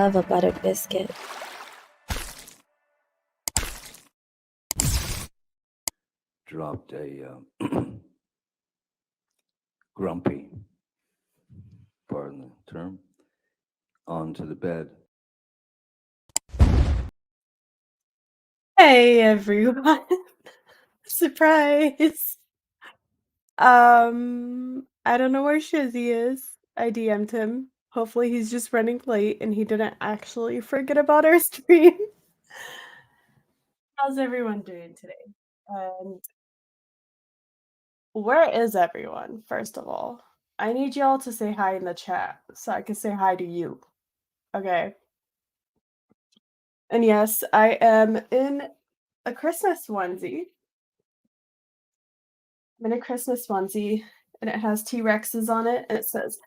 love a buttered biscuit. Dropped a grumpy, pardon the term, onto the bed. Hey everyone. Surprise. I don't know where Shizzy is. I DM'd him. Hopefully he's just running late and he didn't actually forget about our stream. How's everyone doing today? And where is everyone, first of all? I need y'all to say hi in the chat so I can say hi to you. Okay. And yes, I am in a Christmas onesie. I'm in a Christmas onesie and it has T-Rexes on it and it says,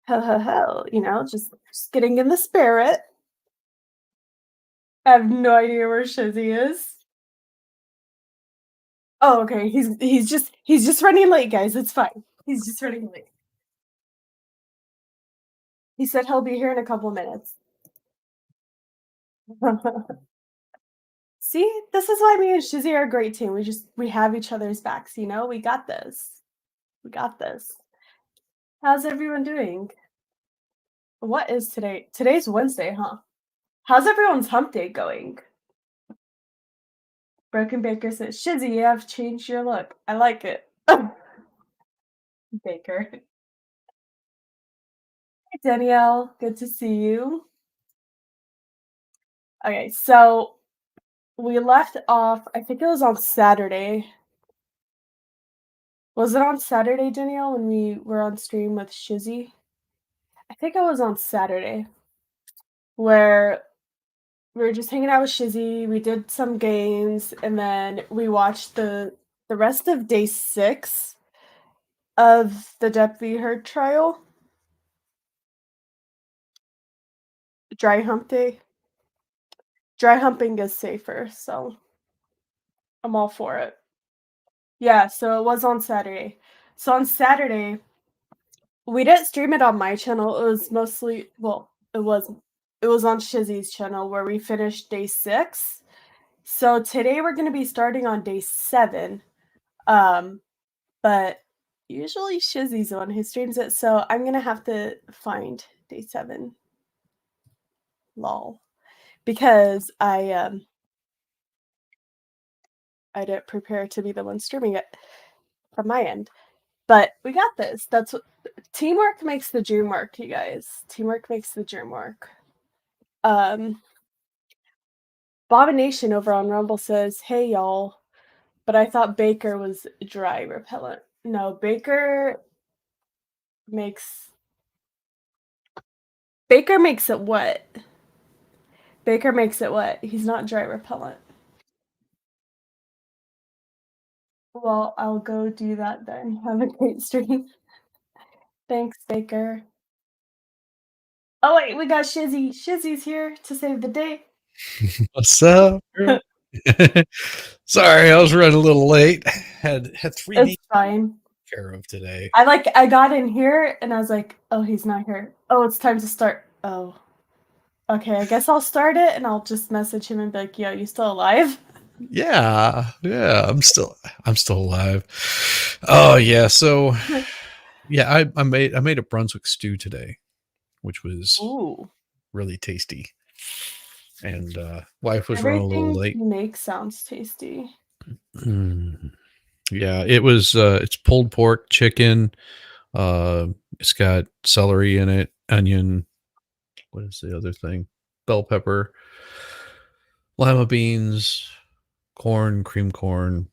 ho ho ho, you know, just getting in the spirit. I have no idea where Shizzy is. Oh, okay. He's just running late, guys. It's fine. He's just running late. He said he'll be here in a couple minutes. See, this is why me and Shizzy are a great team. We have each other's backs, you know? We got this. We got this. How's everyone doing? What is today? Today's Wednesday, huh? How's everyone's hump day going? Broken Baker says, Shizzy, you have changed your look. I like it. Baker. Hey, Danielle. Good to see you. Okay, so we left off, I think it was on Saturday. Was it on Saturday, Danielle, when we were on stream with Shizzy? I think it was on Saturday, where we were just hanging out with Shizzy, we did some games, and then we watched the rest of day 6 of the Depp V Heard trial. Dry hump day. Dry humping is safer, so I'm all for it. Yeah, so it was on Saturday. So on Saturday, we didn't stream it on my channel. It was mostly, well, it was on Shizzy's channel where we finished day 6. So today we're going to be starting on day 7. But usually Shizzy's the one who streams it, so I'm going to have to find day 7. Lol. Because I didn't prepare to be the one streaming it from my end. But we got this. That's what teamwork makes the dream work, you guys. Teamwork makes the dream work. Bobbination over on Rumble says, "Hey y'all, but I thought Baker was dry repellent." No, Baker makes it wet. Baker makes it wet. He's not dry repellent. Well, I'll go do that then. Have a great stream. Thanks, Baker. Oh wait, we got Shizzy. Shizzy's here to save the day. What's up? Sorry, I was running a little late. Had 3 It's fine. care of today. I got in here and I was like, oh, he's not here. Oh, it's time to start. Oh. Okay, I guess I'll start it and I'll just message him and be like, yo, you still alive? Yeah, I'm still alive. Oh yeah, so yeah, I made a Brunswick stew today, which was really tasty. And wife was running a little late. You make sounds tasty. Yeah, it was it's pulled pork, chicken, it's got celery in it, onion, what is the other thing? Bell pepper, lima beans, corn, cream corn,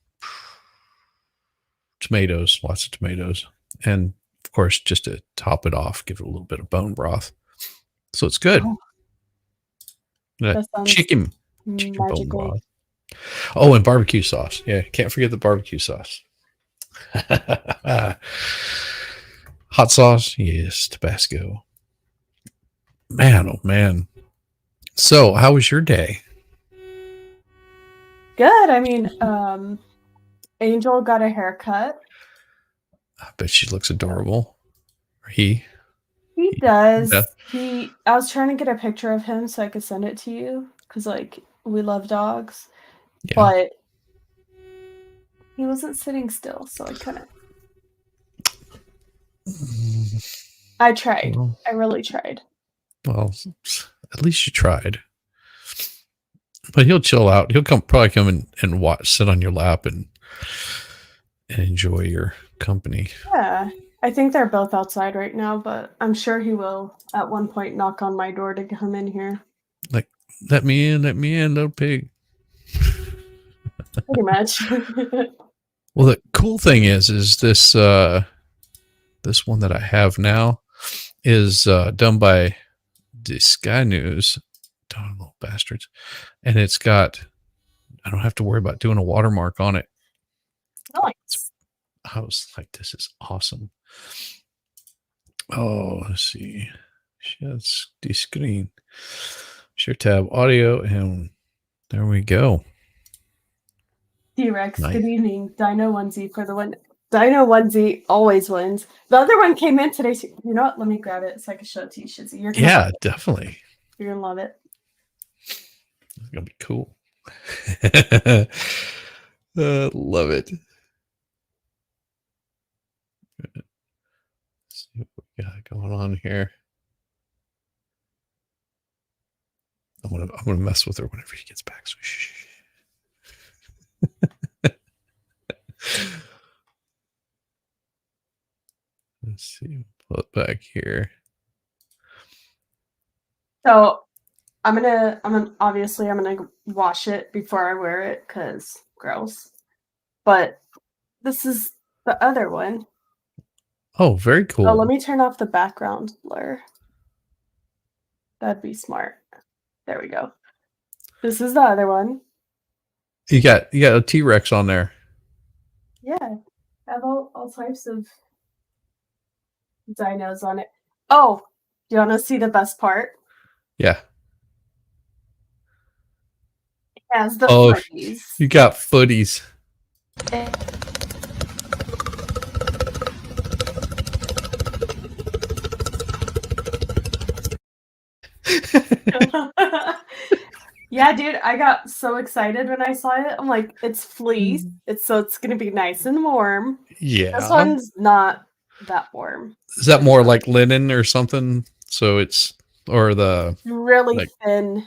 tomatoes, lots of tomatoes, and of course, just to top it off, give it a little bit of bone broth. So it's good. Chicken bone broth. Oh, and barbecue sauce. Yeah, can't forget the barbecue sauce. Hot sauce, yes, Tabasco. Man, oh man. So, how was your day? Good. I mean, Angel got a haircut. I bet she looks adorable. Or he. He does. Yeah. I was trying to get a picture of him so I could send it to you because, like, we love dogs. Yeah. But he wasn't sitting still, so I couldn't. I tried. Well, I really tried. well, at least you tried. But he'll chill out. He'll probably come and watch, sit on your lap, and enjoy your company. Yeah. I think they're both outside right now, but I'm sure he will at one point knock on my door to come in here. Like, let me in, little pig. Pretty much. Well, the cool thing is this this one that I have now is done by the Sky News. Darn little bastards. And it's got, I don't have to worry about doing a watermark on it. Nice. I was like, this is awesome. Oh, let's see. That's the screen. Share tab audio, and there we go. T-Rex, Nice. good evening. Dino onesie for the one. Dino onesie always wins. The other one came in today. So, you know what? Let me grab it so I can show it to you, Shizzy. You're gonna love it. Definitely. You're gonna love it. It's gonna be cool. Love it. Let's see what we got going on here. I'm gonna mess with her whenever he gets back. So shh. Let's see. Pull it back here. So I'm gonna wash it before I wear it because gross. But this is the other one. Oh, very cool. Oh, let me turn off the background blur. That'd be smart. There we go. This is the other one. You got a T-Rex on there. Yeah, I have all types of dinos on it. Oh, do you want to see the best part? Yeah. It has the footies. You got footies. Yeah, dude, I got so excited when I saw it. I'm like, it's fleece. It's gonna be nice and warm. Yeah. This one's not that warm. Is that more like linen or something? So it's really thin.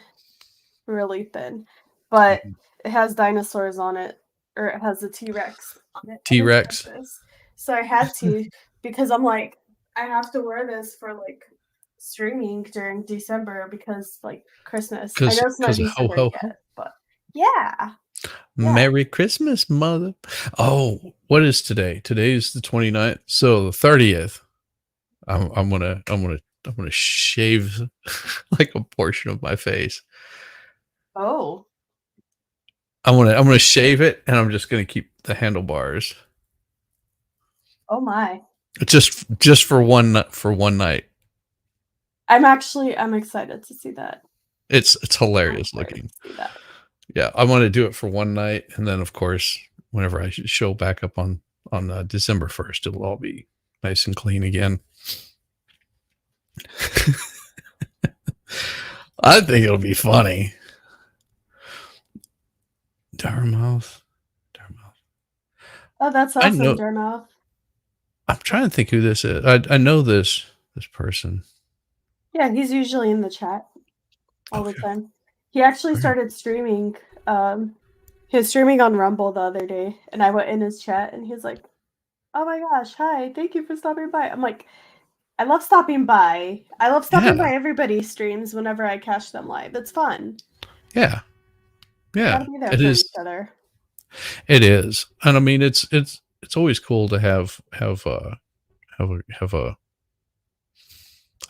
But it has dinosaurs on it, or it has a T-Rex on it. T-Rex. So I had to because I'm like, I have to wear this for like streaming during December because like Christmas. I know it's not December yet, but yeah. Merry Christmas, mother. Oh, what is today? Today's the 29th. So the 30th. I'm gonna shave like a portion of my face. Oh. I'm gonna shave it, and I'm just gonna keep the handlebars. Oh my. Just for one night. I'm excited to see that. It's hilarious looking. Yeah, I want to do it for one night, and then of course, whenever I show back up on December 1st, it'll all be nice and clean again. I think it'll be funny. Darmouth. Oh, that's awesome, Darmouth. I'm trying to think who this is. I know this person. Yeah, he's usually in the chat all the time. He actually started streaming. He was streaming on Rumble the other day, and I went in his chat, and he's like, "Oh my gosh, hi! Thank you for stopping by." I'm like, "I love stopping by. I love stopping by everybody's streams whenever I catch them live. It's fun." Yeah. Gotta be there for each other. It is, and I mean it's always cool to have a I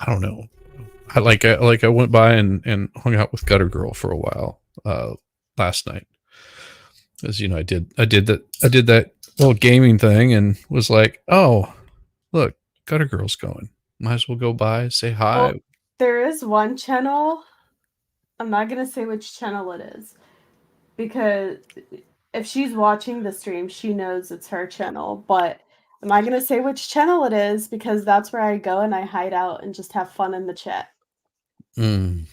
don't know. I went by and hung out with Gutter Girl for a while last night. As you know, I did that little gaming thing and was like, oh, look, Gutter Girl's going. Might as well go by, say hi. Well, there is one channel. I'm not gonna say which channel it is because if she's watching the stream, she knows it's her channel. But Am I gonna say which channel it is? Because that's where I go and I hide out and just have fun in the chat. Would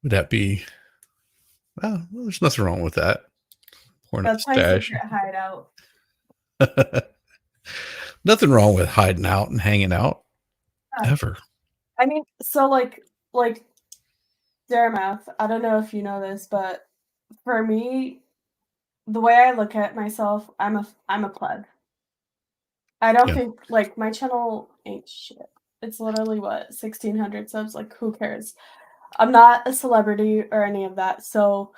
that be? Well, there's nothing wrong with that. That's my secret hideout. Nothing wrong with hiding out and hanging out. Ever. I mean, so like Daramath, I don't know if you know this, but for me, the way I look at myself, I'm a pleb. I don't think like my channel ain't shit. It's literally what 1,600 subs. Like, who cares? I'm not a celebrity or any of that. So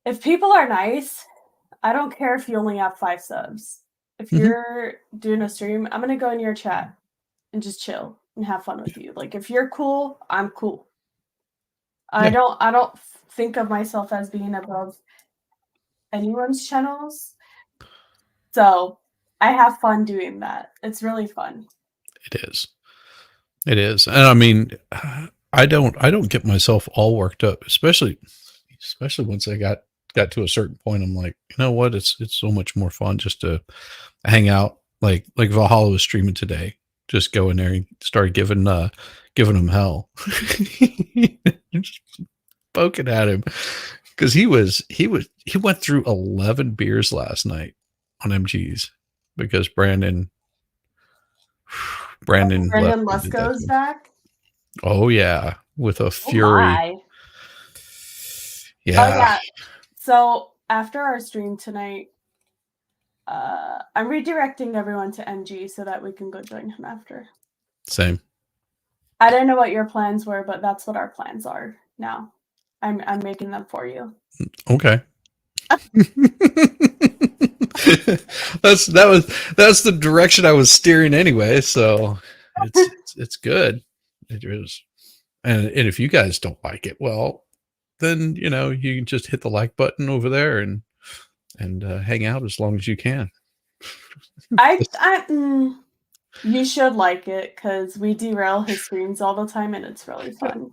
if people are nice, I don't care if you only have 5 subs. If you're doing a stream, I'm gonna go in your chat and just chill and have fun with you. Like, if you're cool, I'm cool. I don't think of myself as being above anyone's channels. So I have fun doing that. It's really fun. It is. It is. And I mean, I don't get myself all worked up, especially once I got to a certain point. I'm like, you know what? It's so much more fun just to hang out. Like Valhalla was streaming today. Just go in there and start giving them hell. Just poking at him. Because he went through 11 beers last night on MGs because Brandon Lesko's back. Oh yeah, with a fury. Oh, yeah. So after our stream tonight, I'm redirecting everyone to MG so that we can go join him after. Same. I don't know what your plans were, but that's what our plans are now. I'm making them for you. Okay. that's the direction I was steering anyway, so it's good. It is. And if you guys don't like it, well, then you can just hit the like button over there and hang out as long as you can. You should like it because we derail his streams all the time and it's really fun.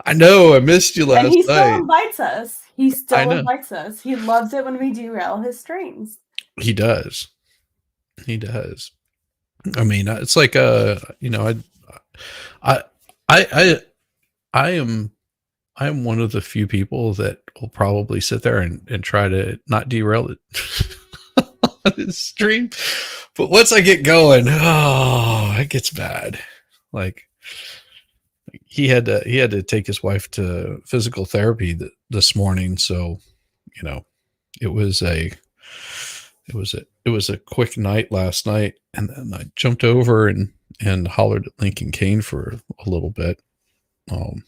I know. I missed you last night. And he still invites us. He loves it when we derail his streams. He does. He does. I mean, it's like I am one of the few people that will probably sit there and try to not derail it on his stream. But once I get going, it gets bad. Like he had to take his wife to physical therapy this morning, so it was a quick night last night, and then I jumped over and hollered at Lincoln Kane for a little bit. Val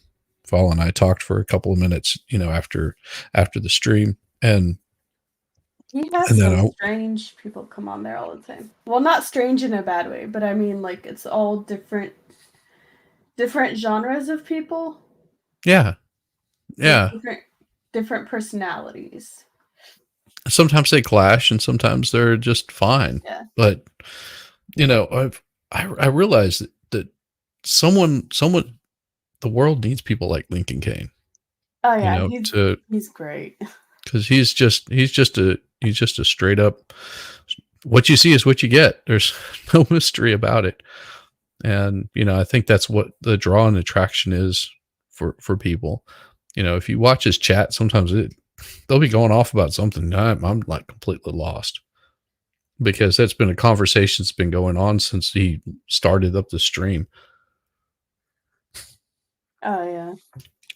and I talked for a couple of minutes, after the stream, and he has some strange people come on there all the time. Well, not strange in a bad way, but I mean, like, it's all different genres of people. Yeah. Different personalities. Sometimes they clash, and sometimes they're just fine. Yeah. But I realized that someone the world needs people like Lincoln Kane. Oh yeah, he's great. Because he's just a straight up, what you see is what you get. There's no mystery about it. And I think that's what the draw and attraction is for people. If you watch his chat, sometimes they'll be going off about something. I'm like completely lost, because that's been a conversation that's been going on since he started up the stream. Oh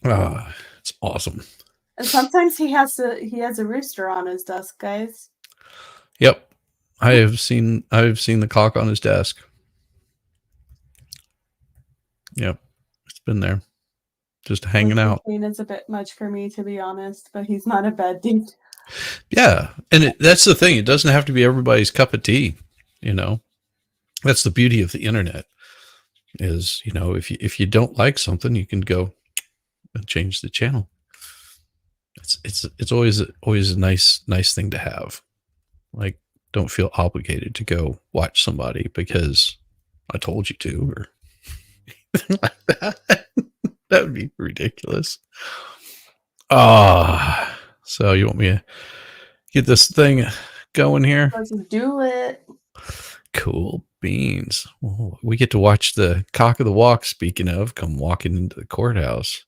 yeah. It's awesome. And sometimes he has a rooster on his desk, guys. Yep. I've seen the cock on his desk. Yep. It's been there. Just hanging out. It's a bit much for me, to be honest, but he's not a bad dude. Yeah. And that's the thing. It doesn't have to be everybody's cup of tea. That's the beauty of the internet is, if you don't like something, you can go and change the channel. It's always a nice thing to have. Like, don't feel obligated to go watch somebody because I told you to, or anything like that. That would be ridiculous. So you want me get this thing going here. Let's do it. Cool beans. Well, we get to watch the cock of the walk, speaking of, come walking into the courthouse.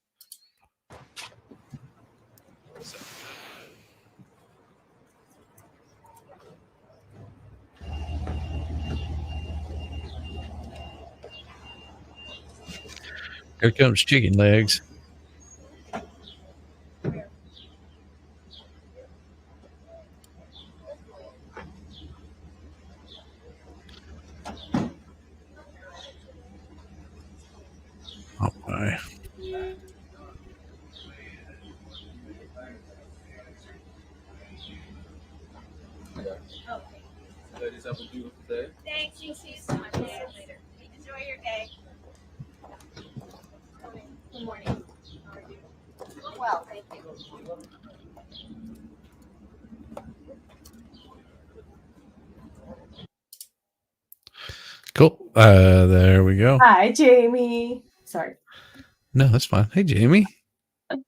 Here comes chicken legs. Oh my. Ladies, have a beautiful day. Thanks. You see you so much. See you later. Enjoy your day. Good morning. How are you? Well, thank you. Cool. There we go. Hi, Jamie. Sorry. No, that's fine. Hey, Jamie. And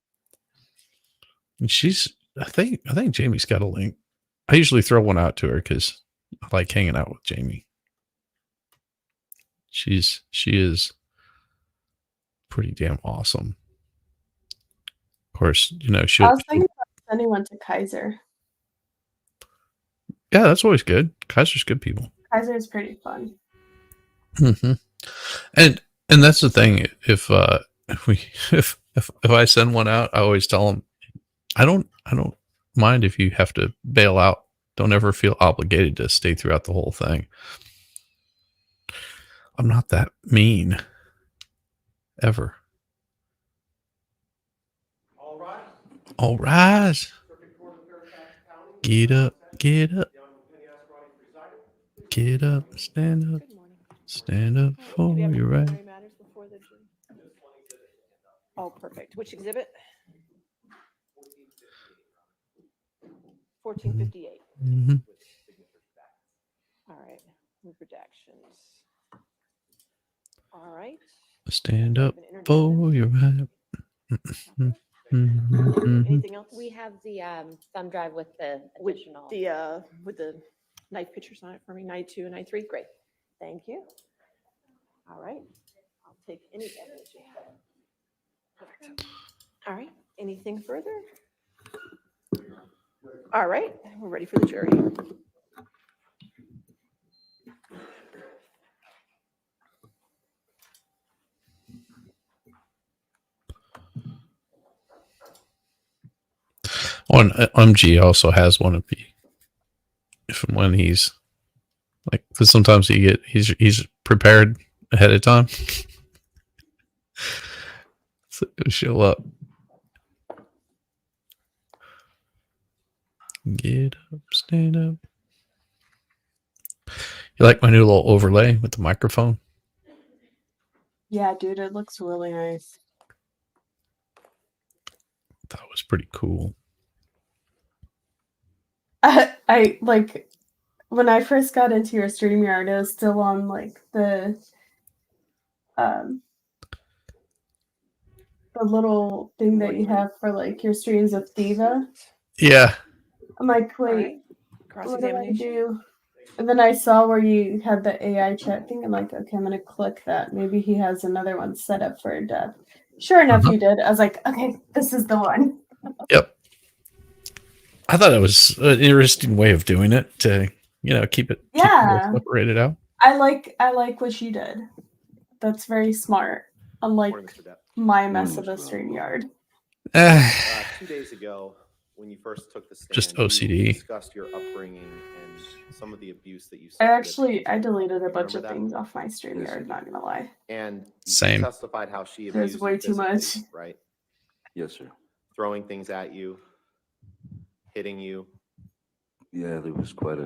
I think Jamie's got a link. I usually throw one out to her because I like hanging out with Jamie. She is pretty damn awesome. Of course, you know, I she'll was thinking about sending one to Kaiser. yeah, that's always good. Kaiser's good people. Kaiser is pretty fun. Mm-hmm. And that's the thing. If I send one out, I always tell them, I don't mind if you have to bail out. Don't ever feel obligated to stay throughout the whole thing. I'm not that mean. Ever. All rise. Get up. Get up. Get up. Stand up. Stand up for your right. Oh, perfect. Which exhibit? 1458. Mm-hmm. All right. With redactions. All right. Stand up for your right. Mm-hmm. Anything else? We have the thumb drive with the With additional. with the knife pictures on it for me, 92 and 93. Great. Thank you. All right. I'll take any evidence you have. Perfect. All right. Anything further? All right. We're ready for the jury. On MG also has one of the when he's like, because sometimes he's prepared ahead of time. So it'll show up. Get up, stand up. You like my new little overlay with the microphone? Yeah, dude, it looks really nice. That was pretty cool. I like when I first got into your StreamYard, it was still on like the little thing that you have for like your streams with Diva. Yeah. I'm like, All wait, right. what do I Cross-examination. do? And then I saw where you had the AI chat thing. I'm like, okay, I'm gonna click that. Maybe he has another one set up for Depp. Sure enough, he did. I was like, okay, this is the one. Yep. I thought it was an interesting way of doing it to, keep it Yeah. separated out. I like what you did. That's very smart. Unlike Morning, Mr. Depp. my mess Morning, of a Mr. StreamYard. 2 days ago, when you first took the stand, Just you OCD. discussed your upbringing and some of the abuse that you I suffered. I deleted a bunch Remember of that? things off my StreamYard, not gonna lie. And Same. you testified how she There's abused way you too physically, much. right? Yes, sir. Throwing things at you, hitting you. Yeah, there was quite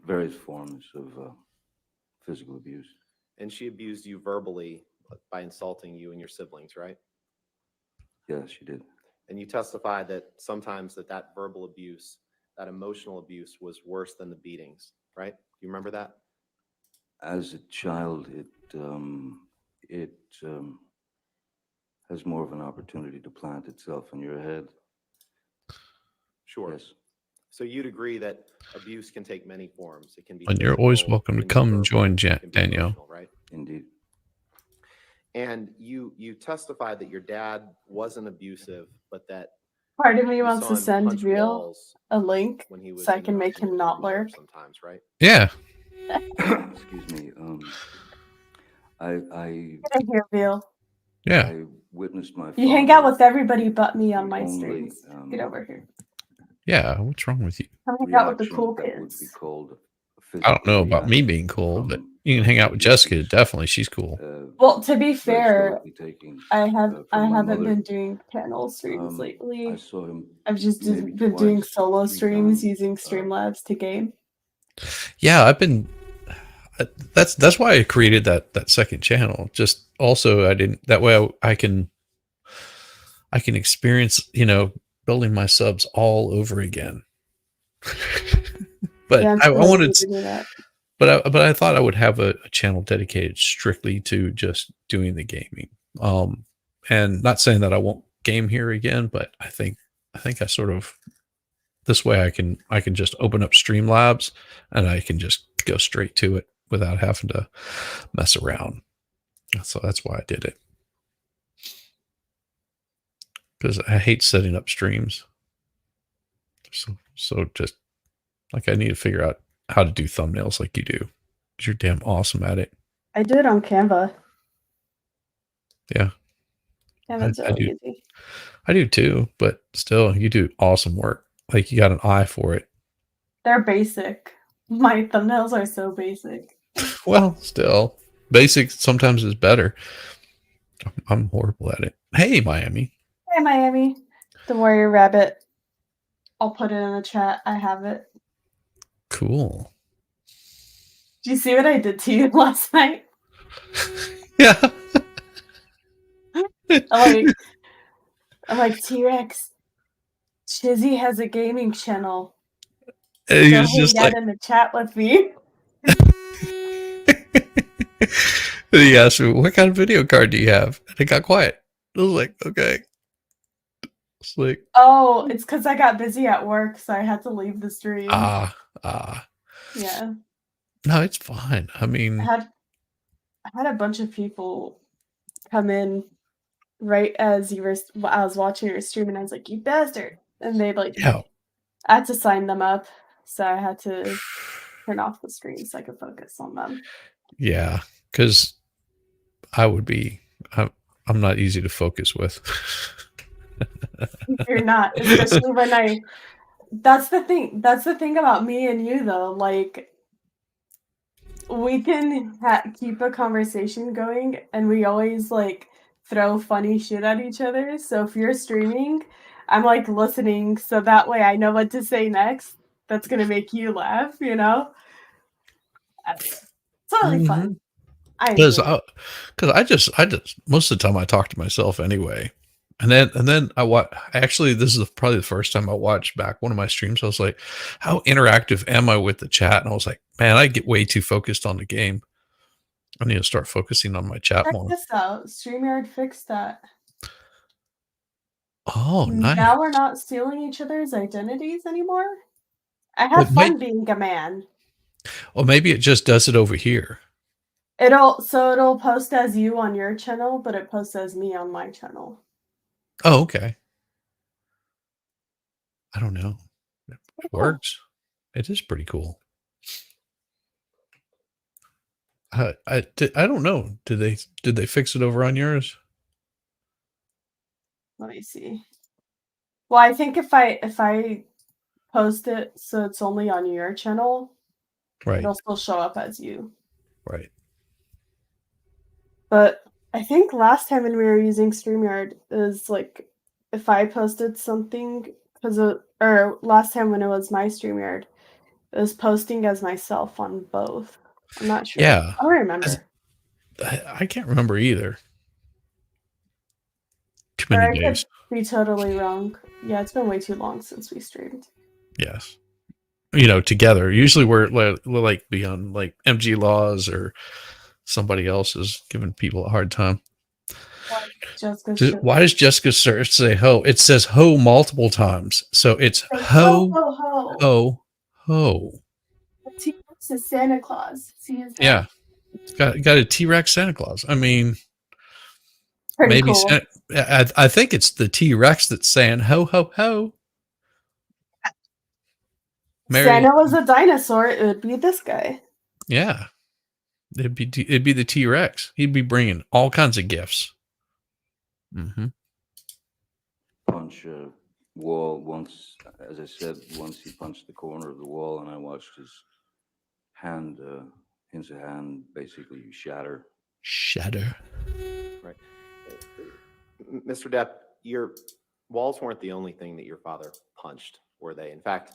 various forms of physical abuse. And she abused you verbally by insulting you and your siblings, right? Yeah, she did. And you testified that sometimes that verbal abuse, that emotional abuse was worse than the beatings, right? You remember that? As a child, it has more of an opportunity to plant itself in your head. Sure. Yes. So you'd agree that abuse can take many forms. It can be. And you're always physical, welcome it to can be come and verbal, join, it can be Danielle. emotional, right? Indeed. And you testified that your dad wasn't abusive, but that Part of me you wants saw to him send punch Real walls a link when he was so I can make interrupting him the not screen share lurk. sometimes, right? Yeah. Excuse me. I Get in here, Real. Yeah. I witnessed my You hang out father with everybody but me on the my only, streams. Get over here. Yeah. What's wrong with you? Come hang out with the reaction cool that would be kids. called a I don't know physical about me reaction being cool, but from you can hang out with Jessica. abuses, Definitely. She's cool. Well, to be very fair, stoically taken I from my haven't mother. been doing panel streams I lately. saw him I've just maybe been doing twice, solo 3 streams times. using Streamlabs to game. Yeah, I've been. That's why I created that second channel. Just also, I didn't. That way, I can experience, building my subs all over again. But Yeah, I'm I still wanted, need to do that. but I thought I would have a channel dedicated strictly to just doing the gaming. And not saying that I won't game here again, but I think I sort of, this way I can just open up Streamlabs and I can just go straight to it without having to mess around. So that's why I did it. Because I hate setting up streams. So just like I need to figure out how to do thumbnails like you do. 'Cause you're damn awesome at it. I do it on Canva. Yeah. Canva's I really do. easy. I do too, but still, you do awesome work. Like you got an eye for it. They're basic. My thumbnails are so basic. Well, still, basic sometimes is better. I'm horrible at it. Hey, Miami. Hey, Miami. The Warrior Rabbit. I'll put it in the chat. I have it. Cool. Do you see what I did to you last night? Yeah. I'm like T-Rex. Shizzy has a gaming channel. And he Go was hang just out like, in the chat with me. and he asked me, what kind of video card do you have? And it got quiet. I was like, okay. It's like, Oh, it's because I got busy at work, so I had to leave the stream. Yeah. No, it's fine. I mean, I had a bunch of people come in right as I was watching your stream, and I was like, "You bastard!" And they yeah. I had to sign them up, so I had to turn off the screen so I could focus on them. Yeah, because I'm not easy to focus with. You're not, especially when that's the thing about me and you, though. Like, we can keep a conversation going, and we always throw funny shit at each other. So if you're streaming, I'm listening, so that way I know what to say next. That's gonna make you laugh, It's totally fun. Because I just most of the time I talk to myself anyway. And then actually, this is probably the first time I watched back one of my streams. I was like, how interactive am I with the chat? And I was like, man, I get way too focused on the game. I need to start focusing on my chat check more. this out. StreamYard fixed that. Oh, nice. Now we're not stealing each other's identities anymore. I have fun being a man. Well, maybe it just does it over here. It'll post as you on your channel, but it posts as me on my channel. Oh, okay. I don't know. It works. It is pretty cool. I don't know. Did they fix it over on yours? Let me see. Well, I think if I post it so it's only on your channel, right, it'll still show up as you. Right. But I think last time when we were using StreamYard is if I posted something or last time when it was my StreamYard, it was posting as myself on both. I'm not sure. Yeah. I don't remember. I can't remember either. Too Or many I days. could be totally wrong. Yeah, it's been way too long since we streamed. Yes. Together. Usually we're be on MG Laws or somebody else is giving people a hard time. Well, Why does Jessica search say ho? It says ho multiple times. So it's ho, ho, ho. T-Rex is Santa Claus. See his head? Yeah. Got a T-Rex Santa Claus. I mean, Pretty maybe cool. I think it's the T-Rex that's saying ho, ho, ho. Santa was a dinosaur. It would be this guy. Yeah. It'd be the T-Rex. He'd be bringing all kinds of gifts. Mm-hmm. Punch a wall once, as I said, once he punched the corner of the wall, and I watched his hand, his hand basically shatter. Shatter. Right. Mr. Depp, your walls weren't the only thing that your father punched, were they? In fact,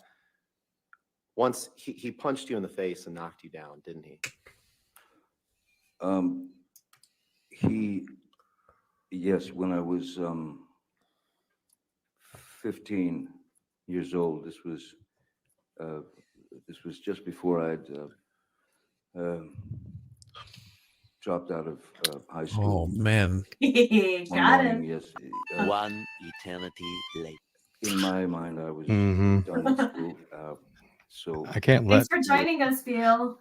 once he punched you in the face and knocked you down, didn't he? Yes, when I was 15 years old, this was just before I'd dropped out of high school. Oh man. Got him. Yes. One eternity later. In my mind, I was done with school. So I can't let. Thanks for joining us, Phil.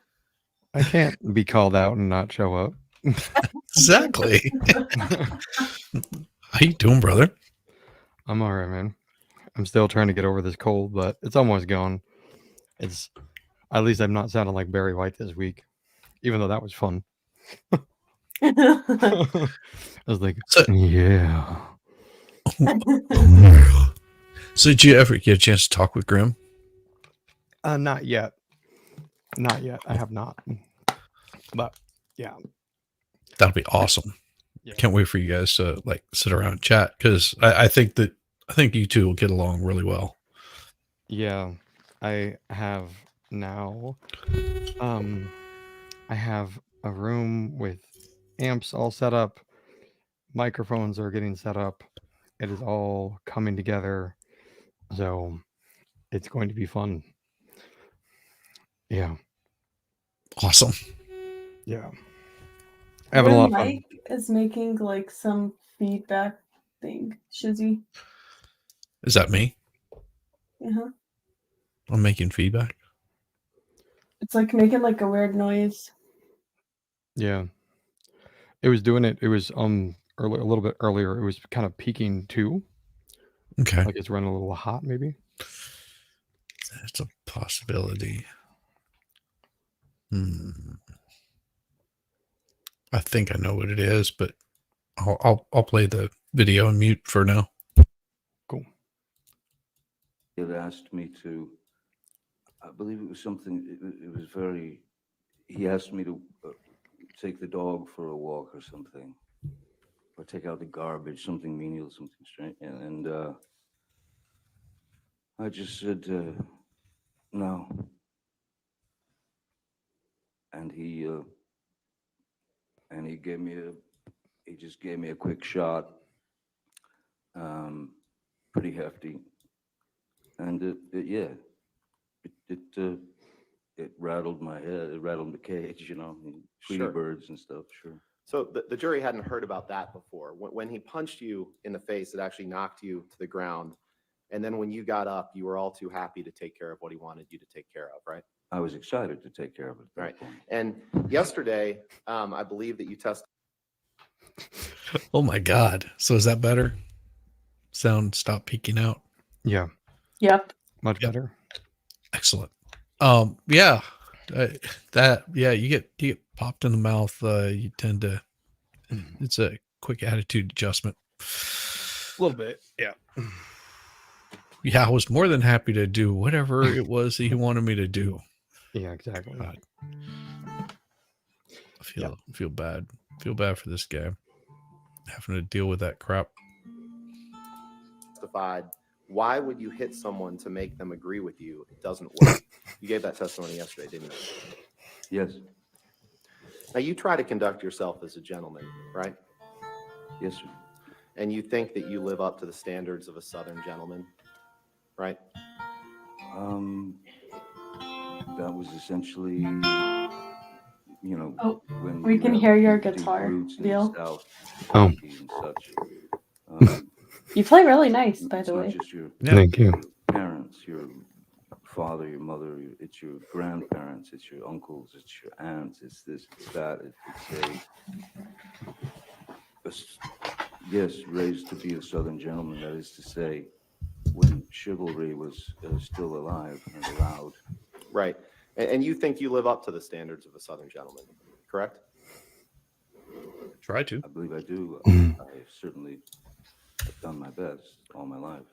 I can't be called out and not show up. Exactly. How you doing, brother? I'm all right, man. I'm still trying to get over this cold, but it's almost gone. It's at least I'm not sounding like Barry White this week, even though that was fun. I was like, yeah. So did you ever get a chance to talk with Grim? Not yet. Not yet. I have not. But yeah. That'll be awesome. Yeah. Can't wait for you guys to like sit around and chat, because I think you two will get along really well. Yeah. I have now I have a room with amps all set up. Microphones are getting set up. It is all coming together. So it's going to be fun. Yeah. Awesome. Yeah. Having a lot of fun. Mike is making like some feedback thing. Shizzy. Is that me? Uh-huh. I'm making feedback. It's like making like a weird noise. Yeah. It was doing it. It was early, a little bit earlier. It was kind of peaking too. Okay. Like it's running a little hot, maybe. That's a possibility. I think I know what it is, but I'll play the video and mute for now. Cool. He had asked me to, I believe it was something, it was very, he asked me to take the dog for a walk or something, or take out the garbage, something menial, something strange. And I just said, no. And he just gave me a quick shot, pretty hefty. And it rattled my head. It rattled the cage, Tweety Sure. birds and stuff. Sure. So the jury hadn't heard about that before. When he punched you in the face, it actually knocked you to the ground. And then when you got up, you were all too happy to take care of what he wanted you to take care of, right? I was excited to take care of it. Right. And yesterday, I believe that you tested. Oh my God. So is that better? Sound stop peeking out. Yeah. Yep. Much better. Excellent. Yeah. You get popped in the mouth. You tend to, it's a quick attitude adjustment. A little bit. Yeah. Yeah. I was more than happy to do whatever it was that he wanted me to do. Yeah, exactly. God. I feel bad. Feel bad for this guy having to deal with that crap. Testified. Why would you hit someone to make them agree with you? It doesn't work. You gave that testimony yesterday, didn't you? Yes. Now you try to conduct yourself as a gentleman, right? Yes, sir. And you think that you live up to the standards of a Southern gentleman, right? That was essentially, Oh, when we you can have hear your deep guitar, roots in the Neil. South, Oh. and such. You play really nice, by It's the not way. just your Yeah. Thank you. parents, your father, your mother, it's your grandparents, it's your uncles, it's your aunts, it's this, it's that. Yes, raised to be a Southern gentleman. That is to say, when chivalry was still alive and allowed. Right. And you think you live up to the standards of a Southern gentleman, correct? Try to. I believe I do. Mhm. I certainly have done my best all my life.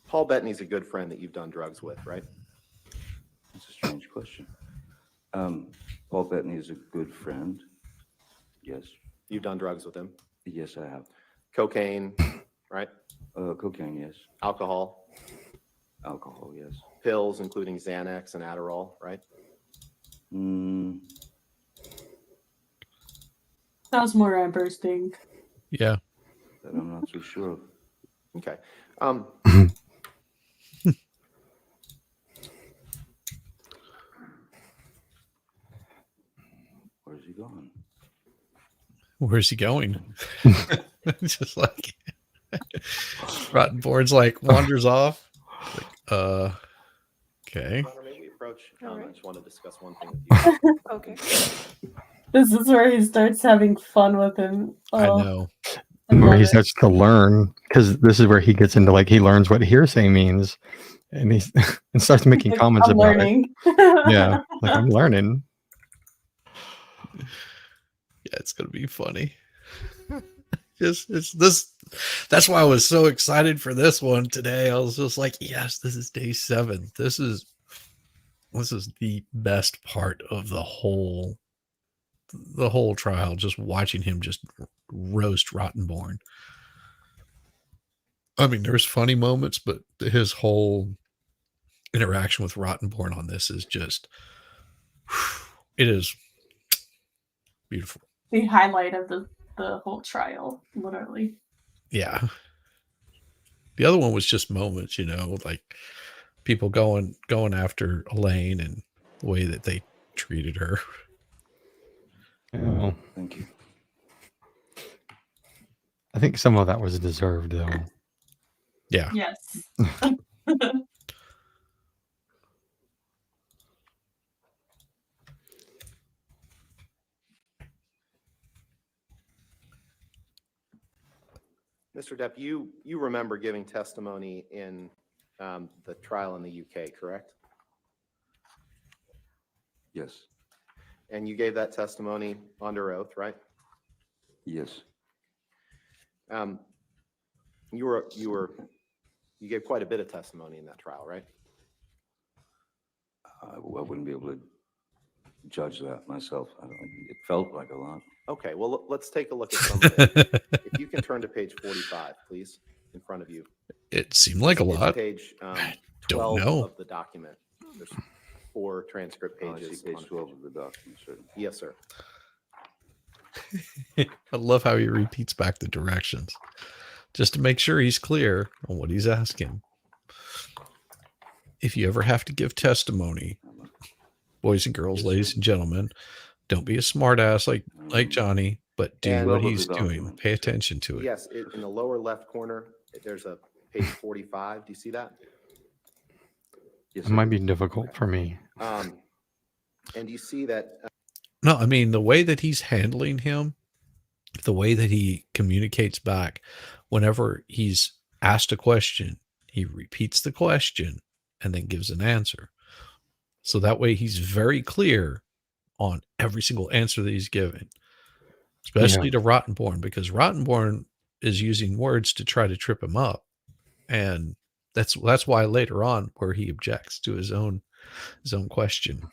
Paul Bettany's a good friend that you've done drugs with, right? That's a strange question. Paul Bettany is a good friend. Yes. You've done drugs with him. Yes, I have. Cocaine, right? Cocaine, yes. Alcohol, Alcohol, yes. pills, including Xanax and Adderall, right? Mm, That was more Amber's thing. Yeah. that I'm not so sure of. Okay. Where's he going? Where's he going? Just like Rottenborn's like wanders off. Like, okay. Connor, may we approach? All I right. just want to discuss one thing with you. Okay. This is where he starts having fun with him. I Oh, know. I Where love he it. starts to learn, because this is where he gets into like he learns what hearsay means, and he and starts making Like, comments I'm about learning. it. Yeah, like I'm learning. Yeah, it's gonna be funny. Just it's this. That's why I was so excited for this one today. I was just like, yes, this is day 7. This is the best part of the whole trial. Just watching him just roast Rottenborn. I mean, there's funny moments, but his whole interaction with Rottenborn on this is just, it is beautiful. The highlight of the whole trial, literally. Yeah. The other one was just moments, like people going after Elaine and the way that they treated her. Yeah. Thank you. I think some of that was deserved, though. Yeah. Yes. Mr. Depp, you remember giving testimony in the trial in the UK, correct? Yes. And you gave that testimony under oath, right? Yes. You gave quite a bit of testimony in that trial, right? I wouldn't be able to judge that myself. It felt like a lot. Okay, well, let's take a look at some of it. If you can turn to page 45, please, in front of you. It seemed like a It's lot. page don't 12 know. of the document. There's 4 transcript I pages. see page on it. 12 of the document, certainly. Yes, sir. I love how he repeats back the directions just to make sure he's clear on what he's asking. If you ever have to give testimony, boys and girls, Yes, ladies sir. and gentlemen, don't be a smart ass like Johnny, but do And what Love of he's the doing. document, Pay sir. attention to it. Yes, in the lower left corner, there's a page 45. Do you see that? Yes, It might be difficult for me. And you see that No, I mean, the way that he's handling him, the way that he communicates back, whenever he's asked a question, he repeats the question and then gives an answer. So that way he's very clear on every single answer that he's given, especially to Rottenborn, because Rottenborn is using words to try to trip him up. And that's why later on where he objects to his own question.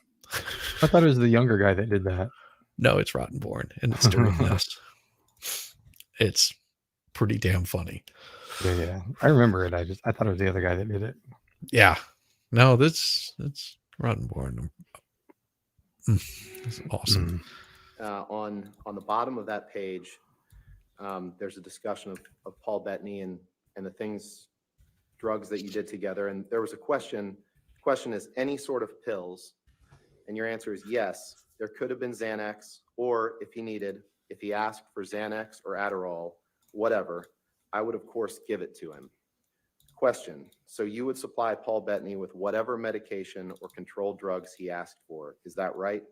I thought it was the younger guy that did that. No, it's Rottenborn, and it's during this. It's pretty damn funny. Yeah. I remember it. I thought it was the other guy that did it. Yeah. No, that's Rottenborn. It's awesome. on the bottom of that page, there's a discussion of Paul Bettany and the drugs that you did together. And there was a question. The question is, any sort of pills? And your answer is yes. There could have been Xanax, or if he asked for Xanax or Adderall, whatever, I would of course give it to him. Question, so you would supply Paul Bettany with whatever medication or controlled drugs he asked for, is that right?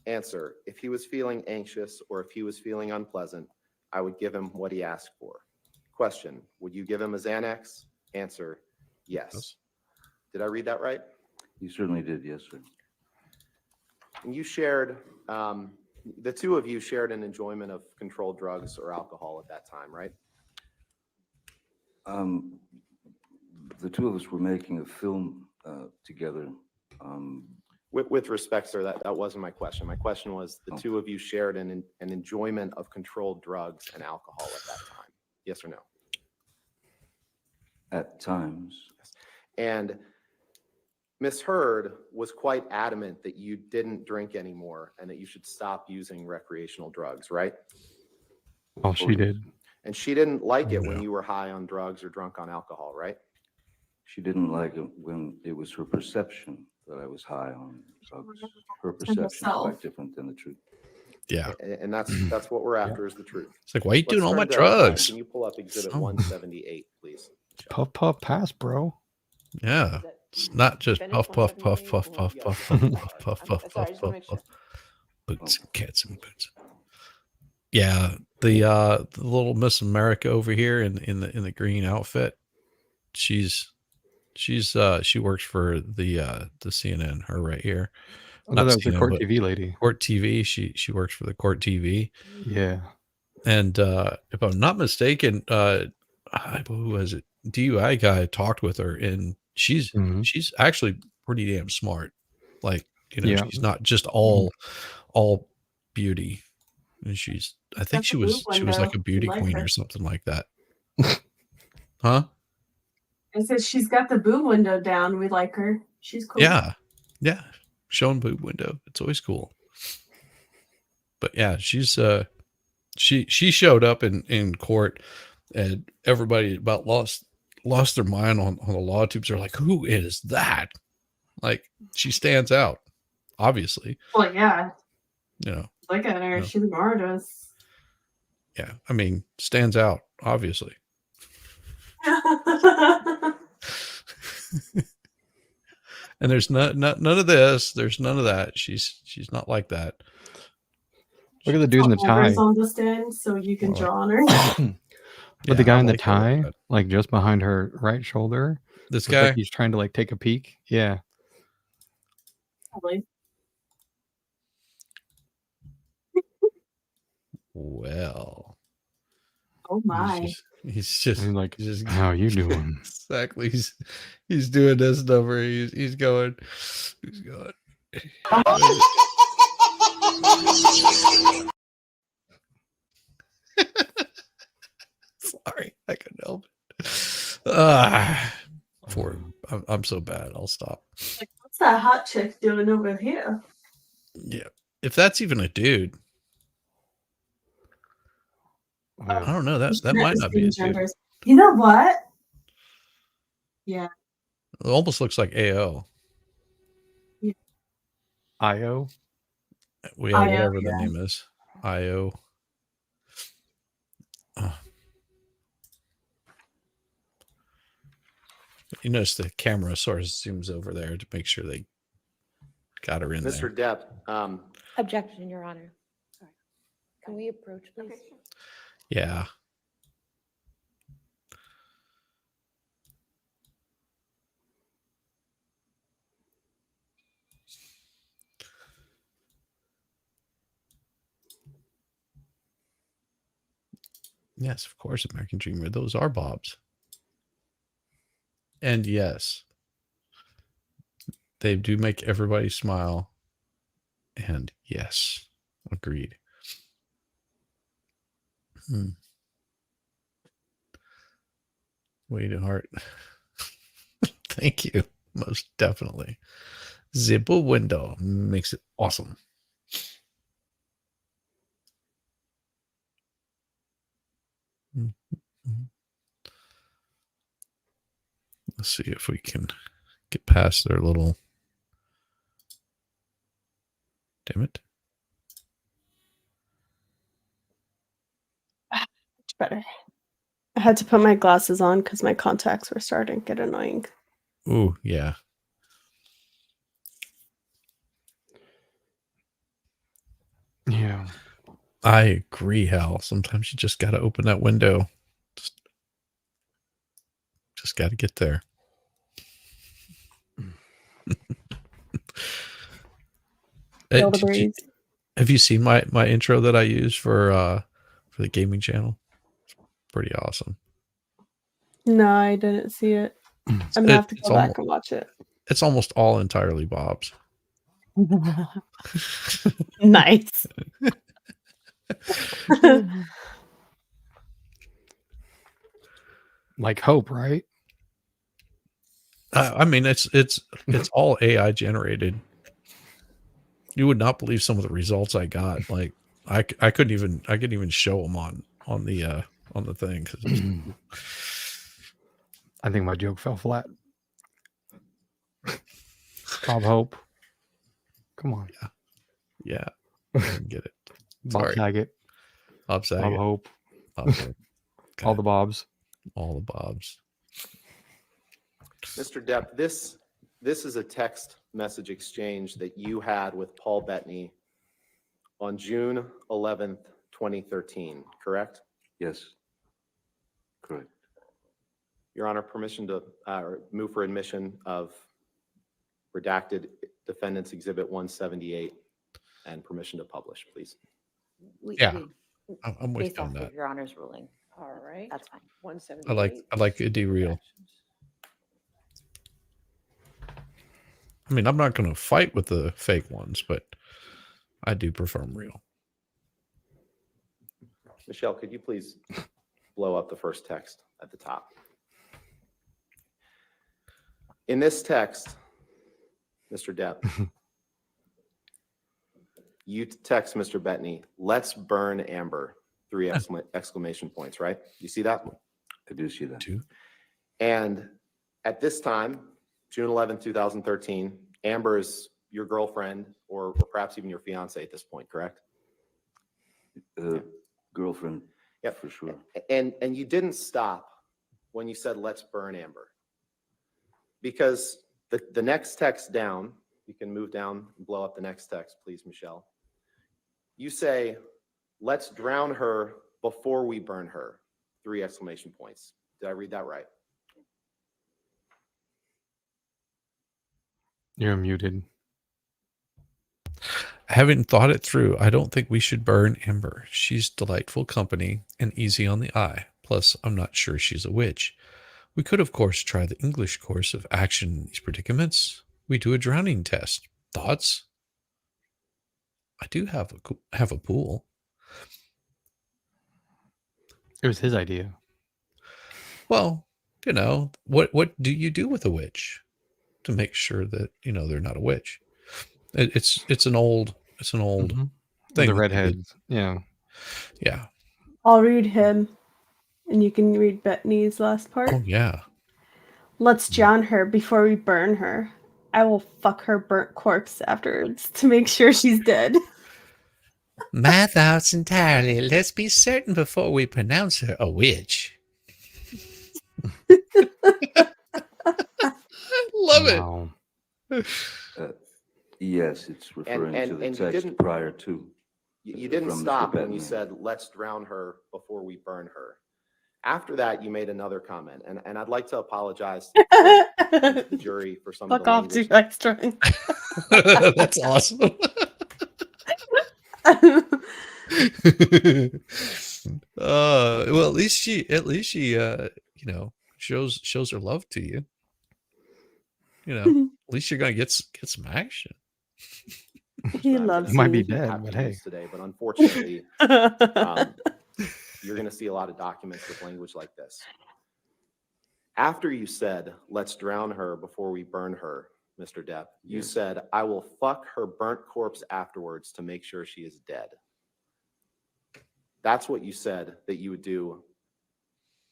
Answer, if he was feeling anxious or if he was feeling unpleasant, I would give him what he asked for. Question, would you give him a Xanax? Answer, yes. Did I read that right? You certainly did, yes, sir. And you shared, the two of you shared an enjoyment of controlled drugs or alcohol at that time, right? The two of us were making a film together. With respect, sir, that wasn't my question. My question was the two of you shared an enjoyment of controlled drugs and alcohol at that time. Yes or no? At times. And Ms. Heard was quite adamant that you didn't drink anymore and that you should stop using recreational drugs, right? Well, she did. And she didn't like it when No. you were high on drugs or drunk on alcohol, right? She didn't like it when it was her perception that I was high on drugs. Her perception is quite different than the truth. Yeah. And that's what we're after is the truth. It's like, why are you Let's doing all turn my to- Brian, drugs? Can you pull up exhibit Oh. 178, please? Puff, puff, pass, bro. Yeah. Is that It's not just Defendant puff, puff, puff, 178 puff, or- puff, Yeah. puff, puff, puff, puff, I'm puff, sorry, I puff, just want to puff, make sure. puff. Boots and cats and boots. Yeah, the little Miss America over here in the green outfit. She works for the CNN. Her right here, Oh, no, not that was the CNN, Court but TV lady. Court TV. She works for the Court TV. Yeah. And if I'm not mistaken, who was it? DUI guy talked with her, and she's Mhm. actually pretty damn smart. Like, Yeah. she's not just all beauty. And I think That's she a was boob like window. a beauty We like queen her. or something like that. Huh? I said she's got the boob window down. We like her. She's cool. Yeah. Showing boob window. It's always cool. But yeah, she's she showed up in court, and everybody about lost their mind on the law tubes. They're like, who is that? Like, she stands out, obviously. Well, yeah. You know, Look at her. No. She's gorgeous. yeah. I mean, stands out, obviously. And there's none of this. There's none of that. She's not like that. Look at the dude in the tie. Shoulders on the stand so you can Well, draw on her. But the Yeah, guy I in the like her like tie, that. like just behind her right shoulder, This looks like guy. he's trying to like take a peek. Yeah. Probably. Well, Oh my. he's just And like, he's just how you doing? exactly. He's doing this number. He's going. Sorry, I couldn't help it. I'm so bad. I'll stop. Like, what's that hot chick doing over here? Yeah, if that's even a dude, I don't know. That might not be a dude. It You know what? Yeah. almost looks like AO. IO. Yeah, IO, whatever the yeah. name is. IO. You notice the camera sort of zooms over there to make sure they got her in Mr. there. Depp, Objection, Your Honor. Sorry. Can we approach, please? Yeah. Yes, of course, American Dreamer. Those are Bob's. And yes, they do make everybody smile. And yes, agreed. Way to heart. Thank you. Most definitely. Zipper window makes it awesome. Let's see if we can get past their little. Damn it. Much better. I had to put my glasses on because my contacts were starting to get annoying. Ooh, yeah. Yeah. I agree, Hal. Sometimes you just got to open that window. Just got to get there. Feel the breeze. Have you seen my intro that I use for the gaming channel? It's pretty awesome. No, I didn't see it. I'm gonna have to go back and watch it. It's almost all entirely Bob's. Nice. Like Hope, right? I mean, it's all AI generated. You would not believe some of the results I got. Like I couldn't even show them on the thing. I think my joke fell flat. Bob Hope. Come on. Yeah. I didn't get it. Bob Sorry. Saget. Bob Saget. Bob Hope. Bob Hope. All the Bobs. All the Bobs. Mr. Depp, this is a text message exchange that you had with Paul Bettany on June 11th, 2013, correct? Yes. Correct. Your Honor, permission to move for admission of redacted Defendants Exhibit 178 and permission to publish, please. Yeah. I'm with Based you on off that. of Your Honor's ruling. All right. That's fine. 178. I like it real. I mean, I'm not going to fight with the fake ones, but I do prefer them real. Michelle, could you please blow up the first text at the top? In this text, Mr. Depp, you text Mr. Bettany, "Let's burn Amber," 3 exclamation points, right? You see that? I do see that. Too. And at this time, June 11th, 2013, Amber is your girlfriend or perhaps even your fiance at this point, correct? Girlfriend. Yeah, for sure. And you didn't stop when you said, "Let's burn Amber." Because the next text down, you can move down and blow up the next text, please, Michelle. You say, "Let's drown her before we burn her," 3 exclamation points. Did I read that right? You're muted. Having thought it through, I don't think we should burn Amber. She's delightful company and easy on the eye. Plus, I'm not sure she's a witch. We could, of course, try the English course of action in these predicaments. We do a drowning test. Thoughts? I do have a pool. It was his idea. Well, what do you do with a witch to make sure that they're not a witch? It's an old thing. The redheads. Yeah. Yeah. I'll read him, and you can read Bettany's last part. Oh yeah. Let's drown her before we burn her. I will fuck her burnt corpse afterwards to make sure she's dead. My thoughts entirely. Let's be certain before we pronounce her a witch. Love Wow. it. Yes, it's referring to the and you text didn't- prior to. You didn't From Mr. stop when you Bettany. said, "Let's drown her before we burn her." After that, you made another comment, and I'd like to apologize to the jury for some of Fuck the off, language. Two That's awesome. Well, at least she shows her love to you. At least you're gonna get some action. He I'm loves gonna Might be me. dead, have to but hey. use today, but unfortunately, you're going to see a lot of documents with language like this. After you said, "Let's drown her before we burn her," Mr. Depp, you Yes. said, "I will fuck her burnt corpse afterwards to make sure she is dead." That's what you said that you would do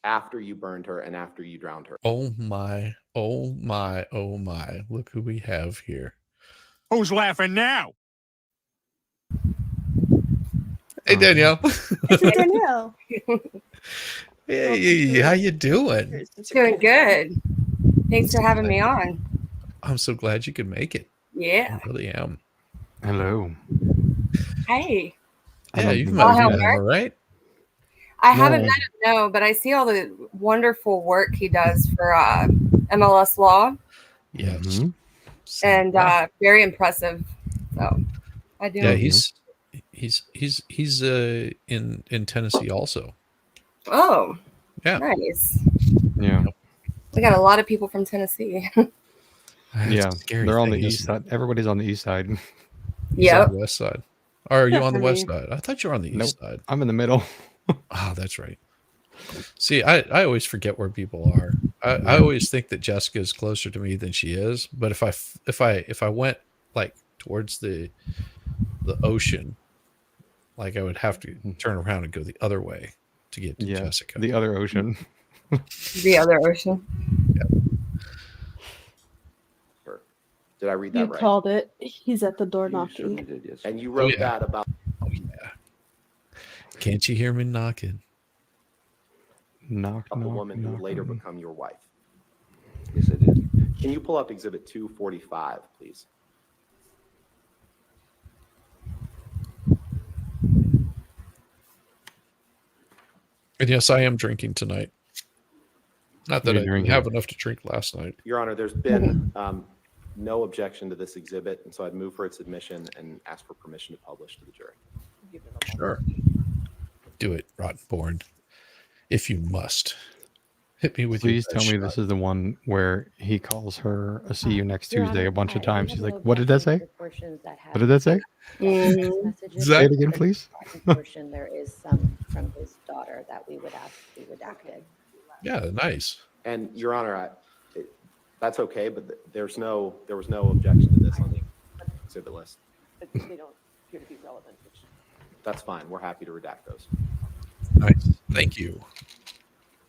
after you burned her and after you drowned her. Oh my, oh my, oh my. Look who we have here. Who's laughing now? Hey, Danielle. It's Danielle. Hey, how you doing? Here's Mr. Doing Kennedy. good. Thanks for having me on. I'm so glad you could make it. Yeah. I really am. Hello. Hey. Yeah, you've think met I'll help him, her. right? I haven't No. met him, no, but I see all the wonderful work he does for MLS Law, Yes. Mhm. and Wow. very impressive. So I do. Yeah, Mhm. he's in Tennessee also. Oh, Yeah. nice. Yeah. We got a lot of people from Tennessee. That's Yeah. a scary They're on thing, the east isn't it? side. Everybody's on the east side. He's on Yep. the west side. Or are you Except on the for west me. side? I thought you were on the Nope. east side. I'm in the middle. Oh, that's right. See, I always forget where people are. I Yeah. always think that Jessica is closer to me than she is. But if I went like towards the ocean, like I would have to turn around and go the other way to get to Yeah. Jessica. The other ocean. The other ocean. Sure. Did I read that You right? called it. He's at the door You certainly knocking. did, yes. And you Oh, wrote yeah. that about Oh yeah. Can't you hear me knocking? Knock, a knock, woman who would later knocking. become your wife. Yes, I did. Can you pull up Exhibit 245, please? And yes, I am drinking tonight. Not that You're I didn't drinking. have enough to drink last night. Your Honor, there's been no objection to this exhibit, and so I'd move for its admission and ask for permission to publish to the jury. Sure. Do it, Rottenborn. If you must. Hit me with Please your tell best me shot. this is the one where he calls her a see you next Your Tuesday Honor, a bunch of we times. have She's no like, what did that objection say? to portions that have What did that say? Mhm. messages. Say it again, please. Portion, there is some from his daughter that we would ask to be redacted. Yeah, nice. And Your Honor, that's okay, but there was no objection to this on the exhibit list. But they don't appear to be relevant, which That's fine. We're happy to redact those. Nice. Thank you.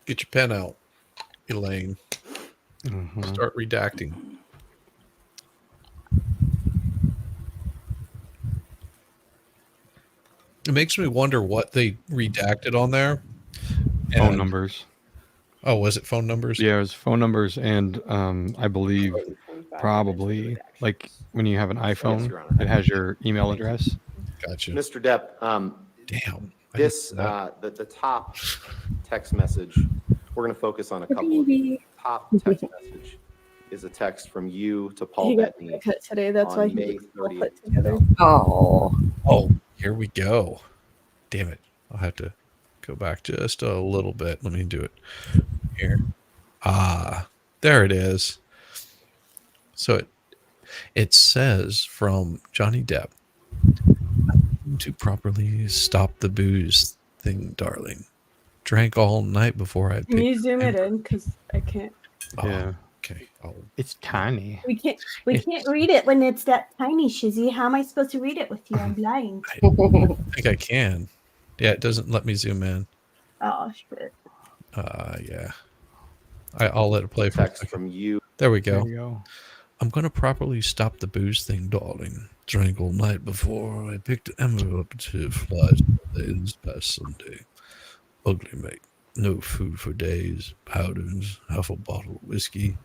Get your pen out, Elaine. Mhm. Start redacting. It makes me wonder what they redacted on there. Phone And- numbers. Oh, was it phone numbers? Yeah, it was phone numbers and I believe probably like when you have an iPhone, Your Honor. it has your email address. Gotcha. Mr. Depp, Damn. this, the top text message, we're going to focus on a couple of top text message is a text from you to Paul He got Bettany a cut today. That's on why he May was all 30th. put together. Oh. Oh, here we go. Damn it. I'll have to go back just a little bit. Let me do it here. Ah, there it is. So it says from Johnny Depp, to properly stop the booze thing, darling. Drank all night before I Can you picked zoom it Ember. in? Because I can't. Oh, Yeah. okay. It's tiny. We can't read it when it's that tiny, Shizzy. How am I supposed to read it with you? I'm blind. I think I can. Yeah, it doesn't let me zoom in. Oh shit. Yeah. I'll let it play for a Text second. from you. There we go. There you go. I'm going to properly stop the booze thing, darling. Drank all night before I picked Ember up to fly this past Sunday. Ugly, mate. No food for days. Powders, half a bottle of whiskey,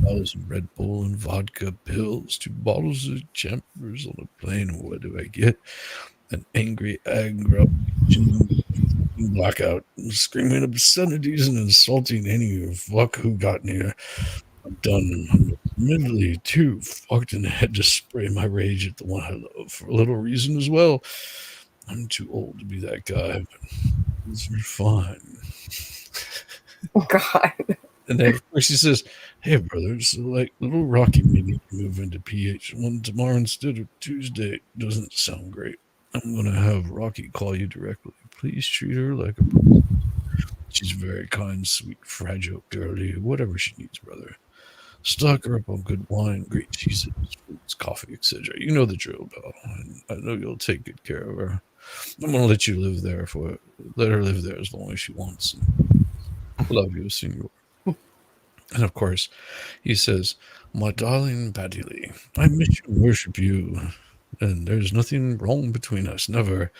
bottles of Red Bull and vodka pills, 2 bottles of Chambers on a plane. And what do I get? An angry Agra blackout, screaming obscenities and insulting any fuck who got near. I'm done. I'm admittedly too fucked in the head to spray my rage at the one I love for a little reason as well. I'm too old to be that guy, but it's fine. Oh, God. And then, of course, he says, hey, brother, so like little Rocky maybe move into PH1 tomorrow instead of Tuesday. Doesn't sound great. I'm going to have Rocky call you directly. Please treat her like a brother. She's very kind, sweet, fragile, girly, whatever she needs, brother. Stock her up on good wine, great cheeses, fruits, coffee, etc. You know the drill, pal. And I know you'll take good care of her. I'm going to let you live there let her live there as long as she wants. Love you, senor. And of course, he says, my darling Patty Lee, I miss you and worship you. And there's nothing wrong between us. Never,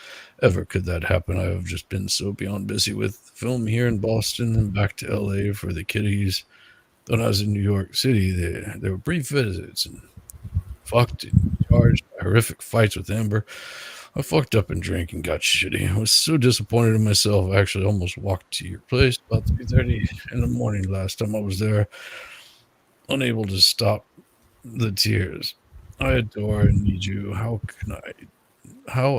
ever could that happen. I've just been so beyond busy with film here in Boston and back to LA for the kiddies. When I was in New York City, there were brief visits and fucked and charged by horrific fights with Amber. I fucked up and drank and got shitty. I was so disappointed in myself. I actually almost walked to your place about 3:30 in the morning last time I was there, unable to stop the tears. I adore and need you. How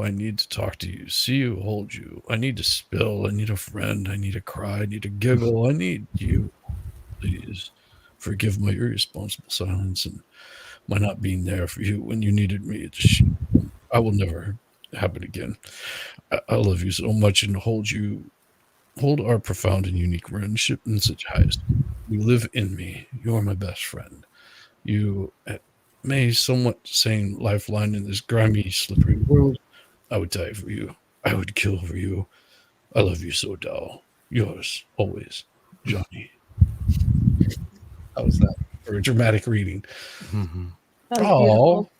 I need to talk to you, see you, hold you. I need to spill. I need a friend. I need to cry. I need to giggle. I need you. Please forgive my irresponsible silence and my not being there for you when you needed me. I will never happen again. I love you so much and hold our profound and unique friendship in such high esteem. You live in me. You are my best friend. You may somewhat sane lifeline in this grimy, slippery world. I would die for you. I would kill for you. I love you so, doll. Yours, always, Johnny. How was that for a dramatic reading? Mhm. That was Oh, beautiful.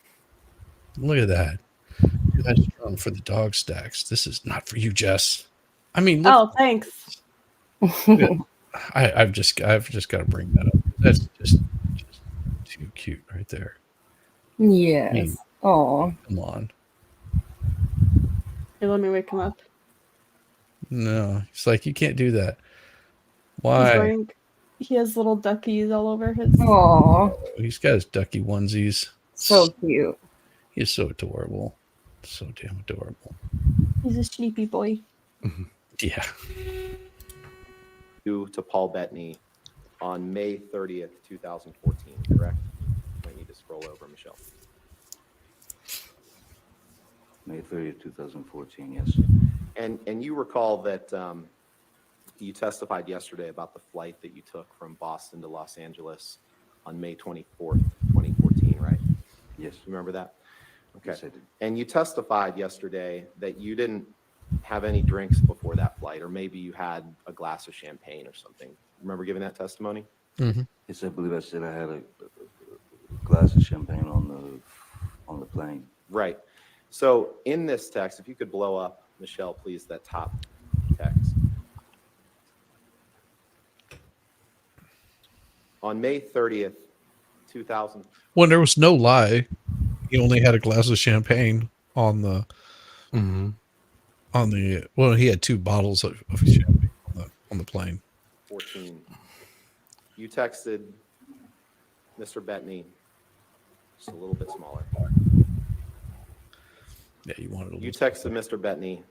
look at that. You're that strong for the dog stacks. This is not for you, Jess. I mean, look. Oh, thanks. I've just got to bring that up. That's just too cute right there. Yes. Oh. Come on. Here, let me wake him up. No, it's like you can't do that. He's Why? wearing. He has little duckies all over his. Oh. He's got his ducky onesies. So cute. He's so adorable. So damn adorable. He's a sleepy boy. Yeah. To Paul Bettany on May 30th, 2014, correct? I need to scroll over, Michelle. May 30th, 2014, yes. And you recall that you testified yesterday about the flight that you took from Boston to Los Angeles on May 24th, 2014, right? Yes. You remember that? Okay. Yes, I did. And you testified yesterday that you didn't have any drinks before that flight, or maybe you had a glass of champagne or something. Remember giving that testimony? Mm-hmm. Yes, I believe I said I had a glass of champagne on the plane. Right. So in this text, if you could blow up, Michelle, please, that top text. On May 30th, 2000. When there was no lie, he only had a glass of champagne on the well, he had 2 bottles of champagne on the plane. 14. You texted Mr. Bettany just a little bit smaller. Yeah, you wanted a You little. texted Mr. Bettany,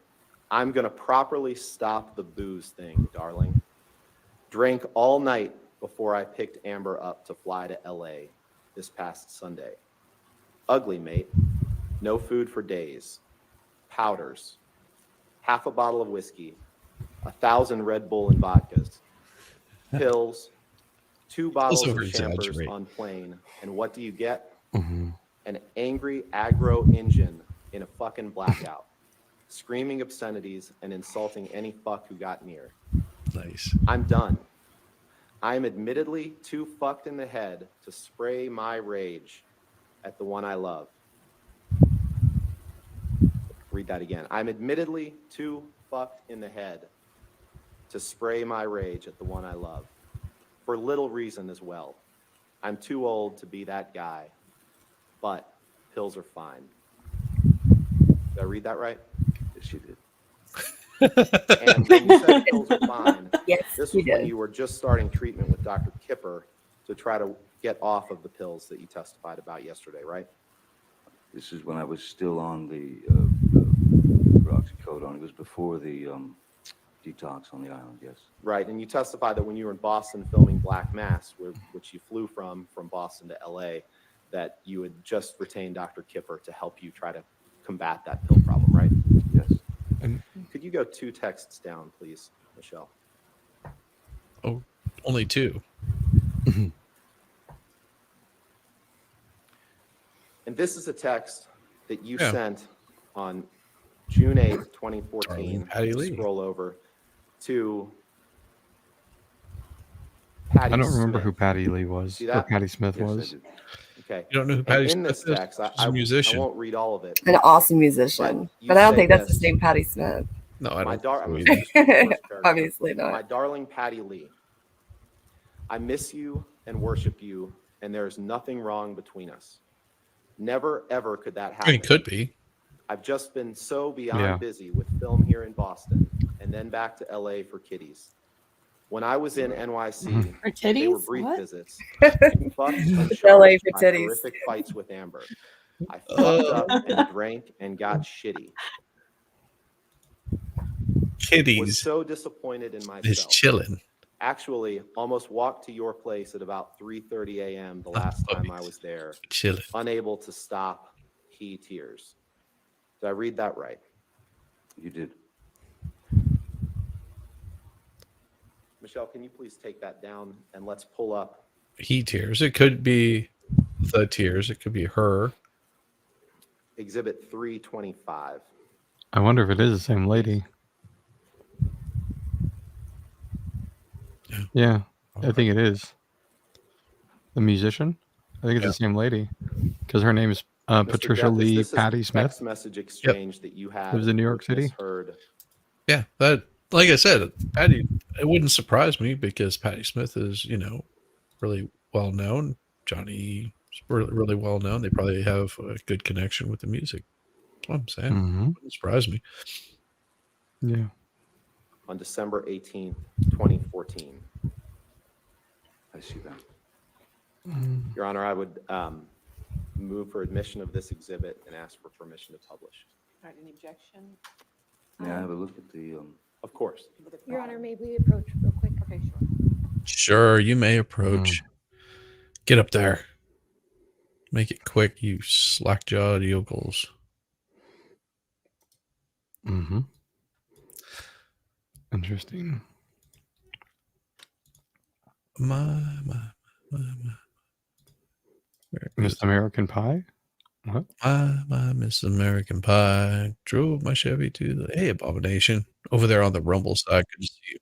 I'm going to properly stop the booze thing, darling. Drank all night before I picked Amber up to fly to LA this past Sunday. Ugly, mate. No food for days. Powders. Half a bottle of whiskey. 1,000 Red Bull and vodkas. Pills. 2 bottles of champers on plane. And what do you get? An angry aggro engine in a fucking blackout, screaming obscenities and insulting any fuck who got near. Nice. I'm done. I'm admittedly too fucked in the head to spray my rage at the one I love. Read that again. I'm admittedly too fucked in the head to spray my rage at the one I love. For little reason as well. I'm too old to be that guy, but pills are fine. Did I read that right? Yes, you did. And when you said pills are fine, Yes, this you was when did. you were just starting treatment with Dr. Kipper to try to get off of the pills that you testified about yesterday, right? This is when I was still on the oxycodone. It was before the detox on the island, yes. Right, and you testified that when you were in Boston filming Black Mass, which you flew from Boston to LA, that you had just retained Dr. Kipper to help you try to combat that pill problem, right? Yes. And Could you go 2 texts down, please, Michelle? Oh, only 2. And this is a text that you Yeah. sent on June 8th, 2014. Patty Lee. Scroll over to Patty I don't remember Smith. who Patty Lee was See or that? Patty Smith Yes, I was. did. Okay. You don't know who And Patti in this Smith is? text, She's a musician. I won't read all of it. An awesome musician. you But I don't say think that's the this. same Patti Smith. No, I My don't. I'm think gonna so just read the either. first paragraph. Obviously not. My darling Patty Lee, I miss you and worship you, and there is nothing wrong between us. Never, ever could that I happen. mean, it could be. I've just been so beyond Yeah. busy with film here in Boston and then back to LA for kiddies. When I was in NYC, For they were titties? brief What? visits. I fucked and LA charged for my titties. horrific fights with Amber. I fucked up and drank and got shitty. Was Kitties so disappointed in is myself. chilling. Actually, almost walked to your place at about 3:30 a.m. the last time I was there, Chilling. unable to stop he tears. Did I read that right? You did. Michelle, can you please take that down and let's pull up He tears. It could be the tears. It could be her. Exhibit 325. I wonder if it is the same lady. Yeah, I think it is. The musician? I think it's the same lady. Because her name is Mr. Patricia Depp, is Lee this a Patty Smith. text message exchange that you had Lives in New York with City. Miss Heard. Yeah, that, like I said, Patty, it wouldn't surprise me because Patti Smith is, you know, really well known. Johnny is really, really well known. They probably have a good connection with the music. That's what I'm saying. Mhm. Wouldn't surprise me. Yeah. On December 18th, 2014. I see that. Your Honor, I would move for admission of this exhibit and ask for permission to publish. All right, any objection? May I have a look at the, Of course. Your Honor, may we approach real quick? Okay, sure. Sure, you may approach. Get up there. Make it quick, you slack-jawed yokels. Mm-hmm. Interesting. My. Miss American Pie? What? My Miss American Pie drove my Chevy to the Abomination over there on the Rumble side. Good to see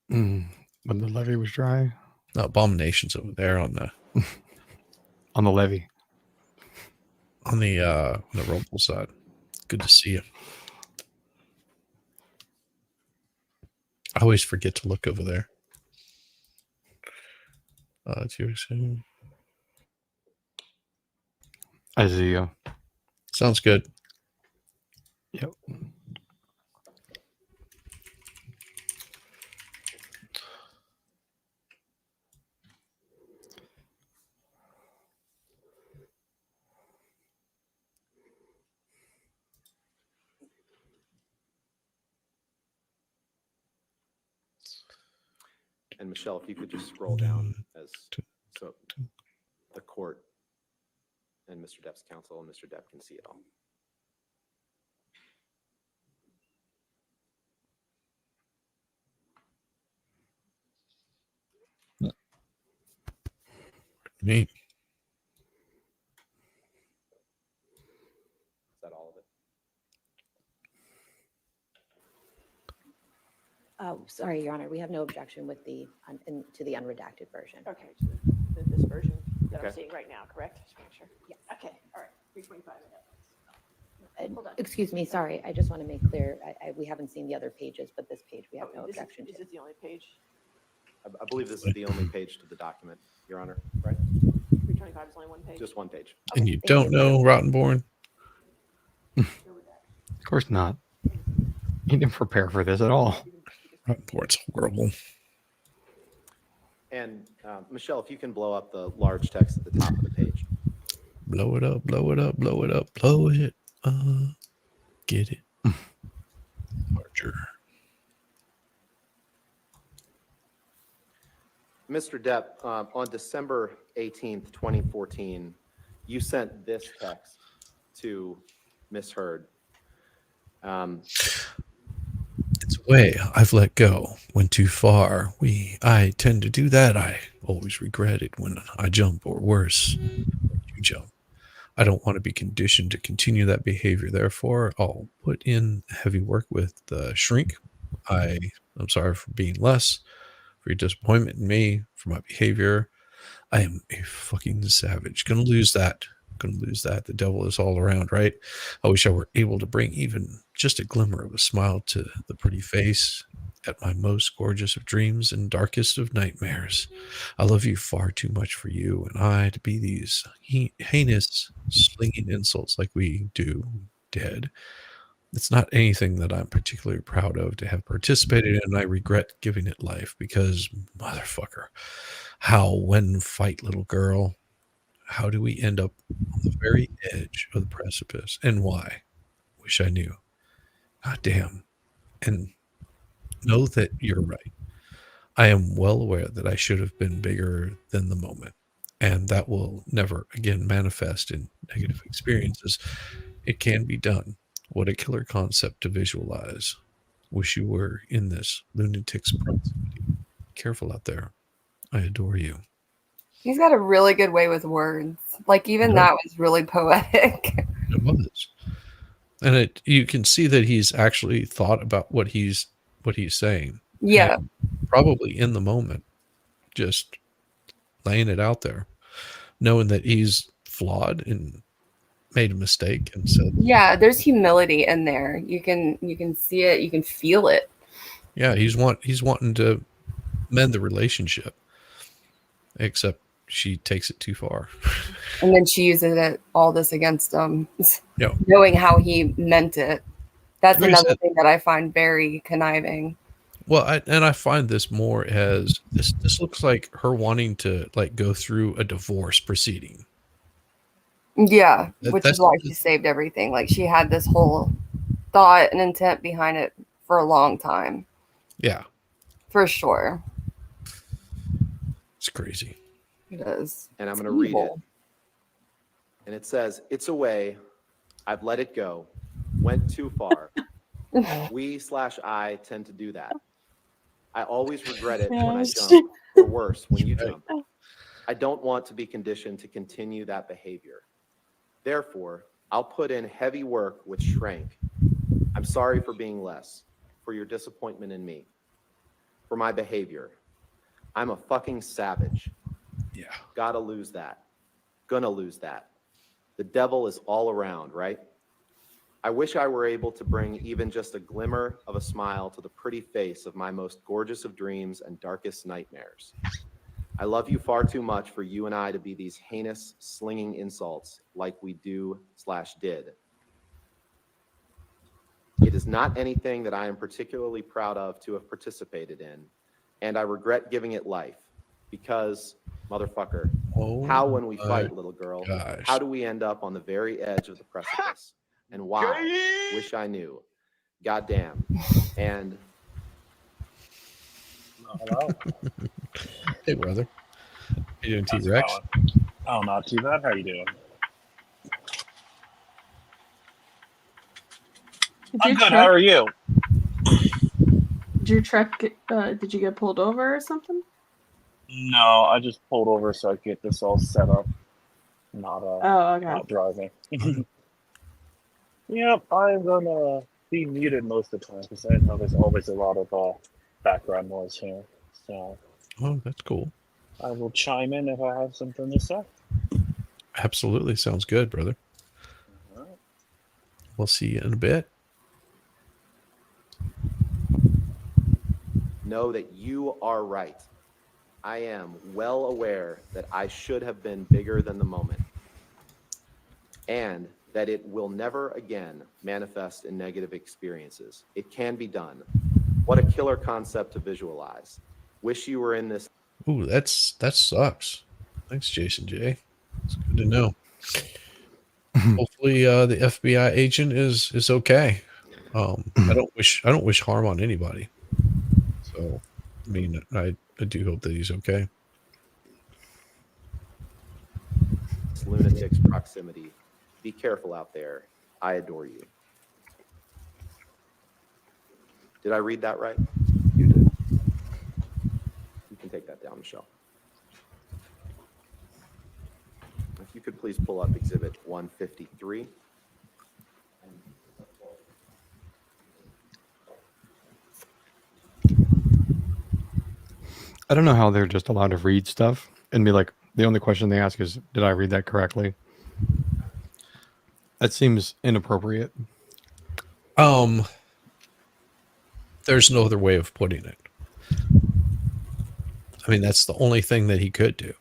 you. When the levee was dry? No, Abomination's over there on the On the levee. on the Rumble side. Good to see you. I always forget to look over there. It's yours. Isaiah. Sounds good. Yep. And Michelle, if you could just scroll down as so the court and Mr. Depp's counsel and Mr. Depp can see it all. Neat. Is that all of it? Oh, sorry, Your Honor, we have no objection with the, to the unredacted version. Okay, so this version that I'm Okay. seeing right now, correct? Just make sure. Yes. Okay, all right, 325. Hold on. Excuse me, sorry, I just want to make clear, we haven't seen the other pages, but this page we have no This is- objection Is to. this the only page? I believe this is the only page to the document, Your Honor, right? 325 is only one page? Just one page. And you thank don't you. know Rottenborn? Of course not. He didn't prepare for this at all. Rottenborn's horrible. And Michelle, if you can blow up the large text at the top of the page. Blow it up, blow it up, blow it up, blow it. Get it. Larger. Mr. Depp, on December 18th, 2014, you sent this text to Miss Heard. It's a way I've let go. Went too far. I tend to do that. I always regret it when I jump, or worse, when you jump. I don't want to be conditioned to continue that behavior. Therefore, I'll put in heavy work with the shrink. I'm sorry for being less, for your disappointment in me, for my behavior. I am a fucking savage. Gonna lose that. Gonna lose that. The devil is all around, right? I wish I were able to bring even just a glimmer of a smile to the pretty face at my most gorgeous of dreams and darkest of nightmares. I love you far too much for you and I to be these heinous, slinging insults like we do dead. It's not anything that I'm particularly proud of to have participated in, and I regret giving it life because, motherfucker, how, when fight, little girl, how do we end up on the very edge of the precipice, and why? Wish I knew. God damn. And know that you're right. I am well aware that I should have been bigger than the moment, and that will never again manifest in negative experiences. It can be done. What a killer concept to visualize. Wish you were in this lunatic's proximity. Careful out there. I adore you. He's got a really good way with words. Like even that was really poetic. It was. And you can see that he's actually thought about what he's saying. Yeah. And probably in the moment, just laying it out there, knowing that he's flawed and made a mistake and said, yeah, there's humility in there. You can see it, you can feel it. yeah, he's wanting to mend the relationship, except she takes it too far. And then she uses all this against him, Yeah. knowing how he meant it. That's Like I another said, thing that I find very conniving. well, I find this more as this looks like her wanting to like go through a divorce proceeding. Yeah, which That's is why she saved everything. Like she had this whole thought and intent behind it for a long time. Yeah, for sure. It's crazy. It is. And I'm going to read it. And it says, "It's a way. I've let it go. Went too far. We/I tend to do that. I always regret it when I jump, or worse, when you jump. I don't want to be conditioned to continue that behavior. Therefore, I'll put in heavy work with Shrank. I'm sorry for being less, for your disappointment in me, for my behavior. I'm a fucking savage. Yeah. Gotta lose that. Gonna lose that. The devil is all around, right? I wish I were able to bring even just a glimmer of a smile to the pretty face of my most gorgeous of dreams and darkest nightmares. I love you far too much for you and I to be these heinous, slinging insults like we do/did. It is not anything that I am particularly proud of to have participated in, and I regret giving it life because, motherfucker, how when we fight, little girl, how do we end up on the very edge of the precipice? And why? Wish I knew. Goddamn. And hello. Hey, brother. How you doing, How's it T-Rex? going? Oh, not too bad. How you doing? I'm good. How are you? Did your truck did you get pulled over or something? No, I just pulled over so I could get this all set up. Not not driving. Yep, I'm gonna be muted most of the time because I know there's always a lot of background noise here. So. Oh, that's cool. I will chime in if I have something to say. Absolutely. Sounds good, brother. All right. We'll see you in a bit. know that you are right. I am well aware that I should have been bigger than the moment, and that it will never again manifest in negative experiences. It can be done. What a killer concept to visualize. Wish you were in this. Ooh, that sucks. Thanks, Jason J. It's good to know. Hopefully, the FBI agent is okay. I don't wish harm on anybody. So, I mean, I do hope that he's okay. Lunatic's proximity. Be careful out there. I adore you. Did I read that right? You did. You can take that down, Michelle. If you could please pull up Exhibit 153. I don't know how they're just allowed to read stuff and be like, the only question they ask is, did I read that correctly? That seems inappropriate. There's no other way of putting it. I mean, that's the only thing that he could do,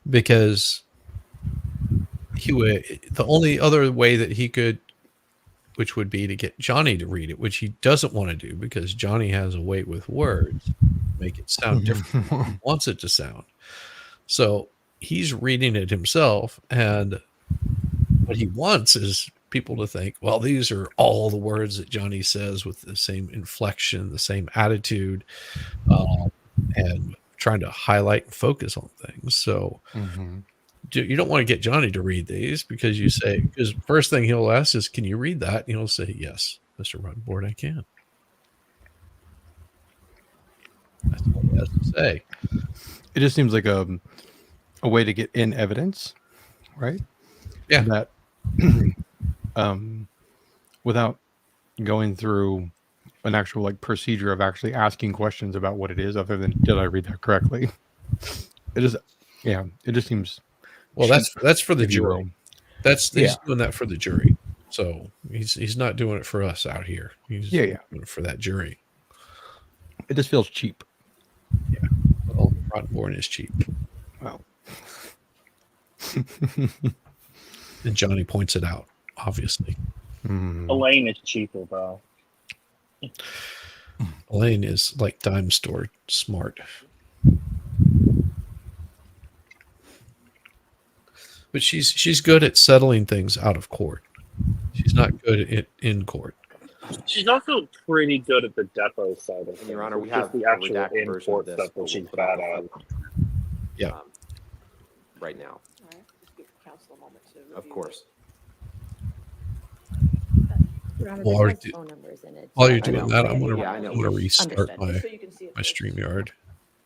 because the only other way that he could, which would be to get Johnny to read it, which he doesn't want to do because Johnny has a way with words, make it sound different than he wants it to sound. So he's reading it himself, and what he wants is people to think, well, these are all the words that Johnny says with the same inflection, the same attitude, and trying to highlight and focus on things. So you don't want to get Johnny to read these, because you say, because first thing he'll ask is, can you read that? And he'll say, yes, Mr. Ruttenboard, I can. That's all he has to say. It just seems like a way to get in evidence, right? Yeah. That without going through an actual like procedure of actually asking questions about what it is, other than did I read that correctly? It just seems. Well, that's for the zero. jury. He's doing that for the jury. So he's not doing it for us out here. He's doing it for that jury. It just feels cheap. Yeah. Well, Rottenborn is cheap. Wow. And Johnny points it out, obviously. Elaine is cheaper, bro. Elaine is like dime store smart. But she's good at settling things out of court. She's not good at in court. She's also pretty good at the depot side of things. Your Honor, we It's just have the a actual redacted version in-court of this. stuff that she's bad at. Yeah. Right now. All right, just give counsel a moment to review. Of course. Your Honor, While this has phone numbers in it. you're so I doing know. that, I'm going Yeah, I know. to restart Understood. my So you can see it my first. StreamYard.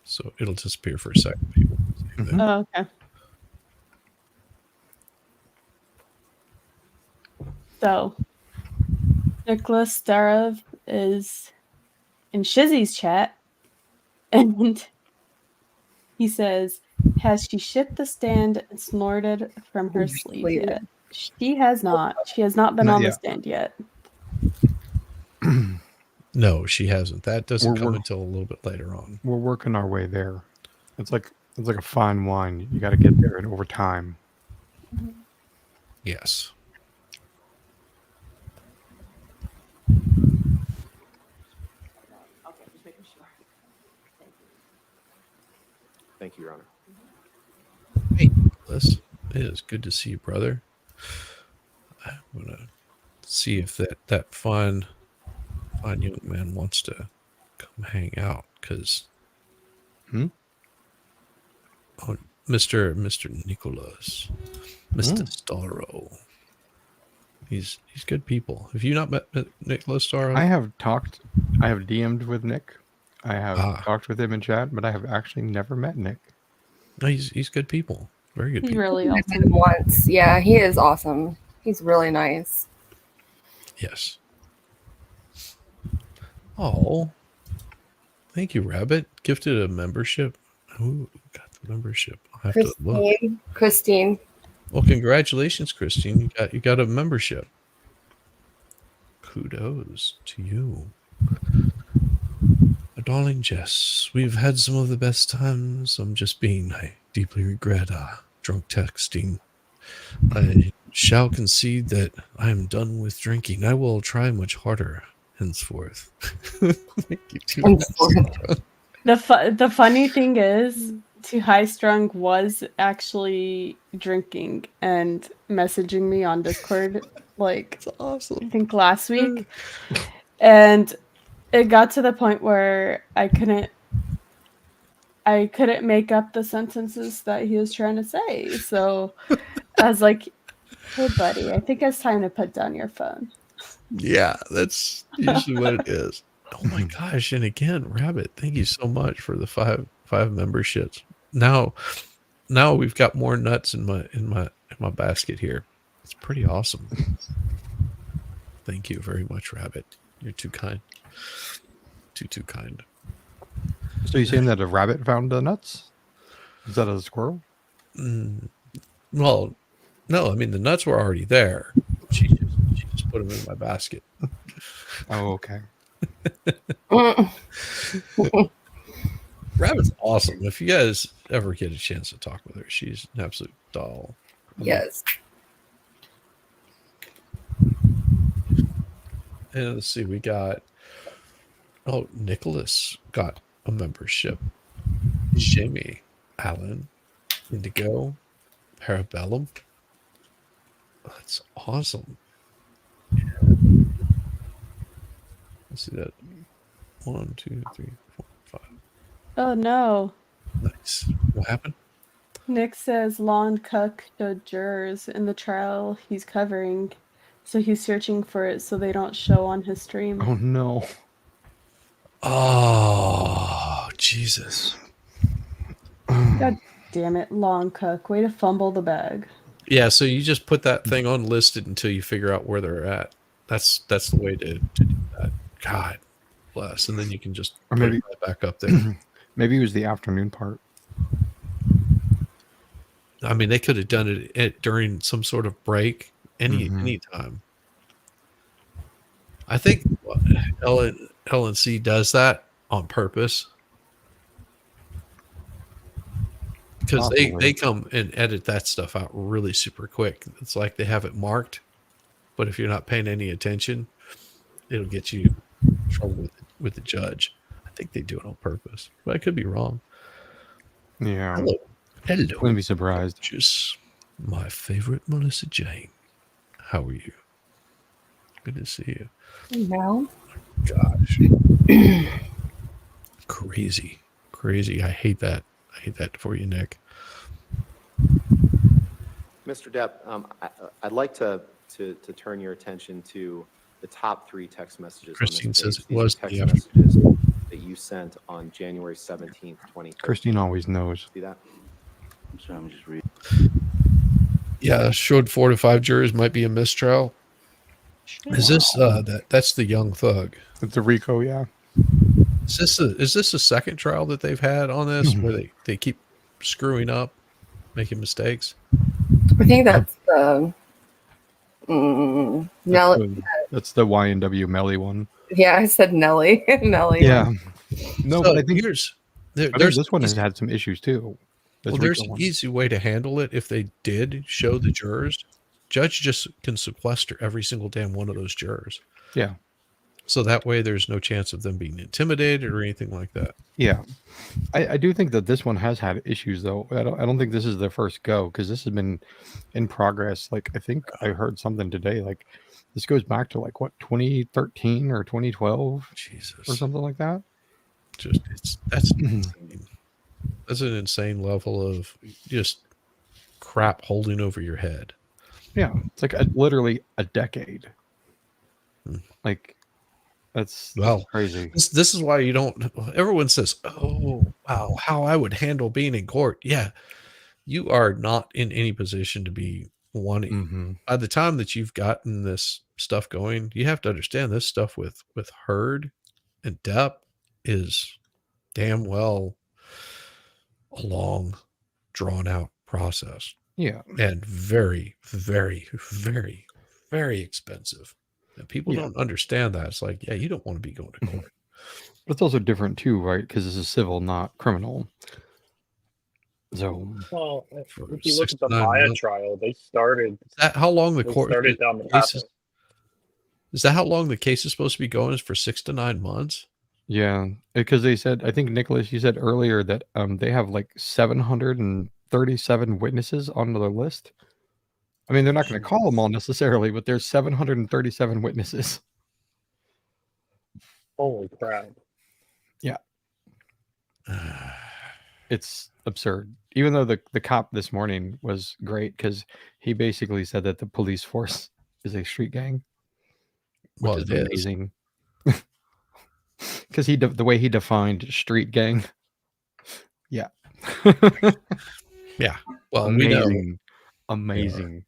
So it'll disappear for a second. People can see that. Oh, okay. So, Nicholas Starov is in Shizzy's chat, and he says, has she shit the stand and snorted from her sleeve yet? She has not. She has not been Not on the yet. stand yet. No, she hasn't. That doesn't come We're- until a little bit later on. We're working our way there. It's like a fine wine. You got to get there, and over time. Yes. Okay, just making sure. Thank you. Thank you, Your Honor. Hey, Nicholas. It is good to see you, brother. I'm going to see if that fine young man wants to come hang out, because oh, Mr. Nicholas, Mr. Starro. He's good people. Have you not met Nicholas Starro? I have DM'd with Nick. I have talked with him in chat, but I have actually never met Nick. No, he's good people. Very good He's people. really Met awesome. him once. Yeah, he is awesome. He's really nice. Yes. Oh, thank you, Rabbit. Gifted a membership. Who got the membership? I'll have to look. Christine. Well, congratulations, Christine. You got a membership. Kudos to you. Darling Jess, we've had some of the best times. I deeply regret drunk texting. I shall concede that I am done with drinking. I will try much harder henceforth. Thank you too much. The funny thing is, Too High Strung was actually drinking and messaging me on Discord, like, That's awesome. I think last week, and it got to the point where I couldn't make up the sentences that he was trying to say. So I was like, "Hey, buddy, I think it's time to put down your phone." Yeah, that's usually what it is. Oh my gosh! And again, Rabbit, thank you so much for the five memberships. Now we've got more nuts in my basket here. It's pretty awesome. Thank you very much, Rabbit. You're too kind. Too kind. So you're saying that a rabbit found the nuts? Is that a squirrel? Well, no, I mean the nuts were already there. She just put them in my basket. Oh, okay. Rabbit's awesome. If you guys ever get a chance to talk with her, she's an absolute doll. Yes. And let's see, we got Nicholas got a membership. Jamie, Alan, Indigo, Parabellum. That's awesome. Let's see that. 1, 2, 3, 4, 5. Oh no. Nice. What happened? Nick says Lon Cook showed jurors in the trial he's covering, so he's searching for it so they don't show on his stream. Oh no. Oh, Jesus. God damn it, Lon Cook. Way to fumble the bag. Yeah, so you just put that thing unlisted until you figure out where they're at. That's the way to do that. God bless. And then you can just Or put maybe it right back up there. maybe it was the afternoon part. I mean, they could have done it during some sort of break any time. I think LNC does that on purpose because they Possibly. come and edit that stuff out really super quick. It's like they have it marked, but if you're not paying any attention, it'll get you in trouble with the judge. I think they do it on purpose, but I could be wrong. Yeah. Hello. Wouldn't be surprised. Just my favorite Melissa Jane. How are you? Good to see you. No. Gosh. Crazy. I hate that. I hate that for you, Nick. Mr. Depp, I'd like to turn your attention to the top 3 text messages. Christine on this says page. it These was are text the messages that you sent on January 17th, 2013. Christine always knows. See that? I'm sorry, I'm just reading. Yeah, showed 4 to 5 jurors might be a mistrial. Is this that's the young thug? It's a Rico, yeah. Is this a second trial that they've had on this where they keep screwing up, making mistakes? I think that's Nelly. That's the YNW Melly one. Yeah, I said Nelly. Nelly. Yeah. No, So but I think there's this one has had some issues too. This Well, there's Rico an one. easy way to handle it if they did show the jurors. Judge just can sequester every single damn one of those jurors. Yeah. So that way there's no chance of them being intimidated or anything like that. Yeah. I do think that this one has had issues though. I don't think this is the first go because this has been in progress. Like I think I heard something today. Like this goes back to like what 2013 or 2012 Jesus. or something like that. Just that's insane. That's an insane level of just crap holding over your head. Yeah, it's like literally a decade. Like that's crazy. This is why you don't. Everyone says, "Oh, wow, how I would handle being in court." Yeah, you are not in any position to be wanting. By the time that you've gotten this stuff going, you have to understand this stuff with Heard and Depp is damn well a long, drawn out process. Yeah, and very, very, very, very expensive. And people don't understand that. It's like, yeah, you don't want to be going to court. But it's also different too, right? Because this is civil, not criminal. So, Well, if you 6 look at the to 9 Maya months. trial, they started. Is that how long the they court started down the case path. is that how long the case is supposed to be going? Is for 6 to 9 months? yeah, because they said, I think Nicholas, you said earlier that they have like 737 witnesses on the list. I mean, they're not going to call them all necessarily, but there's 737 witnesses. Holy crap! Yeah. It's absurd. Even though the cop this morning was great because he basically said that the police force is a street gang, which Well, is it is. amazing. Because the way he defined street gang, yeah, Yeah. Well, amazing, we know. amazing.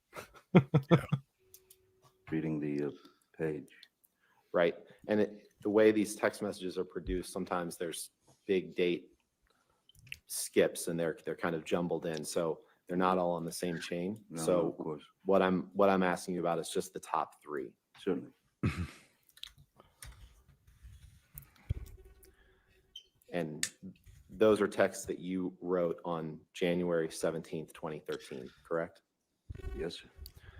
Reading the page. Right. And the way these text messages are produced, sometimes there's big date skips and they're kind of jumbled in, so they're not all on the same chain. No, So of course. what I'm asking you about is just the top three. Certainly. And those are texts that you wrote on January 17th, 2013, correct? Yes, sir.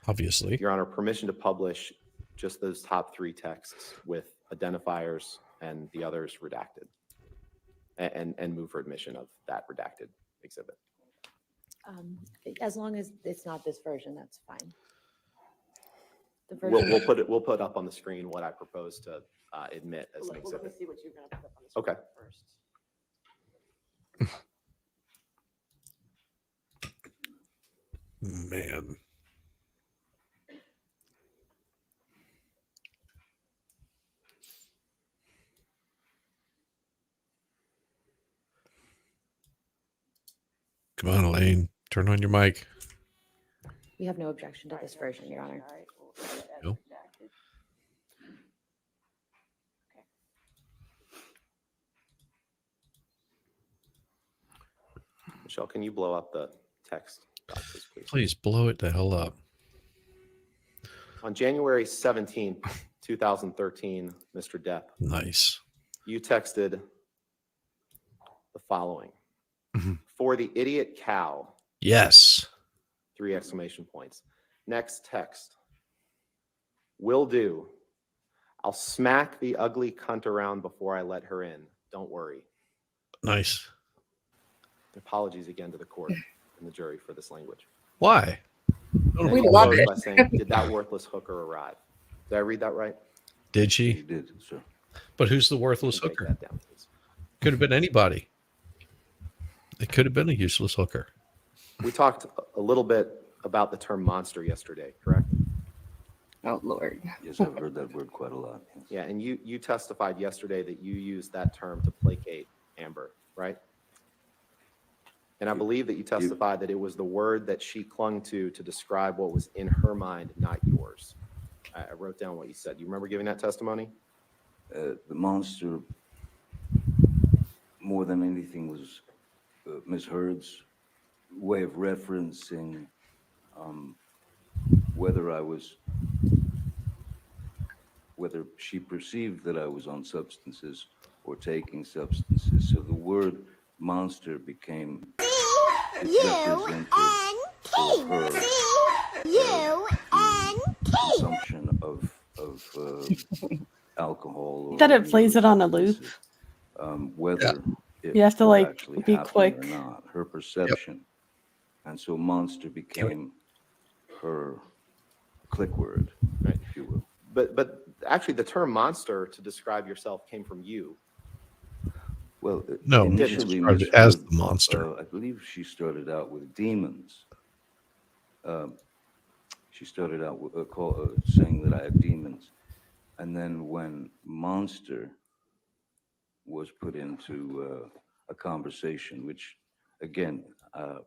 Obviously. Your Honor, permission to publish just those top three texts with identifiers and the others redacted, and move for admission of that redacted exhibit. As long as it's not this version, that's fine. The We'll put up on the screen what I propose to admit as an Let me exhibit. see what you're going to put up on the screen Okay. first. Man. Come on, Elaine. Turn on your mic. We have no objection to this version, Your Honor. All right, we'll put it as No. redacted. Michelle, can you blow up the text boxes, please? Please blow it the hell up. On January 17th, 2013, Mr. Depp, Nice. you texted the following. For the idiot cow, Yes. 3 exclamation points. Next text. Will do. I'll smack the ugly cunt around before I let her in. Don't worry. Nice. Apologies again to the court and the jury for this language. Why? And We you love close it. by saying, did that worthless hooker arrive? Did I read that right? Did You she? did, sir. But who's the worthless Take hooker? that down, please. Could have been anybody. It could have been a useless hooker. We talked a little bit about the term monster yesterday, correct? Oh, Lord. Yes, I've heard that word quite a lot. Yes. Yeah, and you testified yesterday that you used that term to placate Amber, right? And I believe that you testified that it was the word that she clung to describe what was in her mind, not yours. I wrote down what you said. You remember giving that testimony? The monster, more than anything, was Ms. Heard's way of referencing whether she perceived that I was on substances or taking substances. So the word monster became representative of her consumption of alcohol. That it plays it on a loop. Whether You have to, it like, actually be happened quick. or not, her perception. And so monster became her click word, Right. if you will. But actually, the term monster to describe yourself came from you. Well, No, initially, described Ms. it as Heard, the monster. I believe she started out with demons. She started out with, saying that I had demons. And then when monster was put into a conversation, which, again, I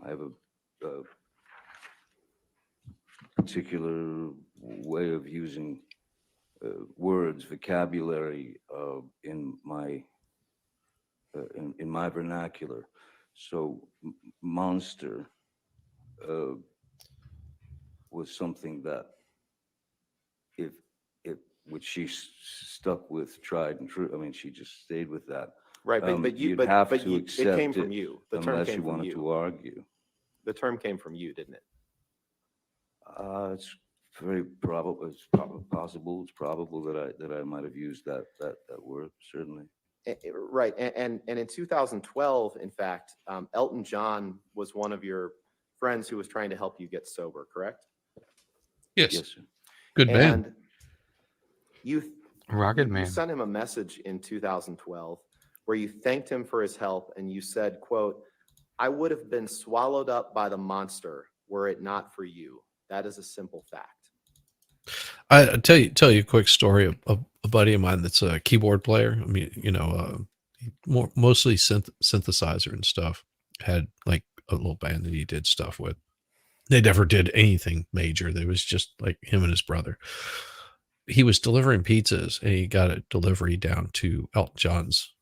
have a particular way of using words, vocabulary in my vernacular. So monster was something that which she stuck with, tried and true. I mean, she just stayed with that. Right, but you'd but have to it accept came from you. The term unless came you from wanted you. to argue. The term came from you, didn't it? It's very probable. It's possible. It's probable that I might have used that word. Certainly. Right, and in 2012, in fact, Elton John was one of your friends who was trying to help you get sober, correct? Yes. Yes, sir. Good man. And you Man. sent him a message in 2012 where you thanked him for his help, and you said, quote, "I would have been swallowed up by the monster were it not for you. That is a simple fact." I tell you a quick story of a buddy of mine that's a keyboard player. I mean, mostly synthesizer and stuff. Had like a little band that he did stuff with. They never did anything major. There was just like him and his brother. He was delivering pizzas and he got a delivery down to Elton John's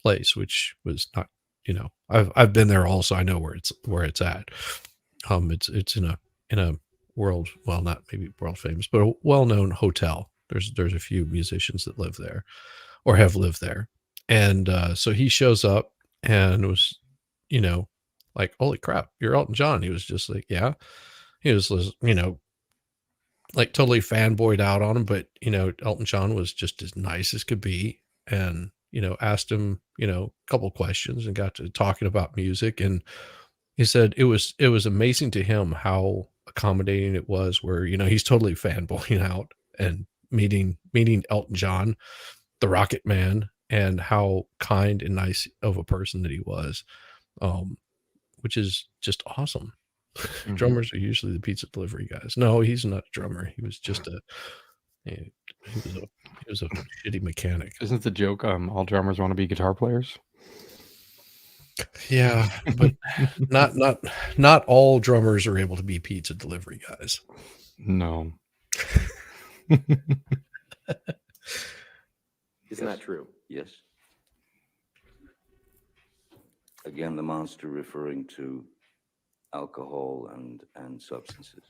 place, which was not, you know, I've been there also. I know where it's at. It's in a world, well, not maybe world famous, but a well-known hotel. There's a few musicians that live there or have lived there. And so he shows up and was, you know, like, holy crap, you're Elton John. He was just like, yeah. He was, you know, like totally fanboyed out on him, but you know, Elton John was just as nice as could be. And, you know, asked him, you know, a couple questions and got to talking about music. And he said it was amazing to him how accommodating it was, where, you know, he's totally fanboying out and meeting Elton John, the Rocket Man, and how kind and nice of a person that he was, which is just awesome. Mhm. Drummers are usually the pizza delivery guys. No, he's not a drummer. He was just he was a shitty mechanic. Isn't the joke all drummers want to be guitar players? Yeah, but not all drummers are able to be pizza delivery guys. No. Isn't that true? Yes. Again, the monster referring to alcohol and substances.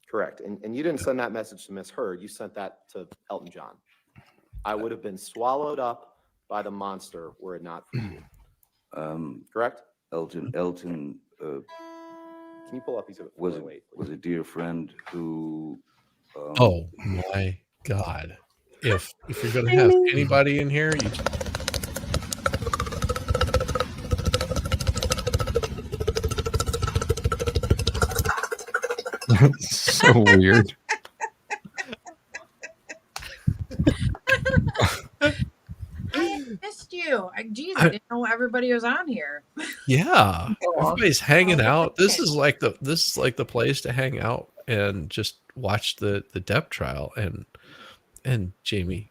Correct. And you didn't send that message to Miss Heard. You sent that to Elton John. I would have been swallowed up by the monster were it not for you. Correct? Elton Can you pull up? was a dear friend who. Oh my God! If you're gonna have anybody in here, you. So weird. I missed you. Geez, I didn't know everybody was on here. Yeah, everybody's hanging out. This is like the place to hang out and just watch the Depp trial. And Jamie,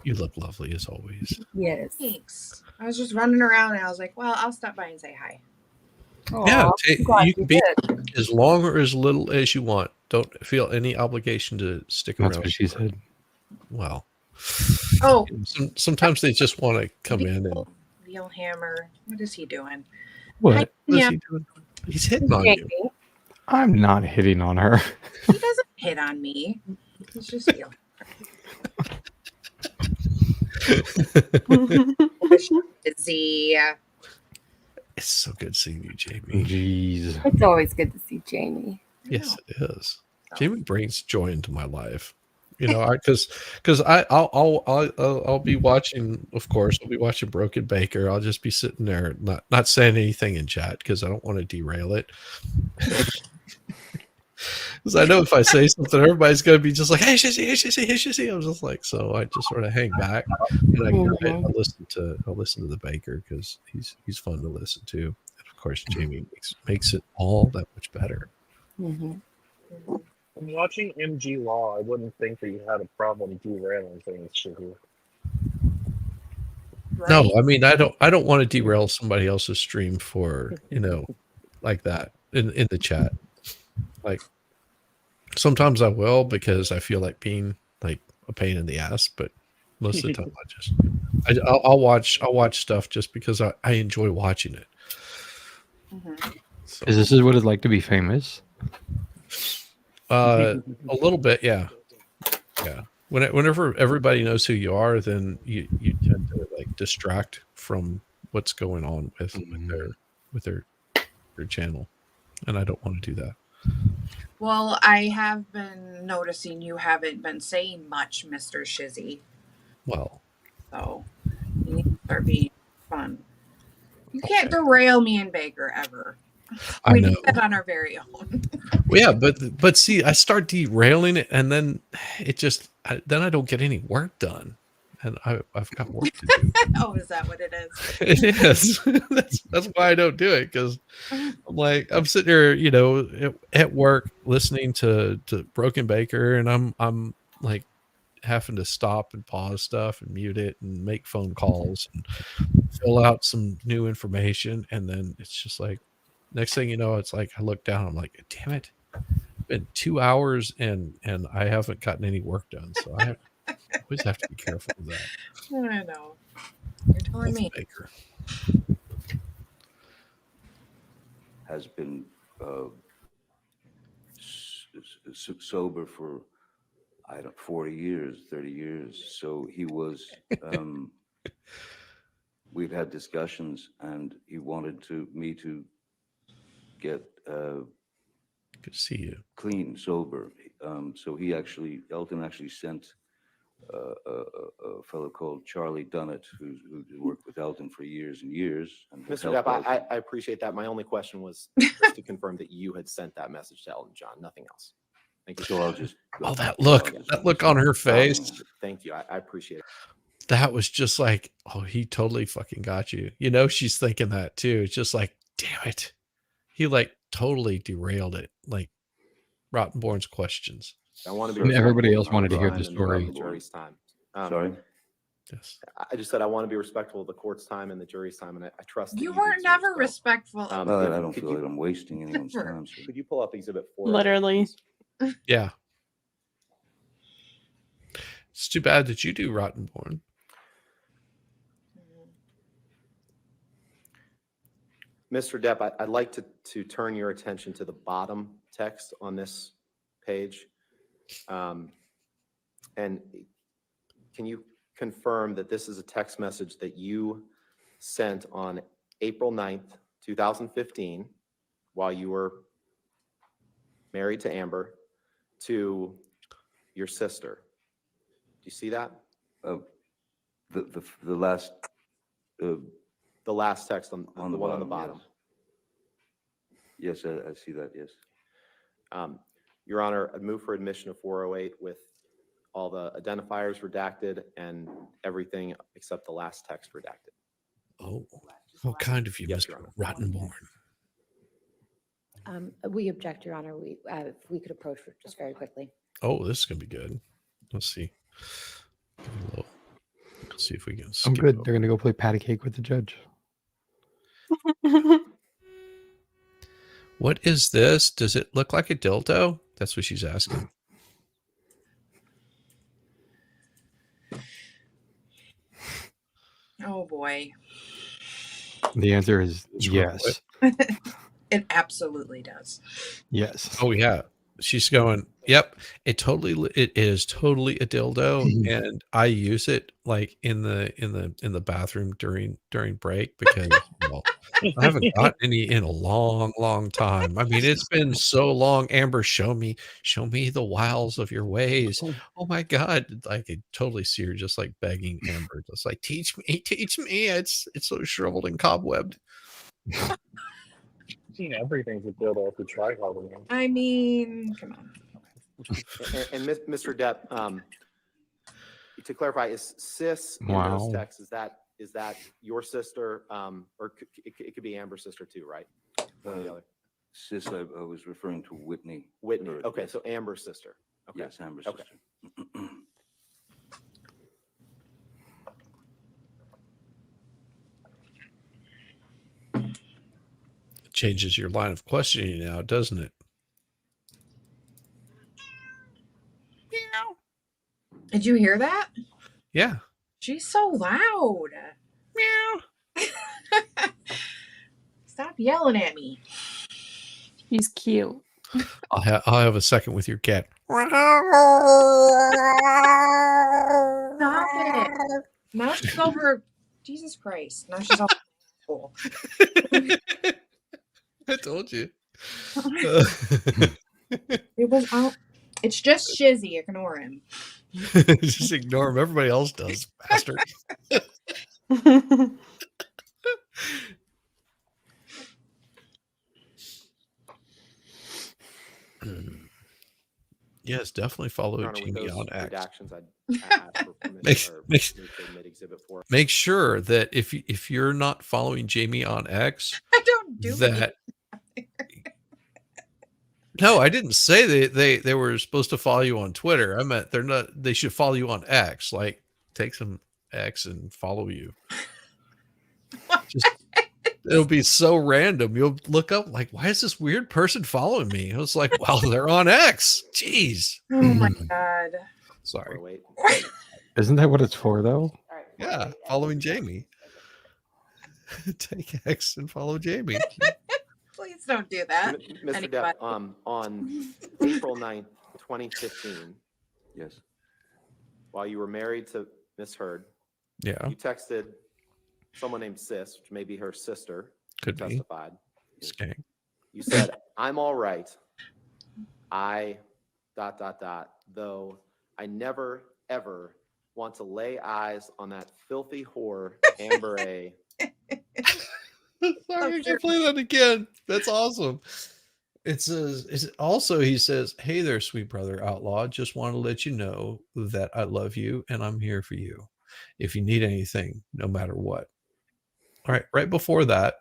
you look lovely as always. Yes. Thanks. I was just running around and I was like, well, I'll stop by and say hi. Yeah, glad you you can be did. as long or as little as you want. Don't feel any obligation to stick around. That's what she said. Well, Oh, sometimes they just want to come in and. Neil Hammer, what is he doing? What? What is Yeah, he doing? He's hitting on you. I'm not hitting on her. he doesn't hit on me. He's just Neil Shizzy. It's so good seeing you, Jamie. Jeez. It's always good to see Jamie. Yes, it is. Jamie brings joy into my life. You know, because I'll be watching. Of course, I'll be watching Broken Baker. I'll just be sitting there, not saying anything in chat because I don't want to derail it. Because I know if I say something, everybody's going to be just like, "Hey, Shizzy, hey, Shizzy, hey, Shizzy." I was just like, so I just sort of hang back and I listen to the Baker because he's fun to listen to. And of course, Jamie makes it all that much better. Mm-hmm. When watching MG Law, I wouldn't think that you had a problem derailing things, Shizzy. No, I mean I don't want to derail somebody else's stream for, you know, like that in the chat. Like sometimes I will because I feel like being like a pain in the ass, but most of the time I'll watch stuff just because I enjoy watching it. Mm-hmm. So, Is this what it's like to be famous? a little bit, yeah. Whenever everybody knows who you are, then you tend to like distract from what's going on with their channel, and I don't want to do that. Well, I have been noticing you haven't been saying much, Mr. Shizzy. Well, so you need to start being fun. You can't derail me and Baker ever. I We know. do that on our very own. Well, yeah, but see, I start derailing it, and then it just then I don't get any work done, and I've got work to do. Oh, is that what it is? It is. That's why I don't do it, because I'm sitting here, you know, at work listening to Broken Baker, and I'm like having to stop and pause stuff and mute it and make phone calls and fill out some new information, and then it's just like next thing you know, it's like I look down, I'm like, damn it, it's been 2 hours and I haven't gotten any work done, so I always have to be careful of that. I know. You're telling me. Baker. Has been sober for 40 years, 30 years. So he was. We've had discussions, and he wanted me to get Good to see you. clean, sober. So Elton actually sent a fellow called Charlie Dunnett, who worked with Elton for years and years. And Mr. Depp, I appreciate that. My only question was just to confirm that you had sent that message to Elton John, nothing else. Thank you. So I'll just. Oh, that look on her face. Thank you. I appreciate it. That was just like, oh, he totally fucking got you. You know, she's thinking that too. It's just like, damn it. He like totally derailed it. Like Rottenborn's questions. I want to And be. everybody else wanted to hear the story. The jury's time. Sorry. Yes. I just said I want to be respectful of the court's time and the jury's time, and I trust that You do were too never as well. respectful of Well, me. I don't feel like I'm wasting anyone's time. So. Could you pull up Exhibit 4? Literally. Yeah. It's too bad that you do Rottenborn. Mr. Depp, I'd like to turn your attention to the bottom text on this page. And can you confirm that this is a text message that you sent on April 9th, 2015, while you were married to Amber, to your sister? Do you see that? The last. The last text on the one on the bottom. Yes, I see that, yes. Your Honor, I'd move for admission of 408 with all the identifiers redacted and everything except the last text redacted. Oh, how kind of you, Yes, Mr. Your Honor. Rottenborn. We object, Your Honor. If we could approach it just very quickly. Oh, this is going to be good. Let's see. Let's see if we can. I'm skip good. over. They're going to go play patty cake with the judge. What is this? Does it look like a dildo? That's what she's asking. Oh boy. The answer is yes. It absolutely does. Yes. Oh yeah. She's going, yep, it is totally a dildo, and I use it like in the bathroom during break because well, I haven't gotten any in a long time. I mean, it's been so long. Amber, show me the wiles of your ways. Oh my God. I could totally see her just like begging Amber, just like teach me. It's so shriveled and cobwebbed. Seen everything's a dildo if you try hard enough. I mean, come on. And Mr. Depp, to clarify, is sis in Wow. those texts, is that your sister, or it could be Amber's sister too, right? One or the other. Sis, I was referring to Whitney. Whitney. Heard, Okay, yes. so Amber's sister. Okay. Yes, Amber's Okay. sister. Changes your line of questioning now, doesn't it? Did you hear that? Yeah. She's so loud. Meow. Stop yelling at me. He's cute. I'll have a second with your cat. Stop it. Now she's over. Jesus Christ. Now she's all. I told you. It was out. It's just Shizzy. Ignore him. Just ignore him. Everybody else does, bastard. Yes, definitely follow Your Honor, with Jamie those on X. redactions, I'd ask for permission or move to admit Exhibit 4. Make sure that if you're not following Jamie on X, I don't do that. No, I didn't say they were supposed to follow you on Twitter. I meant they're not. They should follow you on X. Like, take some X and follow you. Just, it'll be so random. You'll look up like, why is this weird person following me? I was like, well, they're on X. Jeez. Oh my God. Sorry. Wait. Isn't that what it's for, though? Yeah, following Jamie. Take X and follow Jamie. Please don't do that. Mr. Anybody. Depp, on April 9th, 2015, Yes. while you were married to Miss Heard, Yeah, you texted someone named Sis, which may be her sister, who could be. testified. Skank. You said, I'm all right. I ... though I never, ever want to lay eyes on that filthy whore, Amber A. Sorry, I can play that again. That's awesome. It says, also, he says, hey there, sweet brother outlaw. Just want to let you know that I love you and I'm here for you if you need anything, no matter what. All right. Right before that,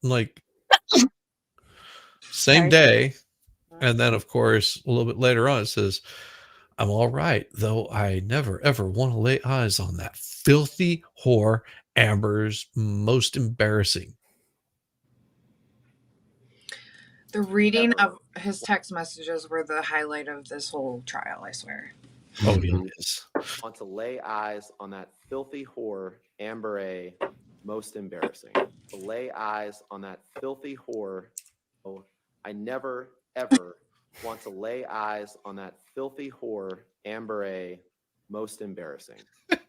like same day. And then, of course, a little bit later on, it says, I'm all right, though I never, ever want to lay eyes on that filthy whore, Amber's most embarrassing. The reading of his text messages were the highlight of this whole trial, I swear. Oh, it is. Want to lay eyes on that filthy whore, Amber A. Most embarrassing. To lay eyes on that filthy whore. Oh, I never, ever want to lay eyes on that filthy whore, Amber A. Most embarrassing. Did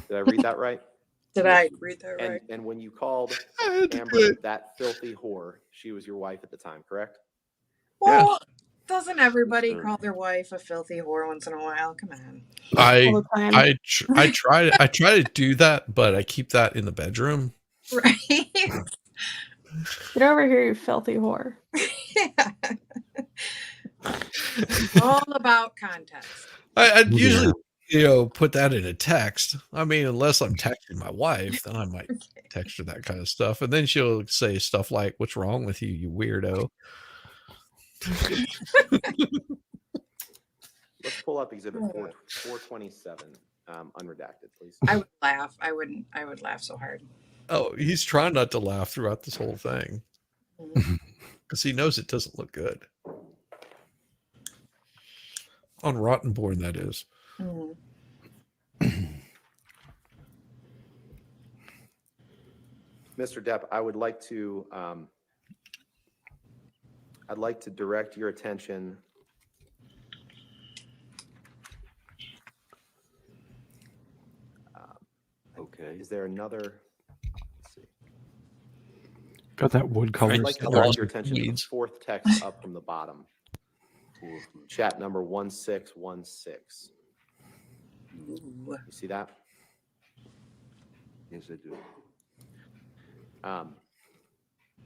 I read that right? Did I read that right? And when you called Amber that filthy whore, she was your wife at the time, correct? Well, doesn't everybody Sure. call their wife a filthy whore once in a while? Come on. I try to do that, but I keep that in the bedroom. Right? Get over here, you filthy whore. All about context. I'd usually, put that in a text. I mean, unless I'm texting my wife, then I might text her that kind of stuff. And then she'll say stuff like, what's wrong with you, you weirdo? Let's pull up exhibit 427, unredacted, please. I would laugh. I would laugh so hard. Oh, he's trying not to laugh throughout this whole thing because he knows it doesn't look good. On Rottenborn, that is. Mm. Mr. Depp, I would like to direct your attention Okay. Is there another? Let's see. Got that wood color. I'd like to direct your attention to the fourth text up from the bottom. Chat number 1616. You see that? Yes, I do.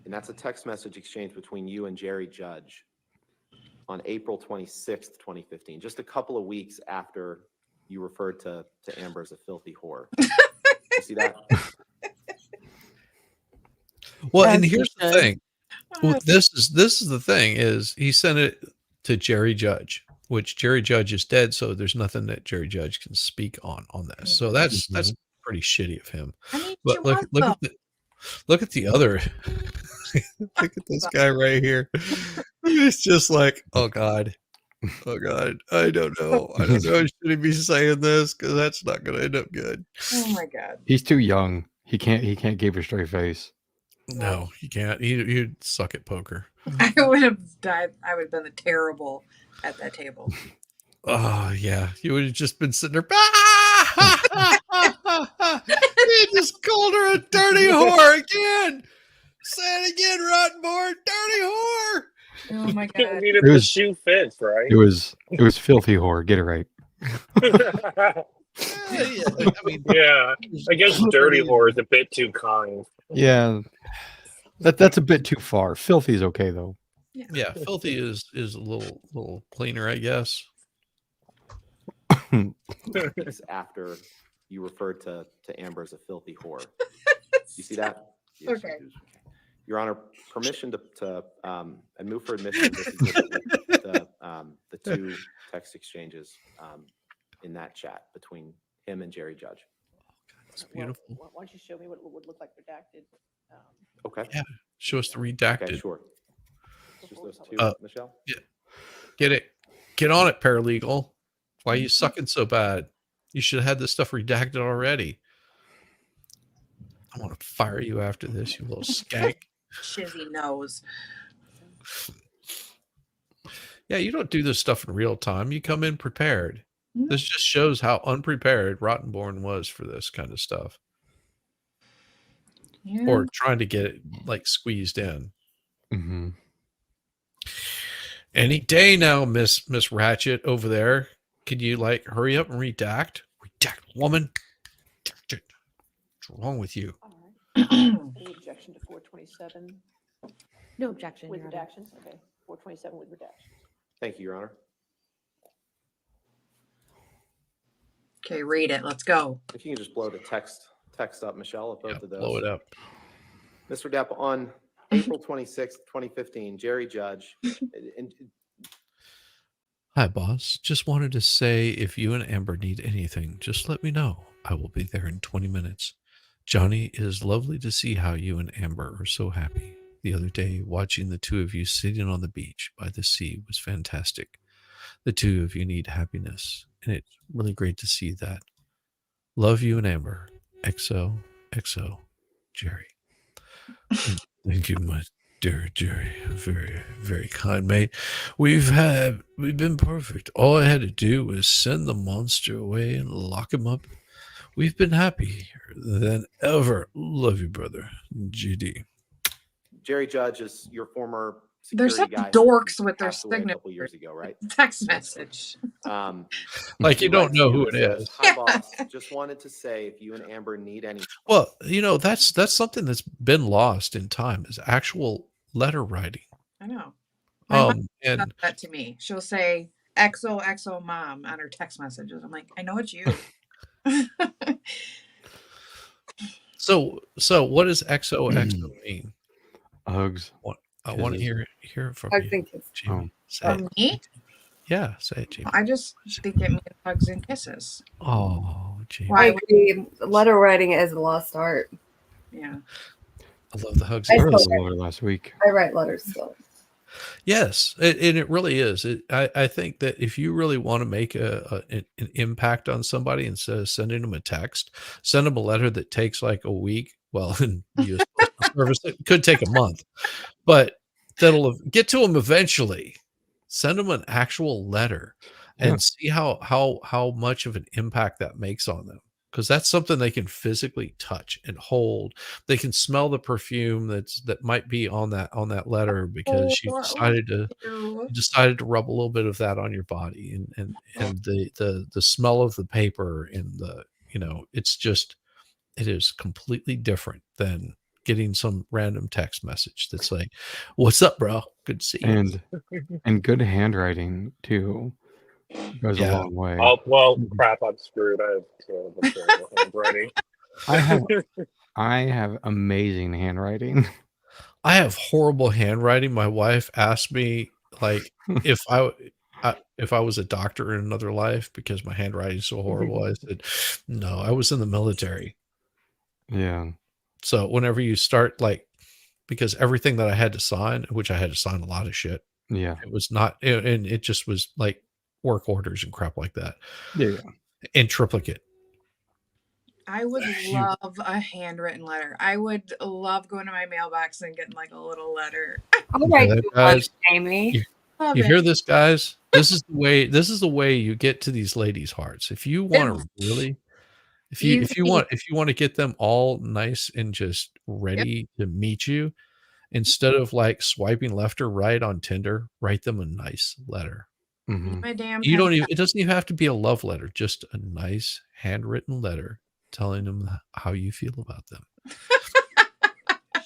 And that's a text message exchange between you and Jerry Judge on April 26th, 2015, just a couple of weeks after you referred to Amber as a filthy whore. You see that? Well, and here's the thing. Well, this is the thing is he sent it to Jerry Judge, which Jerry Judge is dead, so there's nothing that Jerry Judge can speak on this. So that's pretty shitty of him. I mean, but look at the other. Look at this guy right here. It's just like, oh God. I don't know. Should he be saying this? Because that's not going to end up good. Oh my God. He's too young. He can't give a straight face. No, he can't. He'd suck at poker. I would have died. I would have been the terrible at that table. Oh yeah, you would have just been sitting there. He just called her a dirty whore again. Say it again, Rottenborn. Dirty whore. Oh my God. Needed the shoe fits, right? It was filthy whore. Get it right. Yeah, I guess dirty whore is a bit too kind. Yeah, that's a bit too far. Filthy is okay though. Yeah, filthy is a little cleaner, I guess. After you referred to Amber as a filthy whore. You see that? Yes, okay. Your Honor, permission to I move for admission of this exhibit with the two text exchanges in that chat between him and Jerry Judge. That's beautiful. Why don't you show me what it would look like redacted? Okay. Yeah, show us the redacted. Okay, sure. Just those two, Michelle. Yeah, get on it, paralegal. Why are you sucking so bad? You should have had this stuff redacted already. I want to fire you after this, you little skank. Shizzy knows. Yeah, you don't do this stuff in real time. You come in prepared. No. This just shows how unprepared Rottenborn was for this kind of stuff. Yeah. Or trying to get it like squeezed in. Mm-hmm. Any day now, Miss Ratchet over there. Could you like hurry up and redact? Redact, woman. Redact it. What's wrong with you? All right. Any objection to 427 No objection. with Your Honor. redactions? Okay, 427 with redactions. Thank you, Your Honor. Okay, read it. Let's go. If you can just blow the text up, Michelle, of both of those. Blow it up. Mr. Depp, on April 26th, 2015, Jerry Judge, and Hi, boss. Just wanted to say if you and Amber need anything, just let me know. I will be there in 20 minutes. Johnny, it is lovely to see how you and Amber are so happy. The other day, watching the two of you sitting on the beach by the sea was fantastic. The two of you need happiness, and it's really great to see that. Love you and Amber. XO, XO, Jerry. Thank you, my dear Jerry. Very, very kind, mate. We've been perfect. All I had to do was send the monster away and lock him up. We've been happier than ever. Love you, brother. GD. Jerry Judge is your former They're security such guy. dorks with their Passed away a signature. couple years ago, right? Text message. Like you don't writes know you who and it says, is. Hi, boss. Just wanted to say if you and Amber need any. Well, you know, that's something that's been lost in time is actual letter writing. I know. My mom And does that to me. She'll say XOXO mom on her text messages. I'm like, I know it's you. so what does XOXO mean? Hugs. I want to Kisses. hear it from Hugs you. and kisses. Jamie. Say From it. me? Yeah, say it, Jamie. I just think it means hugs and kisses. Oh, Jamie. I agree. Letter writing is a lost art. Yeah. I love the hugs. I I and wrote still a letter last week. I write letters still. Yes, and it really is. I think that if you really want to make an impact on somebody, instead of sending them a text, send them a letter that takes like a week. Well, in U.S. Postal Service, it could take a month, but that'll get to them eventually. Send them an actual letter and Yeah. see how much of an impact that makes on them. Because that's something they can physically touch and hold. They can smell the perfume that might be on that letter because she decided to rub a little bit of that on your body and the smell of the paper and it is completely different than getting some random text message that's like, "What's up, bro? Good to see you." And good handwriting too goes a long way. Oh, well, crap, I'm screwed. I have terrible handwriting. I have amazing handwriting. I have horrible handwriting. My wife asked me like if I was a doctor in another life because my handwriting is so horrible. I said, "No, I was in the military." Yeah. So whenever you start because everything that I had to sign, which I had to sign a lot of shit. Yeah. It was not, and it just was like work orders and crap like that. Yeah. In triplicate. I would love a handwritten letter. I would love going to my mailbox and getting like a little letter. I'll write you one, Amy. You hear this, guys? This is the way you get to these ladies' hearts. If you want to really, if you want to get them all nice and just ready to meet you, instead of like swiping left or right on Tinder, write them a nice letter. My damn You don't even, it doesn't even have to be a love letter, just a nice handwritten letter telling them how you feel about them.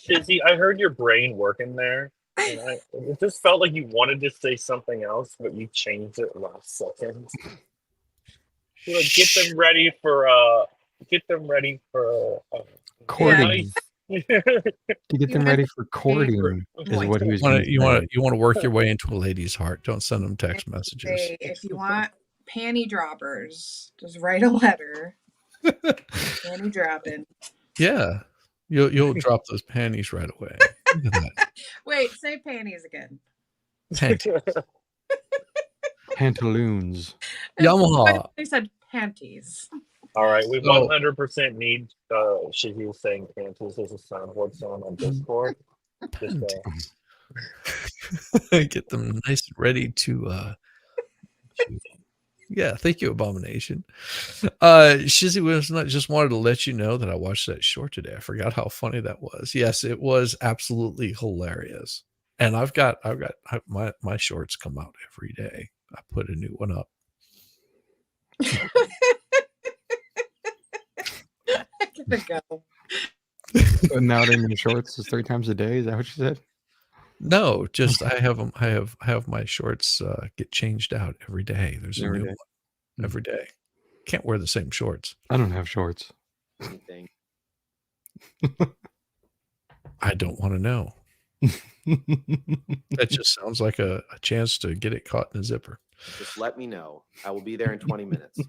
Shizzy, I heard your brain working there. And it just felt like you wanted to say something else, but you changed it last second. You're like, get them ready for Courting. nice. To get them ready for courting is what he was going to say. You want to work your way into a lady's heart. Don't send them text messages. Hey, if you want panty droppers, just write a letter. Panty dropping. Yeah. You'll drop those panties right away. Look at that. Wait, say panties again. Pantaloons. Yamaha. They said panties. All right, we So- 100% need Shizzy saying Panties as a soundboard song on Discord. Just Get them nice and ready to yeah, thank you, Abomination. Shizzy was not just wanted to let you know that I watched that short today. I forgot how funny that was. Yes, it was absolutely hilarious. And my shorts come out every day. I put a new one up. I gotta go. So nowadays my shorts is 3 times a day. Is that what you said? No, just I have them. I have my shorts get changed out every day. There's a Every new day. one every day. Can't wear the same shorts. I don't have shorts. Anything. I don't want to know. That just sounds like a chance to get it caught in a zipper. Just let me know. I will be there in 20 minutes.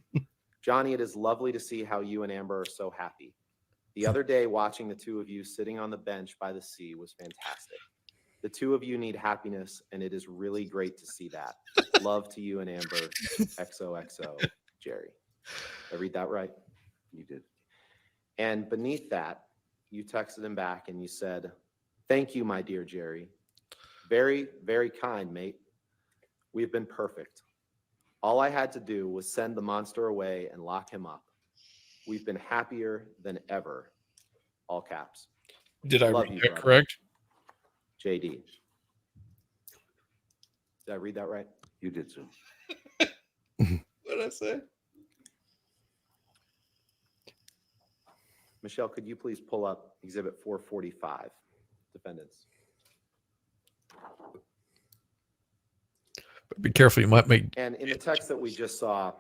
Johnny, it is lovely to see how you and Amber are so happy. The other day, watching the two of you sitting on the bench by the sea was fantastic. The two of you need happiness, and it is really great to see that. Love to you and Amber. XOXO, Jerry. Did I read that right? You did. And beneath that, you texted him back and you said, "Thank you, my dear Jerry. Very, very kind, mate. We've been perfect. All I had to do was send the monster away and lock him up. We've been happier than ever." All caps. Did I Love read you, that brother. correct? JD. Did I read that right? You did, sir. What did I say? Michelle, could you please pull up Exhibit 445, defendants? But be careful, you might make. And in the text that we just saw,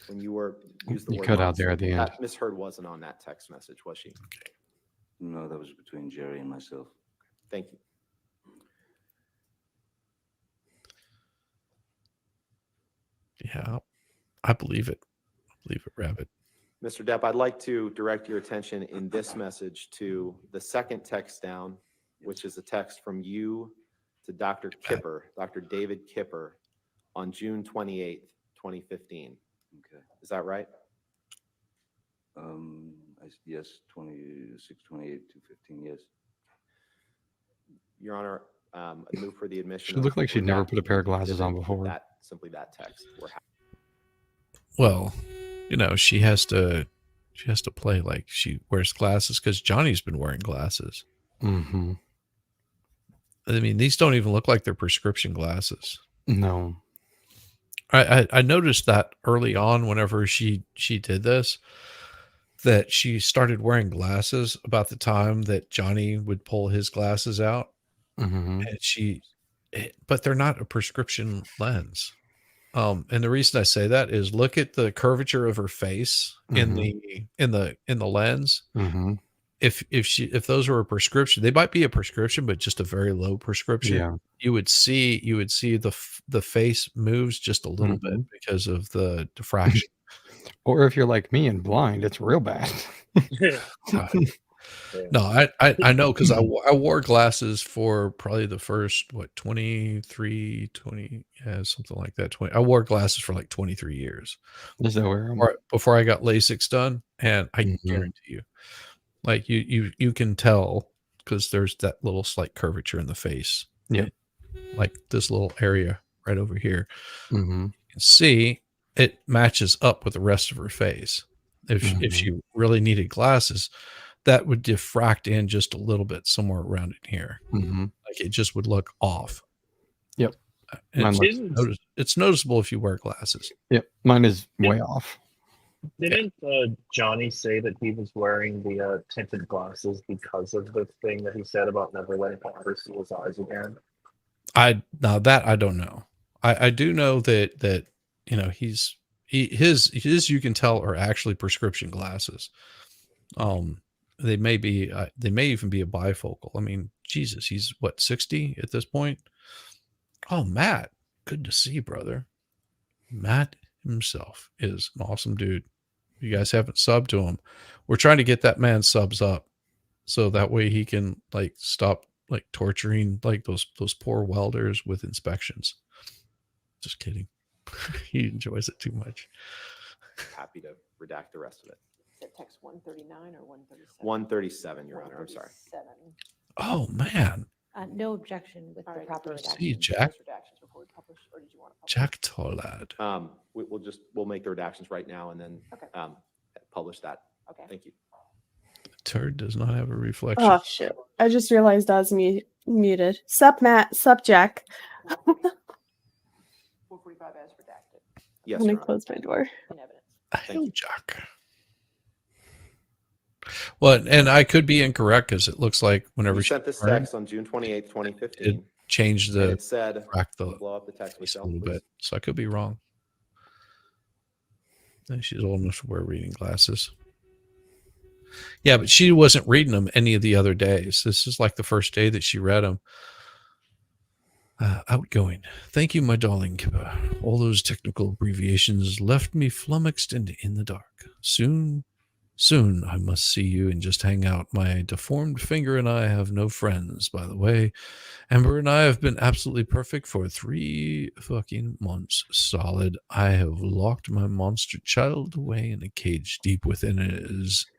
when you used the You word cut out there monster, at the end. that Miss Heard wasn't on that text message, was she? No, that was between Jerry and myself. Thank you. Yeah, I believe it. I believe it, Rabbit. Mr. Depp, I'd like to direct your attention in this message to the second text down, which is a text from you to Dr. Kipper, Dr. David Kipper, on June 28th, 2015. Okay. Is that right? Yes, 26, 28, 215, yes. Your Honor, I move for the admission. She looked like she'd never redacted put a pair of glasses on exhibit before. with simply that text. Well, you know, she has to play like she wears glasses because Johnny's been wearing glasses. Mm-hmm. I mean, these don't even look like they're prescription glasses. No. I noticed that early on whenever she did this, that she started wearing glasses about the time that Johnny would pull his glasses out. Mm-hmm. And but they're not a prescription lens. And the reason I say that is look at the curvature of her face in the lens. Mm-hmm. If those were a prescription, they might be a prescription, but just a very low prescription. Yeah. You would see the face moves just a little bit because of the diffraction. Or if you're like me and blind, it's real bad. No, I know because I wore glasses for probably the first 23, 20, yeah, something like that. 20. I wore glasses for like 23 years before I got LASIK done, and I guarantee you, like you can tell because there's that little slight curvature in the face. Yeah, like this little area right over here. Mm-hmm. You can see it matches up with the rest of her face. If she really needed glasses, that would diffract in just a little bit somewhere around in here. Mm-hmm. Like it just would look off. Yep. It's noticeable if you wear glasses. Yep. Mine is way off. Didn't Johnny say that he was wearing the tinted glasses because of the thing that he said about never letting ever see his eyes again? Now that I don't know. I do know that you know his you can tell are actually prescription glasses. They may even be a bifocal. I mean, Jesus, he's what, 60 at this point? Oh, Matt, good to see you, brother. Matt himself is an awesome dude. If you guys haven't subbed to him, we're trying to get that man subs up so that way he can like stop like torturing like those poor welders with inspections. Just kidding. He enjoys it too much. Happy to redact the rest of it. Is that text 139 or 137? 137, Your Honor, I'm sorry. 137. Oh man, No objection with All the right, proper let's see, redaction. Jack. Redactions before we publish, or did you want to publish? Jack Torlad. We'll make the redactions right now and then Okay. publish that. Okay. Thank you. Turd does not have a reflection. Oh shit! I just realized I was muted. Sup, Matt? Sup, Jack? 445 as redacted. Yes, I'm gonna Your Honor. close my door. In evidence. Hello, Jack. Well, and I could be incorrect because it looks like whenever You she sent this returned, text on June 28th, it 2015. changed And the it said, crack the blow up the text face a Michelle, little please. bit, so I could be wrong. And she's old enough to wear reading glasses. Yeah, but she wasn't reading them any of the other days. This is like the first day that she read them. Outgoing. Thank you, my darling Kipper. All those technical abbreviations left me flummoxed and in the dark. Soon I must see you and just hang out. My deformed finger and I have no friends, by the way. Amber and I have been absolutely perfect for 3 fucking months solid. I have locked my monster child away in a cage deep within it.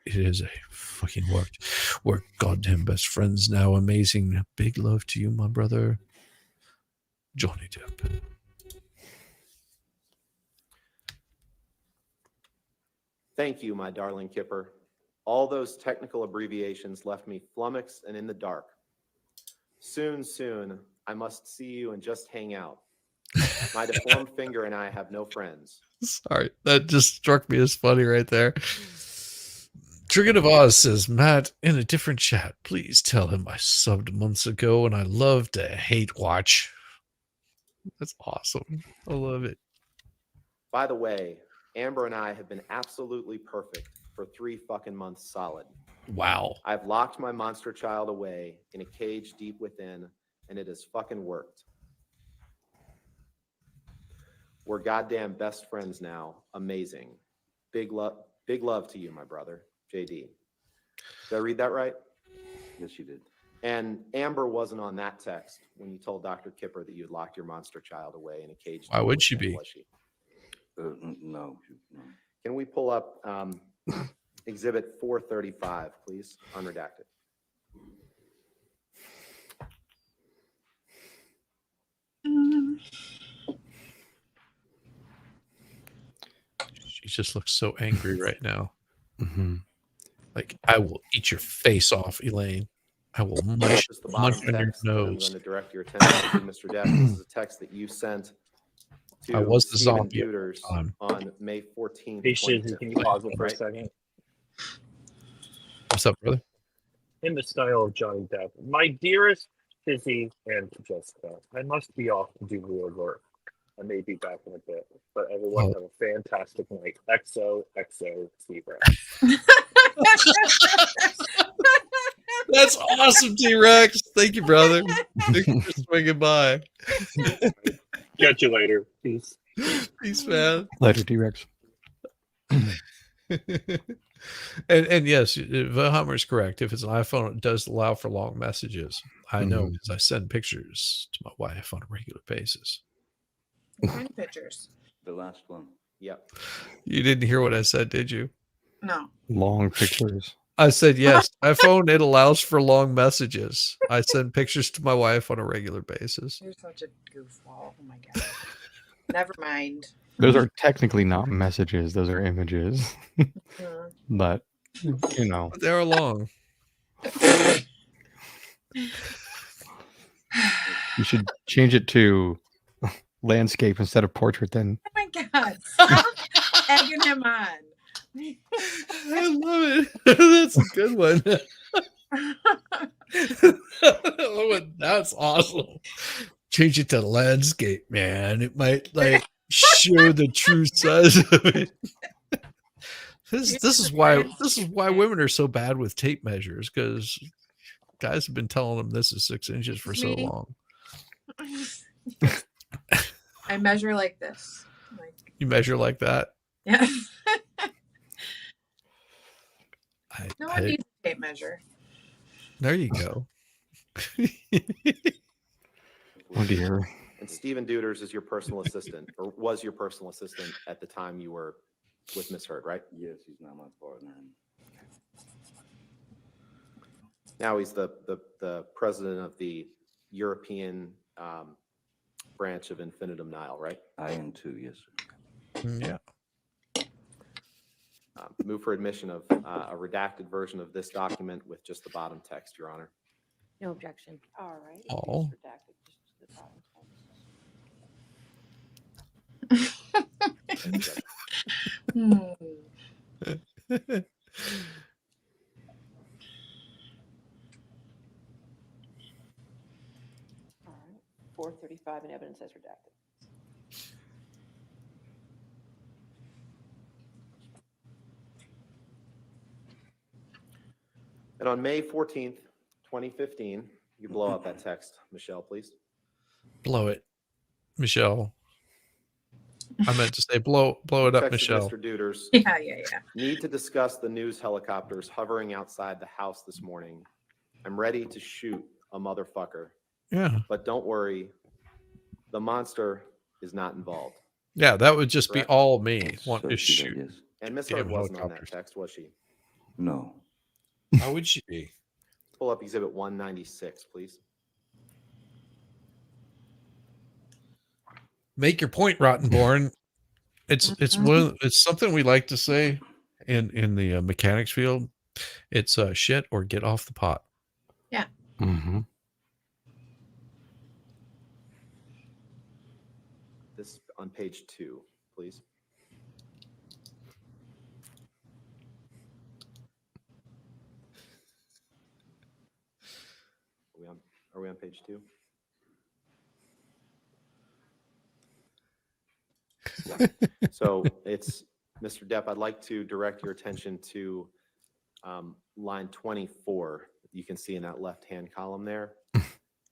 It is a fucking worked. We're goddamn best friends now. Amazing. Big love to you, my brother. Johnny Depp. Thank you, my darling Kipper. All those technical abbreviations left me flummoxed and in the dark. Soon, I must see you and just hang out. My deformed finger and I have no friends. Sorry, that just struck me as funny right there. Trigger of Oz says, Matt, in a different chat, please tell him I subbed months ago and I love to hate watch. That's awesome. I love it. By the way, Amber and I have been absolutely perfect for 3 fucking months solid. Wow. I've locked my monster child away in a cage deep within, and it has fucking worked. We're goddamn best friends now. Amazing. Big love to you, my brother. JD. Did I read that right? Yes, you did. And Amber wasn't on that text when you told Dr. Kipper that you had locked your monster child away in a cage. Why would she be? Was she? No. Can we pull up Exhibit 435, please, unredacted? She just looks so angry right now. Mm-hmm. Like, I will eat your face off, Elaine. I will munch Just the bottom on your text that I'm nose. going to direct your attention to, Mr. Depp. This is a text that you sent to I was the Stephen zombie at the Duders time. on May 14th. Hey, Shizzy, can you pause it for a Right? second? What's up, brother? In the style of Johnny Depp, my dearest Shizzy and Jessica, I must be off to do real work. I may be back in a bit, but everyone have a fantastic night. XOXO T-Rex. That's awesome, T-Rex. Thank you, brother. Thank you for swinging by. Catch you later. Peace. Peace, man. Later, T-Rex. and yes, Vilhammer is correct. If it's an iPhone, it does allow for long messages. I know because I send pictures to my wife on a regular basis. What kind of pictures? The last one. Yep. You didn't hear what I said, did you? No. Long pictures. I said, yes, iPhone, it allows for long messages. I send pictures to my wife on a regular basis. You're such a goofball. Oh my god. Never mind. Those are technically not messages. Those are images. But, you know. But they're long. You should change it to landscape instead of portrait then. Oh my god. Stop egging him on. I love it. That's a good one. Oh, that's awesome. Change it to landscape, man. It might like show the true size of it. This is why women are so bad with tape measures, because guys have been telling them this is 6 inches for so long. I measure like this. You measure like that? Yeah. No one needs a tape measure. There you go. Oh dear. And Stephen Duders is your personal assistant, or was your personal assistant at the time you were with Miss Heard, right? Yes, he's not my partner. Now he's the president of the European branch of Infinitum Nihil, right? IN2, yes, sir. Yeah. Move for admission of a redacted version of this document with just the bottom text, Your Honor. No objection. All right. Oh. It's redacted, just the bottom text. All right. 435 in evidence as redacted. And on May 14th, 2015, you blow up that text, Michelle, please. Blow it, Michelle. I meant to say blow it up, Texted Michelle. Mr. Duders. Yeah. Need to discuss the news helicopters hovering outside the house this morning. I'm ready to shoot a motherfucker. Yeah. But don't worry, the monster is not involved. Yeah, that would just Correct? be all me wanting to Certainly, shoot. yes. And Miss Damn Heard wasn't on that helicopters. text, was she? No. How would she be? Pull up Exhibit 196, please. Make your point, Rottenborn. It's something we like to say in the mechanics field. It's shit or get off the pot. Yeah. Mm-hmm. This on page 2, please. Are we on page 2? Yeah. So it's, Mr. Depp, I'd like to direct your attention to line 24. You can see in that left-hand column there.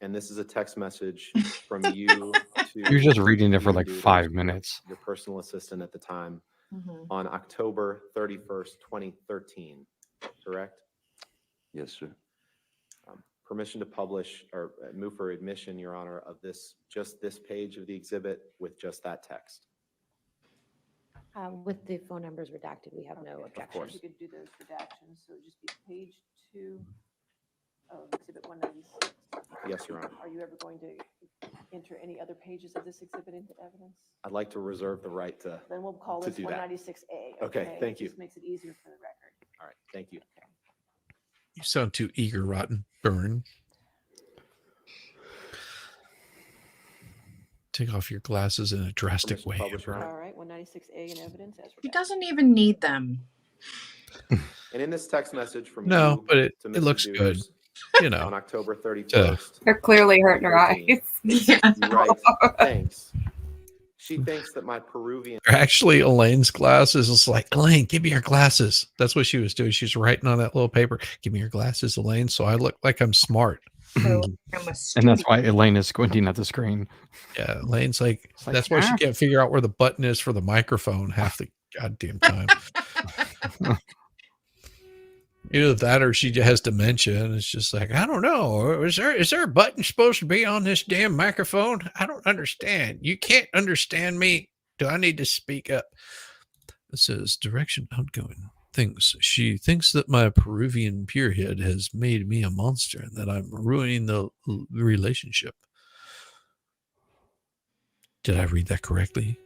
And this is a text message from you to... You're just reading it for your like dude, 5 minutes. Your personal assistant at the time Mhm. on October 31st, 2013, correct? Yes, sir. Permission to publish or move for admission, Your Honor, of just this page of the exhibit with just that text. With the phone numbers redacted, we have no Of objection. course. You could do those redactions, so it'd just be page 2 of exhibit 196. Yes, Your Honor. Are you ever going to enter any other pages of this exhibit into evidence? I'd like to reserve the right to... Then we'll call to this do that. 196A. Okay, thank you. Just makes it easier for the record. All right, thank you. You sound too eager, Rottenborn. Take off your glasses in a drastic way. Publish, Your Honor. All right, 196A in evidence as He redacted. doesn't even need them. And in this text message from No, you but it to Mr. looks good. Duders You on know. October 31st. They're clearly hurting her 2013, eyes. You write, thanks. She thinks that my Peruvian... Actually, Elaine's glasses is like, Elaine, give me your glasses. That's what she was doing. She's writing on that little paper. Give me your glasses, Elaine. So I look like I'm smart. So And that's why Elaine is squinting at the screen. Yeah, Elaine's like, It's like, that's why she "Ah." can't figure out where the button is for the microphone half the goddamn time. Either that or she has dementia and it's just like, I don't know. Is there a button supposed to be on this damn microphone? I don't understand. You can't understand me. Do I need to speak up? It says direction outgoing things. She thinks that my Peruvian period has made me a monster and that I'm ruining the relationship. Did I read that correctly?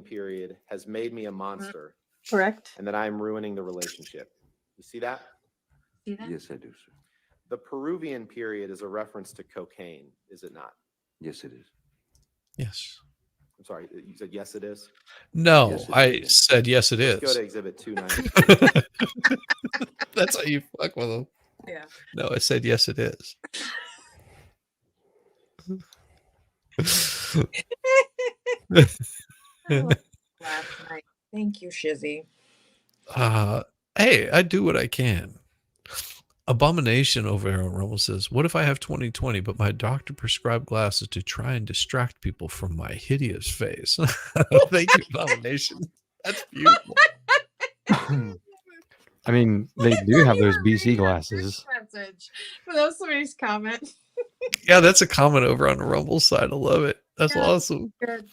period has made me a monster. Correct. And that I'm ruining the relationship. You see that? See that? Yes, I do, sir. The Peruvian period is a reference to cocaine, is it not? Yes, it is. Yes. I'm sorry, you said yes, it is? No, Yes, it I is. said yes, it is. Let's go to exhibit 290. That's how you fuck with them. Yeah. No, I said yes, it is. Last night. Thank you, Shizzy. Hey, I do what I can. Abomination over there on Rumble says, what if I have 20/20, but my doctor prescribed glasses to try and distract people from my hideous face? Thank you, Abomination. That's beautiful. I mean, they do have those BC glasses. Message. But that was somebody's comment. Yeah, that's a comment over on the Rumble side. I love it. That's Yeah. awesome. Good.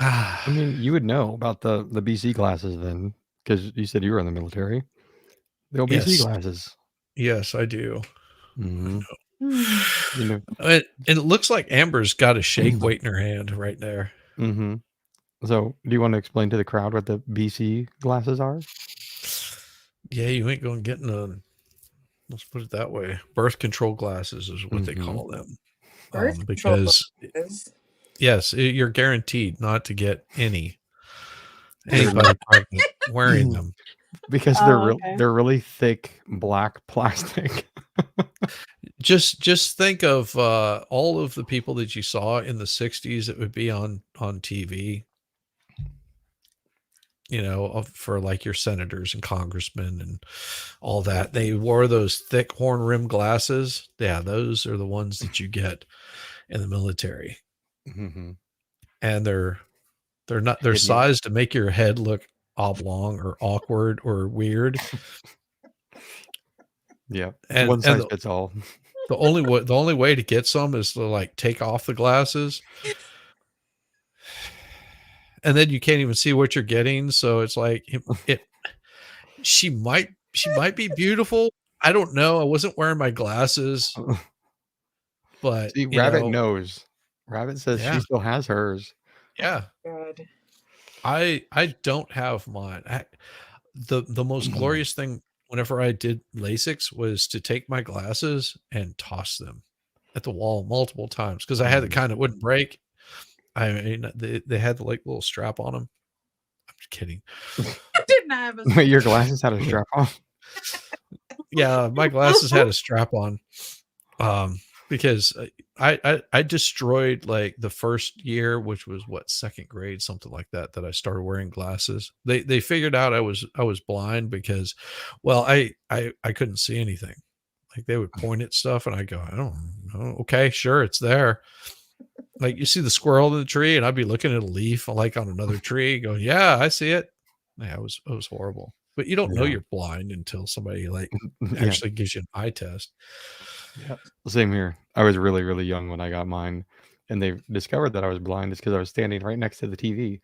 I mean, you would know about the BC glasses then, because you said you were in the military. The old BC Yes. glasses. Yes, I do. Mm-hmm. You know, and it looks like Amber's got a shake weight in her hand right there. Mm-hmm. So, do you want to explain to the crowd what the BC glasses are? Yeah, you ain't going to get none. Let's put it that way. Birth control glasses is what they call them. Birth control Because glasses? yes, you're guaranteed not to get anybody pregnant wearing them. Because they're really thick black plastic. Just think of all of the people that you saw in the 60s that would be on TV, you know, for like your senators and congressmen and all that. They wore those thick horn rim glasses. Yeah, those are the ones that you get in the military. Mm-hmm. And they're sized to make your head look oblong or awkward or weird. Yeah, and one size the, fits all. The only way to get some is to like take off the glasses, and then you can't even see what you're getting. So it's like she might be beautiful. I don't know. I wasn't wearing my glasses, but See, Rabbit knows. Rabbit says Yeah. she still has hers. Yeah. Good. I don't have mine. The most glorious thing whenever I did LASIX was to take my glasses and toss them at the wall multiple times because I had the kind that wouldn't break. I mean, they had the like little strap on them. I'm just kidding. Didn't have a Wait, your glasses had a strap on? Yeah, my glasses had a strap on. Because I destroyed like the first year, which was what, second grade, something like that I started wearing glasses. They figured out I was blind because, well, I couldn't see anything. Like they would point at stuff and I go, I don't know. Okay, sure, it's there. Like you see the squirrel in the tree, and I'd be looking at a leaf like on another tree, going, yeah, I see it. Yeah, it was horrible. But you don't know you're blind until somebody like actually gives you an eye test. Yeah, same here. I was really, really young when I got mine, and they discovered that I was blind just because I was standing right next to the TV.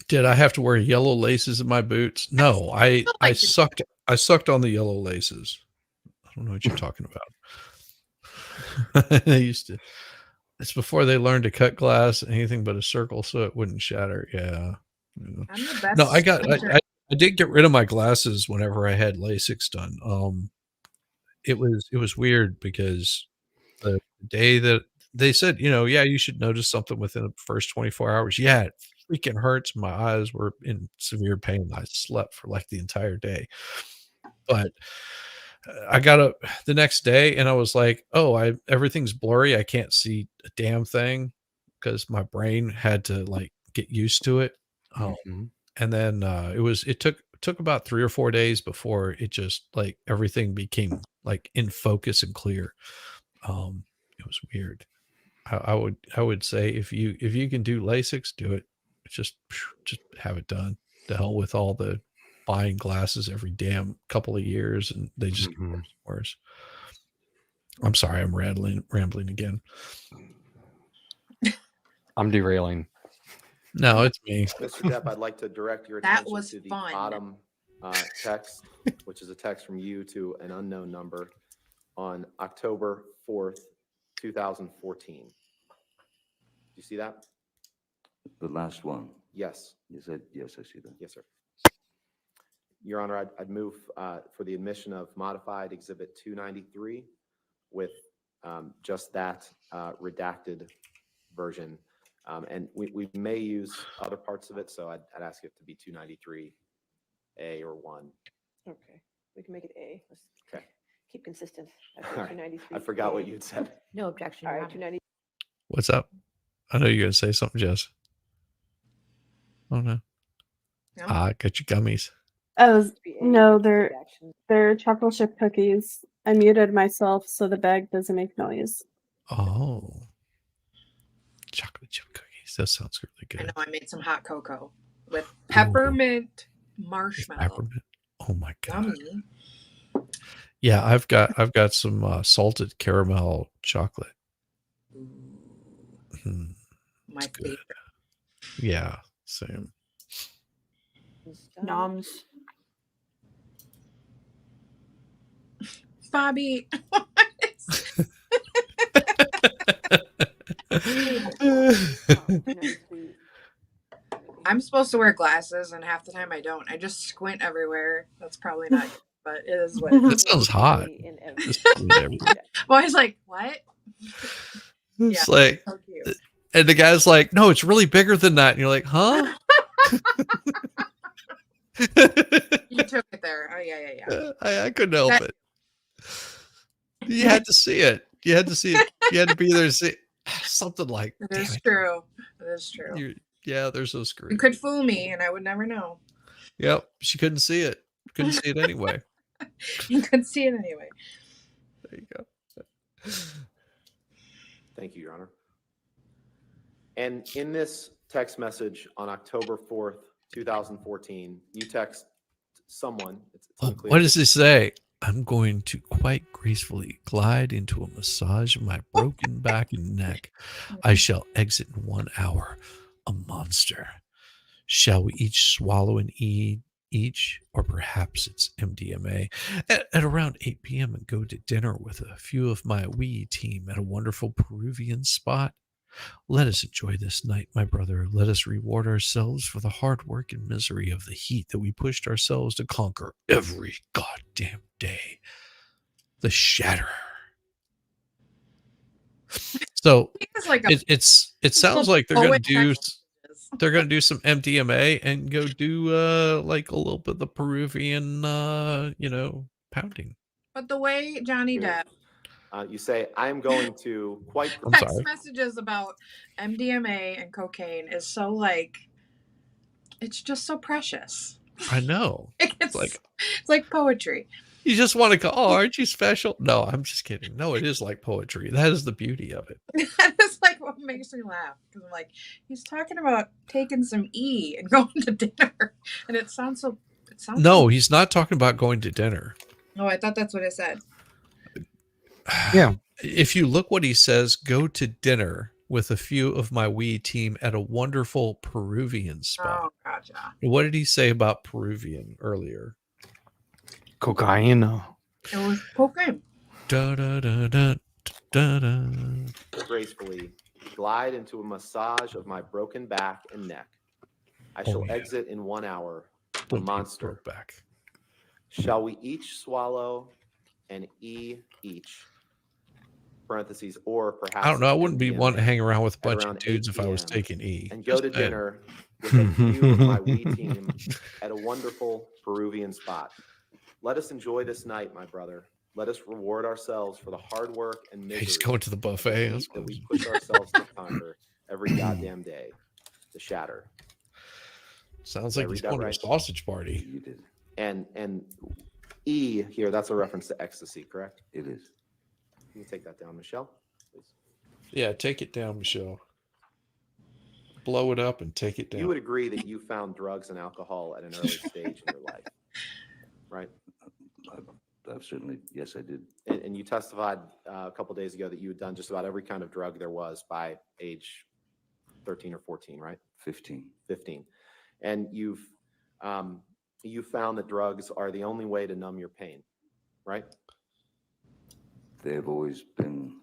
Did I have to wear yellow laces in my boots? No, I sucked on the yellow laces. I don't know what you're talking about. They used to. It's before they learned to cut glass anything but a circle so it wouldn't shatter. Yeah. I'm the best. No, I did get rid of my glasses whenever I had LASIX done. It was weird because the day that they said, you know, yeah, you should notice something within the first 24 hours. Yeah, it freaking hurts. My eyes were in severe pain. I slept for like the entire day. But I got up the next day and I was like, oh, everything's blurry. I can't see a damn thing because my brain had to like get used to it. And then it took about 3 or 4 days before it just like everything became like in focus and clear. It was weird. I would say if you can do LASIX, do it. Just have it done. To hell with all the buying glasses every damn couple of years, and they just get worse and worse. I'm sorry, I'm rambling again. I'm derailing. No, it's me. Mr. Depp, I'd like to direct your That attention was to the fun. bottom text, which is a text from you to an unknown number on October 4th, 2014. Do you see that? The last one. Yes. You said, yes, I see that. Yes, sir. Your Honor, I'd move for the admission of modified Exhibit 293 with just that redacted version. And we may use other parts of it, so I'd ask it to be 293A or 1. Okay, we can make it A. Let's Okay. keep consistent. All right. I forgot what you'd said. No objection. All Your right, Honor. 290. What's up? I know you're gonna say something, Jess. Oh no. I got your gummies. No, they're chocolate chip cookies. I muted myself so the bag doesn't make noise. Oh. Chocolate chip cookies. That sounds really good. I know I made some hot cocoa with peppermint marshmallow. Peppermint. Oh my god. Yummy. Yeah, I've got some salted caramel chocolate. My favorite. Yeah, same. Noms. Bobby. I'm supposed to wear glasses, and half the time I don't. I just squint everywhere. That's probably not good, but it is what it That is. sounds hot. Just squint everywhere. Well, he's like, what? It's like, so cute. and the guy's like, no, it's really bigger than that. And you're like, huh? You took it there. Oh, yeah. I couldn't help it. You had to see it. You had to see it. You had to be there to see it. Something like It is true. It is true. Yeah, they're so screwed. You could fool me, and I would never know. Yep, she couldn't see it. Couldn't see it anyway. You could see it anyway. There you go. Thank you, Your Honor. And in this text message on October 4th, 2014, you text someone. It's unclear. What does he say? I'm going to quite gracefully glide into a massage of my broken back and neck. I shall exit in 1 hour, a monster. Shall we each swallow an E each, or perhaps it's MDMA, at around 8 p.m. and go to dinner with a few of my wee team at a wonderful Peruvian spot? Let us enjoy this night, my brother. Let us reward ourselves for the hard work and misery of the heat that we pushed ourselves to conquer every goddamn day. The Shatterer. So it sounds like they're gonna do some MDMA and go do like a little bit of the Peruvian pounding. But the way Johnny Depp you say, I'm going to quite... text messages about MDMA and cocaine is so like, it's just so precious. I know. It's like poetry. You just want to go, oh, aren't you special? No, I'm just kidding. No, it is like poetry. That is the beauty of it. That is like what makes me laugh. Because I'm like, he's talking about taking some E and going to dinner. And it sounds so... No, he's not talking about going to dinner. Oh, I thought that's what it said. Yeah. If you look what he says, go to dinner with a few of my wee team at a wonderful Peruvian spot. Oh, gotcha. What did he say about Peruvian earlier? Cocaine. It was cocaine. Da, da, da, da, da, da. Gracefully glide into a massage of my broken back and neck. I shall exit in 1 hour, a monster. Back. Shall we each swallow an E each? Parentheses, or perhaps... I don't know. I wouldn't be MDMA wanting to hang around with a bunch of around dudes 8 if I was p.m. taking E. And go to dinner with a few of my wee team at a wonderful Peruvian spot. Let us enjoy this night, my brother. Let us reward ourselves for the hard work and misery. He's going to the buffet. That we push ourselves to conquer every goddamn day. The Shatter. Sounds like he's going to a sausage party. You did. And E here, that's a reference to ecstasy, correct? It is. Can you take that down, Michelle? Please. Yeah, take it down, Michelle. Blow it up and take it down. You would agree that you found drugs and alcohol at an early stage in your life, right? I've certainly, yes, I did. And you testified a couple days ago that you had done just about every kind of drug there was by age 13 or 14, right? 15. 15. And you found that drugs are the only way to numb your pain, right? They have always been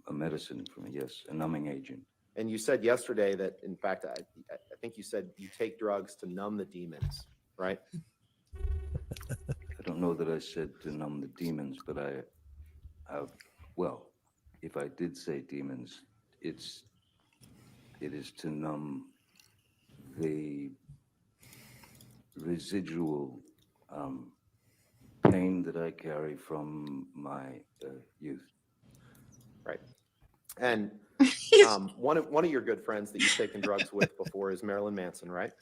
a medicine for me, yes, a numbing agent. And you said yesterday that, in fact, I think you said you take drugs to numb the demons, right? I don't know that I said to numb the demons, but I have, well, if I did say demons, it is to numb the residual pain that I carry from my youth. Right. And one of your good friends that you've taken drugs with before is Marilyn Manson, right?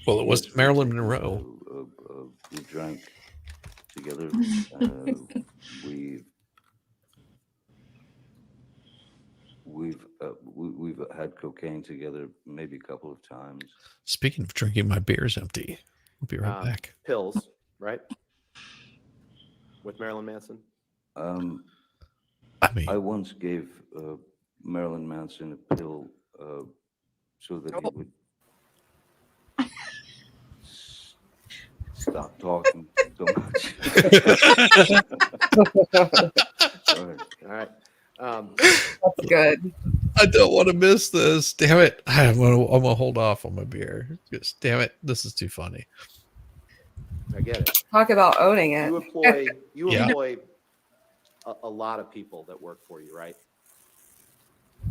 Well, it was Marilyn Monroe. We drank together. We've had cocaine together maybe a couple of times. Speaking of drinking, my beer's empty. I'll be right back. Pills, right? With Marilyn Manson. I once gave Marilyn Manson a pill so that he would stop talking so much. All right. That's good. I don't want to miss this. Damn it. I'm gonna hold off on my beer. Just, damn it. This is too funny. I get it. Talk about owning it. You Yeah. employ a lot of people that work for you, right?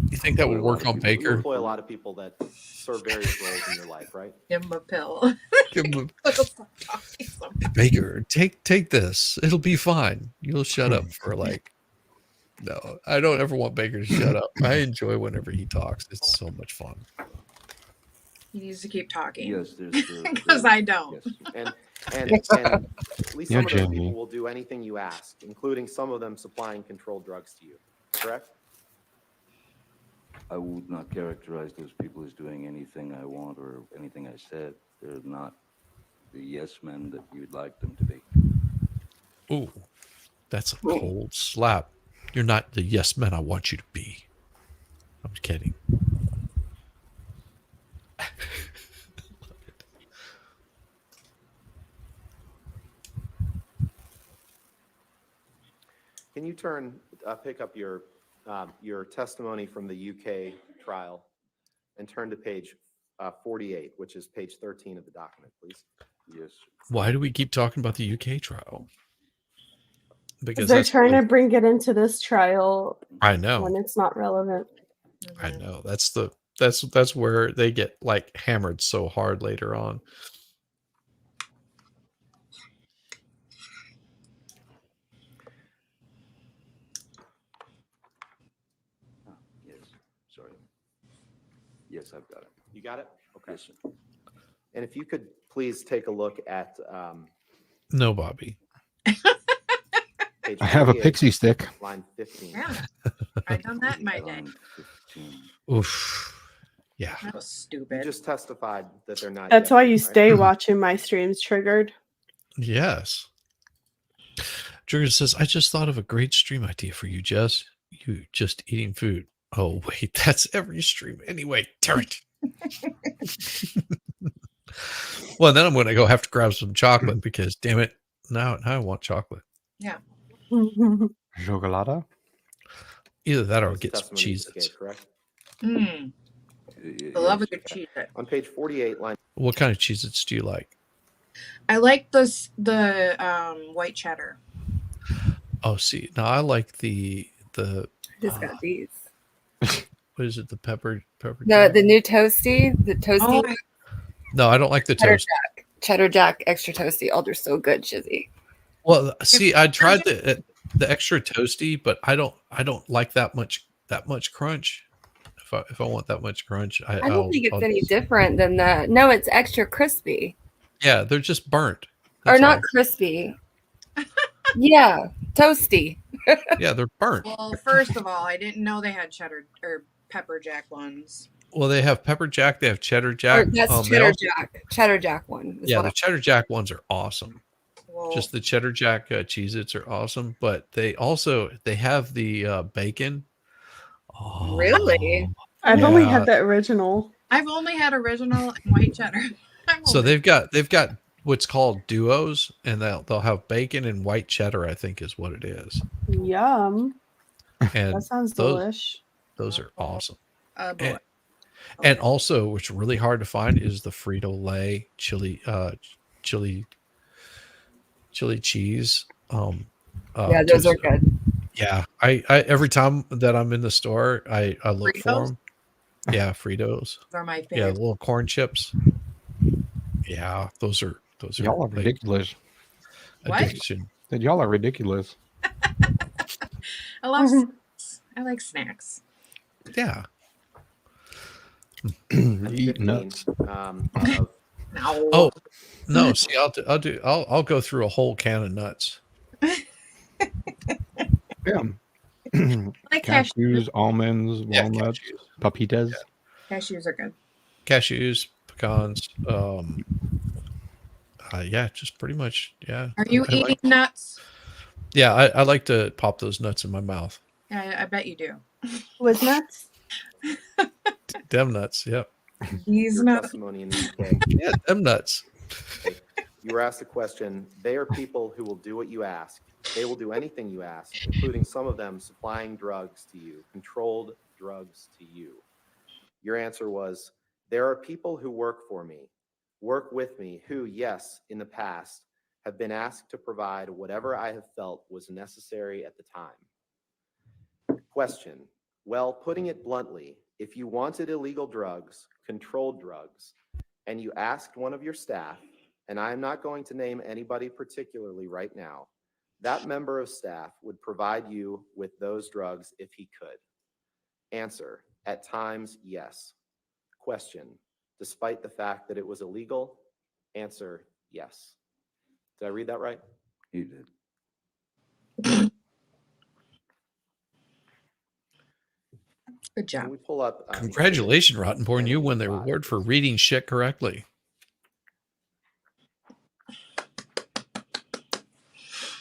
You think that would work on You Baker? employ a lot of people that serve various roles in your life, right? Give him a pill. Give him Baker, take this. It'll be fine. You'll shut up for like. No, I don't ever want Baker to shut up. I enjoy whenever he talks. It's so much fun. He needs to keep talking. Yes, because I don't. And Yes. at least some Yeah, of those Jamie. people will do anything you ask, including some of them supplying controlled drugs to you. Correct? I would not characterize those people as doing anything I want or anything I said. They're not the yes men that you'd like them to be. Ooh, that's a cold slap. You're not the yes man I want you to be. I'm kidding. Can you pick up your testimony from the UK trial and turn to page 48, which is page 13 of the document, please? Yes. Why do we keep talking about the UK trial? Because They're that's trying to bring it into this trial I know. when it's not relevant. I know. That's where they get like hammered so hard later on. Yes. Sorry. Yes, I've got it. You got it? Okay. Yes, sir. And if you could please take a look at No, Bobby. page I have a 48, pixie stick. line 15. Yeah. I've done that in my day. Line 15. Oof. Yeah. That was You stupid. just testified that they're not. That's yet why done, you right? stay watching my streams triggered. Yes. Jurgen says, I just thought of a great stream idea for you, Jess. You just eating food. Oh, wait, that's every stream. Anyway, darn it. Well, then I'm going to go have to grab some chocolate because, damn it, now I want chocolate. Yeah. Chocolata? Either that or I'll That's get some testimony you Cheez-Its. gave, correct? Mm. I love a good cheese. On page 48, line. What kind of Cheez-Its do you like? I like the white cheddar. Oh, see, now I like the Just got these. what is it? The pepper. The new toasty, the toasty Oh, No, I don't like the cheddar toast. jack, cheddar jack extra toasty. Oh, they're so good, Shizzy. Well, see, I tried the extra toasty, but I don't like that much crunch. If I want that much crunch, I don't think it's any different than the. No, it's extra crispy Yeah, they're just burnt. or That's not all. crispy. Yeah, toasty. Yeah, they're burnt. well, first of all, I didn't know they had cheddar or pepper jack ones. Well, they have pepper jack, they have cheddar Or jack. that's they cheddar also- jack. Cheddar jack one. is Yeah, what the cheddar jack ones are awesome. Well, Just the cheddar jack Cheez-Its are awesome, but they have the bacon. Oh, Really? I've only Yeah. had the original. I've only had original and white cheddar. So they've got what's called duos, and they'll have bacon and white cheddar, I think is what it is. Yum. And That sounds those delish. those are awesome. Oh boy. And also, what's really hard to find is the Frito-Lay chili cheese. Yeah, those are good. Yeah, I every time that I'm in the store, I look for Fritos? them. Yeah, Fritos. Those are my Yeah, favorite. little corn chips. Yeah, those are Y'all are like ridiculous. What? addiction. Y'all are ridiculous. I love snacks. I like snacks. Yeah. Eat nuts. No. Oh no! See, I'll go through a whole can of nuts. Yeah. Like Cashews, almonds, Yeah, walnuts, cashews. papitas. Cashews are good. Cashews, pecans. Yeah, just pretty much. Yeah. Are you I eating like, nuts? yeah, I like to pop those nuts in my mouth. I bet you do. Was nuts? Dem nuts. Yep. He's Your not. testimony in the UK. Yeah, dem nuts. Okay. You were asked a question. They are people who will do what you ask. They will do anything you ask, including some of them supplying drugs to you, controlled drugs to you. Your answer was, there are people who work for me, work with me, who, yes, in the past, have been asked to provide whatever I have felt was necessary at the time. Question. Well, putting it bluntly, if you wanted illegal drugs, controlled drugs, and you asked one of your staff, and I am not going to name anybody particularly right now, that member of staff would provide you with those drugs if he could. Answer, at times, yes. Question, despite the fact that it was illegal? Answer, yes. Did I read that right? You did. Good job. Can we pull up? Congratulations, Rottenborn. You won the award for reading shit correctly.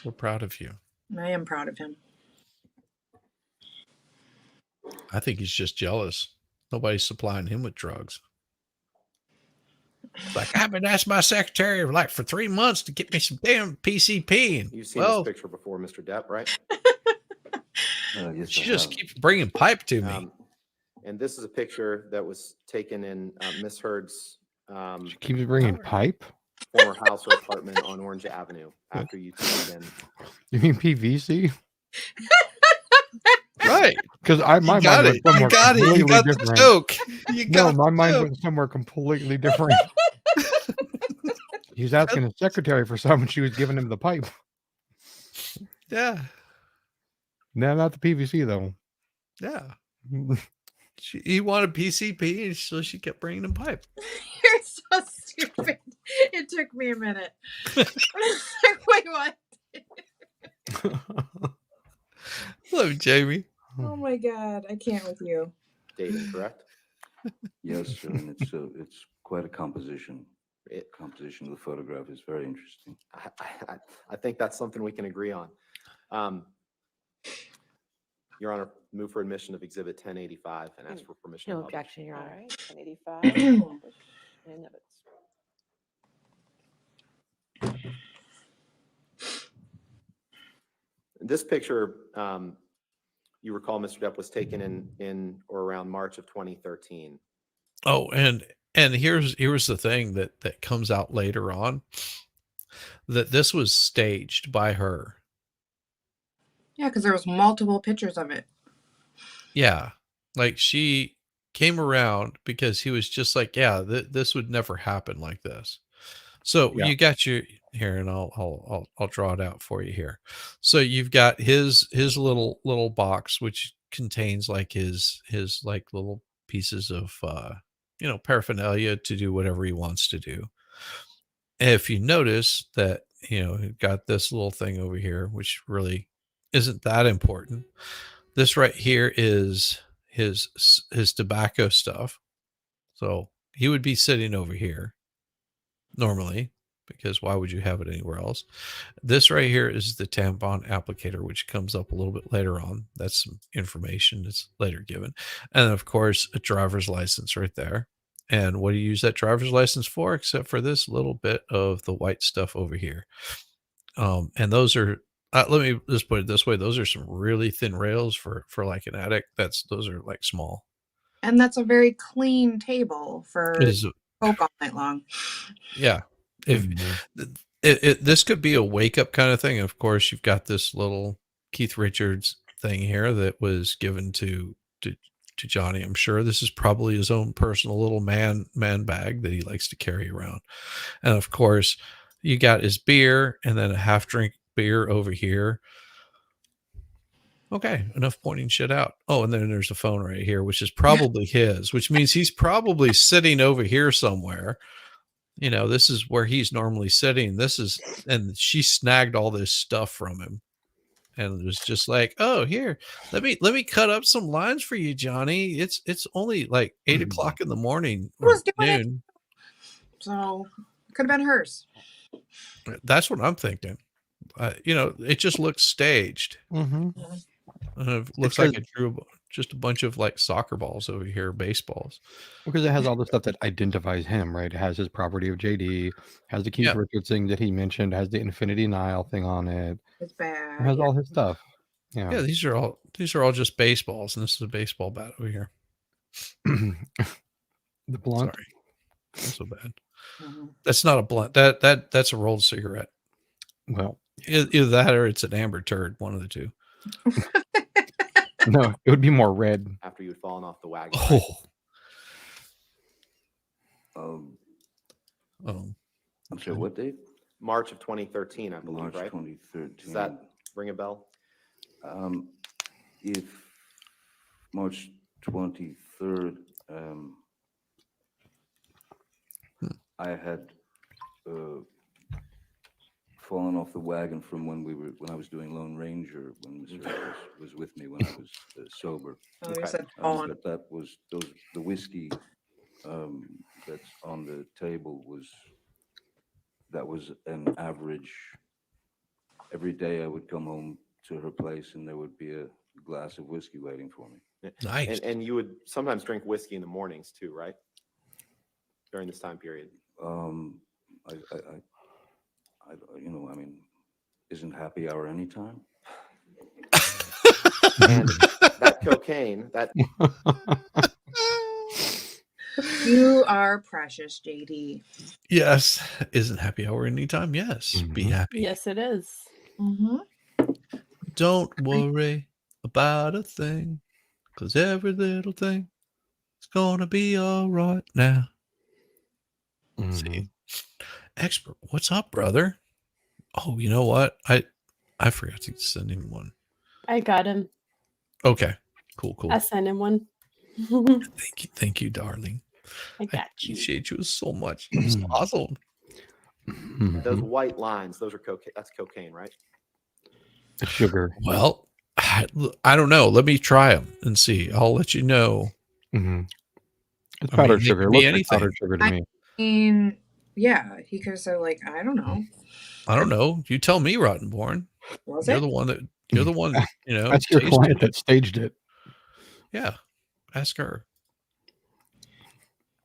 We're proud of you. I am proud of him. I think he's just jealous. Nobody's supplying him with drugs. It's like, I've been asking my secretary for 3 months to get me some damn PCP. And, You've seen this picture before, Mr. Depp, right? Yes, she I just have. keeps bringing pipe to me. And this is a picture that was taken in Miss Heard's She keeps bringing pipe. former house or apartment on Orange Avenue after you took it in. You mean PVC? Right. Because my mind got went it. somewhere You got it. You completely got the different. joke. You No, got my the mind joke. went somewhere completely different. He was asking his secretary for some, and she was giving him the pipe. Yeah. No, not the PVC though. Yeah. He wanted PCP, and so she kept bringing him pipe. You're so stupid. It took me a minute. Wait, what? Love you, Jamie. Oh my god, I can't with you. Dating, correct? Yes, sir, and it's quite a composition. Composition of the photograph is very interesting. I think that's something we can agree on. Your Honor, move for admission of Exhibit 1085 and ask for permission. No to publish. objection, Your All Honor. right. 1085. And of it. This picture, you recall, Mr. Depp, was taken in or around March of 2013. Oh, and here's the thing that comes out later on, that this was staged by her. Yeah, because there was multiple pictures of it. Yeah, like she came around because he was just like, yeah, this would never happen like this. So Yeah. you got your here, and I'll draw it out for you here. So you've got his little box, which contains like his like little pieces of paraphernalia to do whatever he wants to do. And if you notice that, you've got this little thing over here, which really isn't that important. This right here is his tobacco stuff. So he would be sitting over here normally, because why would you have it anywhere else? This right here is the tampon applicator, which comes up a little bit later on. That's some information that's later given. And of course, a driver's license right there. And what do you use that driver's license for, except for this little bit of the white stuff over here? And those are, let me just put it this way. Those are some really thin rails for like an addict. Those are like small. And that's a very clean table for It is coke all night long. Yeah. If this could be a wake up kind of thing. Of course, you've got this little Keith Richards thing here that was given to Johnny. I'm sure this is probably his own personal little man bag that he likes to carry around. And of course, you got his beer and then a half drink beer over here. Okay, enough pointing shit out. Oh, and then there's a phone right here, which is probably his, which means he's probably sitting over here somewhere. This is where he's normally sitting. And she snagged all this stuff from him. And it was just like, oh, here, let me cut up some lines for you, Johnny. It's only like 8 o'clock in the morning or noon. So it could have been hers. That's what I'm thinking. It just looks staged. Mm-hmm. It looks like I drew just a bunch of like soccer balls over here, baseballs. Because it has all the stuff that identifies him, right? It has his property of JD, has the Keith Yeah. Richards thing that he mentioned, has the Infinity Nile thing on it. It's It bad. has Yeah. all his stuff. Yeah. Yeah, these are all just baseballs, and this is a baseball bat over here. The blunt. Sorry, not so bad. Mhm. That's not a blunt. That's a rolled cigarette. Well, Either that or it's an amber turd. One of the two. no, it would be more red. After you had fallen off the wagon. Oh. I'm sorry, what date? March of 2013, I believe, March right? 2013. Does that ring a bell? If March 23rd, I had fallen off the wagon from when I was doing Lone Ranger, when Mr. Harris was with me when I was sober. Oh, you said fallen. But that was the whiskey that's on the table was an average. Every day I would come home to her place and there would be a glass of whiskey waiting for me. Nice. And you would sometimes drink whiskey in the mornings too, right? During this time period. I mean, isn't happy hour anytime? And that cocaine, that You are precious, JD. Yes. Isn't happy hour anytime? Yes. Be happy. Yes, it is. Mm-hmm. Don't worry about a thing, because every little thing is gonna be all right now. See, expert, what's up, brother? Oh, you know what? I forgot to send him one. I got him. Okay, cool. I sent him one. Thank you, darling. I got you. Appreciate you so much. It's awesome. those white lines, those are cocaine. That's cocaine, right? Sugar. Well, I don't know. Let me try them and see. I'll let you know. It's powdered sugar. It It looks like powdered sugar to me. I mean, yeah, he could have said like, I don't know. I don't know. You tell me, Rottenborn. Was You're it? the one that. You're the one. You know. That's your tasted client it. that staged it. Yeah. Ask her.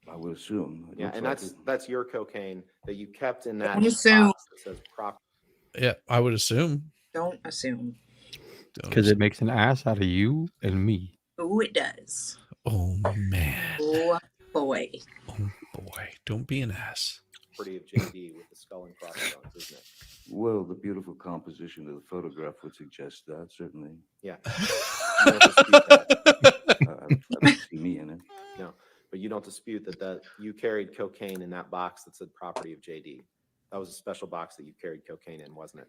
I would assume. It Yeah, looks and like that's your cocaine that you kept in that Don't assume. box that says prop. Yeah, I would assume. Don't assume. Because it makes an ass out of you and me. Oh, it does. Oh man. Oh boy. Oh boy. Don't be an ass. Property of JD with the skull and crossbones, isn't it? Well, the beautiful composition of the photograph would suggest that, certainly. Yeah. You don't dispute that. I don't see me in it. No, but you don't dispute that you carried cocaine in that box that said property of JD. That was a special box that you carried cocaine in, wasn't it?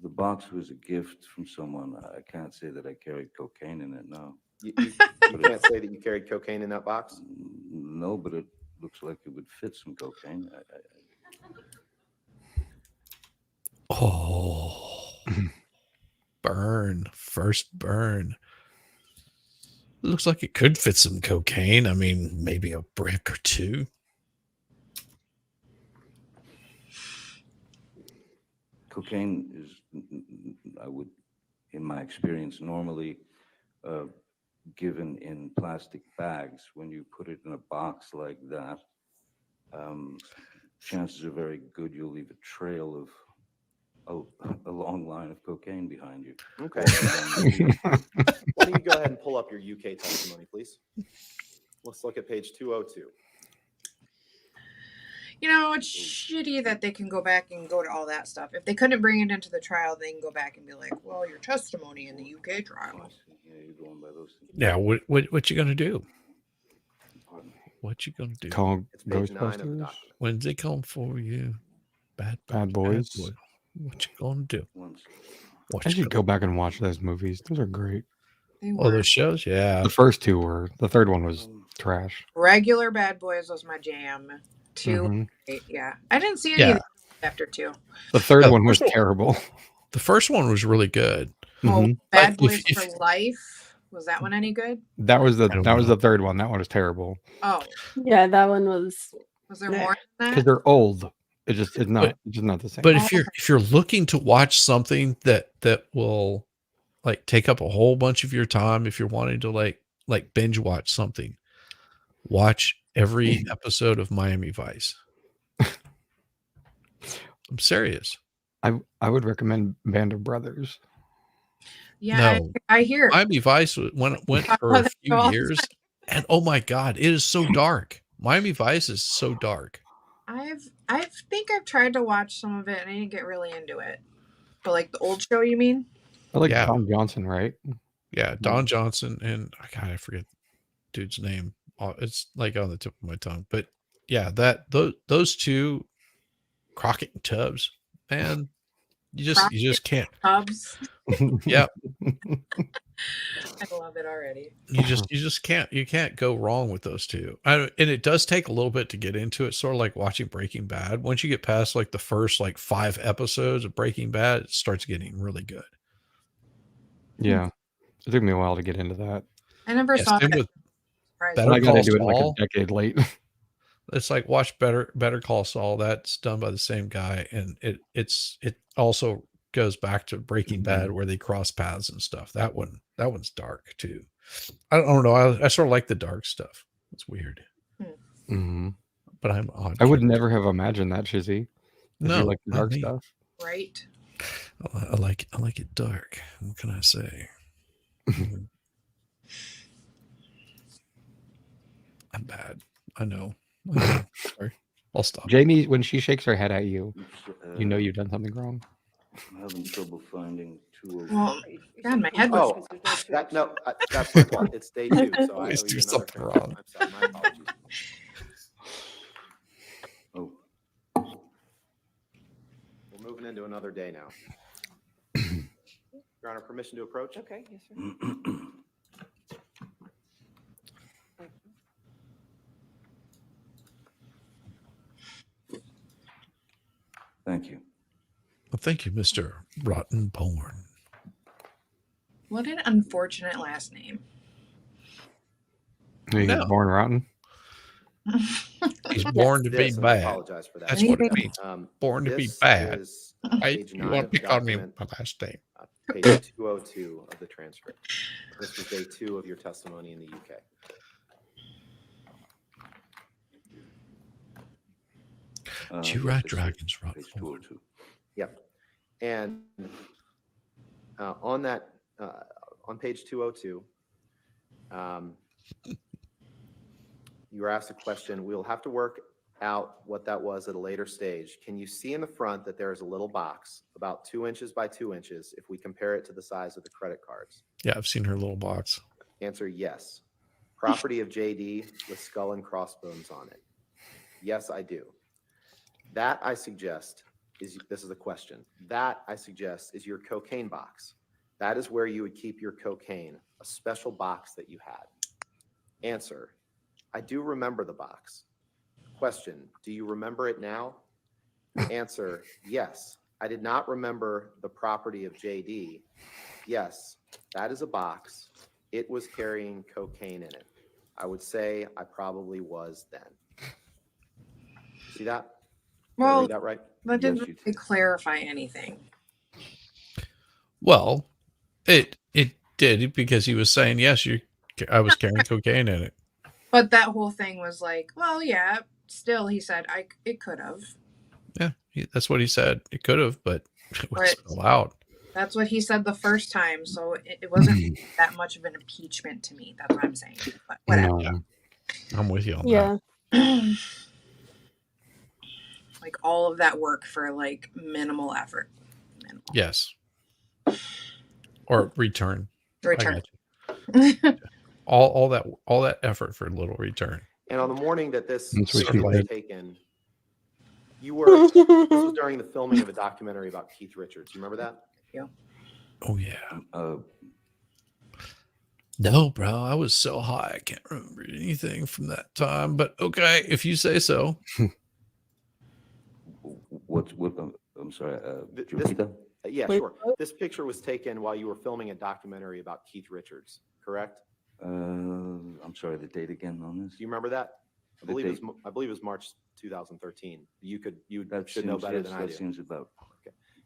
The box was a gift from someone. I can't say that I carried cocaine in it, no. You can't say that you carried cocaine in that box? No, but it looks like it would fit some cocaine. Oh. Burn. First burn. Looks like it could fit some cocaine. I mean, maybe a brick or two. Cocaine is, in my experience, normally given in plastic bags. When you put it in a box like that, chances are very good you'll leave a trail of a long line of cocaine behind you. Okay. Why don't you go ahead and pull up your UK testimony, please? Let's look at page 202. You know, it's shitty that they can go back and go to all that stuff. If they couldn't bring it into the trial, they can go back and be like, well, your testimony in the UK trial. Yeah, you're going by those things. Yeah, what you gonna do? What you gonna do? Call It's page 9 of the Ghostbusters. document. When they come for you, bad Boys. boy, what you gonna do? What I you should gonna go back and watch those movies. Those are great. They Oh, were. those shows? Yeah. The first two were. The third one was trash. Regular Bad Boys was my jam. 2, Mhm. 8, yeah. I didn't see any Yeah. of the after 2. The third Yeah, one was first one- terrible. The first one was really good. Oh, Mhm. Bad If- Boys if- for Life. Was that one any good? That was the I don't the know. third one. That one was terrible Oh, Yeah, that one was. was there Yeah. more than because that? they're old. It's not. But- It's just not the same. But if you're looking to watch something that will like take up a whole bunch of your time if you're wanting to like binge watch something. Watch every episode of Miami Vice. I'm serious. I would recommend Band of Brothers. Yeah, No, I hear. Miami Vice went for a few years, and oh my god, it is so dark. Miami Vice is so dark. I think I've tried to watch some of it and I didn't get really into it. But like the old show, you mean? I like Yeah. Don Johnson, right? Yeah, Don Johnson and I forget dude's name. It's like on the tip of my tongue, but yeah, those two, Crockett and Tubbs, man, you just can't. Tubbs. Yeah, I love it already. you just can't go wrong with those two. And it does take a little bit to get into it, sort of like watching Breaking Bad. Once you get past like the first like 5 episodes of Breaking Bad, it starts getting really good. Yeah, it took me a while to get into that. I never saw same it. with Surprised. Better I got Call into it like a Saul. decade late. It's like watch Better Call Saul. That's done by the same guy, and it also goes back to Breaking Bad where they cross paths and stuff. That one's dark too. I don't know. I sort of like the dark stuff. It's weird, Mm-hmm. but I'm odd. I would never have imagined that, Shizzy. No, you like the not dark me. stuff. Right. I like it dark. What can I say? I'm bad. I know. Sorry. I'll stop. Jamie, when she shakes her head at you, you know Uh, you've done something wrong. I'm having trouble finding 202. Well, God, my head was. Oh, that's my fault. It's day 2, so I Always owe do you another something favor. wrong. I'm sorry, my apologies. Oh, We're moving into another day now. Your Honor, permission to approach? Okay, yes, sir. thank you. Well, thank you, Mr. Rotten Porn. What an unfortunate last name. You No. get born rotten. He's born to be This, and I bad. apologize for that. That's what it means. Um, Born to be this bad. is Right? page You 9 want of to the pick on me document, my last name. page 202 of the transcript. This was day 2 of your testimony in the UK. Do you Yes, ride it's dragons, Rob? page 202. Yep. And on that, on page 202, you were asked a question. We'll have to work out what that was at a later stage. Can you see in the front that there is a little box about 2 inches by 2 inches if we compare it to the size of the credit cards? Yeah, I've seen her little box. Answer, yes. Property of JD with skull and crossbones on it. Yes, I do. That I suggest is, this is a question. That I suggest is your cocaine box. That is where you would keep your cocaine, a special box that you had. Answer, I do remember the box. Question, do you remember it now? Answer, yes. I did not remember the property of JD. Yes, that is a box. It was carrying cocaine in it. I would say I probably was then. See that? Did I Well, read that right? that didn't Yes, you really clarify anything. Well, it did because he was saying, yes, I was carrying cocaine in it. But that whole thing was like, well, yeah. Still, he said it could have. Yeah, that's what he said. It could have, but it was But- allowed. That's what he said the first time, so it wasn't that much of an impeachment to me. That's what I'm saying. But whatever. Yeah. I'm with you on Yeah. Like all of that work for like minimal effort. Minimal. that. Yes. Or return. I Return. got you. All that effort for a little return. And on the morning that this That's what she picture was said. taken, you were, this was during the filming of a documentary about Keith Richards. You remember that? Oh yeah. No, bro, I was so high I can't remember anything from that time. But okay, if you say so. What, I'm sorry, Th- could you this- repeat that? Yeah, Wait, sure. This picture was taken while you were filming a documentary about Keith Richards, correct? I'm sorry, the date again on this? Do you remember that? I The believe date. I believe it was March 2013. You That should know seems- better yes, than I that do. seems about.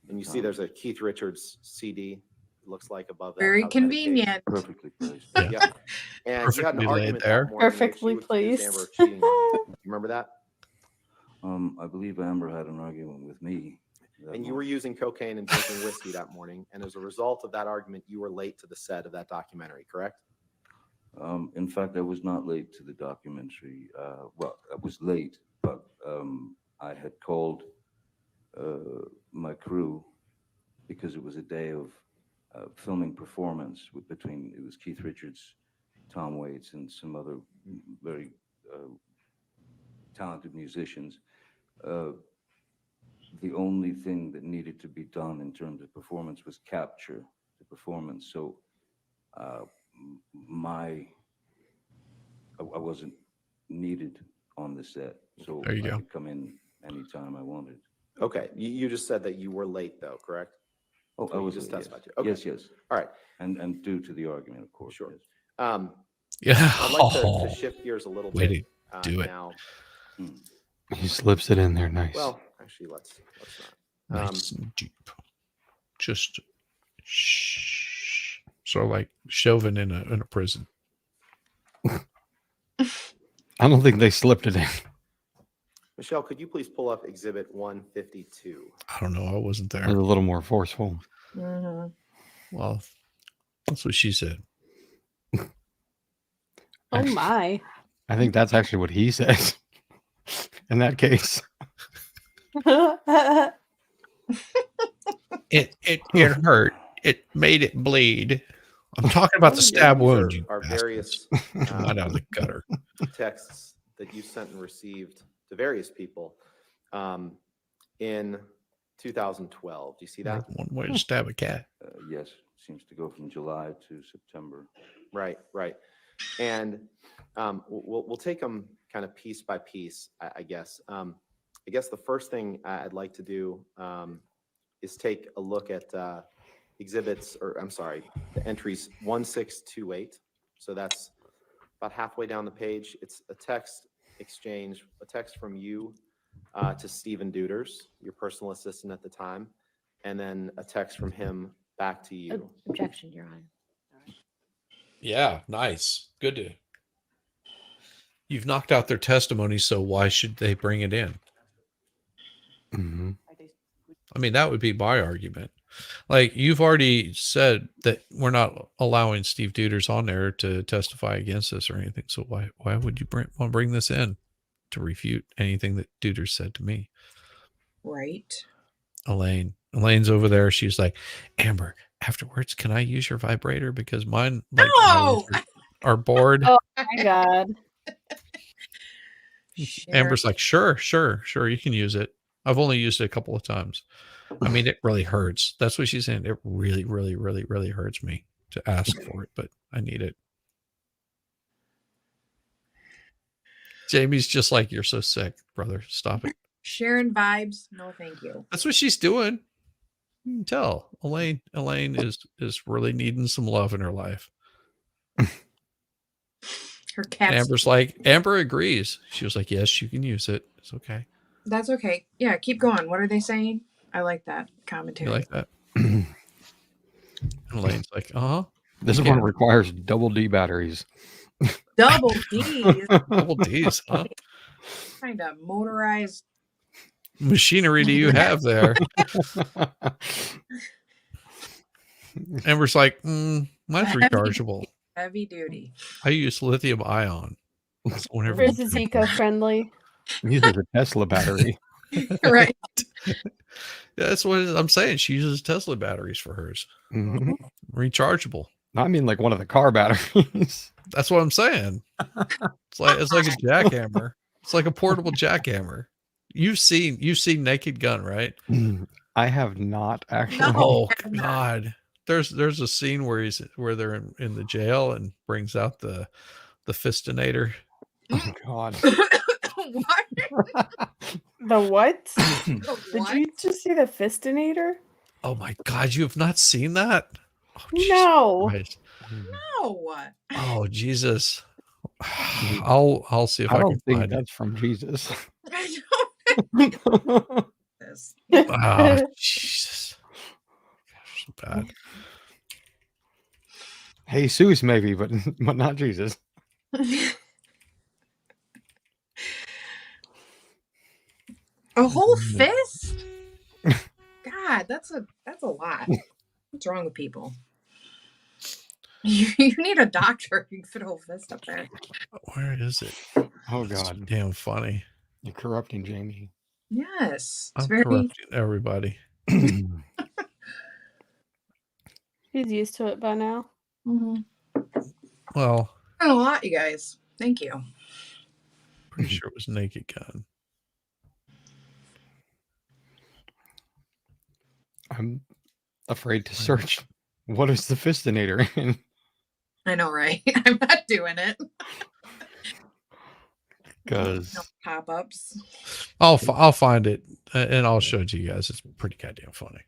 And you see there's a Keith Richards CD it looks like above that. Very couch medication. convenient. Perfectly placed. Yeah. Yeah. And you had an Perfectly laid argument there. that morning in which Perfectly you accused placed. Amber of cheating on you. You remember that? I believe Amber had an argument with me. And you were using cocaine and drinking whiskey that morning. And as a result of that argument, you were late to the set of that documentary, correct? In fact, I was not late to the documentary. Well, I was late, but I had called my crew because it was a day of filming performance between, it was Keith Richards, Tom Waits, and some other very talented musicians. The only thing that needed to be done in terms of performance was capture the performance. So I wasn't needed on the set, so There you I go. could come in anytime I wanted. Okay. You just said that you were late, though, correct? Oh, That's I what you was just late, yes. testified to. Okay. Yes, yes. All right. And due to the argument, of course. Sure. Yes. Yeah. I'd like to shift gears a little Way bit. to do it. Now. He slips it in there nice. Well, actually, let's not. Nice and deep. Just shh. So like Chauvin in a prison. I don't think they slipped it in. Michelle, could you please pull up Exhibit 152? I don't know. I wasn't It was there. a little more forceful. Mhm. Well, that's what she said. Oh Actually, my. I think that's actually what he says in that case. It hurt. It made it bleed. I'm talking about the stab These wound. You are various come out of the gutter. texts that you sent and received to various people in 2012. Do you see that? One way to stab a cat. Yes, seems to go from July to September. Right, right. And we'll take them kind of piece by piece, I guess. I guess the first thing I'd like to do is take a look at exhibits, or I'm sorry, the entries 1628. So that's about halfway down the page. It's a text exchange, a text from you to Stephen Duders, your personal assistant at the time, and then a text from him back to you. Objection, Your Honor. Yeah, nice. Good to. You've knocked out their testimony, so why should they bring it in? Mm-hmm. I mean, that would be my argument. Like, you've already said that we're not allowing Steve Duders on there to testify against us or anything. So why would you want to bring this in to refute anything that Duders said to me? Right. Elaine's over there. She's like, Amber, afterwards, can I use your vibrator? Because mine No! are bored. Oh my god. Amber's like, sure, you can use it. I've only used it a couple of times. I mean, it really hurts. That's what she's saying. It really, really, really, really hurts me to ask for it, but I need it. Jamie's just like, you're so sick, brother. Stop it. Sharing vibes. No, thank you. That's what she's doing. You can tell. Elaine is really needing some love in her life. Her cat. Amber agrees. She was like, yes, you can use it. It's okay. That's okay. Yeah, keep going. What are they saying? I like that commentary. You like that? And Elaine's like, This one requires double D batteries. Double D's. Double D's, huh? What kind of motorized machinery do you have there? Amber's like, mine's rechargeable. Heavy duty. I use lithium ion. Whenever this is eco-friendly. Uses a Tesla battery. Right. Yeah, that's what I'm saying. She uses Tesla batteries for hers. Mm-hmm. Rechargeable. I mean, like one of the car batteries. That's what I'm saying. It's like a jackhammer. It's like a portable jackhammer. You've seen Naked Gun, right? I have not actually. Oh God. There's a scene where they're in the jail and brings out the fistinator. Oh God. What? The what? The Did what? you just see the fistinator? Oh my God, you have not seen that? Oh, no. Christ. No. What? Oh Jesus. I'll see if I can think find that's from Jesus. I don't Oh, Jesus. Gosh, so bad. Jesus, maybe, but not Jesus. A whole fist? God, that's a lot. What's wrong with people? You need a doctor. You can fit a whole fist up there. Where is it? Oh It's God, damn funny. you're corrupting Jamie. Yes, it's I'm very. corrupting everybody. He's used to it by now. Mhm. Well, A lot, you guys. Thank you. pretty sure it was Naked Gun. I'm afraid to search. What is the fistinator in? I know, right? I'm not doing it. Because No pop-ups. I'll find it and I'll show it to you guys. It's pretty goddamn funny.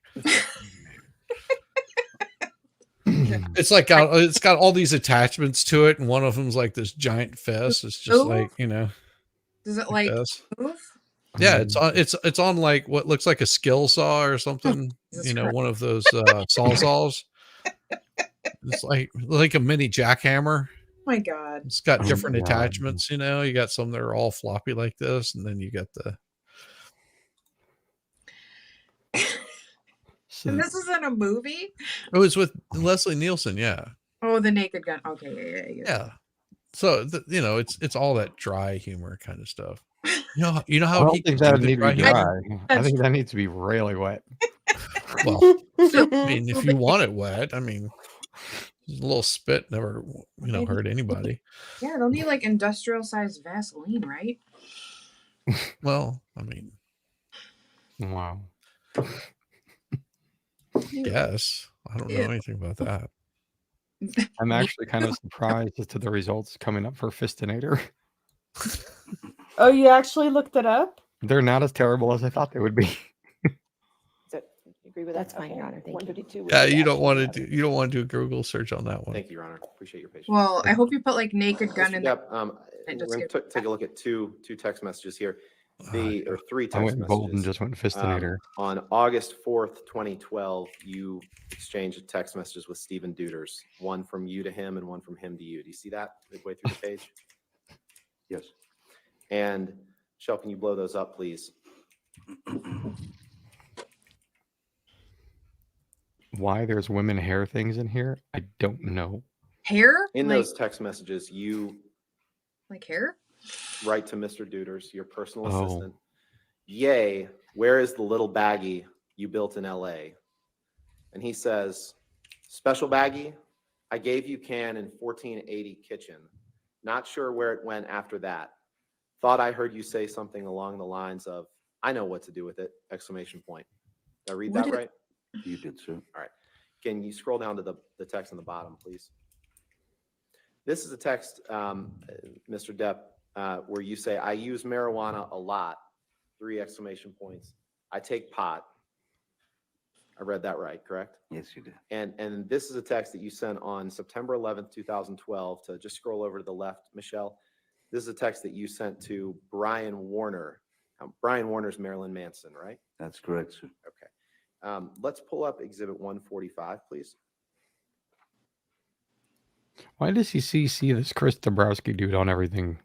It's like it's got all these attachments to it, and one of them's like this giant fist. It's just like, you know. Does it like this. move? Yeah, it's on like what looks like a skill saw or something. Jesus You know, Christ. one of those sawzalls. It's like a mini jackhammer. Oh my God. It's got different God. attachments. You know, you got some that are all floppy like this, and then you got the. And this is in a movie? It was with Leslie Nielsen. Yeah. Oh, The Naked Gun. Okay, Yeah. So you know, it's all that dry humor kind of stuff. You know I how don't he think can that do the need to be humor? dry. I think that needs to be really wet. Well, I mean, if you want it wet, I mean, a little spit never, hurt anybody. Yeah, they'll need like industrial sized Vaseline, right? Well, I mean, Wow. yes, I don't know anything about that. I'm actually kind of surprised as to the results coming up for Fistinator. Oh, you actually looked it up? They're not as terrible as I thought they would be. Agree with That's that? fine, Your Honor. Thank you. 152 would Yeah, be you don't want to actually do a Google search on that one. Thank you, Your Honor. Appreciate your patience. Well, I hope you put like Naked Gun in there. Yep. and We're just going get- to take a look at two text messages here. Or three I text went bold and messages. just went Fistinator. On August 4th, 2012, you exchanged text messages with Stephen Duders, one from you to him and one from him to you. Do you see that midway through the page? Yes. And Shel, can you blow those up, please? Why there's women hair things in here, I don't know. Hair? In like, those text messages, you like hair? write to Mr. Duders, your personal Oh. assistant. Yay, where is the little baggie you built in LA? And he says, special baggie, I gave you can in 1480 kitchen. Not sure where it went after that. Thought I heard you say something along the lines of, I know what to do with it, exclamation point. Did I read What that is- right? You did, sir. All right. Can you scroll down to the text on the bottom, please? This is a text, Mr. Depp, where you say, I use marijuana a lot, 3 exclamation points. I take pot. I read that right, correct? Yes, you did. And this is a text that you sent on September 11th, 2012, to just scroll over to the left, Michelle. This is a text that you sent to Brian Warner. Brian Warner's Marilyn Manson, right? That's correct, sir. Okay. Let's pull up Exhibit 145, please. Why does he see this Chris Dabrowski dude on everything?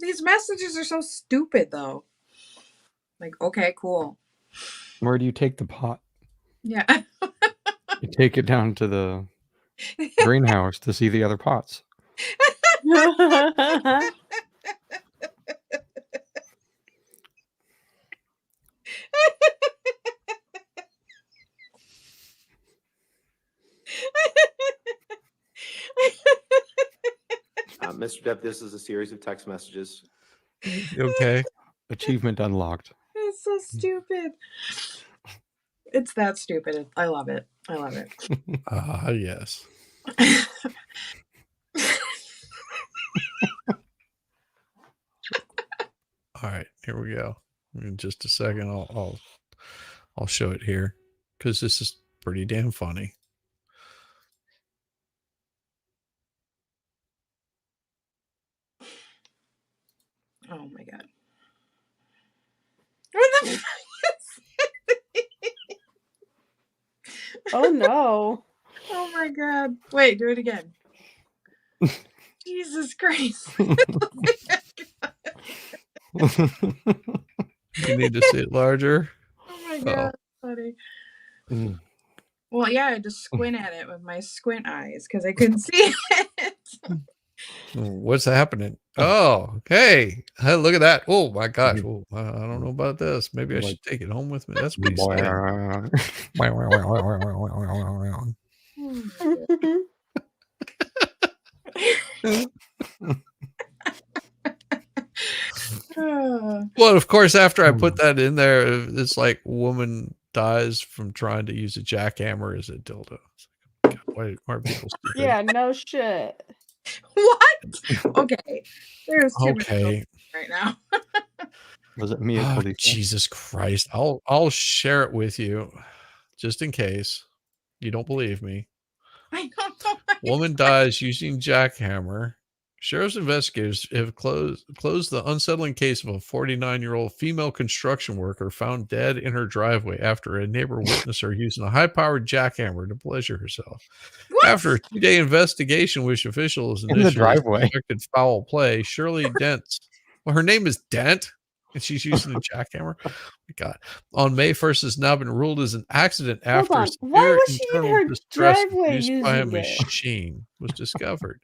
These messages are so stupid, though. Like, okay, cool. Where do you take the pot? Yeah. You take it down to the greenhouse to see the other pots. Mr. Depp, this is a series of text messages. Okay. Achievement unlocked. It's so stupid. It's that stupid. I love it. I love it. Yes. All right, here we go. In just a second, I'll show it here because this is pretty damn funny. Oh my God. What the fuck is Oh no. Oh my god. Wait, do it again. Jesus Christ. You need to see it larger. Oh my god, funny. Well, yeah, I had to squint at it with my squint eyes because I couldn't see it. What's happening? Oh, hey, look at that. Oh my gosh. Oh, I don't know about this. Maybe I should take it home with me. That's what he's saying. Well, of course, after I put that in there, it's like woman dies from trying to use a jackhammer as a dildo. God, why are people stupid? Yeah, no shit. What? Okay. There's too Okay. right now. Was it me? Oh, Jesus Christ. I'll share it with you just in case you don't believe me. I don't know. Woman dies using jackhammer. Sheriff's investigators have closed the unsettling case of a 49-year-old female construction worker found dead in her driveway after a neighbor witnessed her using a high-powered jackhammer to pleasure herself. What? After a 2-day investigation, which officials in the driveway suspected foul play, Shirley Dent. Well, her name is Dent, and she's using a jackhammer. Oh my God! On May 1st, has now been ruled as an accident after on. Why severe was she in internal her distress driveway induced by a using it? machine was discovered.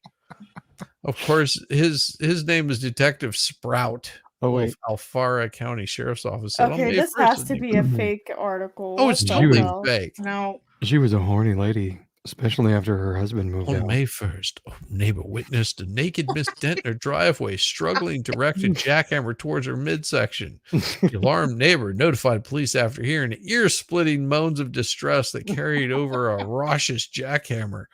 Of course, his name is Detective Sprout. Oh wait, Alfara County Sheriff's Office. Said, Okay, this has to be a fake article. Oh, it's What the totally hell? fake. No. She was a horny lady, especially after her husband moved On out. May 1st, a neighbor witnessed a naked Miss Dent in her driveway, struggling to direct a jackhammer towards her midsection. The alarmed neighbor notified police after hearing ear-splitting moans of distress that carried over a raucous jackhammer.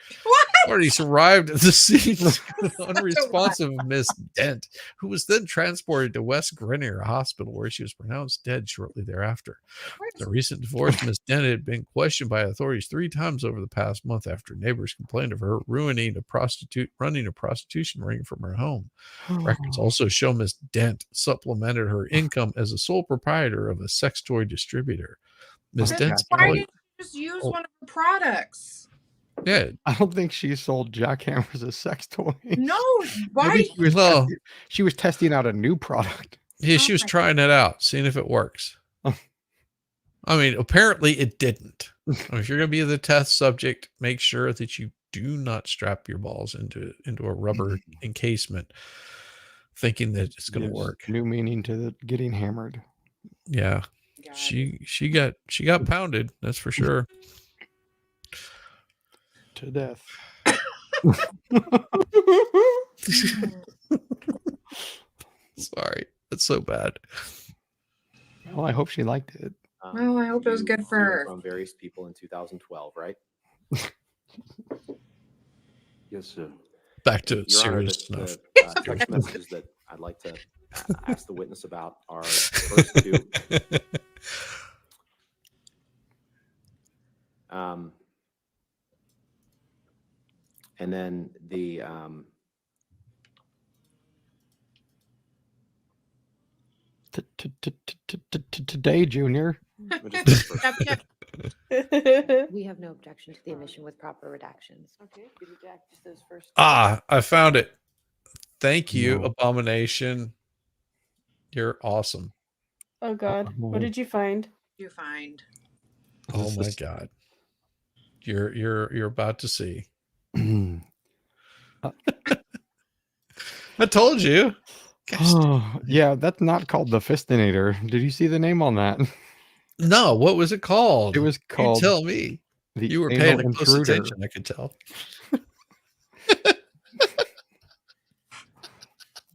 Authorities arrived at the scene with unresponsive Miss Dent, who was then transported to West Grenier Hospital, where she was pronounced dead shortly thereafter. The recent divorce, Miss Dent had been questioned by authorities 3 times over the past month after neighbors complained of her running a prostitution ring from her home. Records also show Miss Dent supplemented her income as a sole proprietor of a sex toy distributor. Miss Dent's Why didn't you just use one of her products? Yeah, I don't think she sold jackhammers as sex toys. No, why? Maybe she was testing out a new product. Yeah, she was trying it out, seeing if it works. I mean, apparently it didn't. I mean, if you're going to be the test subject, make sure that you do not strap your balls into a rubber encasement, thinking that it's going to work. New meaning to the getting hammered. Yeah, she got pounded. That's for sure. To death. Sorry, that's so bad. Well, I hope she liked it. Well, I hope it was good for her. From various people in 2012, right? Yes, sir. Back to Your serious Honor, stuff. the text messages that I'd like to ask the witness about are first 2. And then the today, Junior. We have no objection to the omission with proper redactions. Okay, give it Jack just those first. I found it. Thank you, No. Abomination. You're awesome. Oh God, what did you find? You find. Oh my God. You're about to see. I told you. Oh, yeah, that's not called the Fistinator. Did you see the name on that? No, what was it called? It was called. You tell me. The You were Anal paying close Intruder. attention, I could tell.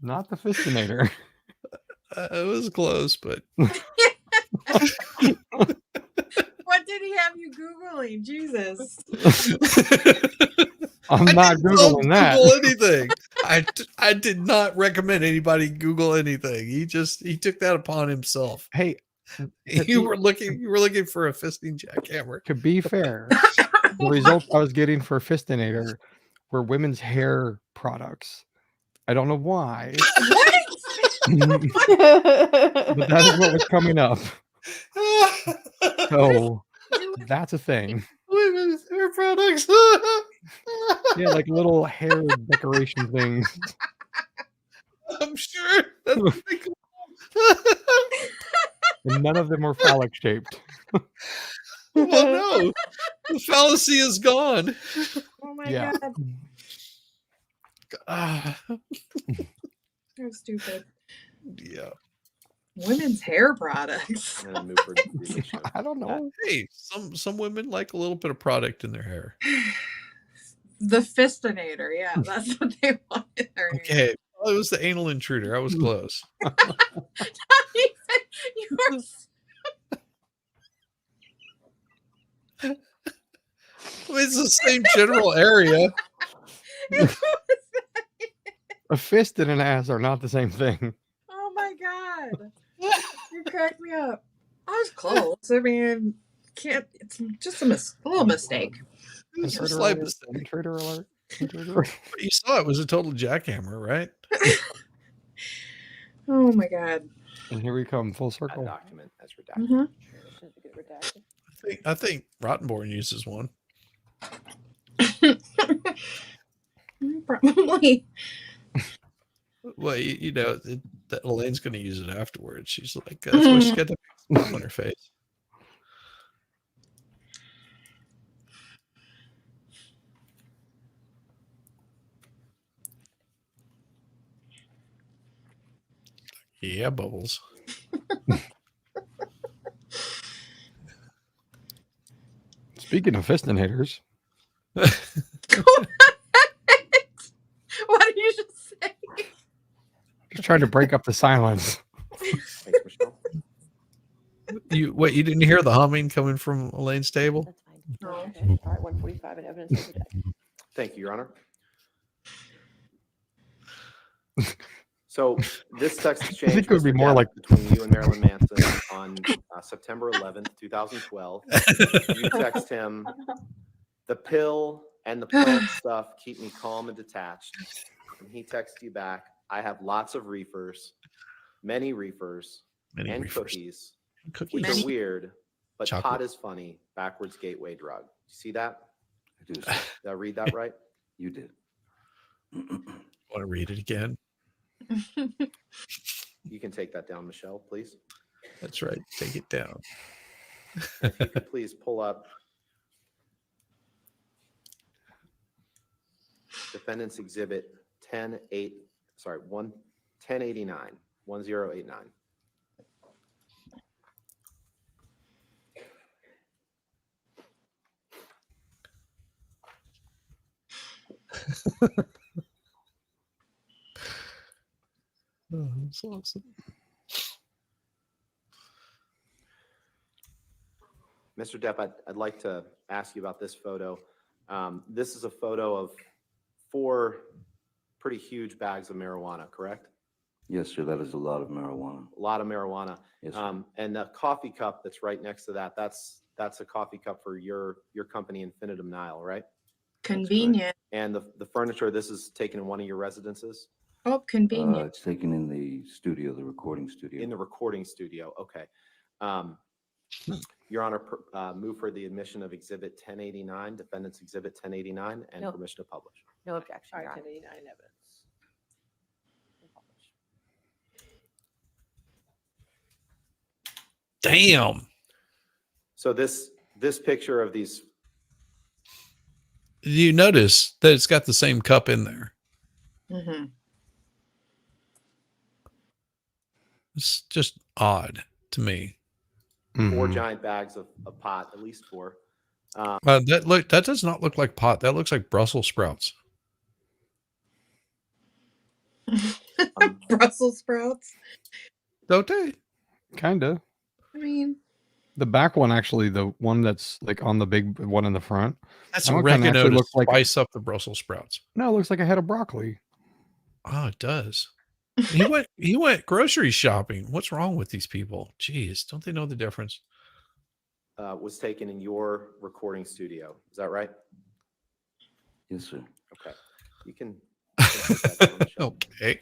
Not the Fistinator. It was close, but What did he have you Googling? Jesus. I'm not Googling that. Google anything. I did not recommend anybody Google anything. He took that upon himself. Hey, You were looking for a fisting jackhammer. to be fair, the results I was getting for Fistinator were women's hair products. I don't know why. But that is what was coming up. So that's a thing. Wait hair products. Yeah, like little hair decoration things. I'm sure. That's what they call them. And none of them were phallic shaped. Well, no. The fallacy is gone. Oh my Yeah. god. Ah, You're stupid. yeah. Women's hair products. And move for the admission of I don't know. Hey, some women like a little bit of product in their hair. The fistinator. Yeah, that's what they want in their hair. Okay. Well, it was the anal intruder. I was close. You were It's the same general area. A fist and an ass are not the same thing. Oh my god. You cracked me up. I was close. I mean, can't. It's just a little mistake. It's a Intruder slight alert. mistake. Intruder alert. Intruder. But you saw it was a total jackhammer, right? Oh my god. And here we come, full that circle. document as redacted. Mm-hmm. I think Rottenborn uses one. Probably. Well, you know, that Elaine's going to use it afterwards. She's like, that's why she got the stuff on her face. Yeah, Bubbles. Speaking of fistinators, What did you just say? just trying to break up the silence. Thanks, Michelle. You didn't hear the humming coming from Elaine's table? That's fine. No. Okay. All right, 145 and evidence of the day. Thank you, Your Honor. So this text exchange think it would be Mr. more Depp, like- between you and Marilyn Manson on September 11th, 2012. You text him, the pill and the plant stuff keep me calm and detached. And he texts you back, I have lots of reefers, many reefers, Many and reefers. cookies, Cookies. which are weird, but Chocolate. pot is funny, backwards gateway drug. You see that? I do. Did I read that right? You did. Want to read it again? You can take that down, Michelle, please. That's right. Take it down. If you could please pull up Defendant's Exhibit 1089, 1089. Oh, that's awesome. Mr. Depp, I'd like to ask you about this photo. This is a photo of 4 pretty huge bags of marijuana, correct? Yes, sir. That is a lot of marijuana. A lot of marijuana. Yes, sir. And the coffee cup that's right next to that, that's a coffee cup for your company, Infinitum Nile, right? Convenient. And the furniture, this is taken in one of your residences? Oh, convenient. It's taken in the studio, the recording studio. In the recording studio, okay. Your Honor, move for the admission of Exhibit 1089, Defendant's Exhibit 1089, and No. permission to publish. No objection, All Your right, Honor. 1089 evidence. Damn. So this picture of these, You notice that it's got the same cup in there. Mm-hmm. It's just odd to me. 4 Mhm. giant bags of pot, at least 4. That does not look like pot. That looks like Brussels sprouts. Brussels sprouts. Don't they? Kinda. I mean, The back one, actually, the one that's like on the big one in the front. That's That one kinda oregano actually to looks like- spice up the Brussels sprouts. No, it looks like a head of broccoli. Oh, it does. He went grocery shopping. What's wrong with these people? Jeez, don't they know the difference? Was taken in your recording studio. Is that right? Yes, sir. Okay. You can take that down, Michelle. Okay.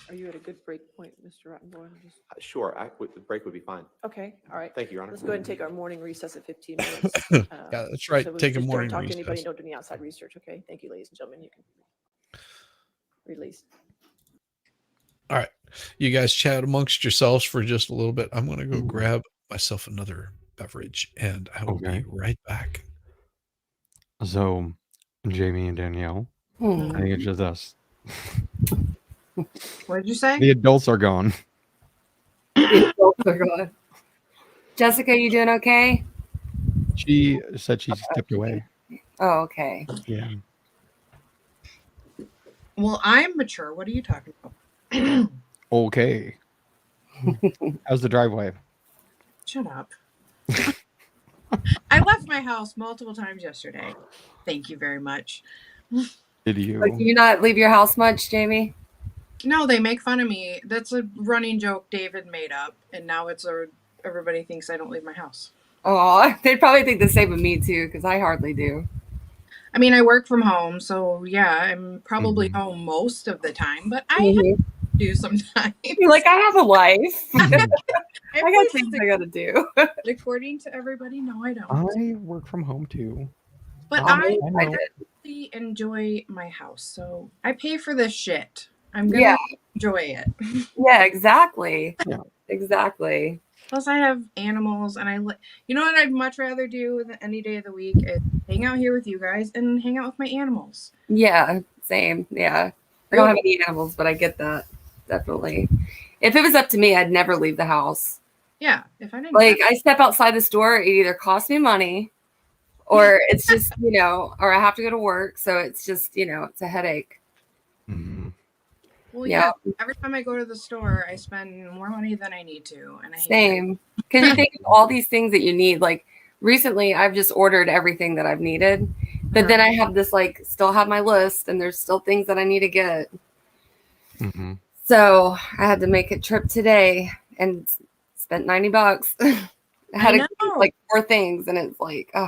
Are you at a good break point, Mr. Rottenborn? Just... Sure, the break would be fine. Okay, all right. Thank you, Your Honor. Let's go ahead and take our morning recess at 15 minutes. Yeah, that's right. So we Take a just morning don't talk to anybody, recess. don't do any outside research, okay? Thank you, ladies and gentlemen. You can release. All right. You guys chat amongst yourselves for just a little bit. I'm going to go grab myself another beverage and I will be right back. So, Jamie and Danielle, I think it's just us. What did you say? The adults are gone. The adults are gone. Jessica, you doing okay? She said she stepped away. Oh, okay. Yeah. Well, I'm mature. What are you talking about? Okay. How's the driveway? Shut up. I left my house multiple times yesterday. Thank you very much. Did you? Like, do you not leave your house much, Jamie? No, they make fun of me. That's a running joke David made up, and now everybody thinks I don't leave my house. Oh, they'd probably think the same of me too, because I hardly do. I mean, I work from home, so yeah, I'm probably home most of the time, but I have to do sometimes. You're like, I have a life. I got things I gotta do. According to everybody, no, I don't. I work from home too. But I I know. really enjoy my house, so I pay for this shit. I'm gonna enjoy it. Yeah, exactly. Yeah. Exactly. Plus, I have animals, and you know what I'd much rather do than any day of the week is hang out here with you guys and hang out with my animals. Yeah, same. Yeah. I don't have any animals, but I get that. Definitely. If it was up to me, I'd never leave the house. Yeah. If I didn't Like, I step outside this door, it either costs me money or it's just, or I have to go to work. So it's just, it's a headache. Well, yeah. Every time I go to the store, I spend more money than I need to, and I hate Same. Because you think of all these things that you need. Like recently, I've just ordered everything that I've needed, but then I have this still have my list, and there's still things that I need to get. So I had to make a trip today and spent $90. I had to get 4 things, and it's like, oh.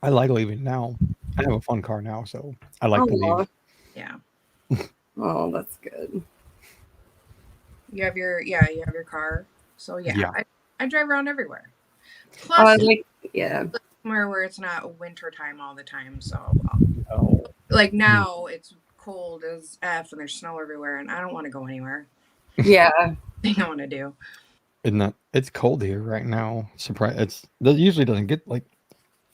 I like leaving now. I have a fun car now, so I like to leave. Yeah. Oh, that's good. You have your car. So yeah. I drive around everywhere. Plus, somewhere where it's not winter time all the time. So like now it's cold as F and there's snow everywhere, and I don't want to go anywhere. Yeah. Thing I want to do. It's cold here right now. It usually doesn't get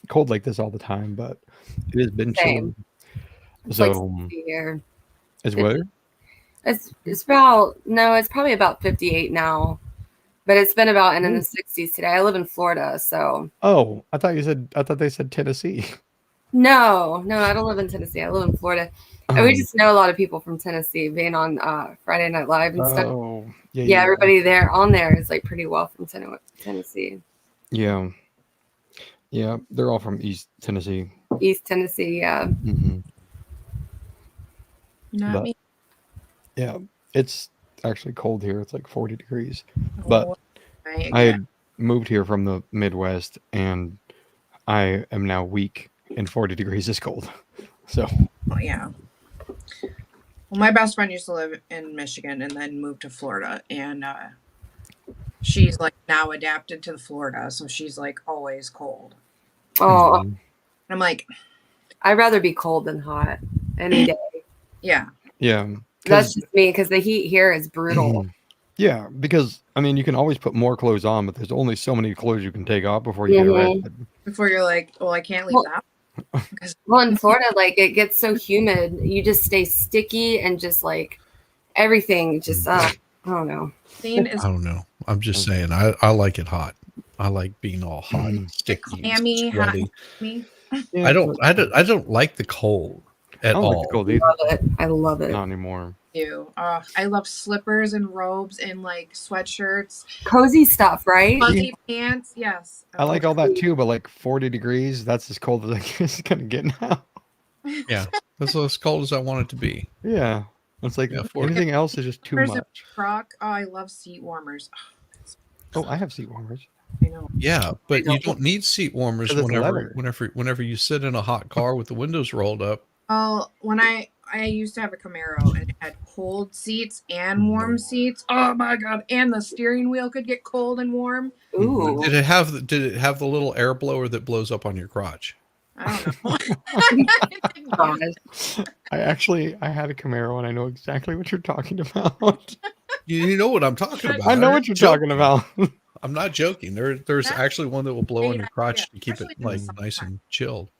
cold like this all the time, but it has been chilly. So here. It's what? It's probably about 58 now, but it's been about in the 60s today. I live in Florida, so. Oh, I thought they said Tennessee. No, I don't live in Tennessee. I live in Florida. And we just know a lot of people from Tennessee, being on Friday Night Live and stuff. Oh, yeah. Everybody on there is pretty well from Tennessee. Yeah, they're all from East Tennessee. East Tennessee, yeah. Not me. Yeah, it's actually cold here. It's 40 degrees. But I had moved here from the Midwest, and I am now weak, and 40 degrees is cold. So. Yeah. Well, my best friend used to live in Michigan and then moved to Florida, and she's now adapted to Florida, so she's always cold. Oh. And I'm like, I'd rather be cold than hot any day. Yeah. Yeah. That's just me, because the heat here is brutal. Yeah, because you can always put more clothes on, but there's only so many clothes you can take off before you get arrested. Before you're like, well, I can't leave that. Well, in Florida, it gets so humid, you just stay sticky and just everything just I don't know. I don't know. I'm just saying, I like it hot. I like being all hot and sticky. Clammy, hot, me. I don't like the cold at all. I love it. Not anymore. I love slippers and robes and sweatshirts, cozy stuff, right? Fuzzy pants. Yes, I like all that too, but 40 degrees, that's as cold as it's gonna get now. Yeah, that's as cold as I want it to be. Yeah, it's anything else is just too much. Truck. Oh, I love seat warmers. Oh, I have seat warmers. I know. Yeah, but you don't need seat warmers whenever you sit in a hot car with the windows rolled up. Well, when I I used to have a Camaro and it had cold seats and warm seats. Oh my god! And the steering wheel could get cold and warm. Ooh. Did it have the little air blower that blows up on your crotch? I don't know. I had a Camaro and I know exactly what you're talking about. You know what I'm talking about. I know I'm what you're talking about. I'm not joking. There's That's actually one that will blow on your crotch yeah, to keep it especially in the like summertime. nice and chilled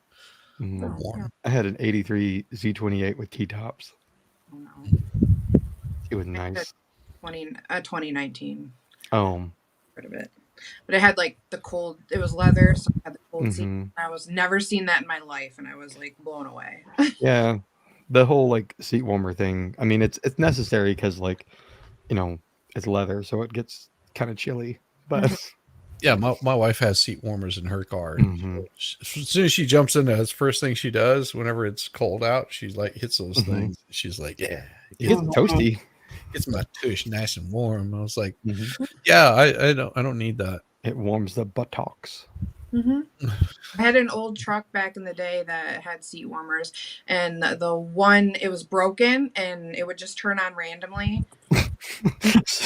or warm. I had an 83 Z28 with T-tops. Oh no. It was nice. 2019. Oh. Rid of it. But it had like the cold, it was leather, so it had the cold seat. Mhm. I was never seen that in my life, and I was like blown away. Yeah. The whole like seat warmer thing. I mean, it's necessary because like, you know, it's leather, so it gets kind of chilly. But Yeah, my wife has seat warmers in her car. Mhm. As soon as she jumps in, that's the first thing she does whenever it's cold out. She's like hits those Mhm. things. She's like, yeah, it gets toasty. Gets my tush nice and warm. I was like, Mhm. yeah, I don't need that. It warms the buttocks. I had an old truck back in the day that had seat warmers, and the one, it was broken, and it would just turn on randomly,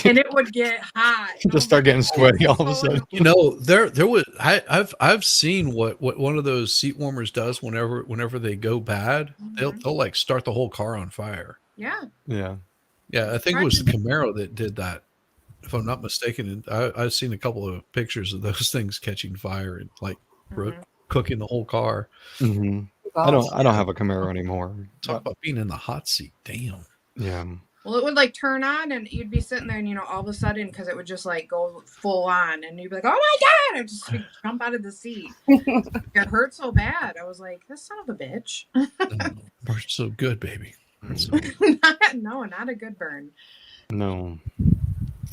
and it would get hot. Just start getting sweaty all of a sudden. You know, there was I've seen what one of those seat warmers does whenever they go bad. They'll like start the whole car on fire. Yeah. Yeah. Yeah, I think it was the Camaro that did that. If I'm not mistaken, I've seen a couple of pictures of those things catching fire and like cooking the whole car. Mhm. I don't have a Camaro anymore. Talk about being in the hot seat. Damn. Yeah. Well, it would like turn on, and you'd be sitting there, and all of a sudden, because it would just like go full on, and you'd be like, "Oh my god!" I'd just like, jump out of the seat. It hurt so bad. I was like, "This son of a bitch." Burnt so good, baby. No, not a good burn. No.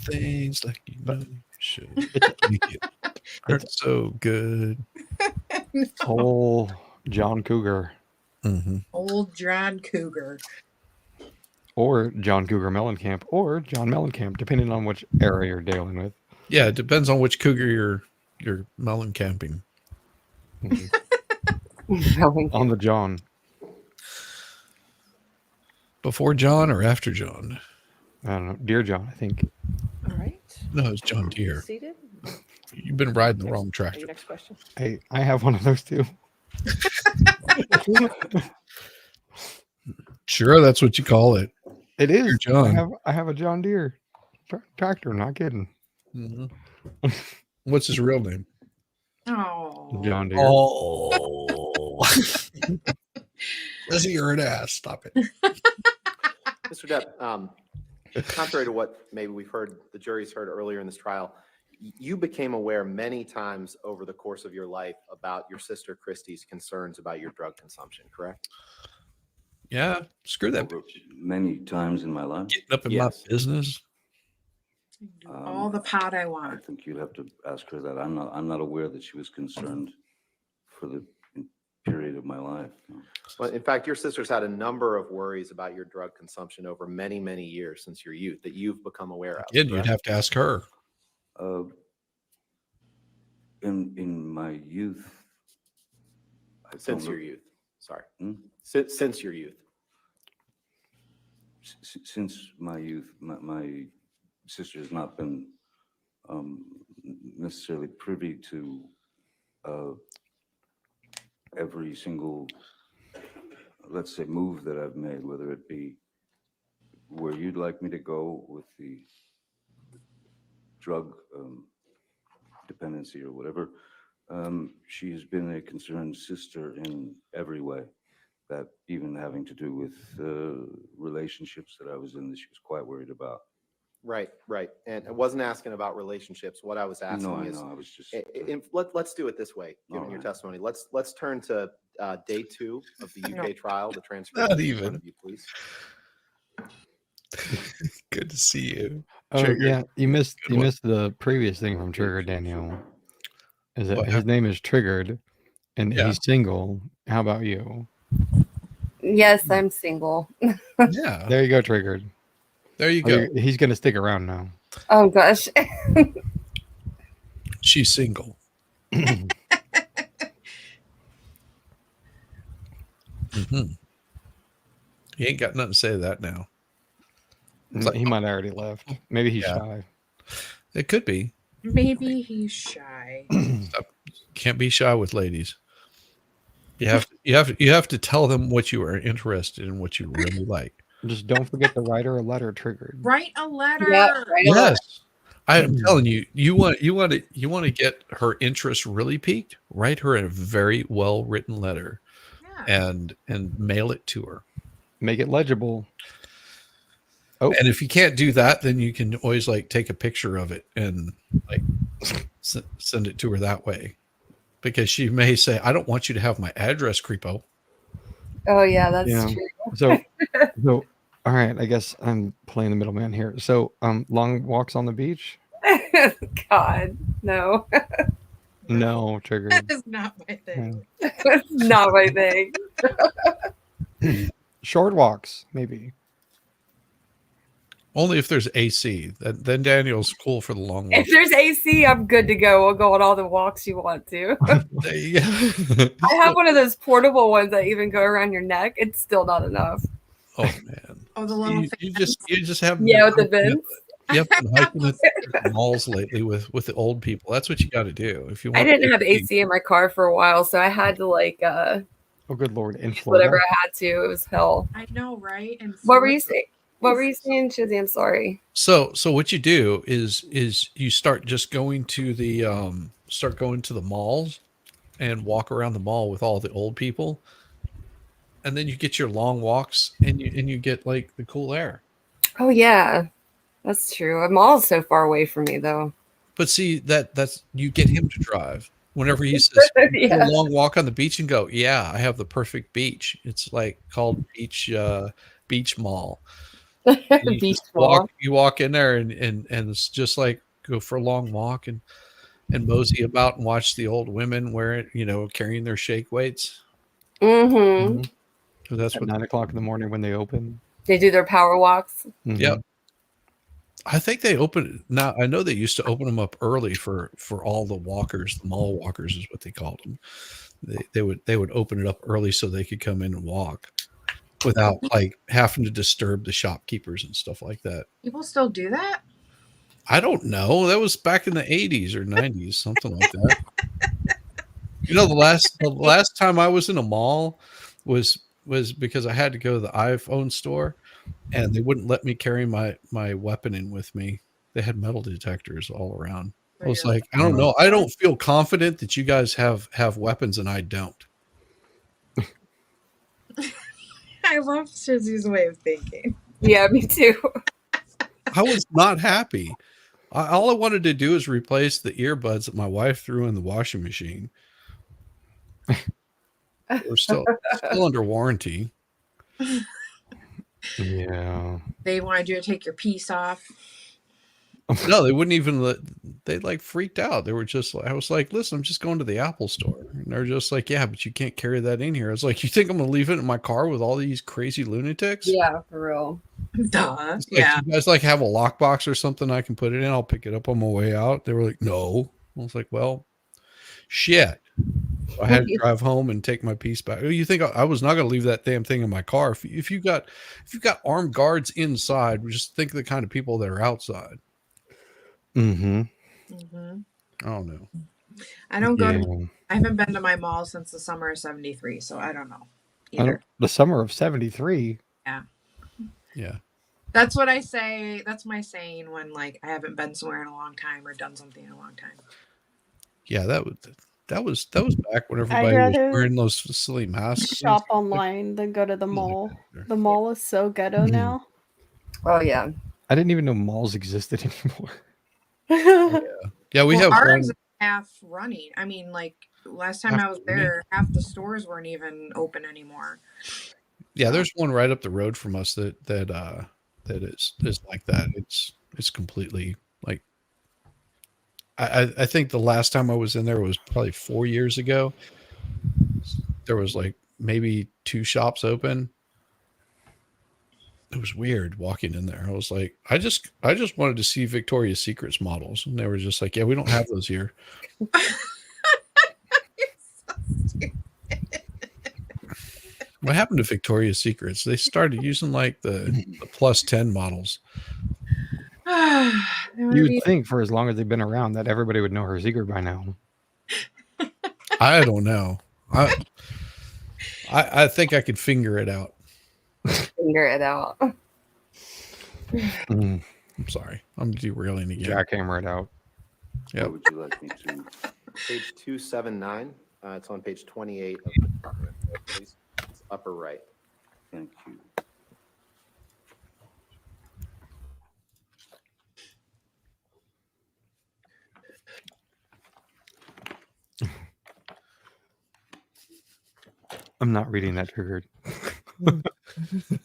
Things like you know you should. Hurt so good. Whole John Cougar. Old John Cougar. Or John Cougar Mellencamp, or John Mellencamp, depending on which area you're dealing with. Yeah, it depends on which cougar you're melon camping. On the John. Before John or after John? I don't know. Dear John, I think. All right. No, it's John Deere. Seated. You've been riding the wrong Your tractor. next question. Hey, I have one of those too. Sure, that's what you call it. It is. John. I have a John Deere tractor. Not kidding. What's his real name? Oh. John Deere. Oh. Listen, you're an ass. Stop it. Mr. Depp, contrary to what maybe the jury's heard earlier in this trial, you became aware many times over the course of your life about your sister Christy's concerns about your drug consumption, correct? Yeah, screw that bitch. Many times in my life. Getting up in my business. All the pot I I want. think you'd have to ask her that. I'm not aware that she was concerned for the period of my life. Well, in fact, your sister's had a number of worries about your drug consumption over many, many years since your youth that you've become aware of. Again, you'd have to ask her. In my youth. Since your youth. Sorry. Since your youth. Since my youth, my sister has not been necessarily privy to every single, let's say, move that I've made, whether it be where you'd like me to go with the drug dependency or whatever. She has been a concerned sister in every way, that even having to do with relationships that I was in that she was quite worried about. Right. And I wasn't asking about relationships. What I was asking No, I is, know, I was just. let's do it this way, given your testimony. Let's turn to day 2 of the UK trial. The transcript. Not in front even. of you, please. Good to see you. Oh Trigger. yeah, you missed Good one. the previous thing from Trigger, Daniel. Is that What his happened? name is Triggered, and Yeah. he's single. How about you? Yes, I'm single. Yeah. There you go, Triggered. There you Oh, go. he's gonna stick around now. Oh gosh. She's single. He ain't got nothing to say to that now. Like, He might have already left. Maybe he's Yeah. shy. It could be. Maybe he's shy. Can't be shy with ladies. You have to tell them what you are interested in, what you really like. Just don't forget to write her a letter. Triggered. Write a letter. Yes. I am telling you, you want to get her interest really piqued, write her a very well written letter and mail it to her. Make it legible. Oh. And if you can't do that, then you can always like take a picture of it and like send it to her that way. Because she may say, I don't want you to have my address, creepo. Oh yeah, that's true. So all right, I guess I'm playing the middleman here. So long walks on the beach? God, no. No, triggered. That is not my thing. That's not my thing. Short walks, maybe. Only if there's AC. Then Daniel's cool for the long walk. If there's AC, I'm good to go. We'll go on all the walks you want to. I have one of those portable ones that even go around your neck. It's still not enough. Oh man. Oh, the little you just have with the vents. You have been hiking at the malls lately with the old people. That's what you got to do. If you want I didn't have AC in my car for a while, so I had to like oh good lord, in Florida. whatever I had to. It was hell. I know, right? And what were you saying? What were you saying, Shizzy? I'm sorry. So what you do is you start just going to the malls and walk around the mall with all the old people, and then you get your long walks and you get like the cool air. Oh yeah, that's true. A mall's so far away from me though. But see that's you get him to drive whenever he says Yeah. a long walk on the beach and go, yeah, I have the perfect beach. It's like called beach mall. Beach mall. You walk in there and it's just like go for a long walk and mosey about and watch the old women wearing, carrying their shake weights. Mm-hmm. So that's at what 9 o'clock in the morning when they open. They do their power walks. Mhm. Yep. I think they open now. I know they used to open them up early for all the walkers. The mall walkers is what they called them. They would open it up early so they could come in and walk without like having to disturb the shopkeepers and stuff like that. People still do that? I don't know. That was back in the 80s or 90s, something like that. The last time I was in a mall was because I had to go to the iPhone store and they wouldn't let me carry my weapon in with me. They had metal detectors all around. I was like, I don't know. I don't feel confident that you guys have weapons and I don't. I love Shizzy's way of thinking. Yeah, me too. I was not happy. All I wanted to do is replace the earbuds that my wife threw in the washing machine. We're still under warranty. Yeah. They wanted you to take your piece off. No, they wouldn't even they like freaked out. They were just, I was like, listen, I'm just going to the Apple store. And they're just like, yeah, but you can't carry that in here. I was like, you think I'm going to leave it in my car with all these crazy lunatics? Yeah, for real. Duh. Like, Yeah. you guys like have a lockbox or something I can put it in? I'll pick it up on my way out. They were like, no. I was like, well, shit. I had to drive home and take my piece back. You think I was not going to leave that damn thing in my car? If you got armed guards inside, just think of the kind of people that are outside. Mm-hmm. Mm-hmm. I don't know. I don't go to, I haven't been to my mall since the summer of 73, so I don't know either. The summer of 73. Yeah. Yeah. That's what I say. That's my saying when like I haven't been somewhere in a long time or done something in a long time. Yeah, that was back when everybody was rather wearing those silly masks. Shop online than go to the mall. The mall is so ghetto now. Oh yeah. I didn't even know malls existed anymore. Yeah, we have ours one. is half running. I mean, like last time I was there, half the stores weren't even open anymore. Yeah, there's one right up the road from us that is like that. It's completely like I think the last time I was in there was probably 4 years ago. There was like maybe 2 shops open. It was weird walking in there. I was like, I just wanted to see Victoria's Secrets models, and they were just like, yeah, we don't have those here. What happened to Victoria's Secrets? They started using like the plus 10 models. You'd think for as long as they've been around that everybody would know her secret by now. I don't know. I think I could figure it out. Figure it out. Mm. I'm sorry. I'm derailing again. Jackhammer it out. Yep. What would you like me to? Page 279. It's on page 28 of the document. Please, it's upper right. Thank you. I'm not reading that triggered.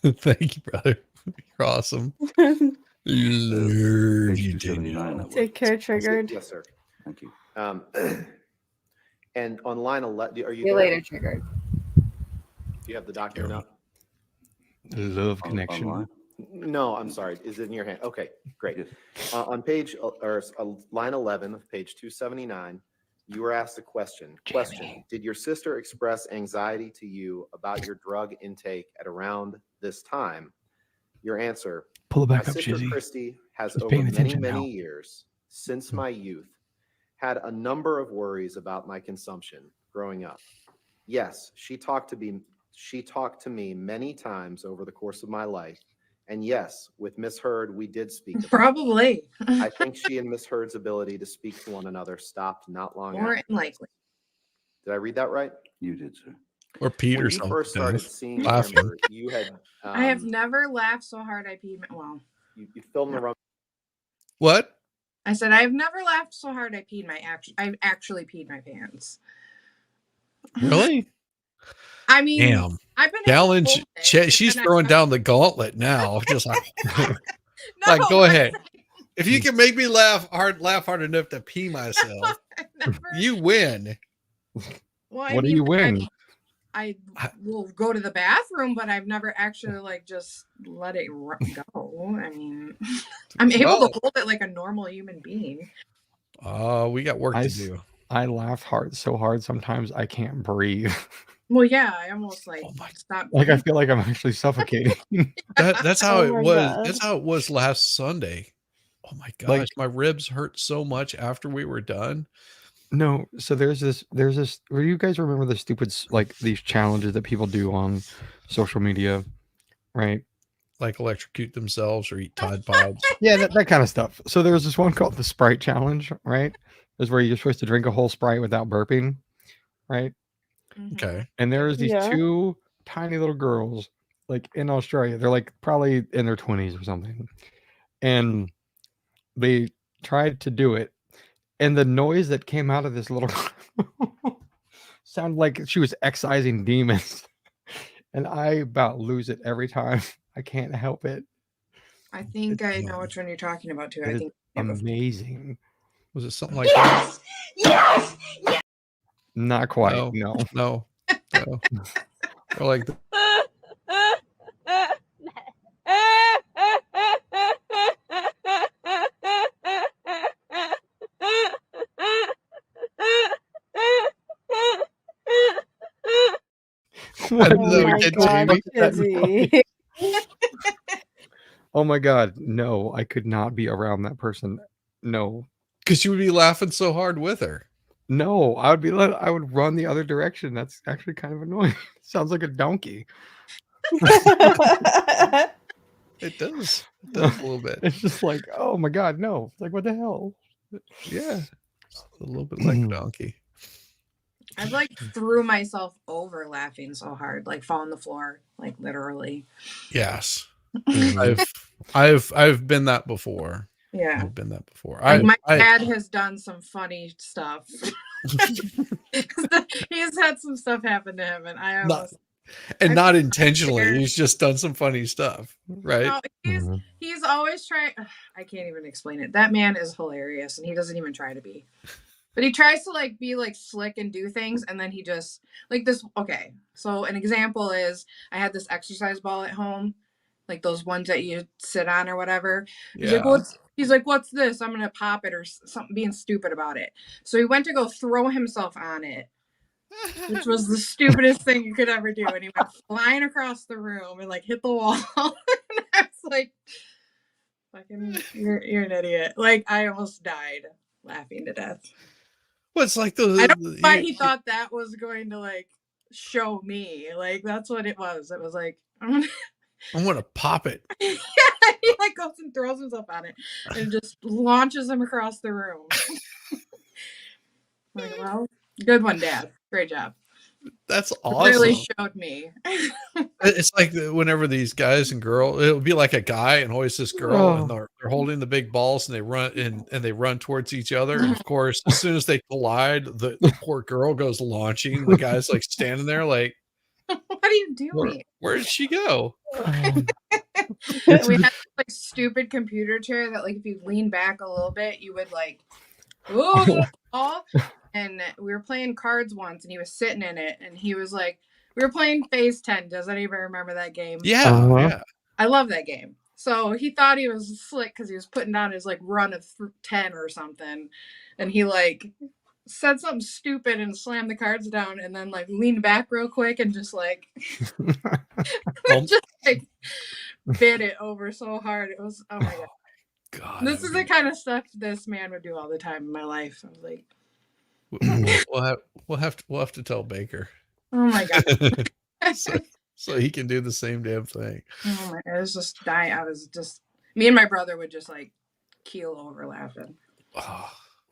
Thank you, brother. You're awesome. Lord, you did. 279, that was. Take care, Triggered. Yes, sir. Thank you. And on line 11, are you See you there? later, Triggered. Do you have the document up? Love connection. Online? No, I'm sorry. Is it in your hand? Okay, great. Yes. On page or line 11 of page 279, you were asked a question. Question: did your sister express anxiety to you about your drug intake at around this time? Your answer: Pull it my back up, sister Shizzy. Christy has She's over paying many, attention many now. years since my youth had a number of worries about my consumption growing up. Yes, she talked to me many times over the course of my life. And yes, with Miss Heard, we did speak. About Probably. I think she and Miss Heard's ability to speak to one another stopped not long More after. than likely. Did I read that right? You did, sir. Or Pete When or you something. first started seeing laughing. Amber, you had I have never laughed so hard I peed my well. you filmed the wrong. What? I said I have never laughed so hard I peed my I've actually peed my pants. Really? I mean, Damn. I've been able to Challenge. hold it, She's but then throwing down the gauntlet now. Just like, No, like, go I'm ahead. saying- If you can make me laugh hard enough to pee myself, never, you win. well, What do you win? I will go to the bathroom, but I've never actually like just let it go. I mean, I'm able to hold it like a normal human being. We got work to do. I laugh so hard sometimes I can't breathe. Well, yeah, I almost like stop. Like I feel like I'm actually suffocating. That's how Oh it my was. God. That's how it was last Sunday. Oh my gosh, Like- my ribs hurt so much after we were done. No, so there's this. Do you guys remember the stupid like these challenges that people do on social media, right? Like electrocute themselves or eat Tide Pods. Yeah, that kind of stuff. So there's this one called the Sprite Challenge, right? It's where you're supposed to drink a whole Sprite without burping, right? Okay. And there's these Yeah. two tiny little girls, like in Australia. They're like probably in their 20s or something, and they tried to do it. And the noise that came out of this little sounded like she was excising demons. And I about lose it every time. I can't help it. I think I know which one you're talking about too. It I is think amazing. Was it something like that? yes. Not quite. No. No. Or like the, What Oh did my get God, Jamie? Shizzy. Oh my God. No, I could not be around that person. No. because you would be laughing so hard with her. No, I would run the other direction. That's actually kind of annoying. Sounds like a donkey. It does. It does a little bit. It's just like, oh my God, no. It's like, what the hell? Yeah. It's a little bit like a donkey. I've like threw myself over laughing so hard, like fall on the floor, like literally. Yes. Mhm. I've been that before. Yeah. I've been that before. Like my dad has done some funny stuff. He's had some stuff happen to him, and I almost not intentionally. He's just done some funny stuff, right? No, he's always trying. I can't even explain it. That man is hilarious, and he doesn't even try to be. But he tries to like be like slick and do things, and then he just like this. Okay, so an example is I had this exercise ball at home, like those ones that you sit on or whatever. He's like, what's this? I'm gonna pop it or something, being stupid about it. So he went to go throw himself on it, which was the stupidest thing you could ever do. And he went flying across the room and like hit the wall. And I was like, fucking, you're an idiot. Like, I almost died laughing to death. Well, it's like I don't know why he thought that was going to like show me. Like, that's what it was. It was like, I'm gonna pop it. Yeah, he like goes and throws himself on it and just launches him across the room. Like, well, good one, Dad. Great job. That's It awesome. really showed me. It's like whenever these guys and girl, it'll be like a guy and always this girl, and they're holding the big balls and they run and they run towards each other. And of course, as soon as they collide, the poor girl goes launching. The guy's like standing there, like, what are you doing? where did she go? We had this like stupid computer chair that like if you lean back a little bit, you would like, oh, and we were playing cards once, and he was sitting in it, and he was like, we were playing Phase 10. Does anybody remember that game? Yeah, yeah. I love that game. So he thought he was slick because he was putting down his like run of 10 or something, and he like said something stupid and slammed the cards down, and then like leaned back real quick and just like just like bit it over so hard. It was, oh my god. This is the kind of stuff this man would do all the time in my life. I was like, we'll have to tell Baker. oh my god. so he can do the same damn thing. Oh my, it was just dying. I was just, me and my brother would just like keel over laughing.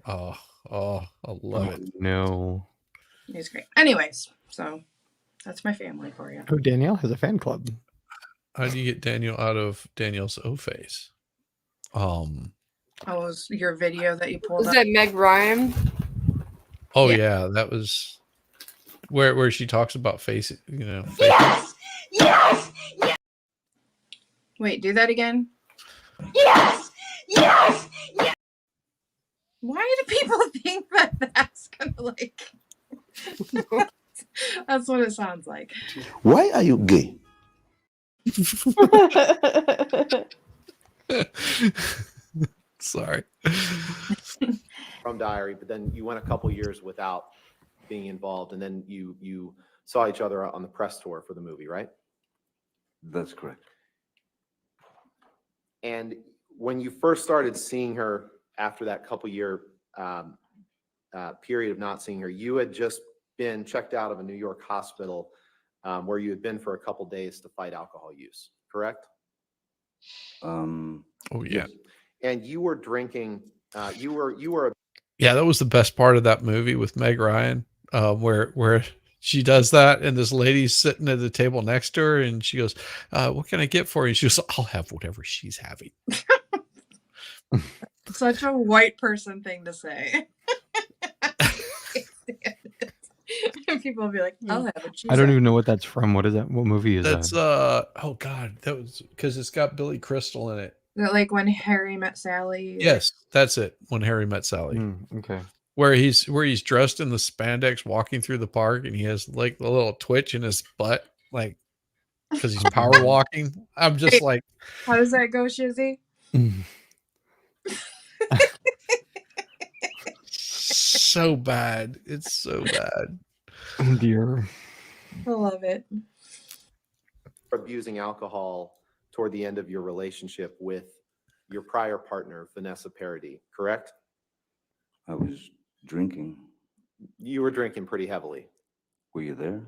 Oh, I love it. No. He's great. Anyways, so that's my family for you. Oh, Danielle has a fan club. How do you get Daniel out of Daniel's O-face? Oh, was your video that you pulled Was up? that Meg Ryan? Oh yeah, that was where she talks about face, you know. Yes! Yes! Yes! Wait, do that again? Yes! Yes! Yes! Why do people think that that's gonna like... That's what it sounds like. Why are you gay? Sorry. From Diary, but then you went a couple years without being involved, and then you saw each other on the press tour for the movie, right? That's correct. And when you first started seeing her after that couple year period of not seeing her, you had just been checked out of a New York hospital where you had been for a couple days to fight alcohol use, correct? Oh yeah. And you were drinking. You were. Yeah, that was the best part of that movie with Meg Ryan, where she does that, and this lady's sitting at the table next to her, and she goes, "What can I get for you?" And she goes, "I'll have whatever she's having." Such a white person thing to say. People will be like, I'll have it. I don't even know what that's from. What is that? What movie is That's that? oh god, that was because it's got Billy Crystal in it. Is it like When Harry Met Sally? Yes, that's it. When Harry Met Sally. Okay. Where he's dressed in the spandex walking through the park, and he has like a little twitch in his butt, like because he's power walking. I'm just like, how does that go, Shizzy? So bad. It's so bad. Oh dear. I love it. Abusing alcohol toward the end of your relationship with your prior partner, Vanessa Paradis, correct? I was drinking. You were drinking pretty heavily. Were you there?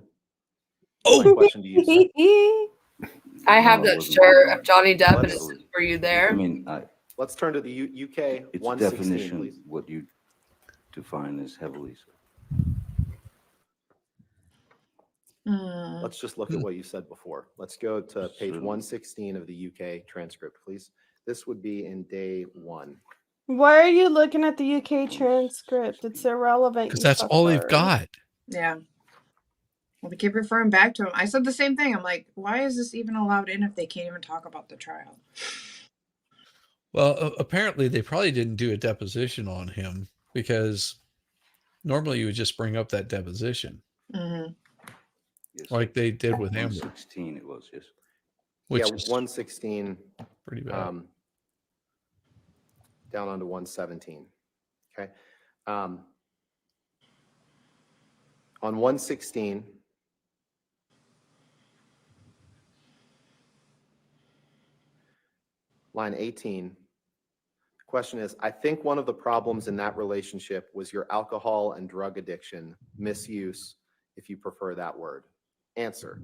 My question to you, sir. I have No, I that wasn't. shirt of Johnny Depp, and it Let's- says, "Were you there?" I mean, Let's turn to the UK it's 116, definition, please. what you define as heavily. Let's just look at what you said before. Let's go to page Certainly. 116 of the UK transcript, please. This would be in day 1. Why are you looking at the UK transcript? It's irrelevant. Because you that's all they've fucker. got. Yeah. Well, they keep referring back to him. I said the same thing. I'm like, why is this even allowed in if they can't even talk about the trial? Well, apparently they probably didn't do a deposition on him because normally you would just bring up that deposition. Mm-hmm. Yes. Like they did with Amber. 116 it was, yes. Which Yeah, is 116. pretty bad. Down onto 117. Okay. On 116, line 18, question is, I think one of the problems in that relationship was your alcohol and drug addiction, misuse, if you prefer that word. Answer,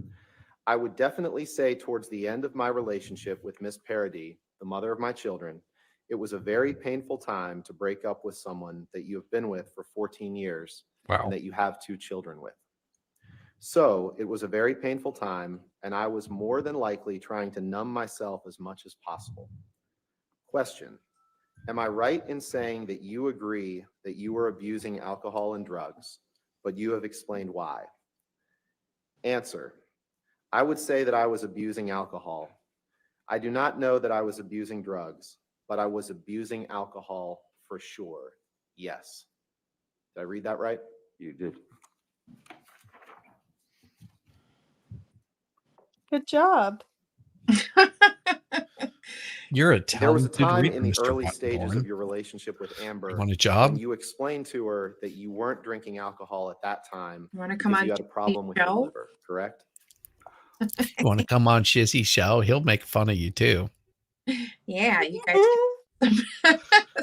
I would definitely say towards the end of my relationship with Miss Paradis, the mother of my children, it was a very painful time to break up with someone that you have been with for 14 years Wow. and that you have 2 children with. So it was a very painful time, and I was more than likely trying to numb myself as much as possible. Question, am I right in saying that you agree that you were abusing alcohol and drugs, but you have explained why? Answer, I would say that I was abusing alcohol. I do not know that I was abusing drugs, but I was abusing alcohol for sure. Yes. Did I read that right? You did. Good job. You're a There was a talented time reader, in the Mr. early stages Wattenborn. of your relationship with Amber You want a job? when you explained to her that you weren't drinking alcohol at that time You want to come because on you had a problem with your show? liver, correct? You want to come on Shizzy's show? He'll make fun of you too. Yeah, you guys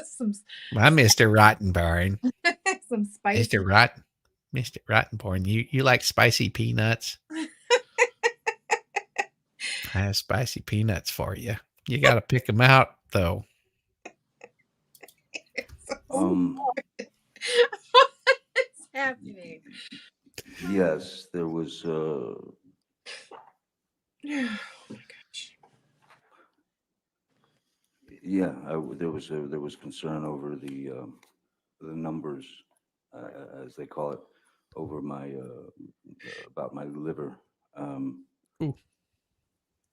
some I'm Mr. Rottenborn. some spicy. Mr. Rottenborn, you like spicy peanuts? I have spicy peanuts for you. You got to pick them out, though. What's happening? Yes, there was. Oh my gosh. Yeah, there was concern over the numbers, as they call it, over my about my liver.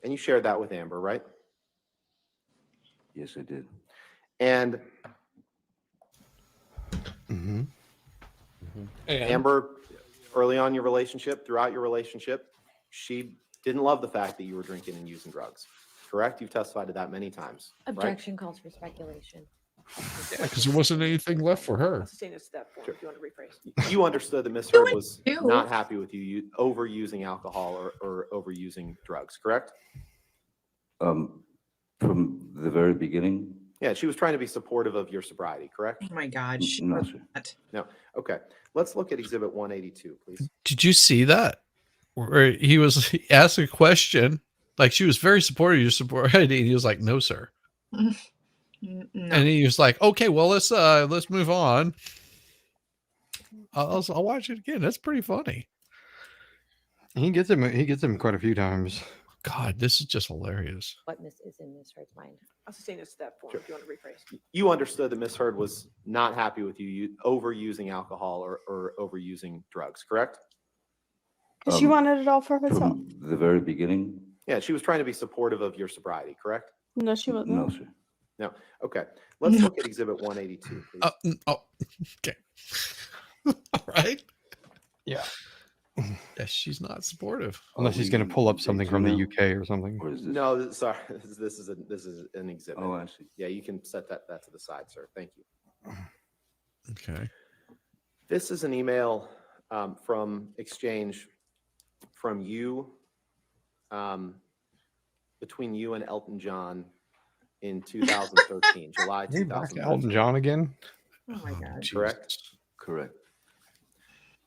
And you shared that with Amber, right? Yes, I did. And Amber, early on in your relationship, throughout your relationship, she didn't love the fact that you were drinking and using drugs, correct? You've testified to that many times, right? Objection calls for speculation. Because there wasn't anything left for her. Sustain it to that point, if you want to rephrase. You understood that Miss Heard was not happy with you overusing alcohol or overusing drugs, correct? From the very beginning. Yeah, she was trying to be supportive of your sobriety, correct? Oh my God. No, sir. No. Okay. Let's look at Exhibit 182, please. Did you see that? Where he asked a question, like she was very supportive of your sobriety, and he was like, "No, sir." No. And he was like, "Okay, well, let's move on. I'll watch it again. That's pretty funny." He gets him quite a few times. God, this is just hilarious. What is in Miss Heard's mind? I'll sustain it to that point, if you want to rephrase. You understood that Miss Heard was not happy with you overusing alcohol or overusing drugs, correct? She wanted it all for herself. From the very beginning. Yeah, she was trying to be supportive of your sobriety, correct? No, she wasn't. No, sir. No. Okay. Let's look at Exhibit 182, please. Okay. All right. Yeah. Yeah, she's not supportive. Unless he's going to pull up something from the UK or something. Or is this? No, sorry. This is an exhibit. Oh, I see. Yeah, you can set that to the side, sir. Thank you. Okay. This is an email from exchange from you between you and Elton John in 2013, July Hey, back 2013. to Elton John again. Oh my God. Correct. Correct.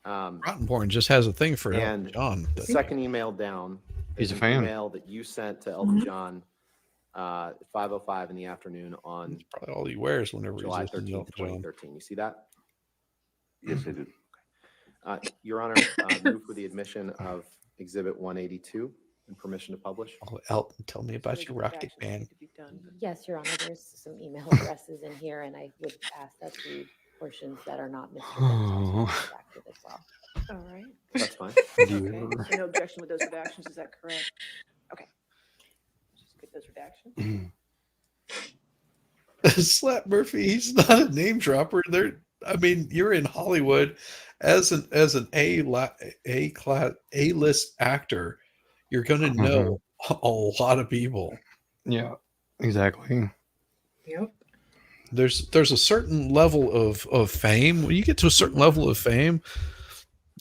Rottenborn just has a thing for Elton And John. the second email down, He's is a an fan. email that you sent to Elton John at 5:05 in the afternoon on Probably all he wears whenever July he's listening to 13th, Elton John. 2013. You see that? Yes, I do. Your Honor, move for the admission of Exhibit 182 and permission to publish. Oh, Elton, tell me about your rocket band. Yes, Your Honor, there's some email addresses in here, and I would ask that the portions that are not Mr. Dent's also be redacted as well. All right. That's fine. Okay, so no objection with those redactions, is that correct? Okay. Just get those redactions. Slap Murphy, he's not a name dropper. I mean, you're in Hollywood as an A-list actor. You're going to know a lot of people. Yeah, exactly. Yep. There's a certain level of fame. When you get to a certain level of fame,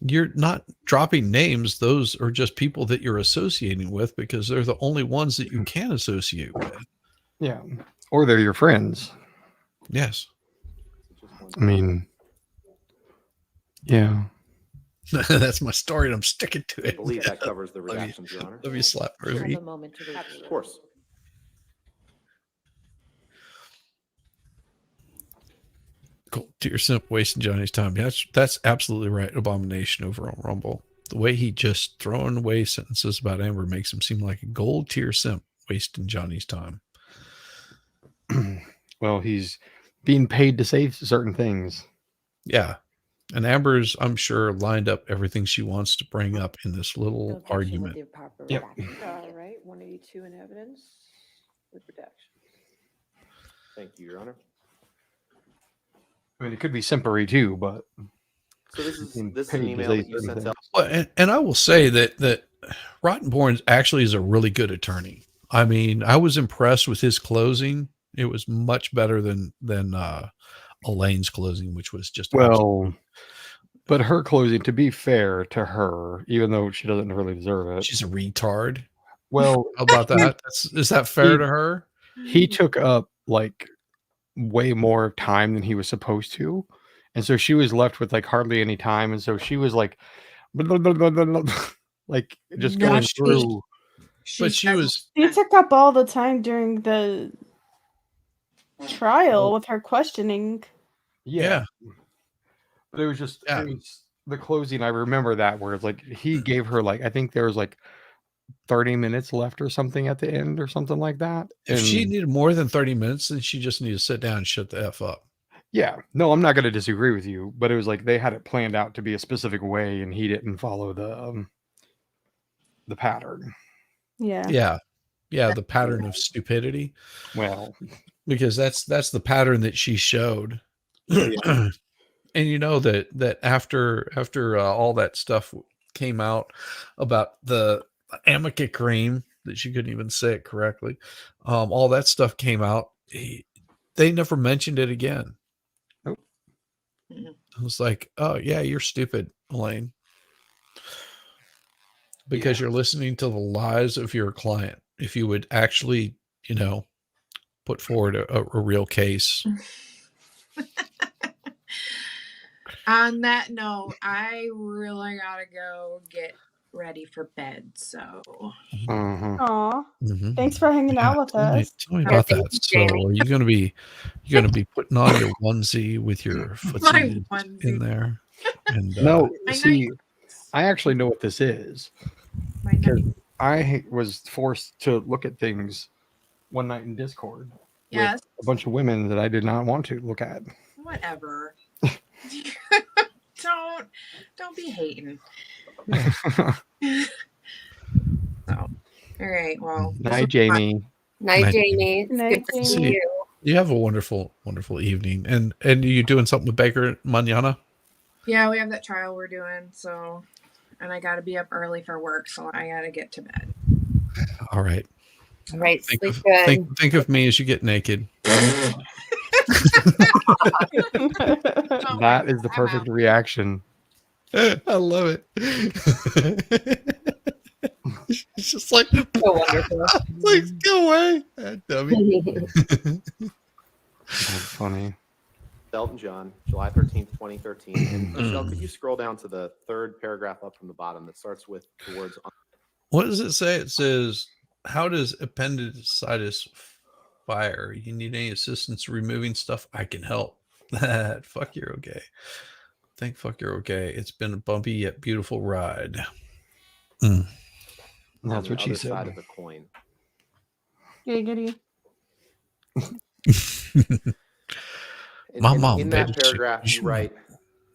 You're not dropping names. Those are just people that you're associating with because they're the only ones that you can associate with. Yeah. Or they're your friends. Yes. I mean, yeah. That's my story and I'm sticking to I it. believe that covers the Let me- redactions, Your Honor. Let me slap Do you Ruby. have a moment to review? Of course. Cool. To your simp wasting Johnny's time. That's absolutely right. Abomination over on Rumble. The way he just throwing away sentences about Amber makes him seem like a gold tier simp wasting Johnny's time. Well, he's being paid to say certain things. Yeah. And Amber's, I'm sure, lined up everything she wants to bring up in this little argument. Yep. All right, 182 in evidence with redaction. Thank you, Your Honor. I mean, it could be simpery too, but So this is being an paid to email say that you certain sent out. Well, and I will say that Rottenborn actually is a really good attorney. I mean, I was impressed with his closing. It was much better than Elaine's closing, which was just well, but her closing, to be fair to her, even though she doesn't really deserve it, she's a retard. Well, How about that? Is that fair to her? He took up like way more time than he was supposed to, and so she was left with like hardly any time, and so she was like, like just No, going she- through. But she was. She took up all the time during the trial with her questioning. Yeah. But it was just it was the closing. I remember that where it's like he gave her like I think there was like 30 minutes left or something at the end or something like that. If she And needed more than 30 minutes, then she just needed to sit down and shut the F up. yeah, no, I'm not going to disagree with you, but it was like they had it planned out to be a specific way, and he didn't follow the pattern. Yeah. Yeah, the pattern of stupidity. Well, because that's the pattern that she showed. And you know that after all that stuff came out about the amica cream that she couldn't even say it correctly, all that stuff came out. They never mentioned it again. Nope. I was like, oh yeah, you're stupid, Elaine, because you're listening to the lies of your client. If you would actually, put forward a real case. On that note, I really gotta go get ready for bed. So, Aw. Mhm. Thanks for hanging out with Tell me, us. tell me about that. So, are you going to be putting on your onesie with your footsie in there? And no, see, I actually know what this is because I was forced to look at things one night in Discord Yes. with a bunch of women that I did not want to look at. whatever. Don't be hating. All right. Well, Night, Jamie. Night, Jamie. It's Night, good to see See, you. you have a wonderful, wonderful evening. And you doing something with Baker mañana? yeah, we have that trial we're doing. So, and I got to be up early for work, so I got to get to bed. All right. All right. Think Sleep of, good. think of me as you get naked. That is the perfect reaction. I love it. It's just like, so wonderful. Like, go away, dummy. That's funny. Elton John, July 13th, 2013. And Michelle, could you scroll down to the third paragraph up from the bottom that starts with the words on? What does it say? It says, how does appendicitis fire? You need any assistance removing stuff? I can help. Fuck, you're okay. Fuck, you're okay. It's been a bumpy yet beautiful ride. That's on what the she other said. side of the coin. Giggity. My mom in made that it. paragraph, you write,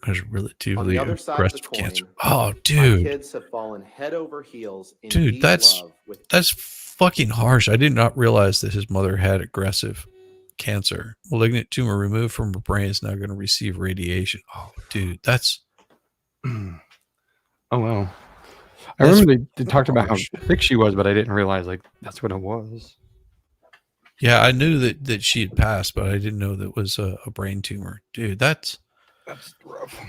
I was relatively on the other side of aggressive the coin, cancer. Oh, my dude. kids have fallen head over heels in Dude, deep that's love with fucking harsh. I did not realize that his mother had aggressive cancer. Malignant tumor removed from her brain is now going to receive radiation. Oh, dude, that's Oh well. I remember they talked about how sick she was, but I didn't realize like that's what it was. yeah. I knew that she had passed, but I didn't know that it was a brain tumor. Dude, that's rough.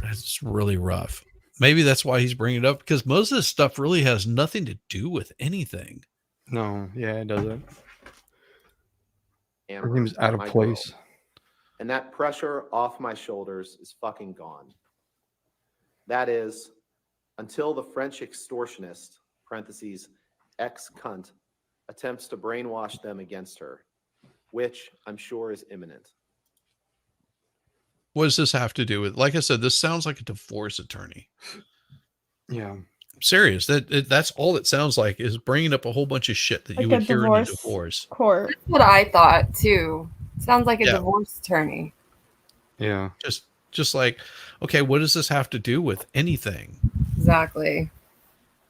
That's really rough. maybe that's why he's bringing it up, because most of this stuff really has nothing to do with anything. No, yeah, it doesn't. Her Amber, name's out of my place. girl. And that pressure off my shoulders is fucking gone. That is, until the French extortionist, parentheses, ex-cunt, attempts to brainwash them against her, which I'm sure is imminent. What does this have to do with? Like I said, this sounds like a divorce attorney. Yeah. I'm serious. That's all it sounds like, is bringing up a whole bunch of shit that you Like would a hear in a divorce divorce. court. That's what I thought too. Sounds like a Yeah. divorce attorney. Yeah. Just like, okay, what does this have to do with anything? Exactly.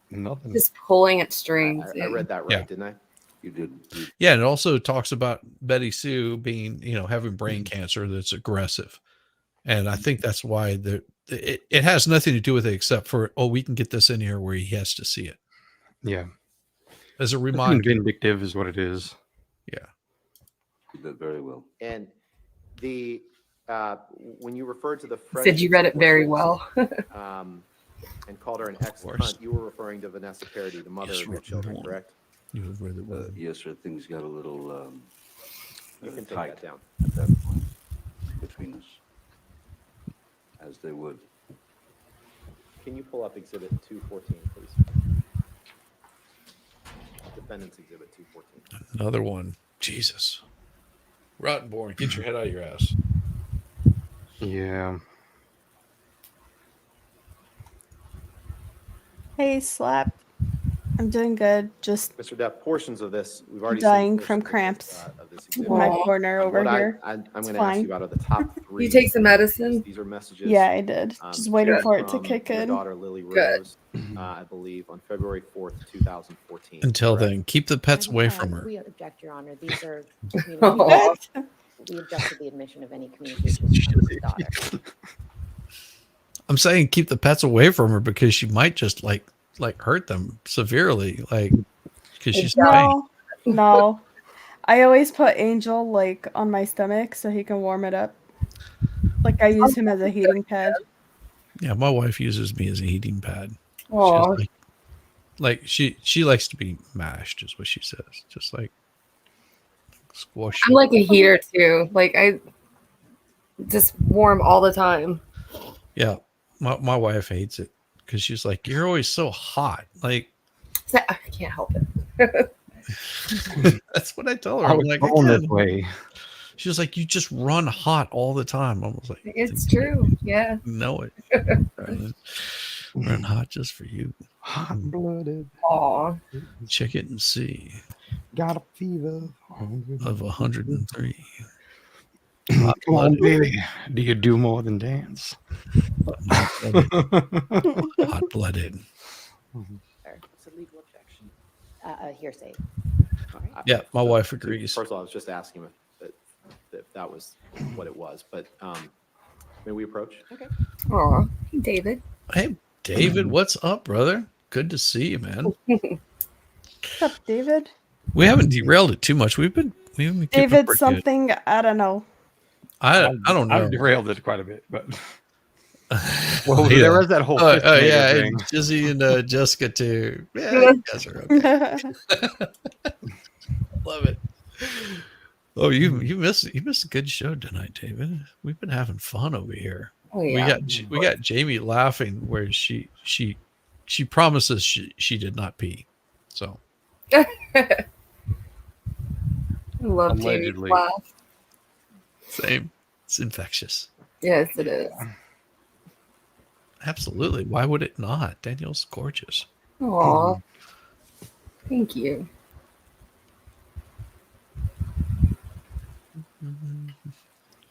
Nothing. Just pulling at strings. I read that right, Yeah. didn't I? You did. Yeah, and it also talks about Betty Sue being, having brain Mm-hmm. cancer that's aggressive. And I think that's why it has nothing to do with it, except for, we can get this in here where he has to see it. Yeah. As a It's reminder. vindictive is what it is. Yeah. You did very well. And the when you referred to the French Said you read it very well. and called her an ex-cunt, you were referring to Vanessa Paradis, the mother of your children, correct? You have read it well. Yes, sir. Things got a little You can take tight that down. at that point between us, as they would. Can you pull up Exhibit 214, please? Defendant's Exhibit 214. Another one. Jesus. Rottenborn, get your head out of your ass. Yeah. Hey, Slap. I'm doing good. Just Mr. Depp, portions of this, we've already dying seen from portions cramps. of this in exhibit. my corner over What here. I'm It's going to ask fine. you about are the top three. You take some medicine? These are messages. Yeah, I did. Just waiting for it to from kick your in. daughter, Lily Good. Rose, I believe, on February 4th, 2014. Until correct? then, keep the pets away from her. We object, Your Honor. These are Aw. we object to the admission of any communications from his daughter. I'm saying keep the pets away from her, because she might just like hurt them severely, because she's in pain. No. I always put Angel on my stomach so he can warm it up. I use him as a heating pad. Yeah, my wife uses me as a heating pad. Aw. She likes to be mashed, is what she says. Just like squash. I'm like a heater too. I just warm all the time. Yeah, my wife hates it, because she's like, you're always so hot. I can't help it. That's what I tell her. I I'm was like, born I this can't. way. She was like, you just run hot all the time. I was like, It's true. Yeah. know it. Run hot just for you. Hot blooded. Aw. Check it and see. Got a fever. Of 103. Come on, baby. Do you do more than dance? Hot blooded. It's a legal objection. Hearsay. Yeah, my wife agrees. First of all, I was just asking if that was what it was, but may we approach? Okay. Aw. Hey, David. Hey, David, what's up, brother? Good to see you, man. What's up, David? We haven't derailed it too much. We've been keeping David pretty good. something, I don't know. I don't know. I've derailed it quite a bit, but well, Yeah. there was that whole fist yeah, maker and thing. Jizzy and Jessica too. Yeah, you guys are okay. Love it. Oh, you missed a good show tonight, David. We've been having fun over here. Oh, yeah. We got Jamie laughing where she promises she did not pee. So I love Jamie's Allegedly. laugh. same. It's infectious. Yes, it is. Absolutely. Why would it not? Danielle's gorgeous. Aw. Thank you.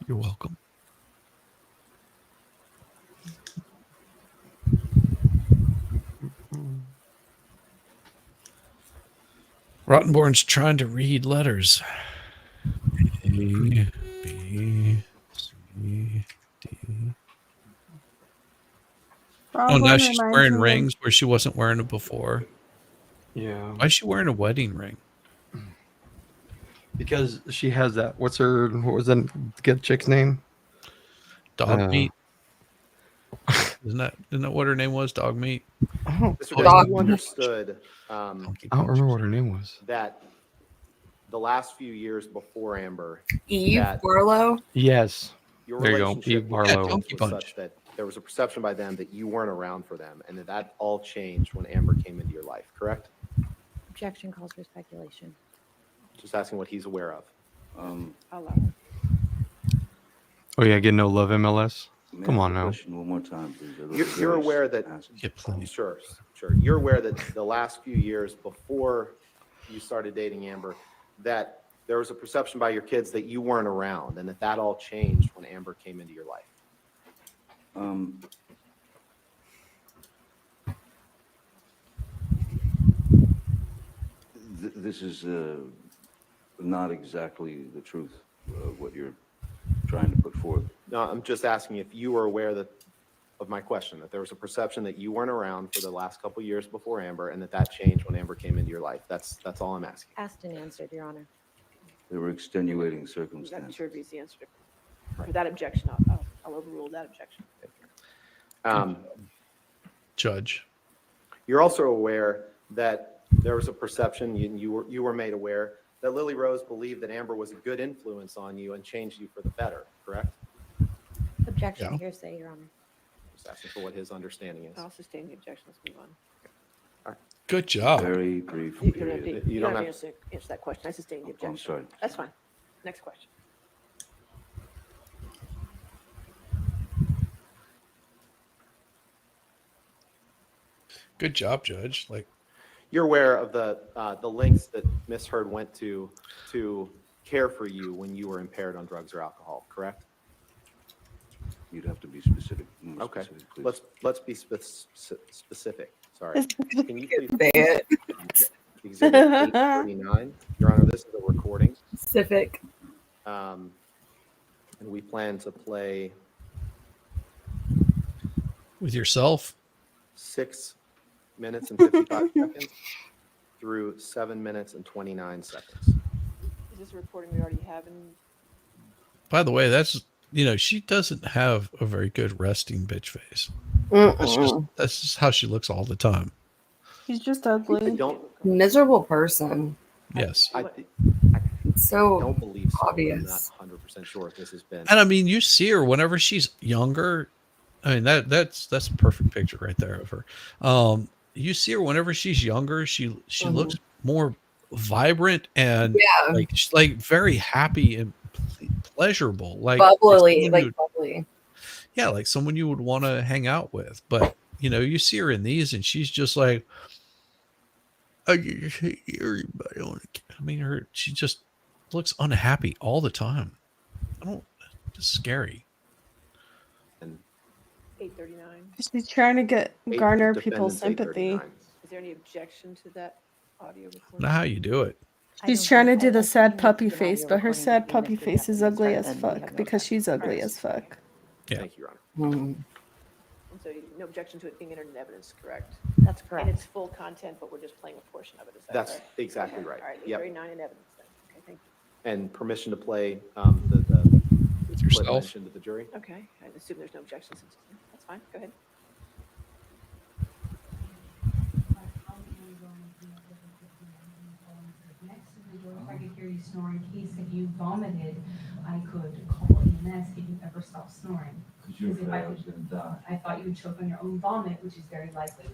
You're welcome. Rottenborn's trying to read letters. A, B, C, D. Oh, now she's wearing rings where she wasn't wearing it before. Yeah. Why is she wearing a wedding ring? Because she has that. What was that good chick's name? Dog meat. Isn't that what her name was? Dog meat. Mr. Depp, you understood I don't remember what her name was. that the last few years before Amber, Eve that Barlow. Yes. your There you go. relationship Eve with Barlow. your Donkey kids was Punch. such that there was a perception by them that you weren't around for them, and that all changed when Amber came into your life, correct? Objection calls for speculation. Just asking what he's aware of. Oh yeah, get no love MLS. May I Come ask on the now. question one more time, please? I You're very aware that, Get plenty. sure. You're aware that the last few years before you started dating Amber, that there was a perception by your kids that you weren't around, and that all changed when Amber came into your life. This is not exactly the truth of what you're trying to put forth. No, I'm just asking if you were aware of my question, that there was a perception that you weren't around for the last couple years before Amber, and that changed when Amber came into your life. That's all I'm asking. Asked and answered, Your Honor. There were extenuating I'm not circumstances. sure if he's the answer. For that objection, I'll overrule that objection. Judge. You're also aware that there was a perception, you were made aware, that Lily Rose believed that Amber was a good influence on you and changed you for the better, correct? Objection, Yeah. hearsay, Your Honor. Just asking for what his understanding is. I'll sustain the objection. Let's move on. Good job. Very brief You don't have period. to, you don't have to answer that question. I sustain the objection. I'm sorry. That's fine. Next question. Good job, Judge. Like, You're aware of the lengths that Miss Heard went to care for you when you were impaired on drugs or alcohol, correct? You'd have to be specific. More Okay, specific, please. let's be specific. Sorry. Can you please Say it. Exhibit 839? Your Honor, this is a recording. Specific. And we plan to play with yourself. 6 minutes and 55 seconds through 7 minutes and 29 seconds. Is this a recording we already have in? By the way, she doesn't have a very good resting bitch face. That's just how she looks all the time. She's just ugly. Miserable person. Yes. I So don't believe so. obvious. I'm not 100% sure if this has been. And I mean, you see her whenever she's younger. I mean, that's a perfect picture right there of her. You see her whenever she's younger. She looks more vibrant and like very happy and pleasurable, like bubbly, bubbly. Yeah, like someone you would want to hang out with. But you see her in these, and she's just like, I hate everybody. I mean, she just looks unhappy all the time. It's scary. 839. She's trying to garner Defendants, people's sympathy. 839. Is there any objection to that audio recording? Not how you do it. She's trying to do the sad puppy face, but her sad puppy face is ugly as fuck because she's ugly as fuck. Yeah. Thank you, Your Honor. And so no objection to it being entered in evidence, correct? That's correct. And it's full content, but we're just playing a portion of it. Is that That's correct? exactly right. All right, Yep. 839 in evidence then. Okay, thank And permission to play With split yourself. mention to the jury. you. Okay, I assume there's no objection. That's fine. Go ahead. If I could hear you snoring, in case if you vomited, I could call EMS if you ever stop snoring. Because if I would, I thought you would choke on your own vomit, which is very likely.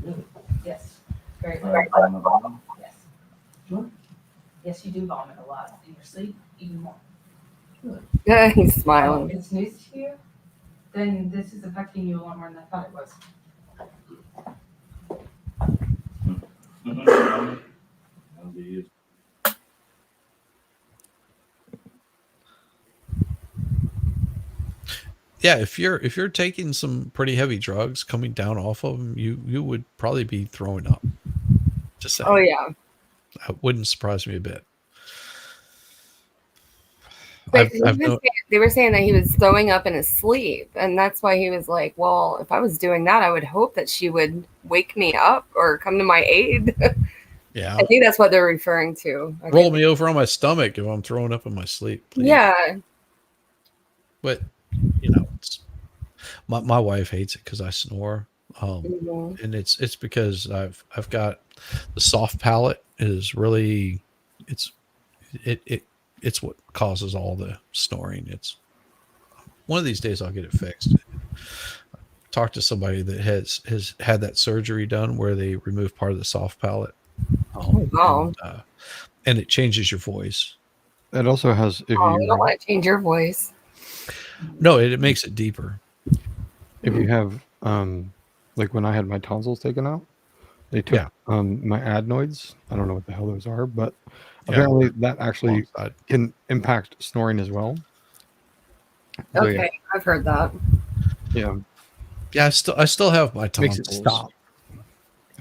Really? Yes, very likely. Yes. Sure. Yes, you do vomit a lot in your sleep, even more. Yeah, he's smiling. It's news to you? Then this is affecting you a lot more than I thought it was. Yeah, if you're taking some pretty heavy drugs, coming down off of them, you would probably be throwing up. Just saying. Oh yeah. That wouldn't surprise me a bit. But they were saying that he was throwing up in his sleep, and that's why he was like, well, if I was doing that, I would hope that she would wake me up or come to my aid. Yeah. I think that's what they're referring to. Okay. Roll me over on my stomach if I'm throwing up in my sleep, please. Yeah. But My wife hates it because I snore. Mhm. And it's because I've got the soft palate is really it's it's what causes all the snoring. It's one of these days I'll get it fixed. Talk to somebody that has had that surgery done where they remove part of the soft palate. Wow. And it changes your voice. It also has if Oh, you don't you want to change your voice. No, it makes it deeper. if you have like when I had my tonsils taken out, they took my adenoids. I don't know what the hell those are, but apparently that actually can impact snoring as well. So, Okay, yeah. I've heard that. Yeah. Yeah, I still have my Makes tonsils. it stop.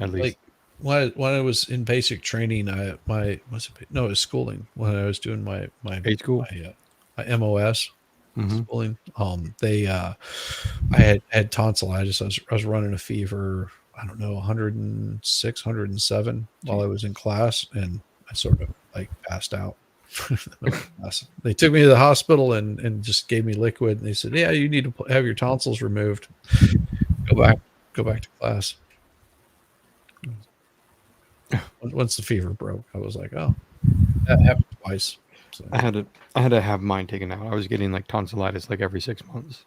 At least. Like when I was in basic training, it was schooling when I was doing my Age school? my MOS Mhm. schooling. I had tonsillitis. I was running a fever. I don't know, 106, 107 while I was in class, and I sort of like passed out. They took me to the hospital and just gave me liquid, and they said, "Yeah, you need to have your tonsils removed. Go back to class." Once the fever broke, I was like, "Oh, that happened twice." So, I had to have mine taken out. I was getting like tonsillitis like every 6 months.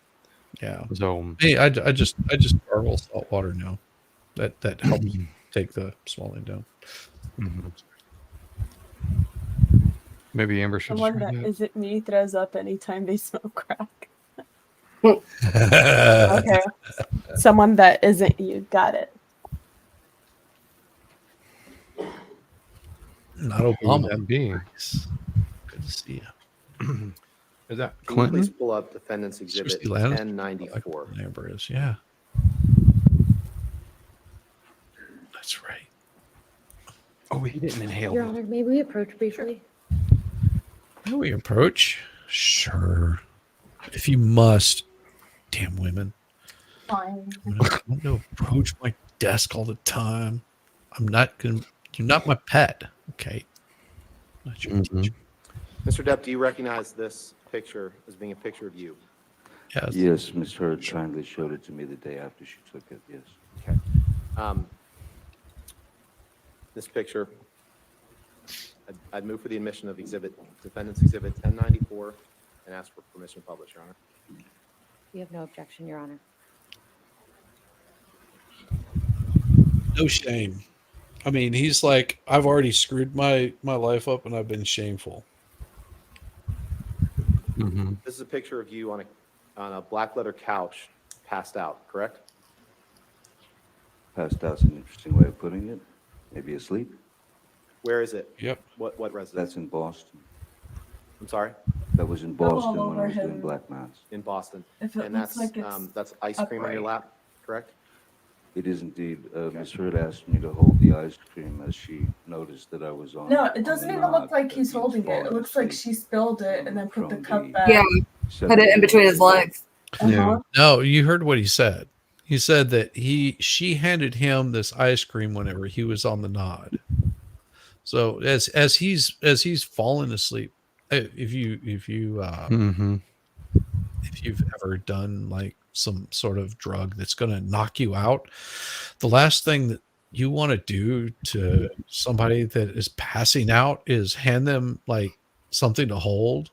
yeah. So Hey, I just gargle salt water now. That helps take the swelling down. Mhm. Maybe Amber should Someone try that that. isn't me throws up anytime they smoke crack. Okay. Someone that isn't you. Got it. Not Who would Obama. that be? Nice. Good to see you. Is that Can you please Clinton? pull up Defendant's Exhibit Cersei Lannister? 1094? Amber is, yeah. That's right. Oh, he didn't inhale. Your Honor, may we approach briefly? May we approach? Sure. If you must. Damn women. Fine. I'm going to approach my desk all the time. You're not my pet. Okay. Not your teacher. Mr. Depp, do you recognize this picture as being a picture of you? Yes. Yes, Miss Heard kindly showed it to me the day after she took it, yes. Okay. This picture, I'd move for the admission of Defendant's Exhibit 1094 and ask for permission to publish, Your Honor. We have no objection, Your Honor. No shame. I mean, he's like, I've already screwed my life up and I've been shameful. Mm-hmm. This is a picture of you on a black leather couch, passed out, correct? Passed out's an interesting way of putting it. Maybe asleep. Where is it? Yep. What residence? That's in Boston. I'm sorry? That was in Go all Boston when over I was doing him. Black Mass. In Boston. If it And looks that's like it's that's ice cream on your upright. lap, correct? It is indeed. Miss Heard asked me to hold the ice cream as she noticed that I was on. No, on it doesn't the even nod look like that he's he was holding it. It falling looks like asleep she spilled it and then put the from cup the back. Yeah, put it in between his 7-Eleven. legs. Yeah. No, you heard what he said. He said that she handed him this ice cream whenever he was on the nod. So as he's falling asleep, if Mm-hmm. you've ever done like some sort of drug that's going to knock you out, the last thing that you want to do to somebody that is passing out is hand them like something to hold,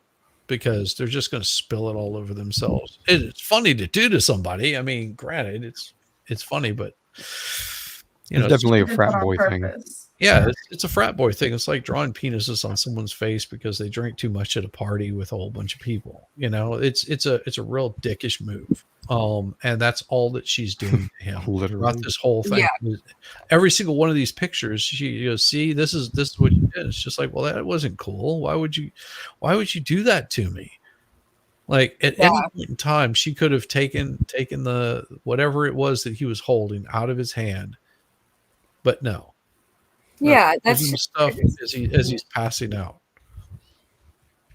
because they're just going to spill it all over themselves. It's funny to do to somebody. I mean, granted, it's funny, but you know, It's definitely a Did it frat on boy thing. purpose. yeah, it's a frat boy thing. It's like drawing penises on someone's face because they drink too much at a party with a whole bunch of people. You know, it's a real dickish move. And that's all that she's doing to him throughout Literally. this whole thing. Every single one of these pictures, she goes, "See, this is what you did." It's just like, well, that wasn't cool. Why would you do that to me? Like at any point in time, she could have taken the whatever it was that he was holding out of his hand, but no. Yeah, Give that's him just stuff as he's passing out.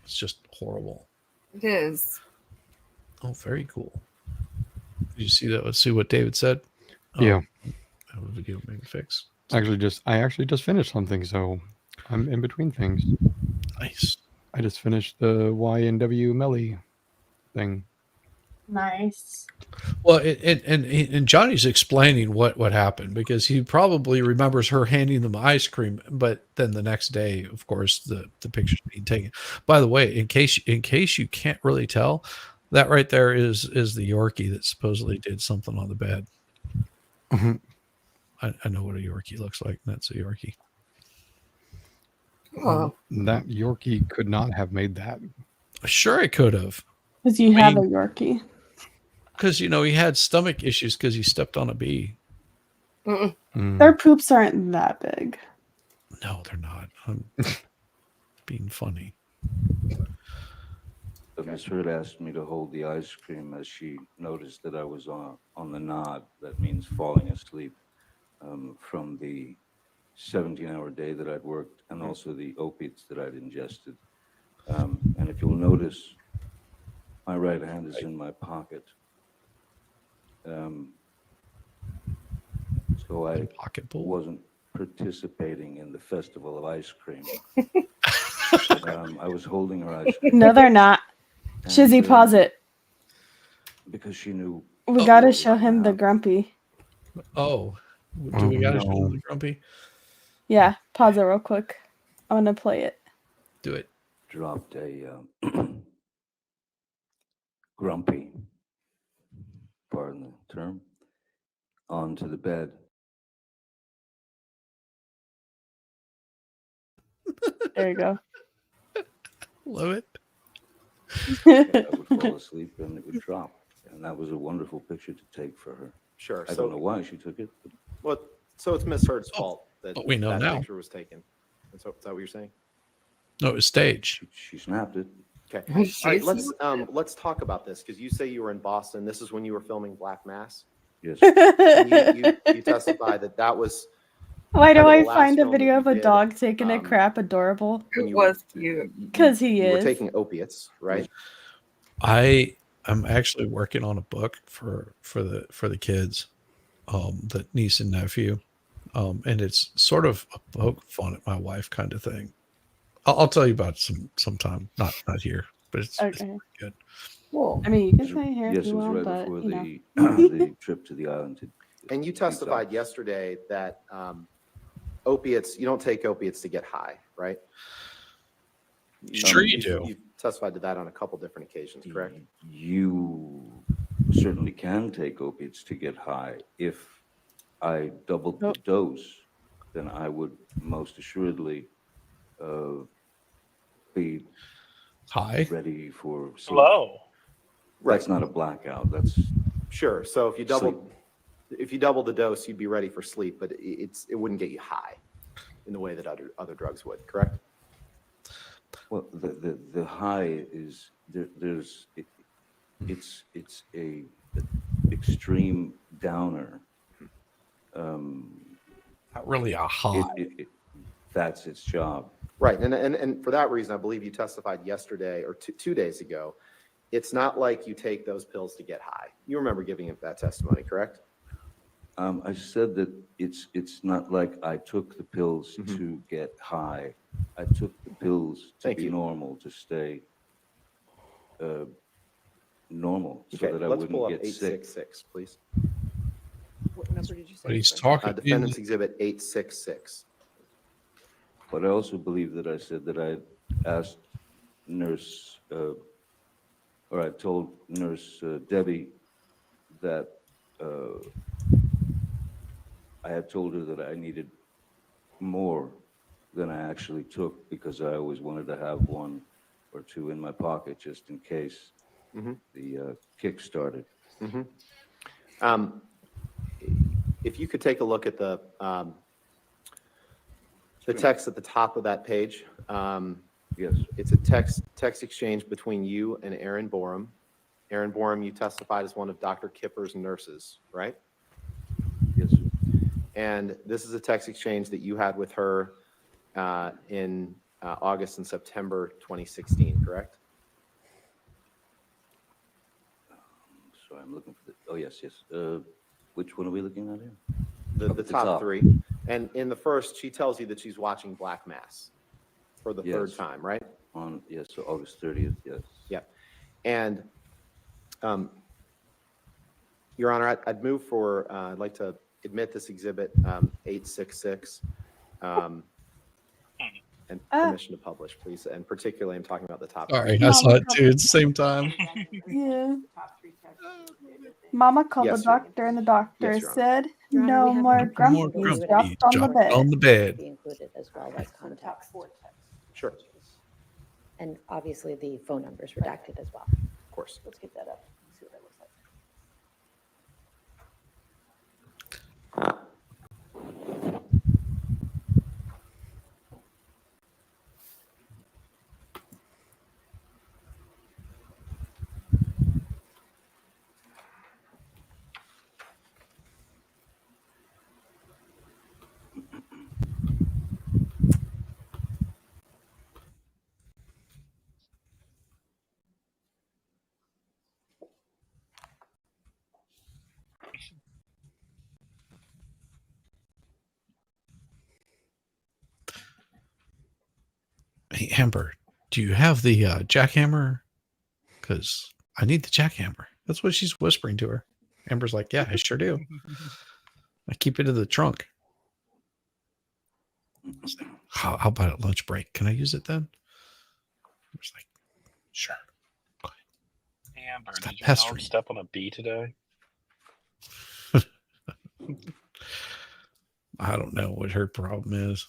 It's just horrible. it is. Oh, very cool. Did you see that? Let's see what David said. Yeah. That was a video maybe fix. I actually just finished something, so I'm in between things. Nice. I just finished the YNW Melly thing. Nice. Well, and Johnny's explaining what happened because he probably remembers her handing them ice cream, but then the next day, of course, the picture's being taken. By the way, in case you can't really tell, that right there is the Yorkie that supposedly did something on the bed. I know what a Yorkie looks like. That's a Yorkie. Oh. That Yorkie could not have made that. Sure, it could have. Because you have a Yorkie. Because he had stomach issues because he stepped on a bee. Their poops aren't that big. No, they're not. I'm being funny. But Miss Heard asked me to hold the ice cream as she noticed that I was on the nod. That means falling asleep from the 17-hour day that I'd worked and also the opiates that I'd ingested. And if you'll notice, my right hand is in my pocket. So I wasn't participating in the festival of ice cream. I was holding her ice cream. No, they're not. Shizzy, pause it. Because she knew. We gotta show him the grumpy. Oh, do we gotta show the grumpy? Yeah, pause it real quick. I want to play it. Do it. Dropped a grumpy, pardon the term, onto the bed. There you go. Love it. I would fall asleep and it would drop. And that was a wonderful picture to take for her. Sure. I don't know why she took it. But Well, so it's Miss Heard's fault that but we know that now. picture was taken. And so, is that what you're saying? No, it was staged. She snapped it. Okay. All right, let's talk about this because you say you were in Boston. This is when you were filming Black Mass. Yes. And you testified that was. Why do kind of I the last find a film video that of you a did, dog taking a crap adorable? when you was were- cute. Because he You were is. taking opiates, right? I'm actually working on a book for the kids, the niece and nephew, and it's sort of a poke fun at my wife kind of thing. I'll tell you about it sometime, not here, but it's pretty good. Well, I mean, you can say here Yes, if it you was want, right but before you know. the trip to the island. And you testified yesterday that opiates, you don't take opiates to get high, right? Sure you do. You testified to that on a couple different occasions, correct? You certainly can take opiates to get high. If I doubled the dose, then I would most assuredly be high, ready for sleep. Hello. That's not a blackout. That's Sure. So if you double, sleep. if you double the dose, you'd be ready for sleep, but it wouldn't get you high in the way that other drugs would, correct? Well, the high is it's a extreme downer. Not really a high. That's its job. Right. And for that reason, I believe you testified yesterday or 2 days ago. It's not like you take those pills to get high. You remember giving that testimony, correct? I said that it's not like I took the pills to get high. I took the pills to be normal, to stay normal, so Okay, that I let's pull wouldn't up get sick. 866, please. What number did you say? But he's talking. Defendant's Exhibit 866. But I also believe that I said that I asked Nurse, or I told Nurse Debbie that I had told her that I needed more than I actually took because I always wanted to have one or two in my pocket just in case the kick started. If you could take a look at the text at the top of that page. Yes. It's a text exchange between you and Erin Borum. Erin Borum, you testified as one of Dr. Kipper's nurses, right? Yes. And this is a text exchange that you had with her in August and September 2016, correct? So I'm looking for the, oh, yes. Which one are we looking at here? The top three. And in the first, she tells you that she's watching Black Mass for the third time, right? So August 30th, yes. Yeah. And Your Honor, I'd move for, I'd like to admit this exhibit 866 and permission to publish, please. And particularly, I'm talking about the top. Sorry, I saw it too at the same time. Yeah. Mama called Yes, the doctor, and the doctor Yes, Your Honor. said, Your Honor, no we have more no grumpy problem with dropped on the bed. On the bed. Be included as well as context. Sure. And obviously the phone number is redacted as well. Of course. Let's get that up. See what that looks like. Hey, Amber, do you have the jackhammer? Because I need the jackhammer. That's what she's whispering to her. Amber's like, yeah, I sure do. I keep it in the trunk. How about at lunch break? Can I use it then? Amber's like, sure. Amber, Stop did your pestering. dog step on a bee today? I don't know what her problem is.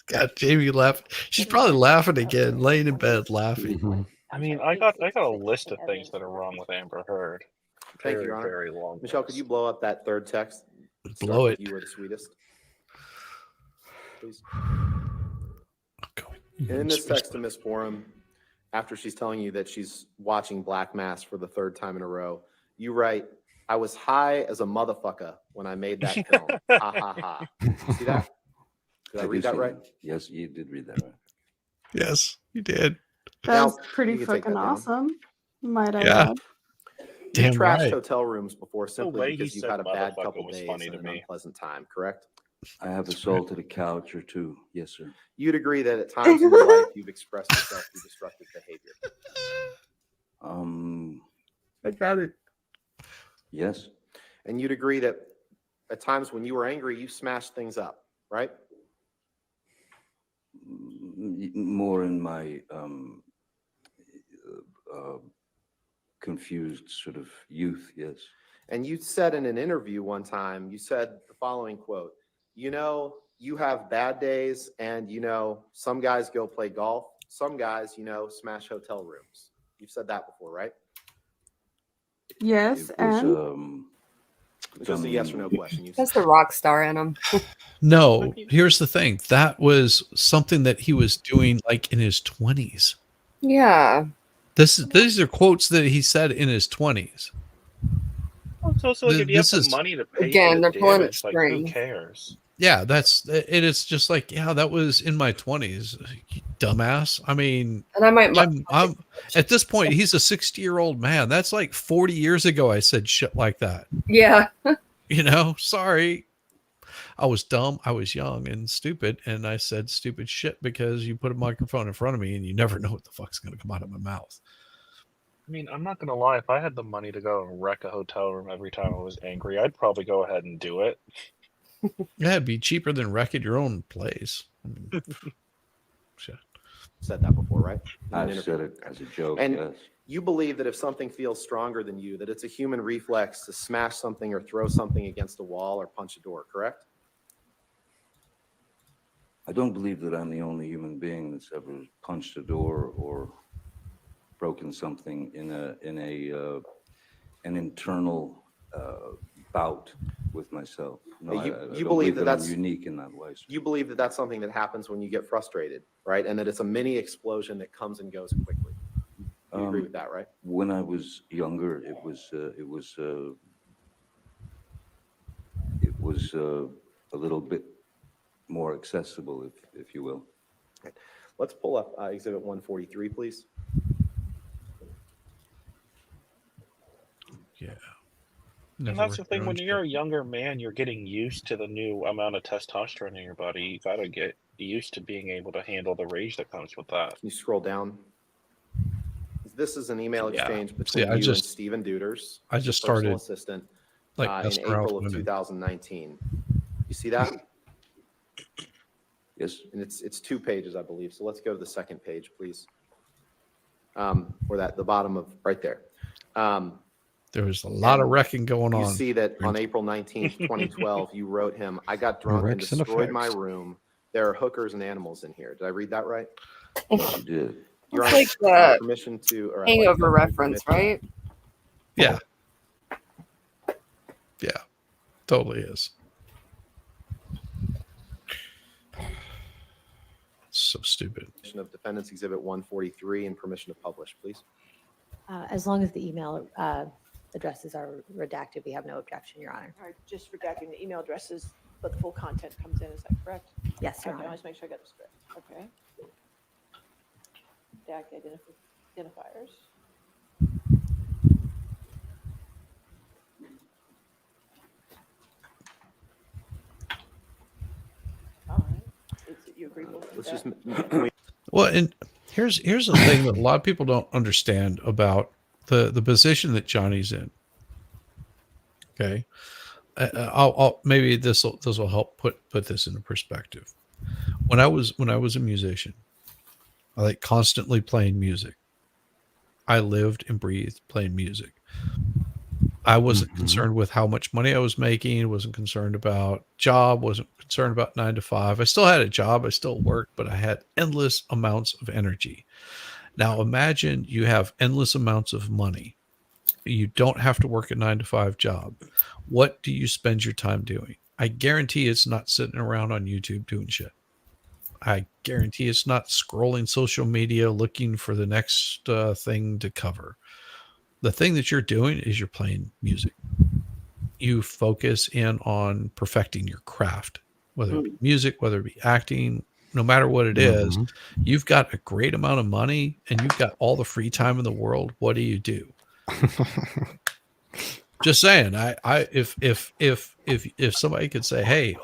Got Jamie laughing. She's probably laughing again, laying in bed laughing. I mean, I got a list of things that are wrong with Amber Heard. Thank you, Very, Your Honor. very long. Michelle, could you blow up that third text? Blow Start with it. You were the sweetest. Please. Okay. And in this text to Miss Borum, after she's telling you that she's watching Black Mass for the third time in a row, you write, I was high as a motherfucker when I made that film. Ha ha ha. See that? Did I read that right? Yes, you did read that right. Yes, you did. That's Now, pretty you can take that fucking down. awesome. Might I Yeah. add? Damn You've trashed right. hotel rooms before simply way he because you've said had a bad motherfucker couple was days funny and to an me. unpleasant time, correct? I have assaulted a couch or two. Yes, sir. You'd agree that at times in your life you've expressed yourself through destructive behavior. I got it. Yes. And you'd agree that at times when you were angry, you smashed things up, right? More in my confused sort of youth, yes. And you said in an interview one time, you said the following quote, you know, you have bad days and, you know, some guys go play golf. Some guys, you know, smash hotel rooms. You've said that before, right? Yes, It was, and It's just a yes or no question. That's the rock star in him. No, here's the thing. That was something that he was doing like in his 20s. Yeah. These are quotes that he said in his 20s. Well, it's also like if you have This the is- money to pay Again, for they're the pulling damage, at like who strings. cares? Yeah, it's just like, yeah, that was in my 20s, you dumbass. I mean, And I might I'm at this point, he's a 60-year-old man. That's like 40 years ago I said shit like that. Yeah. You know, sorry. I was dumb, I was young and stupid, and I said stupid shit because you put a microphone in front of me and you never know what the fuck's gonna come out of my mouth. I mean, I'm not gonna lie. If I had the money to go and wreck a hotel room every time I was angry, I'd probably go ahead and do it. Yeah, it'd be cheaper than wrecking your own place. I mean, shit. Said that before, right? In an I've interview. said it as a joke, And yes. you believe that if something feels stronger than you, that it's a human reflex to smash something or throw something against a wall or punch a door, correct? I don't believe that I'm the only human being that's ever punched a door or broken something in an internal bout with myself. No, You- I you don't believe believe that that I'm that's- unique in that way. You believe that that's something that happens when you get frustrated, right? And that it's a mini explosion that comes and goes quickly. You agree with that, right? When I was younger, it was a little bit more accessible, if you will. Let's pull up Exhibit 143, please. Yeah. And that's the thing, when you're a younger man, you're getting used to the new amount of testosterone in your body. You gotta get used to being able to handle the rage that comes with that. Can you scroll down? This is an email Yeah. exchange See, between you and Stephen Duders, I your just personal started, assistant, like, in messing around April with of women. 2019. You see that? Yes. And it's 2 pages, I believe. So let's go to the second page, please. Or the bottom of right there. There was a lot of And wrecking going you on. see that on April 19th, 2012, you wrote him, I got drunk and Wrecks and destroyed my effects. room. There are hookers and animals in here. Did I read that right? Yes, you did. Your It's Honor, like the permission to, or I'd like Hangover to reference, permit- right? Yeah. Yeah, totally is. So stupid. Permission of Defendants Exhibit 143 and permission to publish, please. As long as the email addresses are redacted, we have no objection, Your Honor. All right, just redacting the email addresses, but the full content comes in, is that correct? Yes, Your Okay, I Honor. just make sure I got this correct. Okay. Redact identifiers. All right. You agree with Let's that? just. Well, and here's the thing that a lot of people don't understand about the position that Johnny's in. Okay, I'll maybe this will help put this into perspective. When I was a musician, I like constantly playing music. I lived and breathed playing music. I wasn't concerned with how much money I was making, wasn't concerned about job, wasn't concerned about 9 to 5. I still had a job, I still worked, but I had endless amounts of energy. Now imagine you have endless amounts of money. You don't have to work a 9 to 5 job. What do you spend your time doing? I guarantee it's not sitting around on YouTube doing shit. I guarantee it's not scrolling social media looking for the next thing to cover. The thing that you're doing is you're playing music. You focus in on perfecting your craft, whether it be music, whether it be acting, no matter what it is. You've got a great amount of money and you've got all the free time in the world. What do? Just saying. If somebody could say, hey,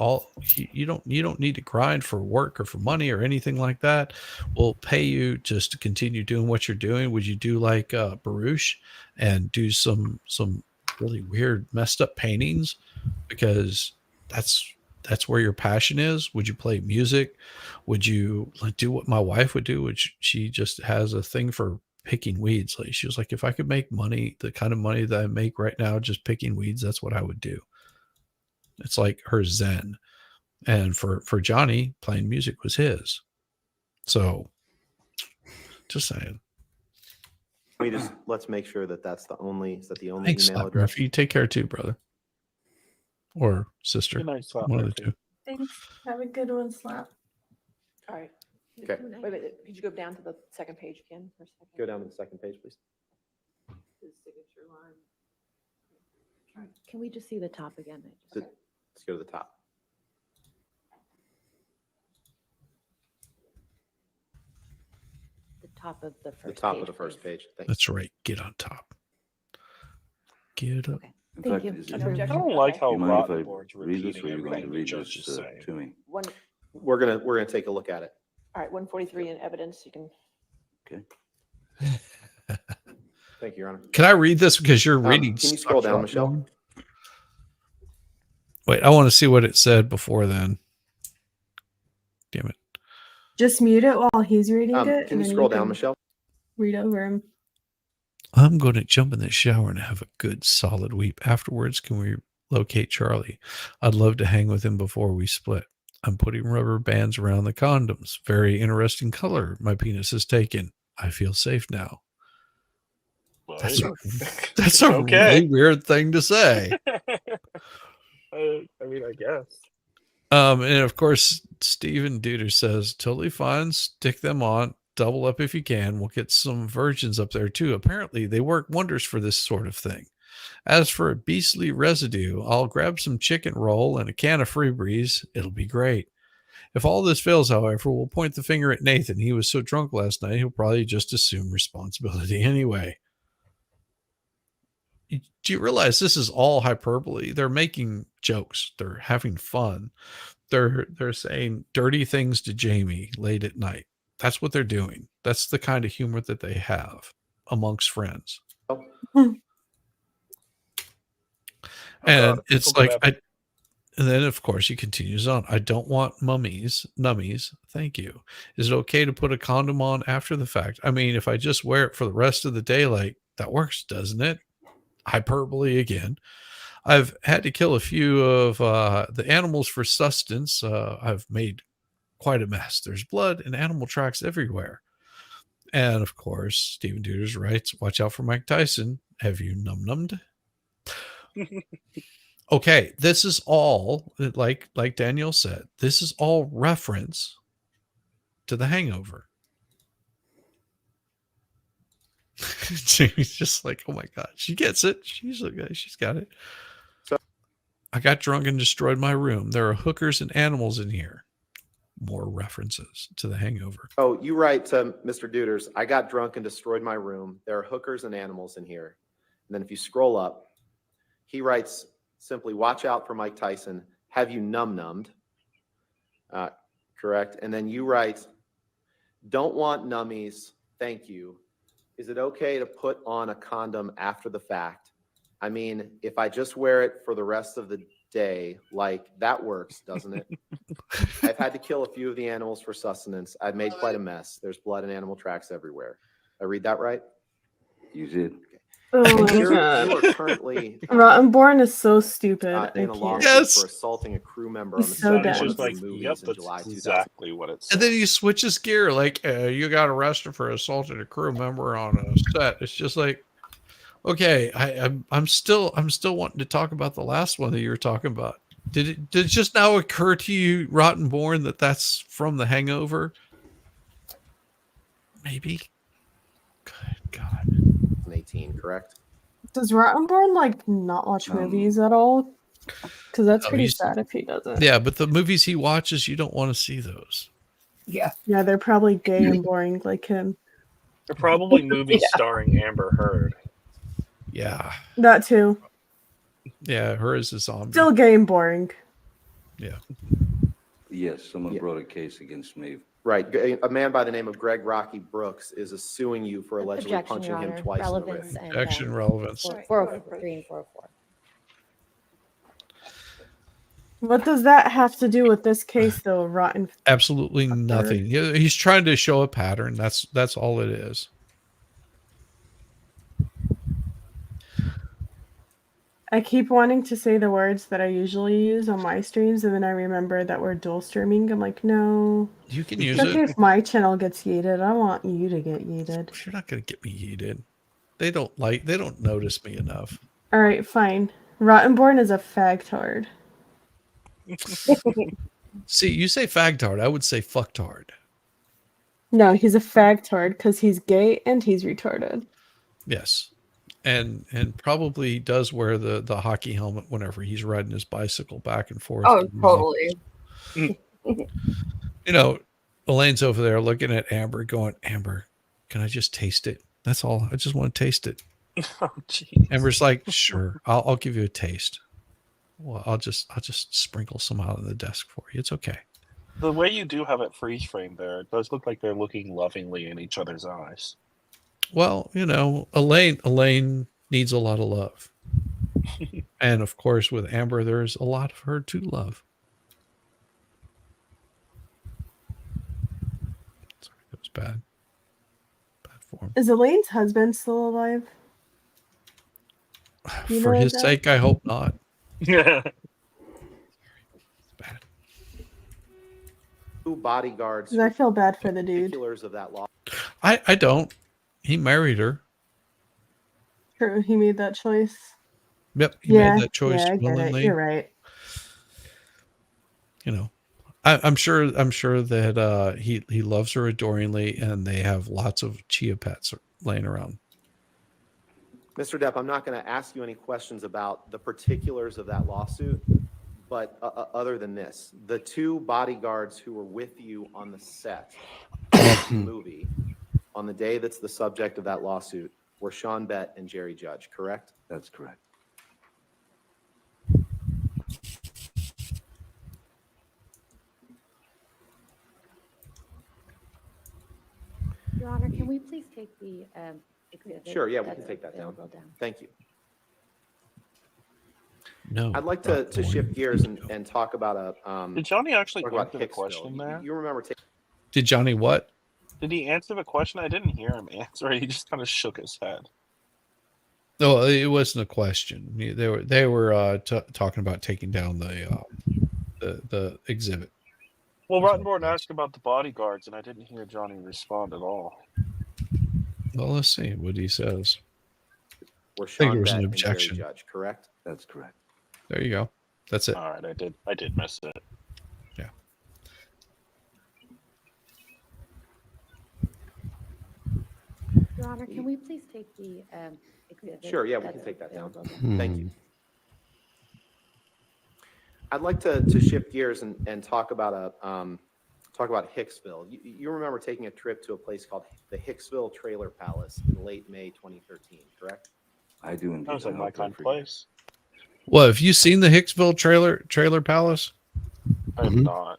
you don't need to grind for work or for money or anything like that, we'll pay you just to continue doing what you're doing. Would you do like Baruch and do some really weird messed up paintings because that's where your passion is? Would you play music? Would you do what my wife would do, which she just has a thing for picking weeds? Like she was like, if I could make money, the kind of money that I make right now, just picking weeds, that's what I would do. It's like her zen. And for Johnny, playing music was his. So just saying. Let's make sure that that's the only Thanks, email Slap address. Murphy. Take care too, brother. Or sister. Good night, Slap One of the Murphy. two. Thanks. Have a good one, Slap. All right. Okay. Wait, could you go down to the second page again for a second? Go down to the second page, please. The signature line. Can we just see the top again? Let's go to the top. The top of the first The top page, of the first please. page. Thanks. That's right. Get on top. Get up. In Thank fact, you. is No it- I objection. don't like how do you mind if Rotten I Board's read this, or repeating are you going to everything the read judge this is saying. to me? We're gonna take a look at it. All right, 143 in evidence. You can. Okay. Thank you, Your Honor. Can I read this because you're reading? Can you scroll stuff down, out Michelle? loud? Wait, I want to see what it said before then. Damn it. Just mute it while he's reading it. Can and you then scroll down, can Michelle? Read over him. I'm going to jump in the shower and have a good solid weep. Afterwards, can we locate Charlie? I'd love to hang with him before we split. I'm putting rubber bands around the condoms. Very interesting color my penis has taken. I feel safe now. That's a really weird thing to say. I mean, I guess. And of course, Stephen Duder says, totally fine. Stick them on. Double up if you can. We'll get some virgins up there too. Apparently, they work wonders for this sort of thing. As for a beastly residue, I'll grab some chicken roll and a can of Freebreeze. It'll be great. If all this fails, however, we'll point the finger at Nathan. He was so drunk last night, he'll probably just assume responsibility anyway. Do you realize this is all hyperbole? They're making jokes. They're having fun. They're saying dirty things to Jamie late at night. That's what they're doing. That's the kind of humor that they have. amongst friends. Oh. And it's Uncle like, Depp. and then of course he continues on. I don't want nummies. Thank you. Is it okay to put a condom on after the fact? I mean, if I just wear it for the rest of the day, like that works, doesn't it? Hyperbole again. I've had to kill a few of the animals for sustenance. I've made quite a mess. There's blood and animal tracks everywhere. And of course, Stephen Duders writes, watch out for Mike Tyson. Have you num-nummed? Okay, this is all, like Danielle said, this is all reference to The Hangover. Jamie's just like, oh my God, she gets it. She's got it. So I got drunk and destroyed my room. There are hookers and animals in here. More references to The Hangover. Oh, you write to Mr. Duders, I got drunk and destroyed my room. There are hookers and animals in here. And then if you scroll up, he writes simply, watch out for Mike Tyson. Have you num-nummed? Correct. And then you write, don't want nummies. Thank you. Is it okay to put on a condom after the fact? I mean, if I just wear it for the rest of the day, like that works, doesn't it? I've had to kill a few of the animals for sustenance. I've made quite a mess. There's blood and animal tracks everywhere. I read that right? You did. Oh my You God. are currently Rottenborn is so stupid. I in a can't. lawsuit for assaulting a crew member on the He's so set of dense. one It's of the like, movies yep, in that's July 2000. exactly what it's. And then he switches gear, like you got arrested for assaulting a crew member on a set. It's just like, okay, I'm still wanting to talk about the last one that you were talking about. Did it just now occur to you, Rottenborn, that that's from The Hangover? Maybe. Good God. 18, correct? Does Rottenborn like not watch movies at all? Because that's No, pretty he's- sad if he doesn't. Yeah, but the movies he watches, you don't want to see those. Yeah. Yeah, they're probably gay and boring like him. They're probably movies starring Amber Heard. Yeah. That too. Yeah, her is a zombie. Still gay and boring. Yeah. Yes, someone brought a case against me. Right. A man by the name of Greg Rocky Brooks is suing you for allegedly Objection, punching Your him Honor. twice Relevance in the rib. and, Action relevance. 403 and 404. What does that have to do with this case, though, Rotten? Absolutely nothing. He's trying to show a pattern. That's all it is. I keep wanting to say the words that I usually use on my streams, and then I remember that we're dual streaming. I'm like, no. You can use It's okay it. if my channel gets yeeted. I want you to get yeeted. You're not going to get me yeeted. They don't notice me enough. All right, fine. Rottenborn is a fagtard. See, you say fagtard. I would say fucktard. No, he's a fagtard because he's gay and he's retarded. Yes. And probably does wear the hockey helmet whenever he's riding his bicycle back and forth. Oh, totally. You know, Elaine's over there looking at Amber going, Amber, can I just taste it? That's all. I just want to taste it. Oh, jeez. Amber's like, sure, I'll give you a taste. Well, I'll just sprinkle some out on the desk for you. It's okay. The way you do have it freeze frame there, it does look like they're looking lovingly in each other's eyes. Well, you know, Elaine needs a lot of love. And of course, with Amber, there's a lot of her to love. Sorry, that was bad. Bad form. Is Elaine's husband still alive? You For know his that? sake, I hope not. Yeah. Two bodyguards. 'Cause I feel bad for the dude. Particulars of that law. I don't. He married her. True, he made that choice. Yep, he Yeah, made that choice yeah, I get it. willingly. You're right. You know, I'm sure that he loves her adoringly, and they have lots of chia pets laying around. Mr. Depp, I'm not going to ask you any questions about the particulars of that lawsuit, but other than this, the two bodyguards who were with you on the set of the movie on the day that's the subject of that lawsuit were Sean Bett and Jerry Judge, correct? That's correct. Your Honor, can we please take the exhibit Sure, yeah, we that's can take that down. available down. Thank you. No, I'd like not to the shift one. gears and talk about Did Johnny actually talk about answer the Hicksville. question there? You remember taking Did Johnny what? Did he answer the question? I didn't hear him answer. He just kind of shook his head. No, it wasn't a question. They were talking about taking down the exhibit. Well, Rottenborn asked about the bodyguards, and I didn't hear Johnny respond at all. Well, let's see what he says. Were I think Sean there was an Bett and Jerry objection. Judge, correct? That's correct. There you go. That's it. All right, I did miss it. Yeah. Your Honor, can we please take the exhibit? Sure, yeah, we that's can take that down. available Thank you. I'd like to shift gears and talk about Hicksville. You remember taking a trip to a place called the Hicksville Trailer Palace in late May 2013, correct? I do indeed. That was like my kind of place. Well, have you seen the Hicksville trailer palace? I have not.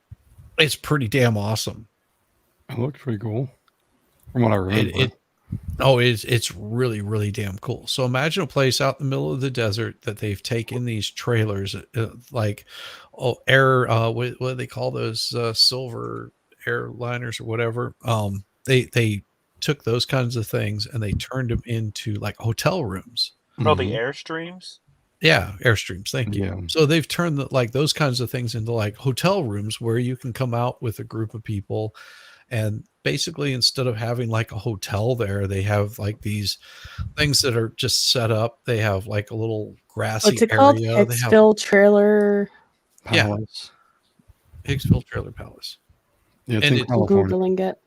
It's pretty damn awesome. It looks pretty cool from what I remember. It's really, really damn cool. So imagine a place out in the middle of the desert that they've taken these trailers, what do they call those, silver airliners or whatever. They took those kinds of things and they turned them into like hotel rooms. Oh, the Airstreams? Yeah, Airstreams. Thank you. Yeah. So they've turned those kinds of things into like hotel rooms where you can come out with a group of people. And basically, instead of having like a hotel there, they have like these things that are just set up. They have like a little grassy What's it called? area. Hicksville Trailer Palace. Yeah, Hicksville Trailer Palace. Yeah, it's And in California. Googling it.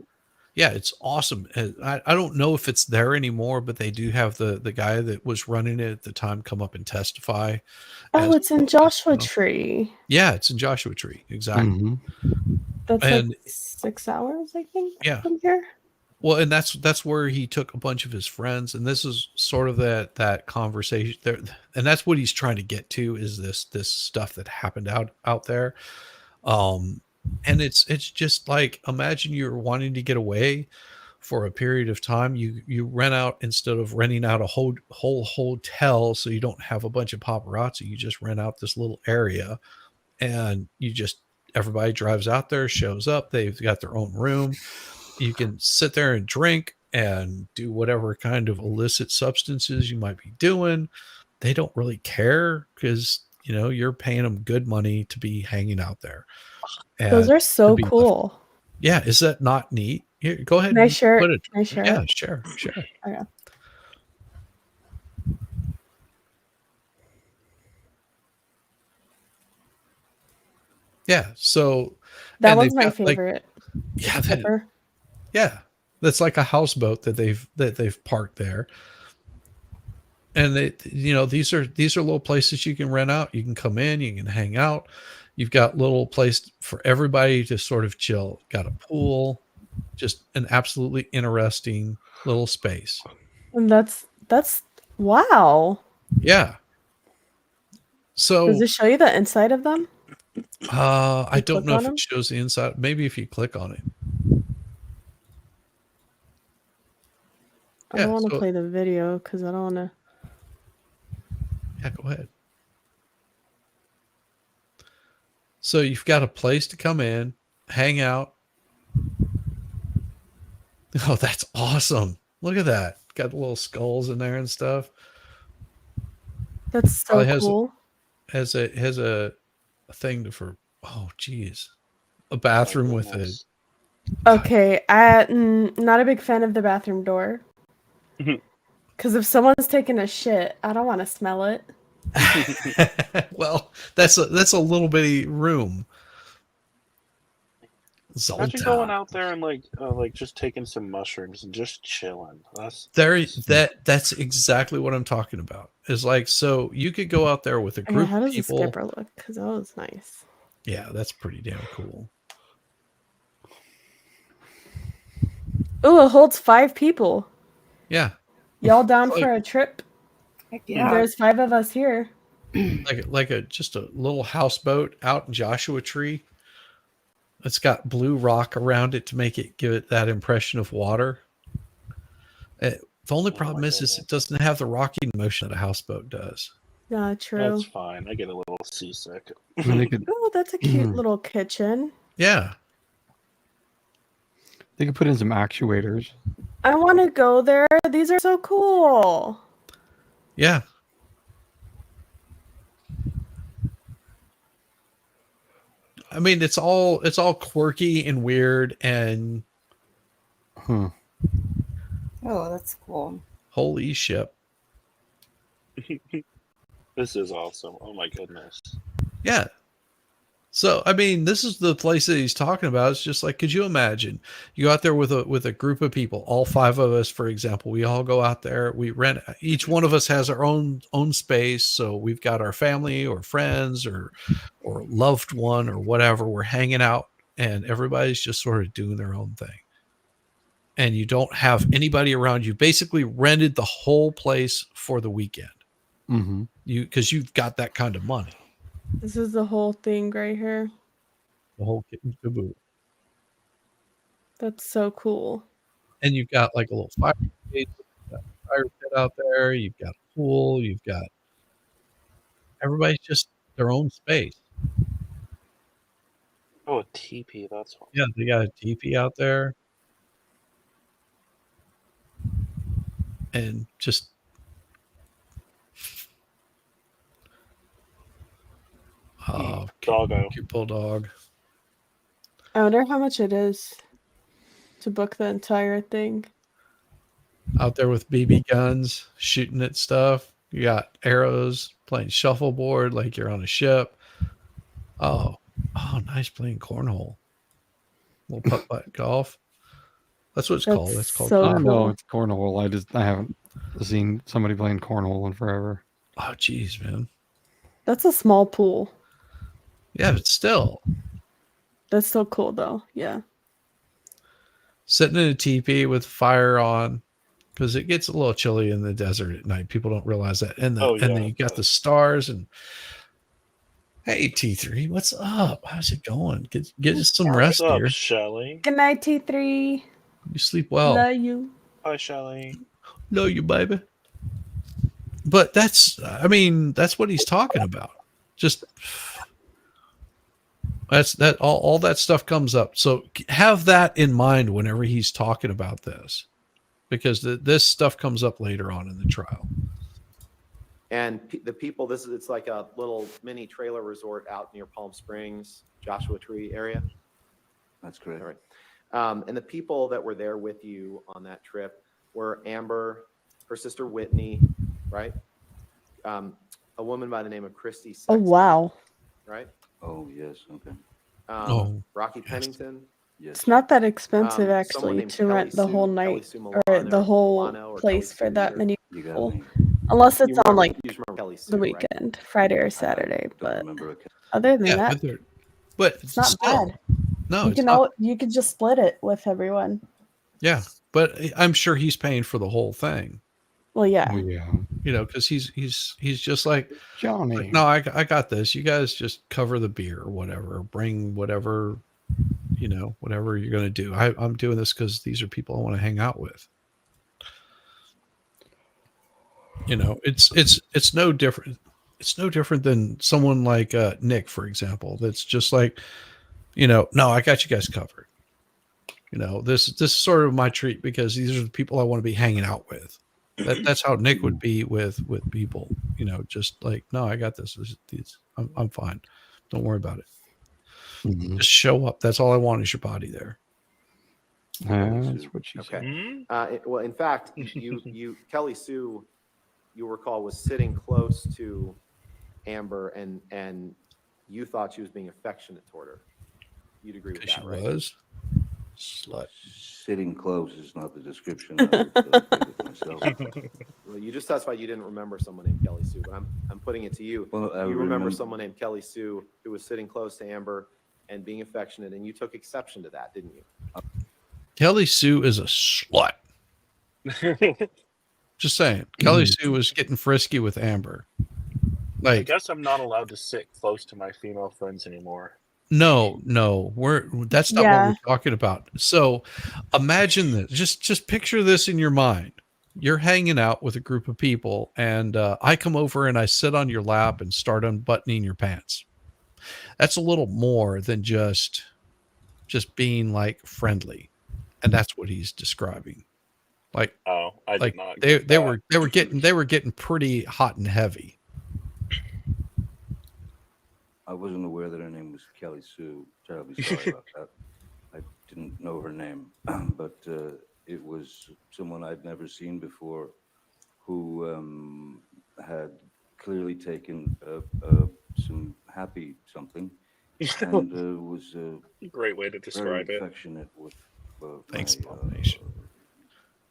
Yeah, it's awesome. I don't know if it's there anymore, but they do have the guy that was running it at the time come up and testify. Oh, it's in Joshua Tree. Yeah, it's in Joshua Tree. Exactly. Mm-hmm. That's And- like 6 hours, I think. Yeah. From here. Well, and that's where he took a bunch of his friends, and this is sort of that conversation there, and that's what he's trying to get to is this stuff that happened out there, and it's just like imagine you're wanting to get away for a period of time, you rent out instead of renting out a whole hotel, so you don't have a bunch of paparazzi, you just rent out this little area, and everybody drives out there, shows up, they've got their own room. You can sit there and drink and do whatever kind of illicit substances you might be doing. They don't really care because, you're paying them good money to be hanging out there. Those are so cool. Yeah. Is that not neat? Here, go ahead. Can I share put it? Can I share Yeah, it? sure. Okay. Yeah. So That and one's they've my got, like- favorite. yeah. Ever. Yeah. That's like a houseboat that they've parked there. And these are little places you can rent out. You can come in, you can hang out. You've got little place for everybody to sort of chill. Got a pool, just an absolutely interesting little space. And that's wow. Yeah. So Does it show you the inside of them? I don't click know on if them? it shows the inside. Maybe if you click on it. I don't Yeah, want to so- play the video because I don't want to. Yeah, go ahead. So you've got a place to come in, hang out. Oh, that's awesome. Look at that. Got the little skulls in there and stuff. That's so Probably has cool. has a thing for geez. A bathroom with a Okay, not a big fan of the bathroom door. Because if someone's taking a shit, I don't want to smell it. well, that's a little bitty room. Imagine Zoltan. going out there and like just taking some mushrooms and just chilling. That's exactly what I'm talking about. Is like, so you could go out there with a Okay, group how of does the people. skipper look? Because that was nice. Yeah, that's pretty damn cool. Oh, it holds 5 people. Yeah, Y'all down Like- for a trip? Yeah. There's 5 of us here. like just a little houseboat out in Joshua Tree. It's got blue rock around it to give it that impression of water. The only Oh problem my is goodness. it doesn't have the rocking motion that a houseboat does. Yeah, true. That's fine. I get a little seasick. I mean, they could Oh, that's a cute little kitchen. Yeah. they could put in some actuators. I want to go there. These are so cool. Yeah. I mean, it's all quirky and weird and Huh. Oh, that's cool. holy shit. This is awesome. Oh my goodness. Yeah. So, I mean, this is the place that he's talking about. It's just like, could you imagine you go out there with a group of people, all 5 of us, for example, we all go out there, we rent, each one of us has our own space. So we've got our family or friends or loved one or whatever. We're hanging out and everybody's just sort of doing their own thing. And you don't have anybody around you. Basically rented the whole place for the weekend. Mm-hmm. Because you've got that kind of money. This is the whole thing right here. The whole kit and caboodle. That's so cool. And you've got like a little fire pit out there. You've got a pool. You've got everybody's just their own space. Oh, a teepee. That's fun. Yeah, they got a teepee out there. And just Doggo. Cute bulldog. I wonder how much it is to book the entire thing. Out there with BB guns, shooting at stuff. You got arrows, playing shuffleboard like you're on a ship. Oh, nice playing cornhole. Little putt-putt golf. That's what it's called. It's called so I know cool. it's cornhole. I haven't seen somebody playing cornhole in forever. Oh, geez, man. That's a small pool. Yeah, but still. That's so cool, though. Yeah. Sitting in a teepee with fire on, because it gets a little chilly in the desert at night. People don't realize that. And then you got the stars and hey T3, what's up? How's it going? Get us some rest What's up, here. Shelly? Good night, T3. You sleep well. Love you. Hi, Shelly. Love you, baby. But that's what he's talking about. Just all that stuff comes up. So have that in mind whenever he's talking about this, because this stuff comes up later on in the trial. And the people, it's like a little mini trailer resort out near Palm Springs, Joshua Tree area. That's correct. All right. And the people that were there with you on that trip were Amber, her sister Whitney, right? A woman by the name of Christy Sexton, Oh, wow. right? Oh, yes. Okay. Rocky Pennington. Yes. It's not that expensive, Someone actually, named to rent the Kelly whole Sue- night Kelly Sue or Milano the or whole Milano or place Kelly for Sue that or- many You got people. me. Unless it's You on, remember- like, you just remember Kelly Sue, the right? weekend, Friday or Saturday. Don't But remember a- other than Yeah, that, but it's not still, bad. no, You it's can not. you can just split it with everyone. Yeah, but I'm sure he's paying for the whole thing. Well, yeah. Oh, yeah. You know, because he's just like Johnny. no, I got this. You guys just cover the beer or whatever. Or bring whatever, whatever you're going to do. I'm doing this because these are people I want to hang out with. It's no different. It's no different than someone like Nick, for example. That's just like, no, I got you guys covered. This is sort of my treat because these are the people I want to be hanging out with. That's how Nick would be with people. Just like, no, I got this. I'm fine. Don't worry about it. Mhm. Just show up. That's all I want is your body there. That's what she said. Okay. Well, in fact, you Kelly Sue, you recall, was sitting close to Amber, and you thought she was being affectionate toward her. You'd agree with that, She right? was slut. Sitting close is not the description I would give myself. Well, you just testified you didn't remember someone named Kelly Sue, but I'm putting it to you. Well, I You remember remember- someone named Kelly Sue who was sitting close to Amber and being affectionate, and you took exception to that, didn't you? Kelly Sue is a slut. Just saying. Kelly Sue was getting frisky with Amber. I Like, guess I'm not allowed to sit close to my female friends anymore. no, that's not Yeah. what we're talking about. So imagine this. Just picture this in your mind. you're hanging out with a group of people, and I come over and I sit on your lap and start unbuttoning your pants. That's a little more than just being like friendly, and that's what he's describing. Like, Oh, I did like not. they get that. were getting pretty hot and heavy. I wasn't aware that her name was Kelly Sue. Terribly sorry about that. I didn't know her name, but it was someone I'd never seen before, who had clearly taken some happy something, and was Great way to very describe it. affectionate with Thanks, my Abomination.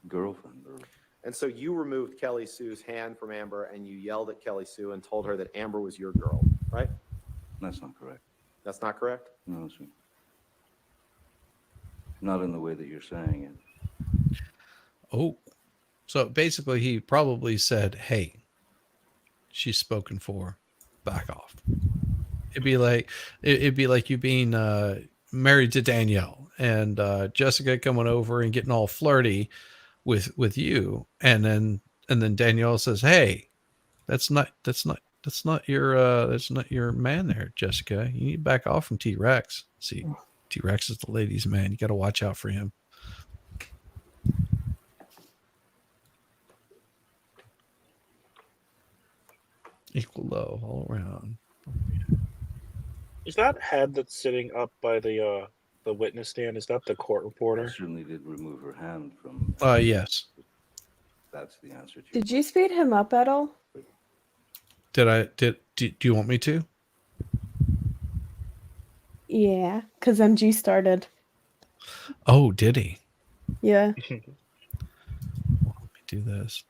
girlfriend. Or And so you removed Kelly Sue's hand from Amber and you yelled at Kelly Sue and told her that Amber was your girl, right? that's not correct. That's not correct? No, it's not in the way that you're saying it. Oh, so basically, he probably said, "Hey, she's spoken for. Back off." It'd be like you being married to Danielle and Jessica coming over and getting all flirty with you, and then Danielle says, "Hey, that's not your man there, Jessica. You need to back off from T-Rex. See, T-Rex is the ladies' man. You got to watch out for him." Equal low all around. Is that head that's sitting up by the witness stand? Is that the court I reporter? certainly did remove her hand from. Yes. That's the answer to. Did you speed him up at all? Do you want me to? Yeah, because MG started. Oh, did he? Yeah. Let me do this.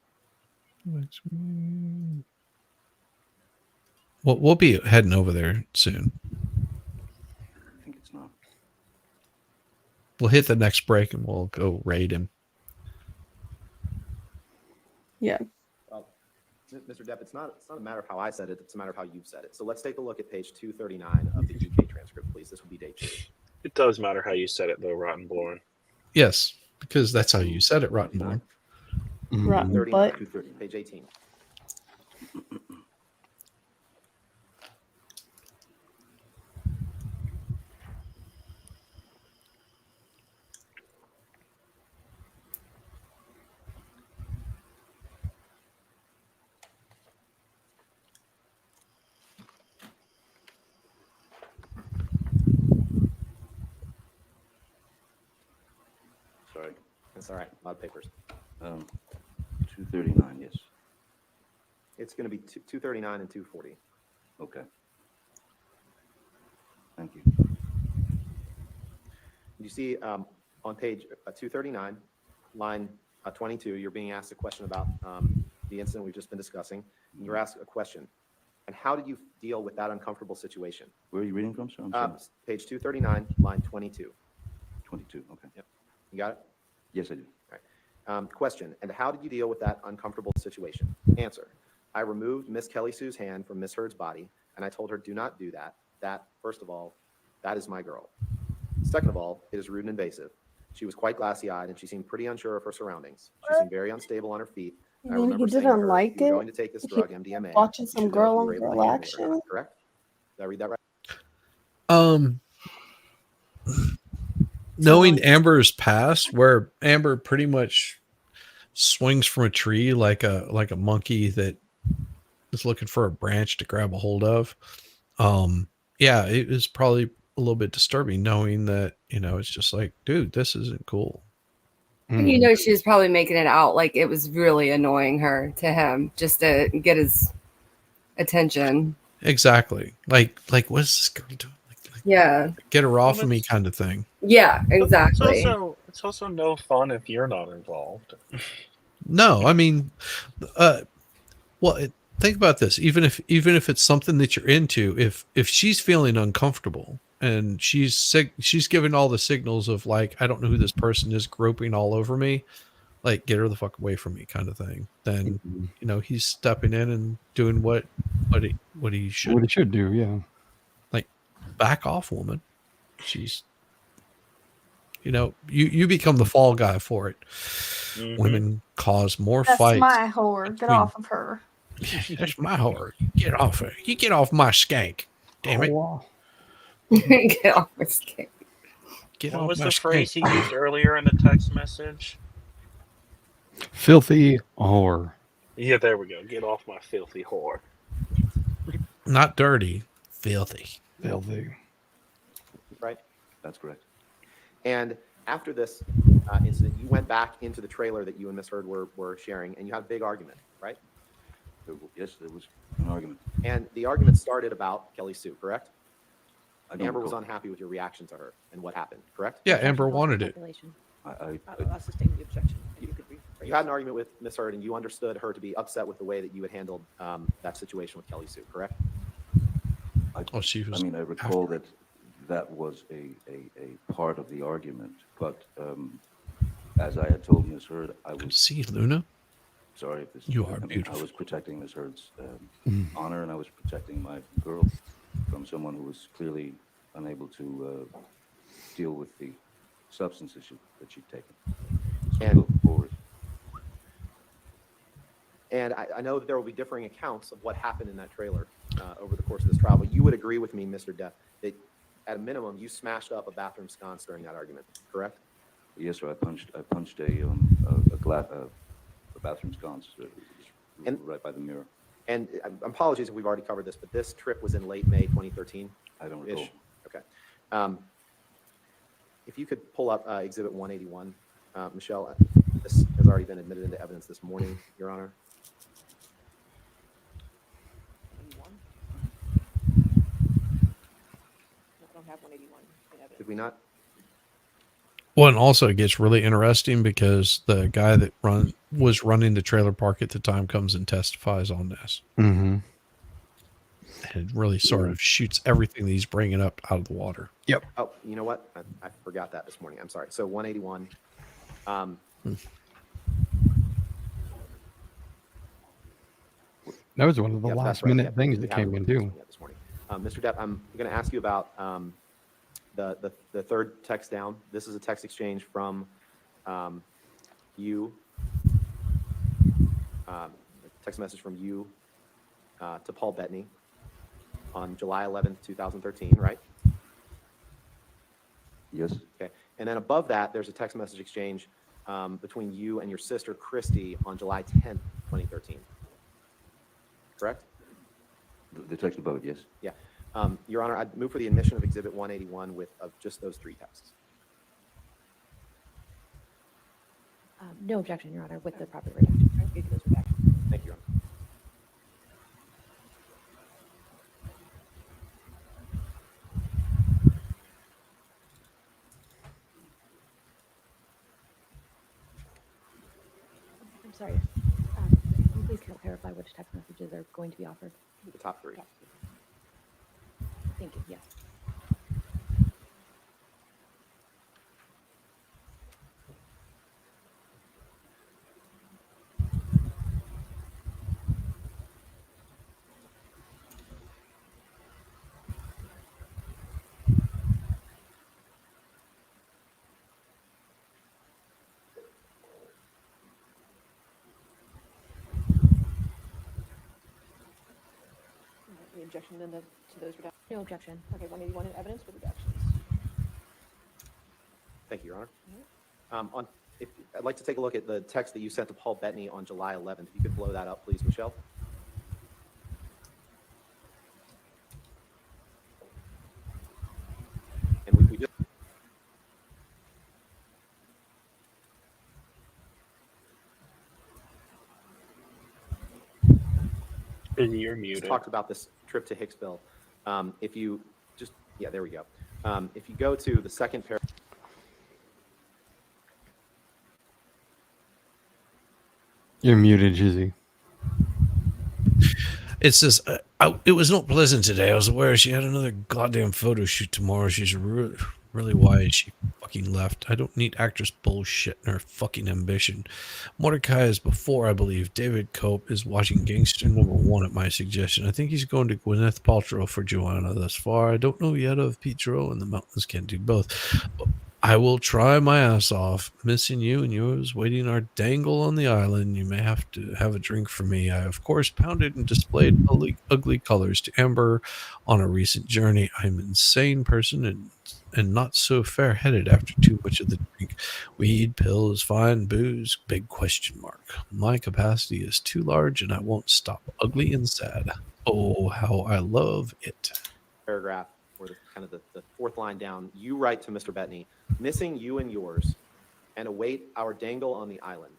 We'll be heading over there soon. I think it's not. We'll hit the next break and we'll go raid him. Yeah. Well, Mr. Depp, it's not a matter of how I said it, it's a matter of how you've said it. So let's take a look at page 239 of the EK transcript, please. This will be day 2. It does matter how you said it, though, Rottenborn. Yes, because that's how you said it, Rottenborn. Rotten 39, butt. 230, page 18. Sorry. That's all right. A lot of papers. 239. Yes. It's going to be 239 and 240. Okay. Thank you. You see on page 239, line 22, you're being asked a question about the incident we've just been discussing. And you're asked a question. And how did you deal with that uncomfortable situation? Where are you reading from, sir? Page 239, line 22. 22. Okay. Yep. You got it? Yes, I do. All right. Question. And how did you deal with that uncomfortable situation? Answer. I removed Miss Kelly Sue's hand from Miss Heard's body, and I told her, do not do that. That, first of all, that is my girl. Second of all, it is rude and invasive. She was quite glassy-eyed, and she seemed pretty unsure of her surroundings. She seemed very unstable on her feet. I You mean remember he saying to didn't her, like "You're it? going to take this He drug, was MDMA. watching You some should know if girl you on were able to girl handle it or not," action? correct? Did I read that right? Knowing Amber's past, where Amber pretty much swings from a tree like a monkey that is looking for a branch to grab a hold of. Yeah, it was probably a little bit disturbing knowing that, it's just like, dude, this isn't cool. You know, she was probably making it out like it was really annoying her to him just to get his attention. Exactly. Like what's this girl doing? Yeah. Get her off of me kind of thing. Yeah, exactly. It's also no fun if you're not involved. No, I mean, think about this. Even if it's something that you're into, if she's feeling uncomfortable and she's giving all the signals of like, I don't know who this person is, groping all over me, like, get her the fuck away from me, kind of thing. Then he's stepping in and doing what he should. What he should do, yeah. Like, back off, woman. She's You know, you become the fall guy for it. Mhm. Women cause more That's fights. my whore. Get between- off of her. That's my whore. Get off her. You get off my skank. Damn it. Get off my skin. Get What off was my the phrase skank. he used earlier in the text message? Filthy whore. Yeah, there we go. Get off my filthy whore. Not dirty, filthy. Filthy. Right? That's correct. And after this incident, you went back into the trailer that you and Miss Heard were sharing, and you had a big argument, right? Yes, there was an argument. And the argument started about Kelly Sue, correct? I don't Amber was recall. unhappy with your reaction to her and what happened, correct? Yeah, Amber wanted it. I'll sustain the objection. If you could rephrase. You had an argument with Miss Heard, and you understood her to be upset with the way that you had handled that situation with Kelly Sue, correct? She was. I mean, I recall that was a part of the argument, but as I had told Miss Heard, I was. See, Luna. Sorry if this. You are I mean, beautiful. I was protecting Miss Heard's honor, and I was protecting my girl from someone who was clearly unable to deal with the substances that she'd taken. So And- go forward. And I know that there will be differing accounts of what happened in that trailer over the course of this trial, but you would agree with me, Mr. Depp, that at a minimum, you smashed up a bathroom sconce during that argument, correct? Yes, sir. I punched a bathroom sconce right by the mirror. And apologies if we've already covered this, but this trip was in late May 2013. I don't recall. Okay. If you could pull up Exhibit 181, Michelle, this has already been admitted into evidence this morning, Your Honor. I don't have 181 in evidence. Did we not? Well, and also it gets really interesting because the guy that was running the trailer park at the time comes and testifies on this. Mm-hmm. And it really sort of shoots everything that he's bringing up out of the water. Yep. Oh, you know what? I forgot that this morning. I'm sorry. So 181. That was one of the Yep, that's last right. minute Yep, things we that haven't came in covered too. this yet this morning. Mr. Depp, I'm going to ask you about the third text down. This is a text exchange from you, a text message from you to Paul Bettany on July 11th, 2013, right? Yes. Okay. And then above that, there's a text message exchange between you and your sister, Christy, on July 10th, 2013. Correct? The text above it, yes. Yeah. Your Honor, I'd move for the admission of Exhibit 181 with just those three texts. No objection, Your Honor, with the proper redaction. Those redactions. Thank you, Your Honor. I'm sorry. Can you please clarify which text messages are going to be offered? The top three. Thank you. Yes. Any objection then to those redactions? No objection. Okay, 181 in evidence with redactions. Thank you, Your Honor. I'd like to take a look at the text that you sent to Paul Bettany on July 11th. If you could blow that up, please, Michelle. And we just You're muted. talked about this trip to Hicksville. If you just, yeah, there we go. If you go to the second paragraph. You're muted, Shizzy. It says, it was not pleasant today. I was aware she had another goddamn photo shoot tomorrow. She's really why she fucking left. I don't need actress bullshit in her fucking ambition. Mordecai is before, I believe. David Cope is watching Gangster #1 at my suggestion. I think he's going to Gwyneth Paltrow for Joanna thus far. I don't know yet if Petro and the Mountains can do both. I will try my ass off. Missing you and yours waiting our dangle on the island. You may have to have a drink for me. I, of course, pounded and displayed ugly colors to Amber on a recent journey. I'm an insane person and not so fair-headed after too much of the drink. Weed, pills, fine, booze, big question mark. My capacity is too large and I won't stop. Ugly and sad. Oh, how I love it. Paragraph, or the fourth line down, you write to Mr. Bettany, missing you and yours, and await our dangle on the island.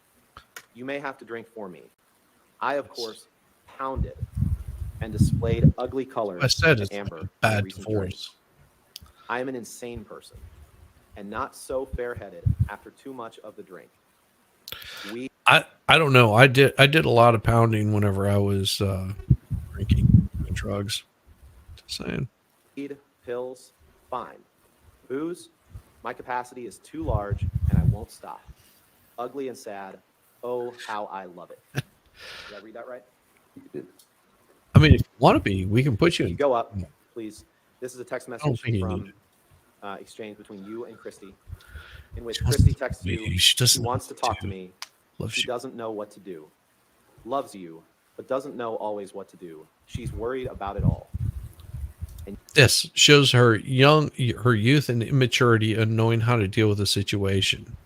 You may have to drink for me. I, of course, pounded and displayed ugly colors I said to it's Amber like a on a bad recent journey. divorce. I am an insane person and not so fair-headed after too much of the drink. I don't know. I did a lot of pounding whenever I was drinking, doing drugs. Just saying. Weed, pills, fine. Booze, my capacity is too large and I won't stop. Ugly and sad, oh, how I love it. Did I read that right? I mean, if you want to be, we can put you in. Go up, please. This is a text don't message think you from need exchange between you and Christy, in which Christy texts you, she doesn't know wants to what talk to to do. me. Loves She you. doesn't know what to do. Loves you, but doesn't know always what to do. She's worried about it all. This shows her youth and immaturity and knowing how to deal with a situation.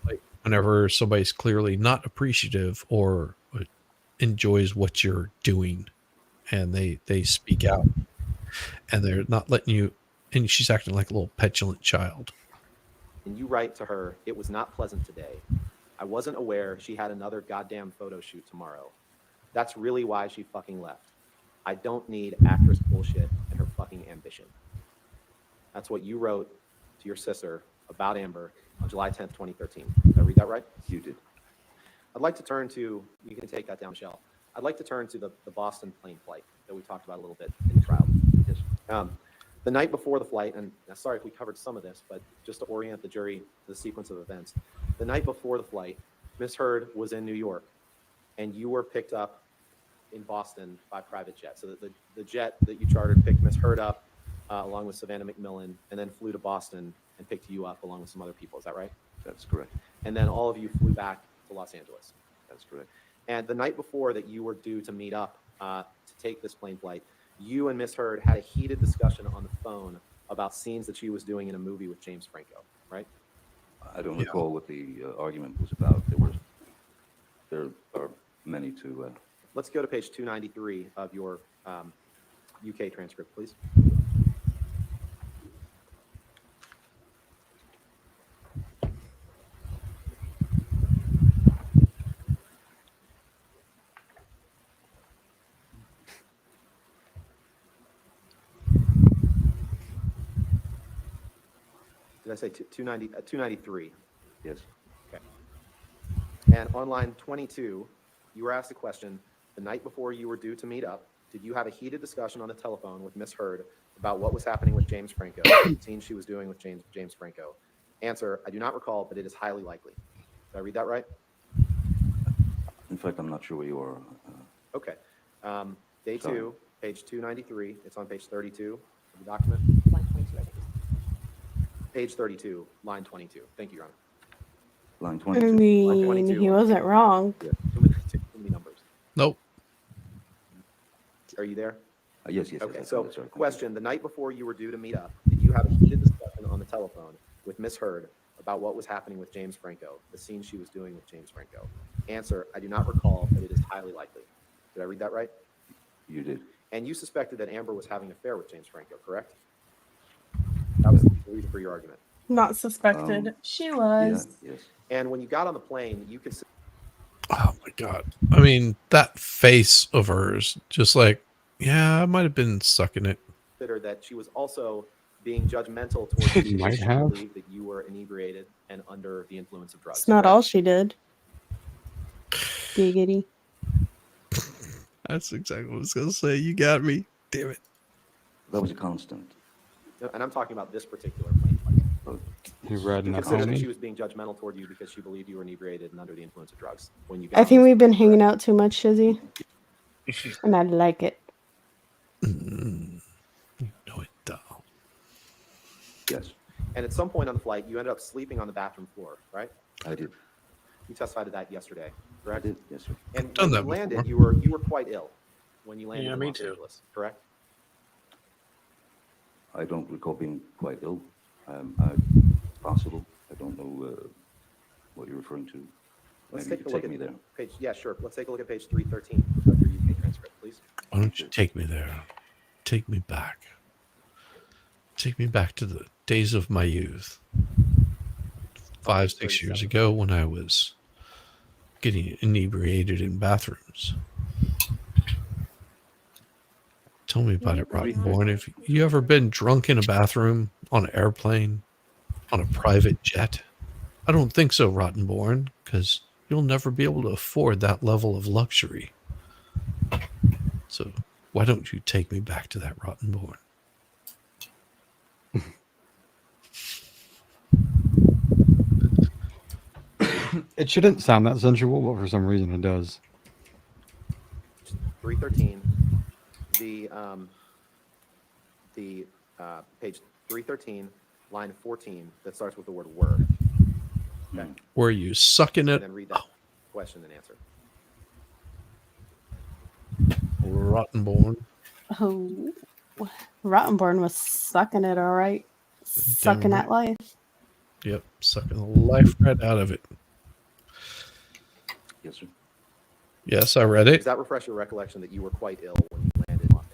Like whenever somebody's clearly not appreciative or enjoys what you're doing, and they speak out, and they're not letting you. And she's acting like a little petulant child. And you write to her, it was not pleasant today. I wasn't aware she had another goddamn photo shoot tomorrow. That's really why she fucking left. I don't need actress bullshit and her fucking ambition. That's what you wrote to your sister about Amber on July 10th, 2013. Did I read that right? You did. I'd like to turn to, you can take that down, Michelle. I'd like to turn to the Boston plane flight that we talked about a little bit in the trial. The night before the flight, and sorry if we covered some of this, but just to orient the jury to the sequence of events. The night before the flight, Miss Heard was in New York, and you were picked up in Boston by private jet. So the jet that you chartered picked Miss Heard up along with Savannah McMillan, and then flew to Boston and picked you up along with some other people. Is that right? That's correct. And then all of you flew back to Los Angeles. That's correct. And the night before that you were due to meet up to take this plane flight, you and Miss Heard had a heated discussion on the phone about scenes that she was doing in a movie with James Franco, right? I don't recall what the argument was about. There are many to. Let's go to page 293 of your UK transcript, please. Did I say 293? Yes. Okay. And on line 22, you were asked a question the night before you were due to meet up. Did you have a heated discussion on the telephone with Miss Heard about what was happening with James Franco, the scene she was doing with James Franco? Answer, I do not recall, but it is highly likely. Did I read that right? In fact, I'm not sure where you are. Okay. Day Sorry. 2, page 293. It's on page 32 of the document. Line 22, I think. Page 32, line 22. Thank you, Your Honor. Line I 22. mean, 22. he wasn't wrong. Yeah, too many numbers. Nope. Are you there? Yes, yes. Okay, yes, so that's right. question, the night before you were due to meet up, did you have a heated discussion on the telephone with Miss Heard about what was happening with James Franco, the scene she was doing with James Franco? Answer, I do not recall, but it is highly likely. Did I read that right? You did. And you suspected that Amber was having an affair with James Franco, correct? That was the reason for your argument. Not suspected. She was. Yeah, yes. And when you got on the plane, you could Oh my god. I mean, that face of hers, just like, yeah, I might have been sucking it. consider that she was also being judgmental towards you Might because she have. believed that you were inebriated and under the influence of drugs. It's not correct? all she did. Giggity. That's exactly what I was gonna say. You got me. Damn it. That was a constant. No, and I'm talking about this particular plane flight. He read You enough consider on that me. she was being judgmental toward you because she believed you were inebriated and under the influence of drugs when you got I on think this we've been plane, hanging correct? out too much, Shizzy. And I like it. No, it don't. And And at some point on the flight, you ended up sleeping on the bathroom floor, right? I did. You testified to that yesterday, I correct? did. Yes, sir. And Done when you that landed, before. you were quite ill when you landed Yeah, in me Los too. Angeles, correct? I don't recall being quite ill. Possible. I don't know what you're referring to. Let's Maybe take you a look could at take me there. page. Yeah, sure. Let's take a look at page 313 of your UK transcript, please. Why don't you take me there? Take me back. Take me back to the days of my youth. 5, 6 years ago when I was getting inebriated in bathrooms. Tell me about it, Rottenborn. Have you ever been drunk in a bathroom, on an airplane, on a private jet? I don't think so, Rottenborn, because you'll never be able to afford that level of luxury. So why don't you take me back to that, Rottenborn? It shouldn't sound that sensual, but for some reason it does. 313, page 313, line 14, that starts with the word "were." Okay. Were you sucking it? And then read that question and answer. Rottenborn. Oh, Rottenborn was sucking it, all right. Sucking at life. Yep, sucking the life right out of it. Yes, sir. Yes, I read it. Does that refresh your recollection that you were quite ill when you landed in Los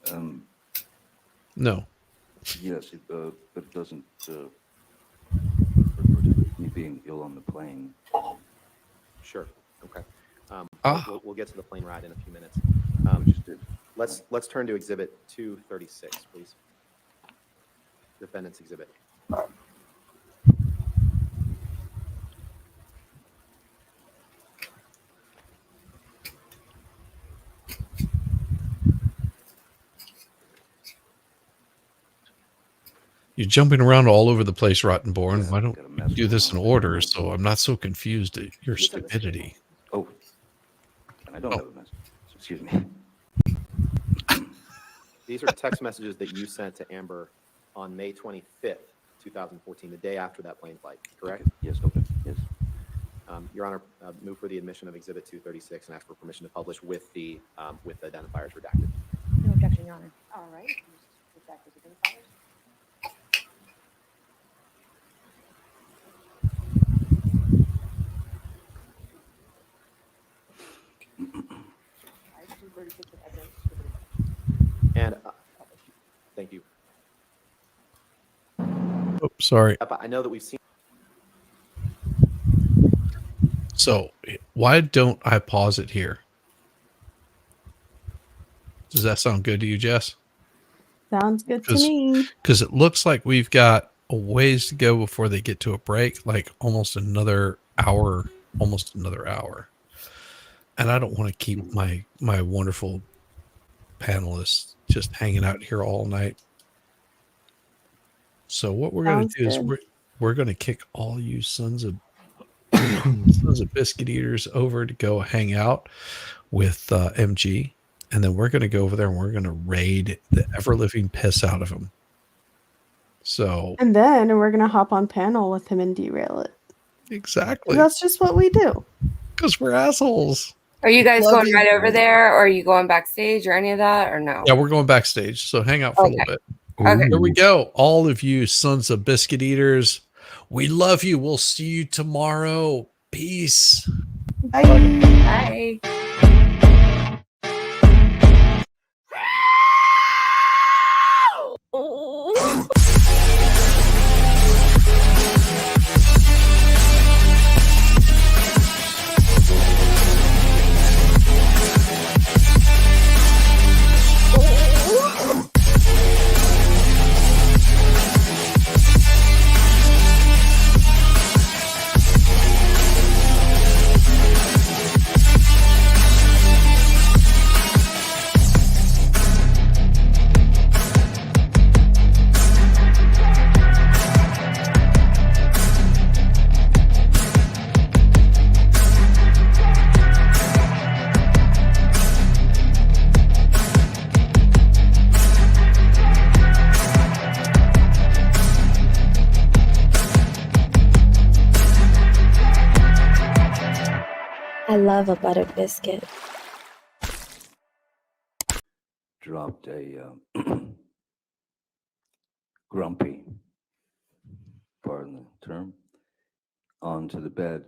Angeles? No. Yes, but it doesn't refer to me being ill on the plane. Sure. Okay. Ah. We'll get to the plane ride in a few minutes. Just did. Let's turn to Exhibit 236, please. Defendant's Exhibit. You're jumping around all over the place, Rottenborn. Why don't you do this in order so I'm not so confused at your stupidity? Oh, and I don't have a message. Excuse me. These are text messages that you sent to Amber on May 25th, 2014, the day after that plane flight, correct? Okay. Yes, okay. Yes. Your Honor, move for the admission of Exhibit 236 and ask for permission to publish with the identifiers redacted. No objection, Your Honor. All right. Redact those identifiers. And thank you. Oh, sorry. I know that we've seen. So why don't I pause it here? Does that sound good to you, Jess? Sounds good to me. Because it looks like we've got a ways to go before they get to a break, like almost another hour. And I don't want to keep my wonderful panelists just hanging out here all night. So what we're going to do is we're going to kick all you sons of biscuit eaters over to go hang out with MG, and then we're going to go over there and we're going to raid the ever living piss out of him. So And then we're gonna hop on panel with him and derail it. Exactly. That's just what we do. Because we're assholes. Are you guys going right over there, or are you going backstage, or any of that, or no? Yeah, we're going backstage. So hang out for a little bit. Okay. Here we go. All of you sons of biscuit eaters, we love you. We'll see you tomorrow. Peace. Bye. Bye. I love a buttered biscuit. Dropped a grumpy, pardon the term, onto the bed